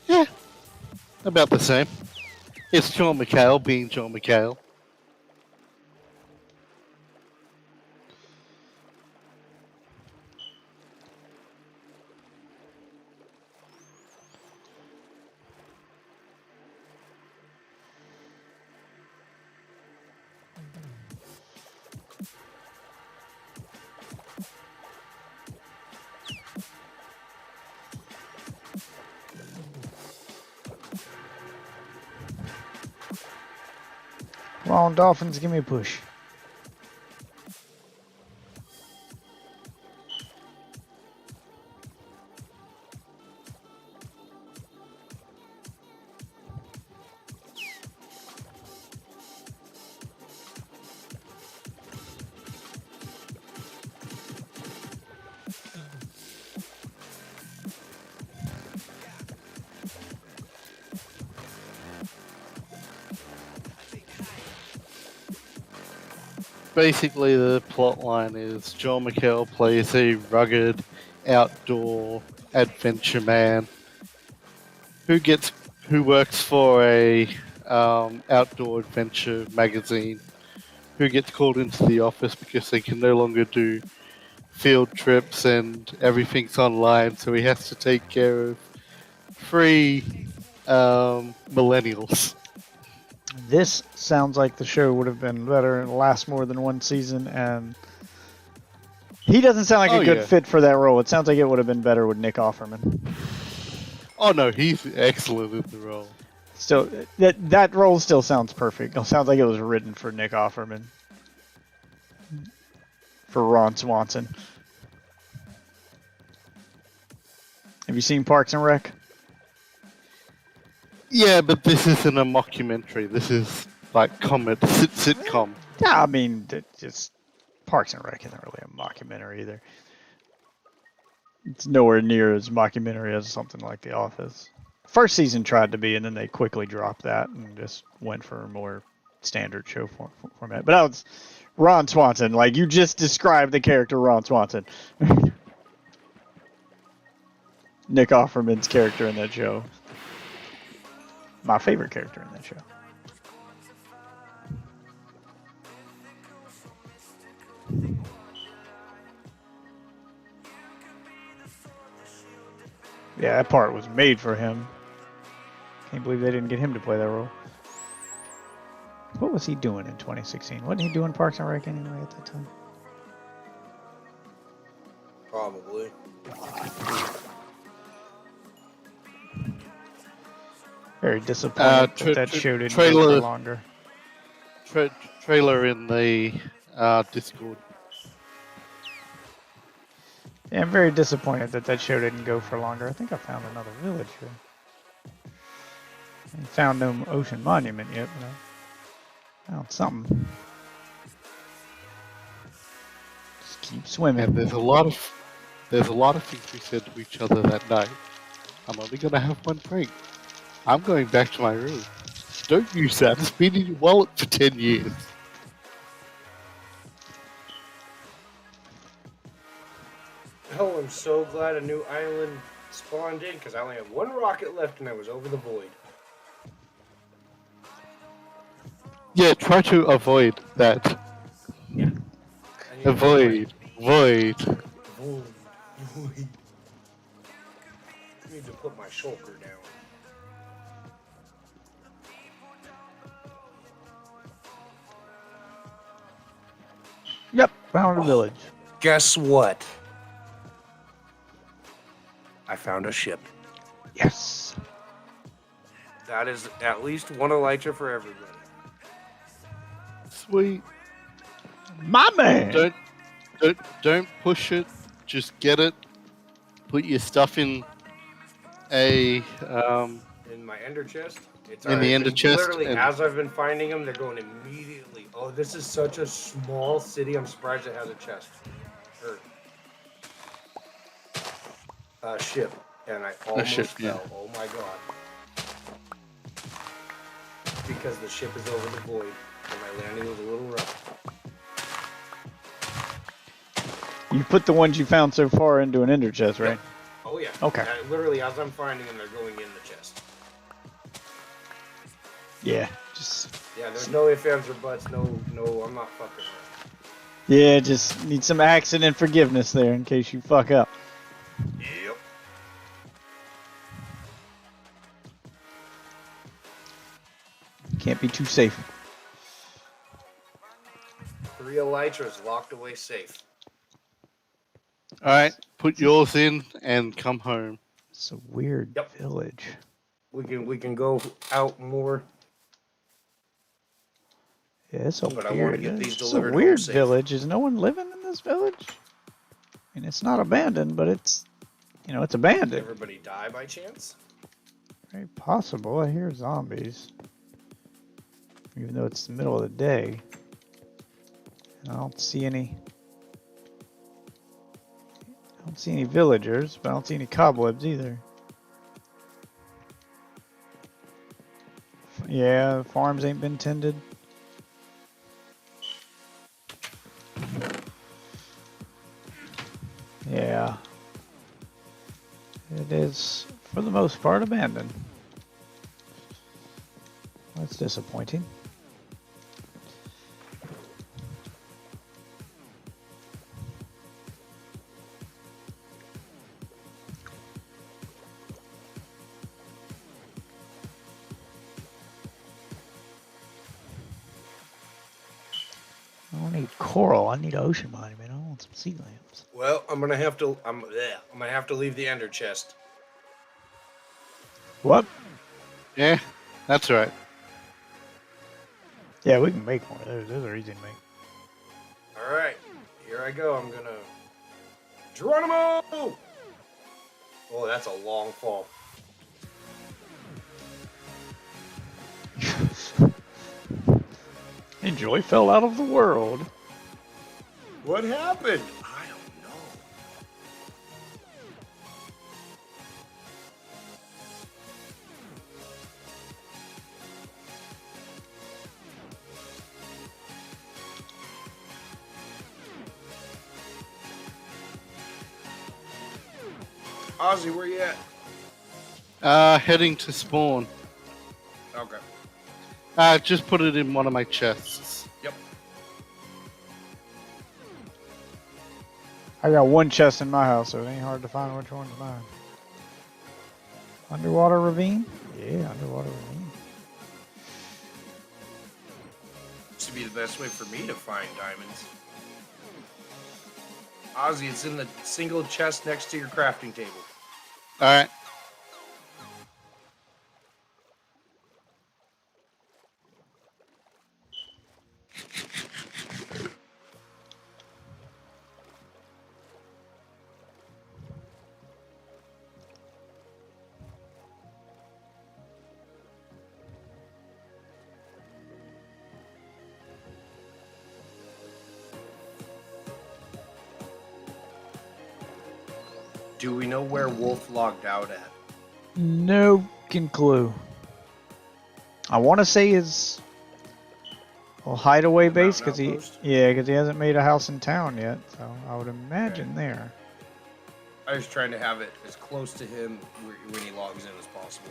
Yeah, about the same. It's John McHale being John McHale. Come on, Dolphins, give me a push. Basically, the plot line is John McHale plays a rugged outdoor adventure man who works for a outdoor adventure magazine, who gets called into the office because they can no longer do field trips and everything's online, so he has to take care of 3 millennials. This sounds like the show would have been better and last more than one season, and he doesn't sound like Oh, a good yeah. fit for that role. It sounds like it would have been better with Nick Offerman. Oh no, he's excellent in the role. Still, that role still sounds perfect. It sounds like it was written for Nick Offerman. For Ron Swanson. Have you seen Parks and Rec? Yeah, but this isn't a mockumentary. This is like sitcom. Yeah, I mean, just Parks and Rec isn't really a mockumentary either. It's nowhere near as mockumentary as something like The Office. First season tried to be, and then they quickly dropped that and just went for a more standard show format. But that was Ron Swanson. Like, you just described the character Ron Swanson. Nick Offerman's character in that show. My favorite character in that show. Yeah, that part was made for him. Can't believe they didn't get him to play that role. What was he doing in 2016? Wasn't he doing Parks and Rec anyway at that time? Probably. Very disappointed that show didn't go trailer- for longer. Trailer in the Discord. Yeah, I'm very disappointed that show didn't go for longer. I think I found another village here. I found no ocean monument yet, but I found something. Just keep swimming. And there's a lot of things we said to each other that night. I'm only gonna have one drink. I'm going back to my room. Don't use that. It's been in your wallet for 10 years. Oh, I'm so glad a new island spawned in because I only had one rocket left and I was over the void. Yeah, try to avoid that. Yeah. Avoid. Void. Void. Void. I need to put my shulker down. Yep, found a village. Guess what? I found a ship. Yes. That is at least one Elytra for everybody. Sweet. My man. Don't push it. Just get it. Put your stuff in a In my ender chest. It's In the already ender been- chest, Literally, and- as I've been finding them, they're going immediately. Oh, this is such a small city. I'm surprised it has a chest. Or ship. And I almost ship, fell. yeah. Oh my god. Because the ship is over the void. And my landing was a little rough. You put the ones you found so far into an ender chest, right? Oh yeah. Okay. Literally, as I'm finding them, they're going in the chest. Yeah. Just Yeah, there's no ifs, ands, or buts. No, I'm not fucking around. yeah, just need some accident forgiveness there in case you fuck up. Yep. Can't be too safe. 3 Elytras locked away safe. Alright, put yours in and come home. It's a weird Yep. village. We can go out more. Yeah, it's a But I wanna weird. get these It's a delivered home weird safe. village. Is no one living in this village? I mean, it's not abandoned, but it's it's Did abandoned. everybody die by chance? Very possible. I hear zombies, even though it's the middle of the day. And I don't see any. I don't see any villagers, but I don't see any cobwebs either. Yeah, farms ain't been tended. Yeah. It is, for the most part, abandoned. That's disappointing. coral. I need an ocean monument. I want some sea lamps. Well, I'm gonna have to. I'm gonna have to leave the ender chest. What? Yeah, that's right. Yeah, we can make one of those. Those are easy to make. All right, here I go. I'm gonna Geronimo. Oh, that's a long fall. Enjoy fell out of the world. What happened? I don't know. Ozzy, where you at? Heading to spawn. Okay. Just put it in one of my chests. Yep. I got one chest in my house, so it ain't hard to find which one's mine. Underwater ravine? Yeah, underwater ravine. This would be the best way for me to find diamonds. Ozzy, it's in the single chest next to your crafting table. All right. Do we know where Wolf logged out at? No clue. I want to say his hideaway The base mountain because outpost? he hasn't made a house in town yet. So I would imagine there. I was trying to have it as close to him when he logs in as possible.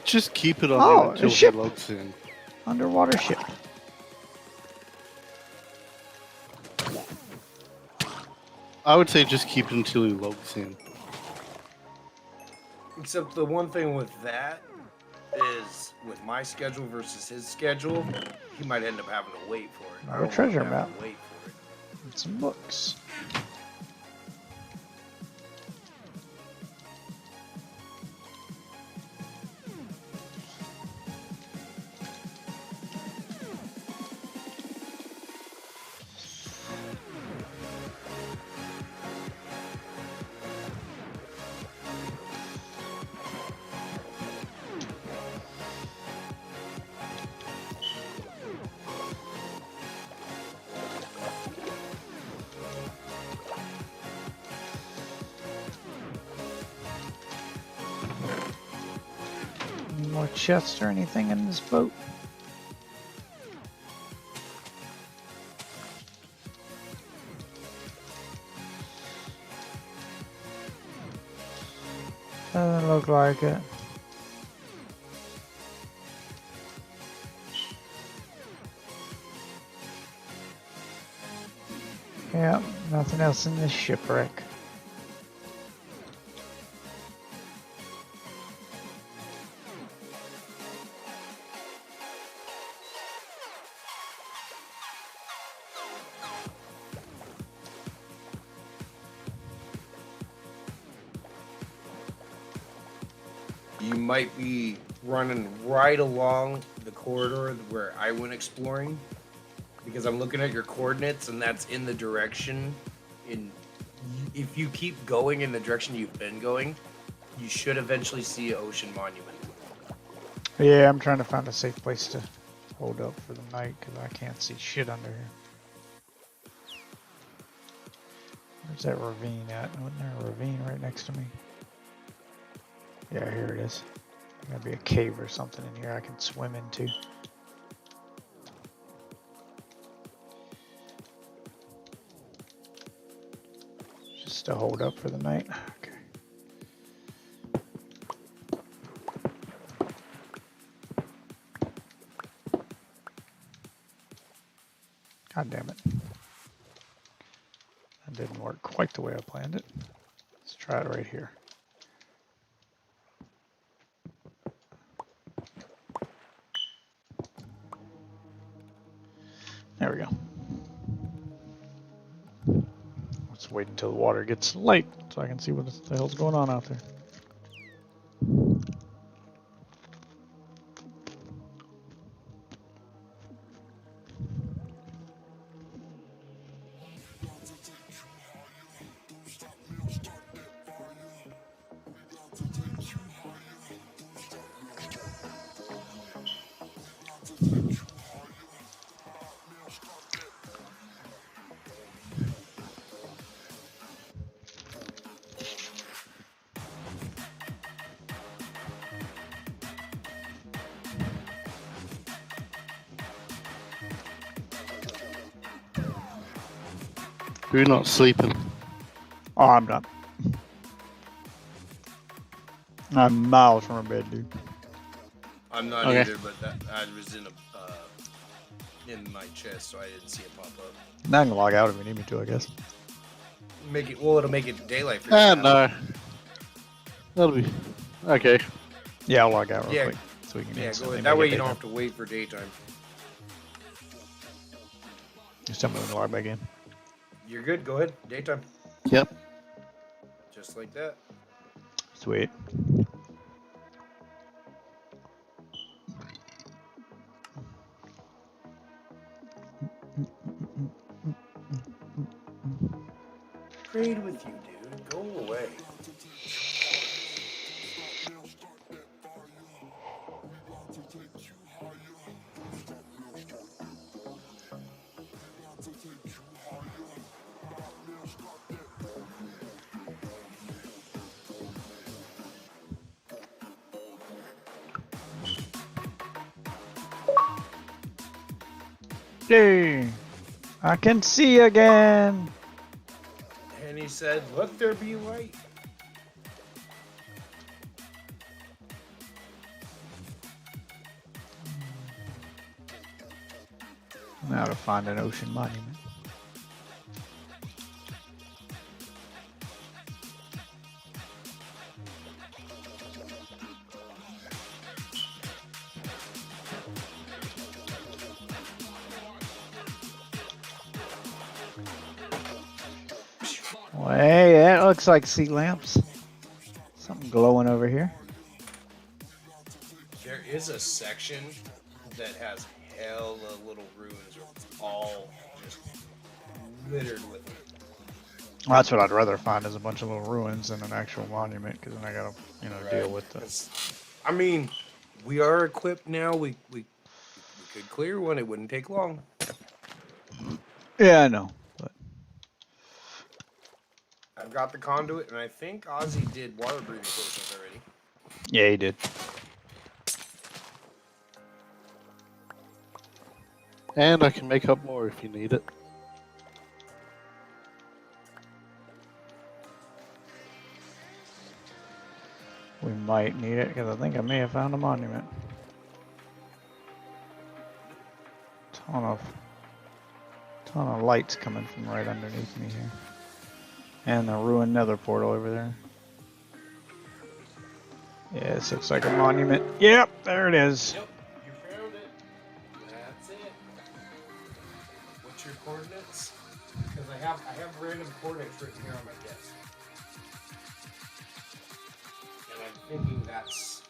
Just keep it on Oh, him a until he ship. logs in. Underwater ship. I would say just keep it until he logs in. Except the one thing with that is, with my schedule versus his schedule, he might end up having to wait for it. I Another don't treasure want him having map. to wait for it. And some books. Any more chests or anything in this boat? Doesn't look like it. Yeah, nothing else in this shipwreck. You might be running right along the corridor where I went exploring, because I'm looking at your coordinates and that's in the direction. If you keep going in the direction you've been going, you should eventually see an ocean monument. Yeah, I'm trying to find a safe place to hold up for the night because I can't see shit under here. Where's that ravine at? Wasn't there a ravine right next to me? Yeah, here it is. There's gotta be a cave or something in here I can swim into. Just to hold up for the night. Okay. God damn it. That didn't work quite the way I planned it. Let's try it right here. There we go. just wait until the water gets light so I can see what the hell's going on out there. You're not sleeping. Oh, I'm done. I'm miles from a bed, dude. I'm not Okay. either, but that I was in my chest, so I didn't see it pop up. Now I can log out if you need me to, I guess. Make it well. It'll make it daylight for you. Ah, now. no. That'll be okay. Yeah, I'll log out real Yeah. quick so we can Yeah, go instantly ahead. That make way it you don't daytime. have to wait for daytime. Just tell me when to log back in. You're good. Go ahead. Daytime. Yep. Just like that. Sweet. Trade with you, dude. Go away. Yay! I can see again! And he said, "Let there be light." Now to find an ocean monument. Well, hey, that looks like sea lamps. Something glowing over here. There is a section that has hella little ruins, all just littered with them. Well, that's what I'd rather find is a bunch of little ruins than an actual monument, because then I gotta, deal with the. 'Cause, I mean, we are equipped now. We could clear one. It wouldn't take long. Yeah, I know. But I've got the conduit, and I think Ozzy did water breathing potions already. yeah, he did. And I can make up more if you need it. We might need it because I think I may have found a monument. Ton of lights coming from right underneath me here. And the ruined nether portal over there. Yeah, this looks like a monument. Yep, there it is. Yep, you found it. That's it. What's your coordinates? Because I have random coordinates written here on my desk. And I'm thinking that's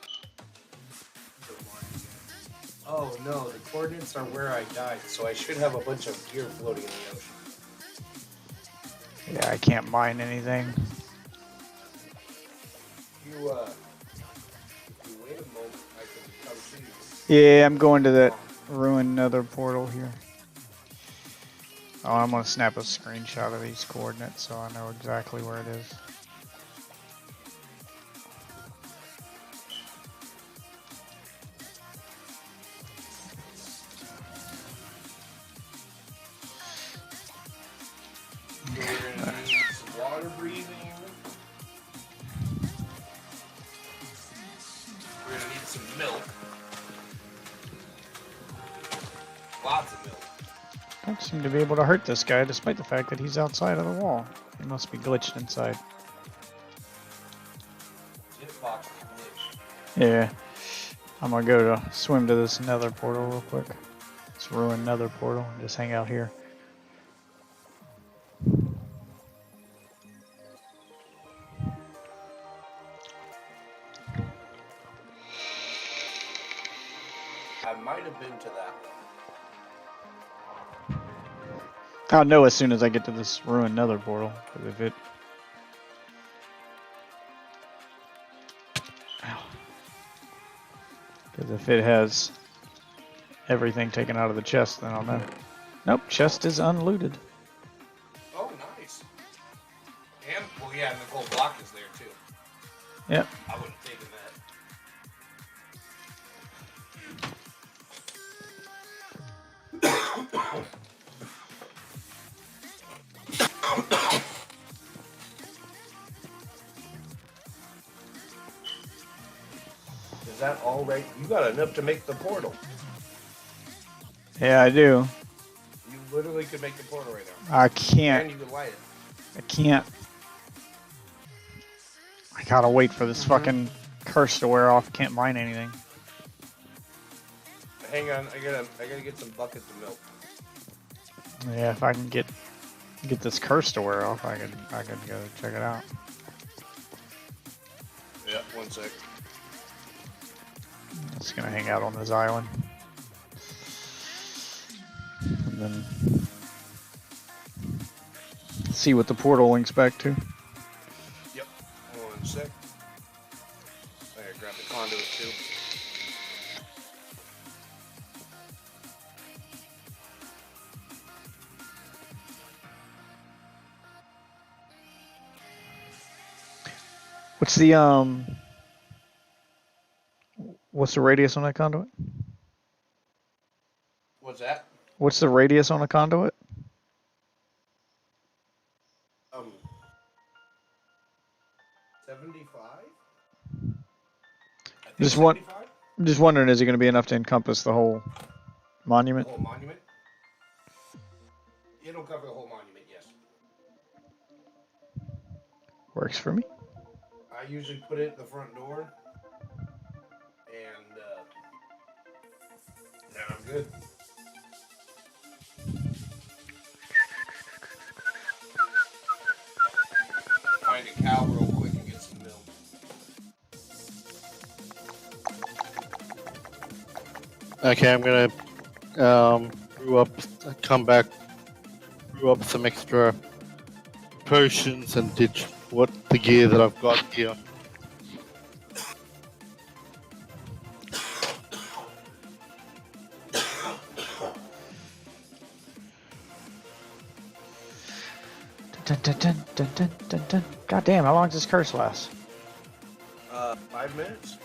the one. Oh no, the coordinates are where I died, so I should have a bunch of gear floating in the ocean. Yeah, I can't mine anything. If you wait a moment, I can come see you. Yeah, I'm going to that ruined nether portal here. Oh, I'm gonna snap a screenshot of these coordinates so I know exactly where it is. We're gonna need some water breathing. We're gonna need some milk. Lots of milk. Don't seem to be able to hurt this guy despite the fact that he's outside of the wall. He must be glitched inside. Hitbox glitch. Yeah. I'm gonna go to swim to this nether portal real quick. This ruined nether portal and just hang out here. I might have been to that one. I'll know as soon as I get to this ruined nether portal. 'Cause if it... Because if it has everything taken out of the chest, then I'll know. Nope, chest is unlooted. Oh, nice. And, well, yeah, and the gold block is there, too. Yep. I would have taken that. Is that all right? You got enough to make the portal. Yeah, I do. You literally could make the portal right now. I And can't. you could light it. I can't. I gotta wait for this fucking curse to wear off. Can't mine anything. Hang on, I gotta get some buckets of milk. Yeah, if I can get this curse to wear off, I can go check it out. Yeah, 1 sec. It's gonna hang out on this island. And then see what the portal links back to. Yep. 1 sec. I gotta grab the conduit too. What's the radius on that conduit? What's that? What's the radius on a conduit? 75? Just one- I'm just wondering, is it going to be enough to encompass the whole The monument? whole monument? It'll cover the whole monument, yes. Works for me. I usually put it at the front door. And then I'm good. Find a cow real quick and get some milk. Okay, I'm gonna come back, brew up some extra potions and ditch the gear that I've got here. Dun, dun, dun, dun, dun, dun, dun. God damn, how long does this curse last? 5 minutes?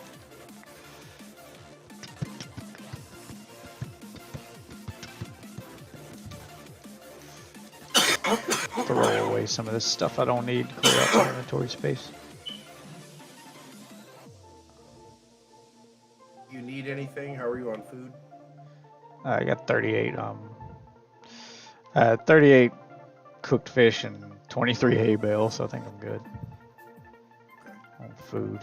Throw away some of this stuff I don't need. Clear out some inventory space. You need anything? How are you on food? I got 38. 38 cooked fish and 23 hay bales, so I think I'm good on food.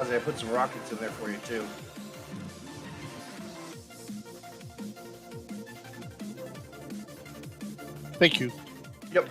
I put some rockets in there for you too. Thank you. Yep.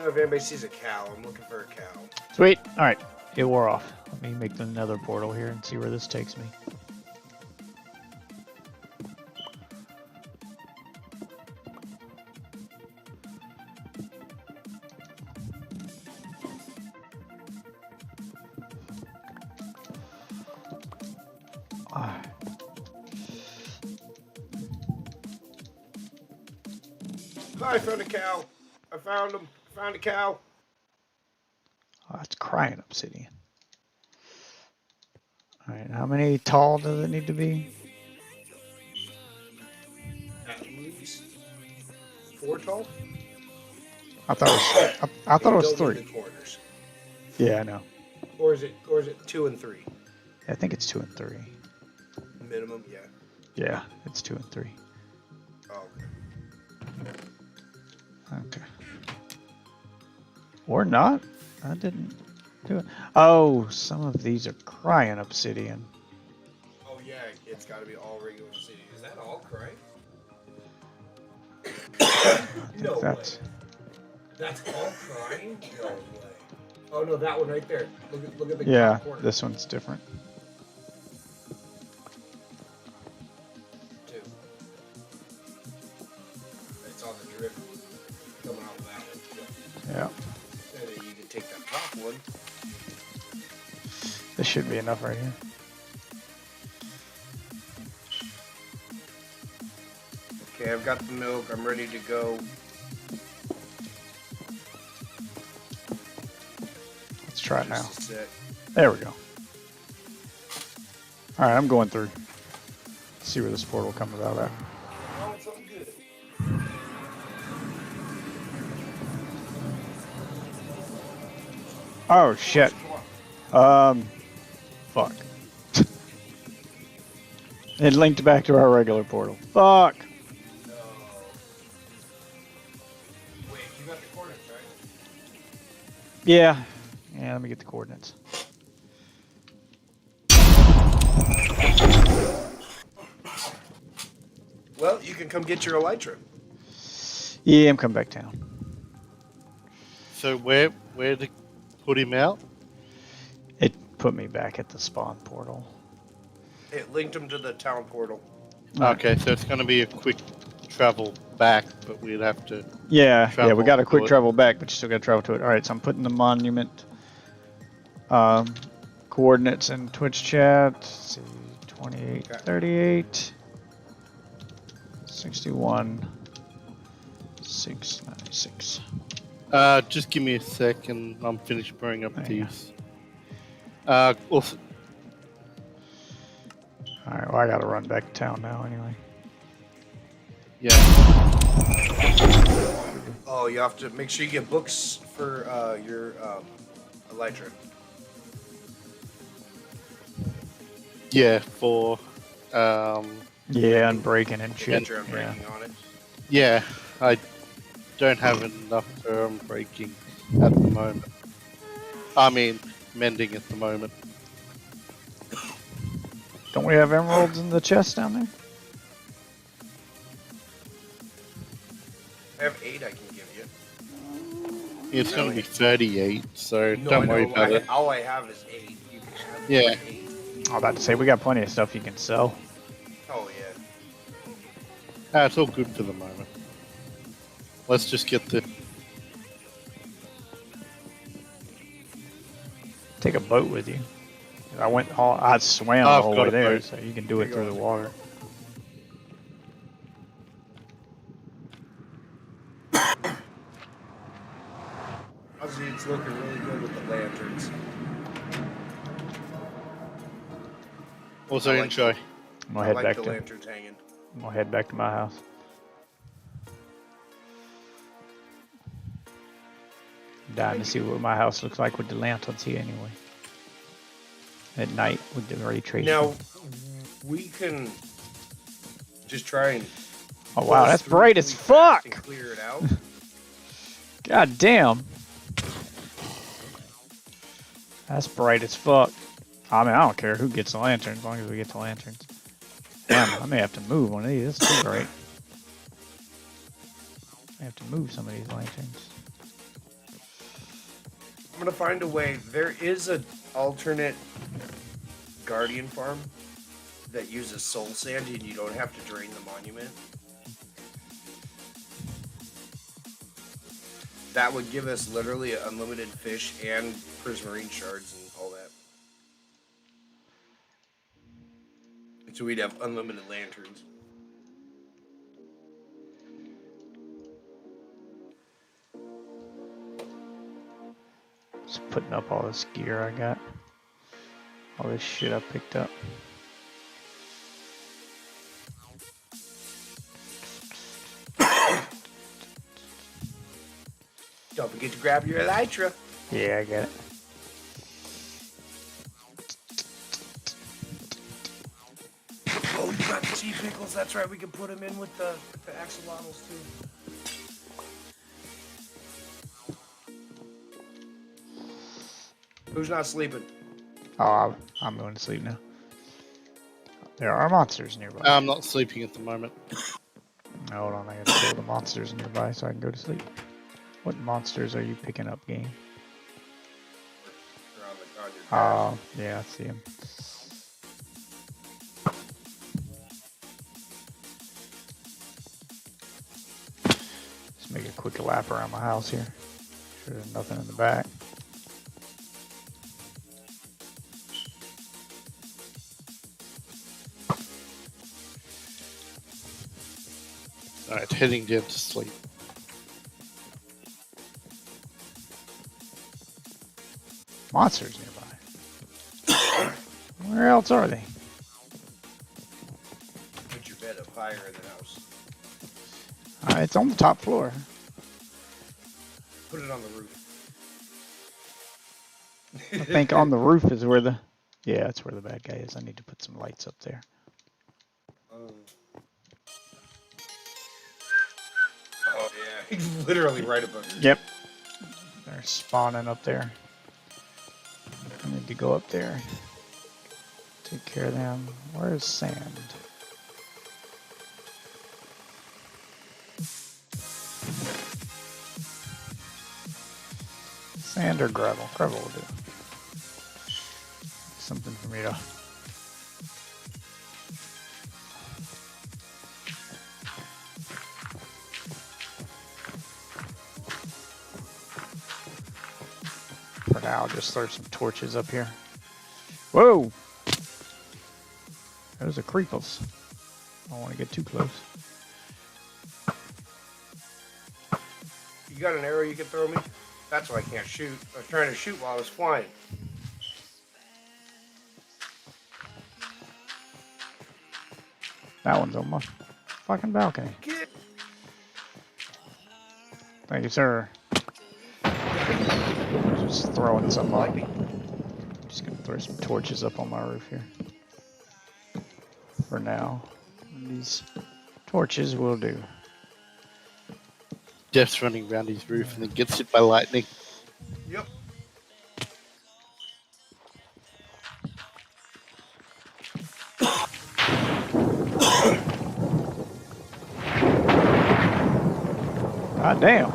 know if anybody sees a cow. I'm looking for a cow. Sweet. All right. It wore off. Let me make another portal here and see where this takes me. Ah, I found a cow. I found him. Found a cow. oh, it's crying obsidian. All right. How many tall does it need to be? At least 4 tall. I thought it was. I thought it was Don't need 3. the corners. Yeah, I know. Or is it 2 and 3 I think it's 2 and 3. minimum? Yeah. Yeah, it's 2 and 3. Oh, okay. Okay. Or not. I didn't do it. Oh, some of these are crying obsidian. Oh yeah, it's got to be all regular city. Is that all crying? No way. That's That's all crying? No way. Oh no, that one right there. Look at the yeah. top corner. This one's different. 2. It's on the drip coming off that one. Yeah. And then you can take that top one. This should be enough right here. Okay, I've got the milk. I'm ready to go. Let's try it now. Just a sec. There we go. All right, I'm going through. See where this portal comes out at. Oh, it's all good. Oh shit. Come on. Fuck. It linked back to our regular portal. Fuck. No. Wait, you got the coordinates, right? Yeah. Yeah, let me get the coordinates. Well, you can come get your elytra. Yeah, I'm coming back down. So where to put him out? It put me back at the spawn portal. It linked him to the town portal. Okay, so it's going to be a quick travel back, but we'd have to. Yeah, we Travel got a quick to it. travel back, but you still got to travel to it. All right, so I'm putting the monument coordinates in Twitch chat. Let's see, 28, Okay. 38, 61, 696. Just give me a sec, and I'm finished brewing up There you go. these. Also, All right, well, I got to run back to town now anyway. yeah. Oh, you have to make sure you get books for your elytra. Yeah, for Yeah, and breaking and shit. Get your Yeah. unbreaking on it. yeah, I don't have enough for breaking at the moment. I mean, mending at the moment. Don't we have emeralds in the chest down there? I have 8 I can give you. It's going to be 38, so No, don't I worry know. about it. All I have is 8. You can have Yeah. 8. I was about to say, we got plenty of stuff you can sell. Oh yeah. It's all good for the moment. Let's just get the. Take a boat with you. I swam Oh, the I've whole got way a there, boat. so you can do it through the water. Obviously, it's looking really good with the lanterns. Also, I like enjoy. I'm gonna I head like back the to. lanterns hanging. I'm gonna head back to my house. Dying to see what my house looks like with the lanterns here anyway. At night with the ray tracing. Now, we can just try and. Oh wow, buzz that's through bright as really fast and fuck! Clear it out. God damn. That's bright as fuck. I mean, I don't care who gets the lantern as long as we get the lanterns. Damn, I may have to move one of these. This is too bright. I have to move some of these lanterns. I'm gonna find a way. There is an alternate Guardian farm that uses soul sand, and you don't have to drain the monument. That would give us literally unlimited fish and prismarine shards and all that. So we'd have unlimited lanterns. Just putting up all this gear I got. All this shit I picked up. Don't forget to grab your elytra. Yeah, I got it. Oh, you got the sea pickles. That's right. We can put them in with the axolotls too. Who's not sleeping? Oh, I'm going to sleep now. There are monsters nearby. I'm not sleeping at the moment. Hold on, I gotta kill the monsters nearby so I can go to sleep. What monsters are you picking up, game? They're on your desk. Yeah, I see them. Just make a quick lap around my house here. Sure there's nothing in the back. Alright, heading down to sleep. Monsters nearby. Where else are they? Put your bed up higher in the house. It's on the top floor. Put it on the roof. I think on the roof is where the... Yeah, that's where the bad guy is. I need to put some lights up there. Oh yeah, he's literally right above you. Yep. They're spawning up there. I need to go up there. Take care of them. Where's sand? Sand or gravel? Gravel will do. Something for me to... For now, I'll just throw some torches up here. Whoa! Those are creepers. I don't want to get too close. You got an arrow you can throw me? That's why I can't shoot. I was trying to shoot while I was flying. That one's on my fucking balcony. Get. Thank you, sir. Just throwing some up. Just gonna throw some torches up on my roof here. For now. These torches will do. Jeff's running around his roof and then gets hit by lightning. Yep. God damn.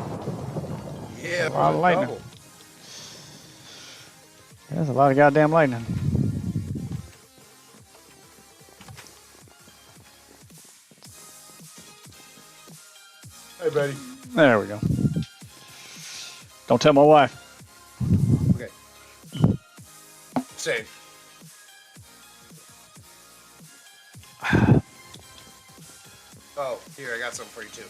Yeah, A lot of lightning. double. There's a lot of goddamn lightning. Hey, buddy. There we go. Don't tell my wife. Okay. Save. Oh, here, I got something for you, too.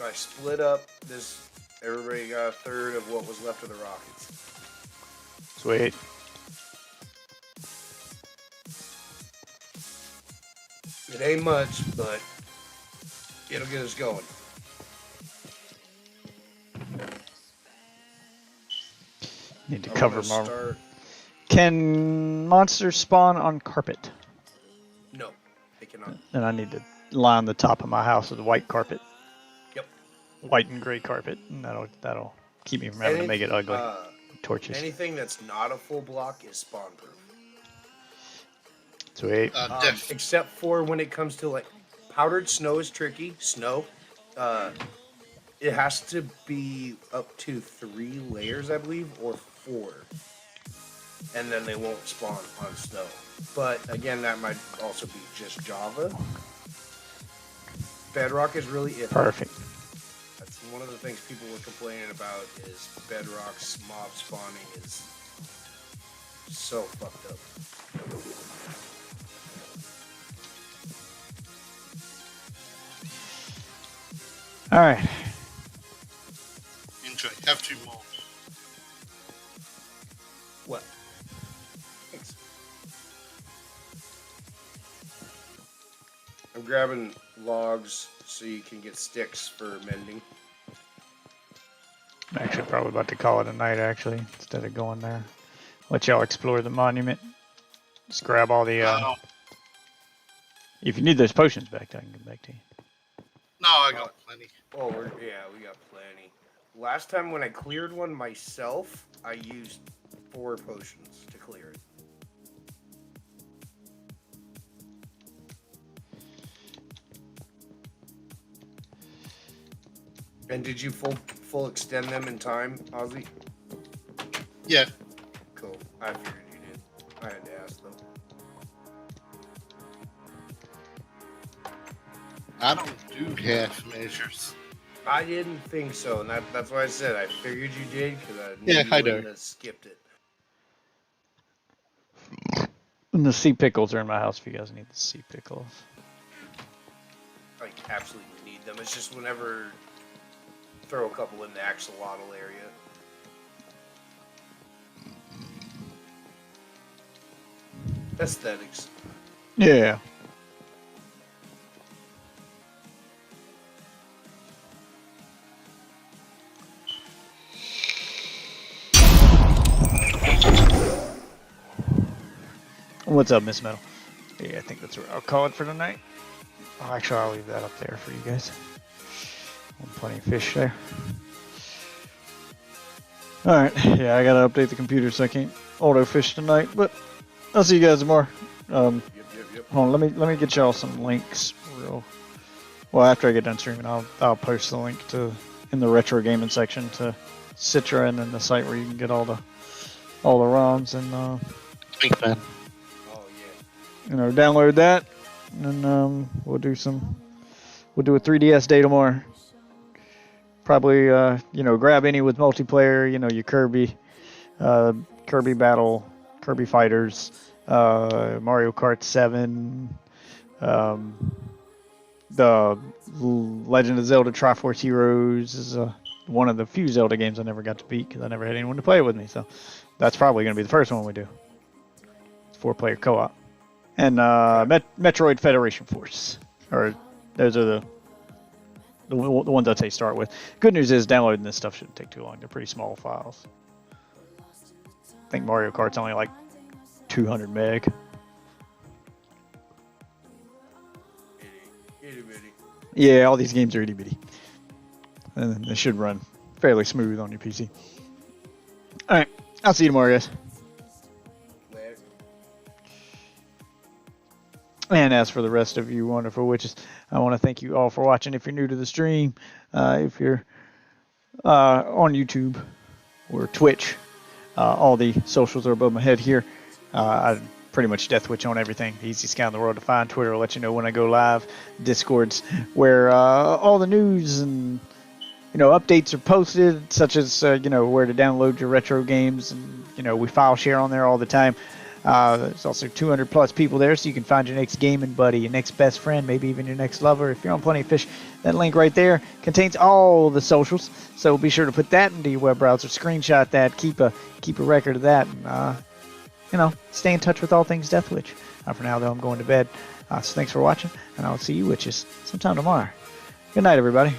I split up this. Everybody got a third of what was left of the rockets. Sweet. It ain't much, but it'll get us going. Need to I'm cover gonna my... start. Can monsters spawn on carpet? No, they cannot. Then I need to line the top of my house with white carpet. Yep. White and gray carpet. And that'll keep me from having to make it ugly. Torches. Anything that's not a full block is spawn proof. Sweet. Jeff, Except for when it comes to like powdered snow is tricky. Snow. It has to be up to 3 layers, I believe, or 4. And then they won't spawn on snow. But again, that might also be just Java. Bedrock is really iffy. Perfect. That's one of the things people were complaining about is Bedrock's mob spawning is so fucked up. All right. Enjoy. Have 2 more. What? Thanks. I'm grabbing logs so you can get sticks for mending. I'm actually probably about to call it a night, actually, instead of going there. Let y'all explore the monument. Just grab all the. If you need those potions back, I can get back to you. No, I got plenty. Oh, we got plenty. Last time when I cleared one myself, I used 4 potions to clear it. And did you full extend them in time, Ozzy? Yeah. Cool. I figured you did. I had to ask though. I don't do half measures. I didn't think so, and that's why I said I figured you did because I knew Yeah, you I wouldn't do. have skipped it. And the sea pickles are in my house if you guys need the sea pickles. Like absolutely need them. It's just whenever throw a couple in the axolotl area. Aesthetics. Yeah. What's up, Miss Metal? Yeah, I think that's what I'll call it for tonight. Oh, actually, I'll leave that up there for you guys. Plenty of fish there. Alright, yeah, I gotta update the computer so I can't auto fish tonight, but I'll see you guys tomorrow. Yep. Hold on, let me get y'all some links real. Well, after I get done streaming, I'll post the link to in the retro gaming section to Citra, and then the site where you can get all the ROMs and Thanks, man. Oh yeah. download that, and we'll do a 3DS day tomorrow. Probably grab any with multiplayer. Your Kirby Battle, Kirby Fighters, Mario Kart 7, the Legend of Zelda Triforce Heroes is one of the few Zelda games I never got to beat because I never had anyone to play it with me. So that's probably going to be the first one we do. It's 4-player co-op. And Metroid Federation Force. Or those are the ones I'd say start with. Good news is downloading this stuff shouldn't take too long. They're pretty small files. I think Mario Kart's only like 200 meg. Itty bitty. Yeah, all these games are itty bitty. And they should run fairly smooth on your PC. Alright, I'll see you tomorrow, guys. Later. And as for the rest of you wonderful witches, I want to thank you all for watching. If you're new to the stream, if you're on YouTube or Twitch, all the socials are above my head here. I pretty much Death Witch on everything. The easiest guy in the world to find. Twitter will let you know when I go live. Discord's where all the news and updates are posted, such as where to download your retro games, and we file share on there all the time. There's also 200 plus people there, so you can find your next gaming buddy, your next best friend, maybe even your next lover. If you're on Plenty of Fish, that link right there contains all the socials, so be sure to put that into your web browser, screenshot that, keep a record of that, and stay in touch with all things Death Witch. For now, though, I'm going to bed. So thanks for watching, and I'll see you witches sometime tomorrow. Good night, everybody.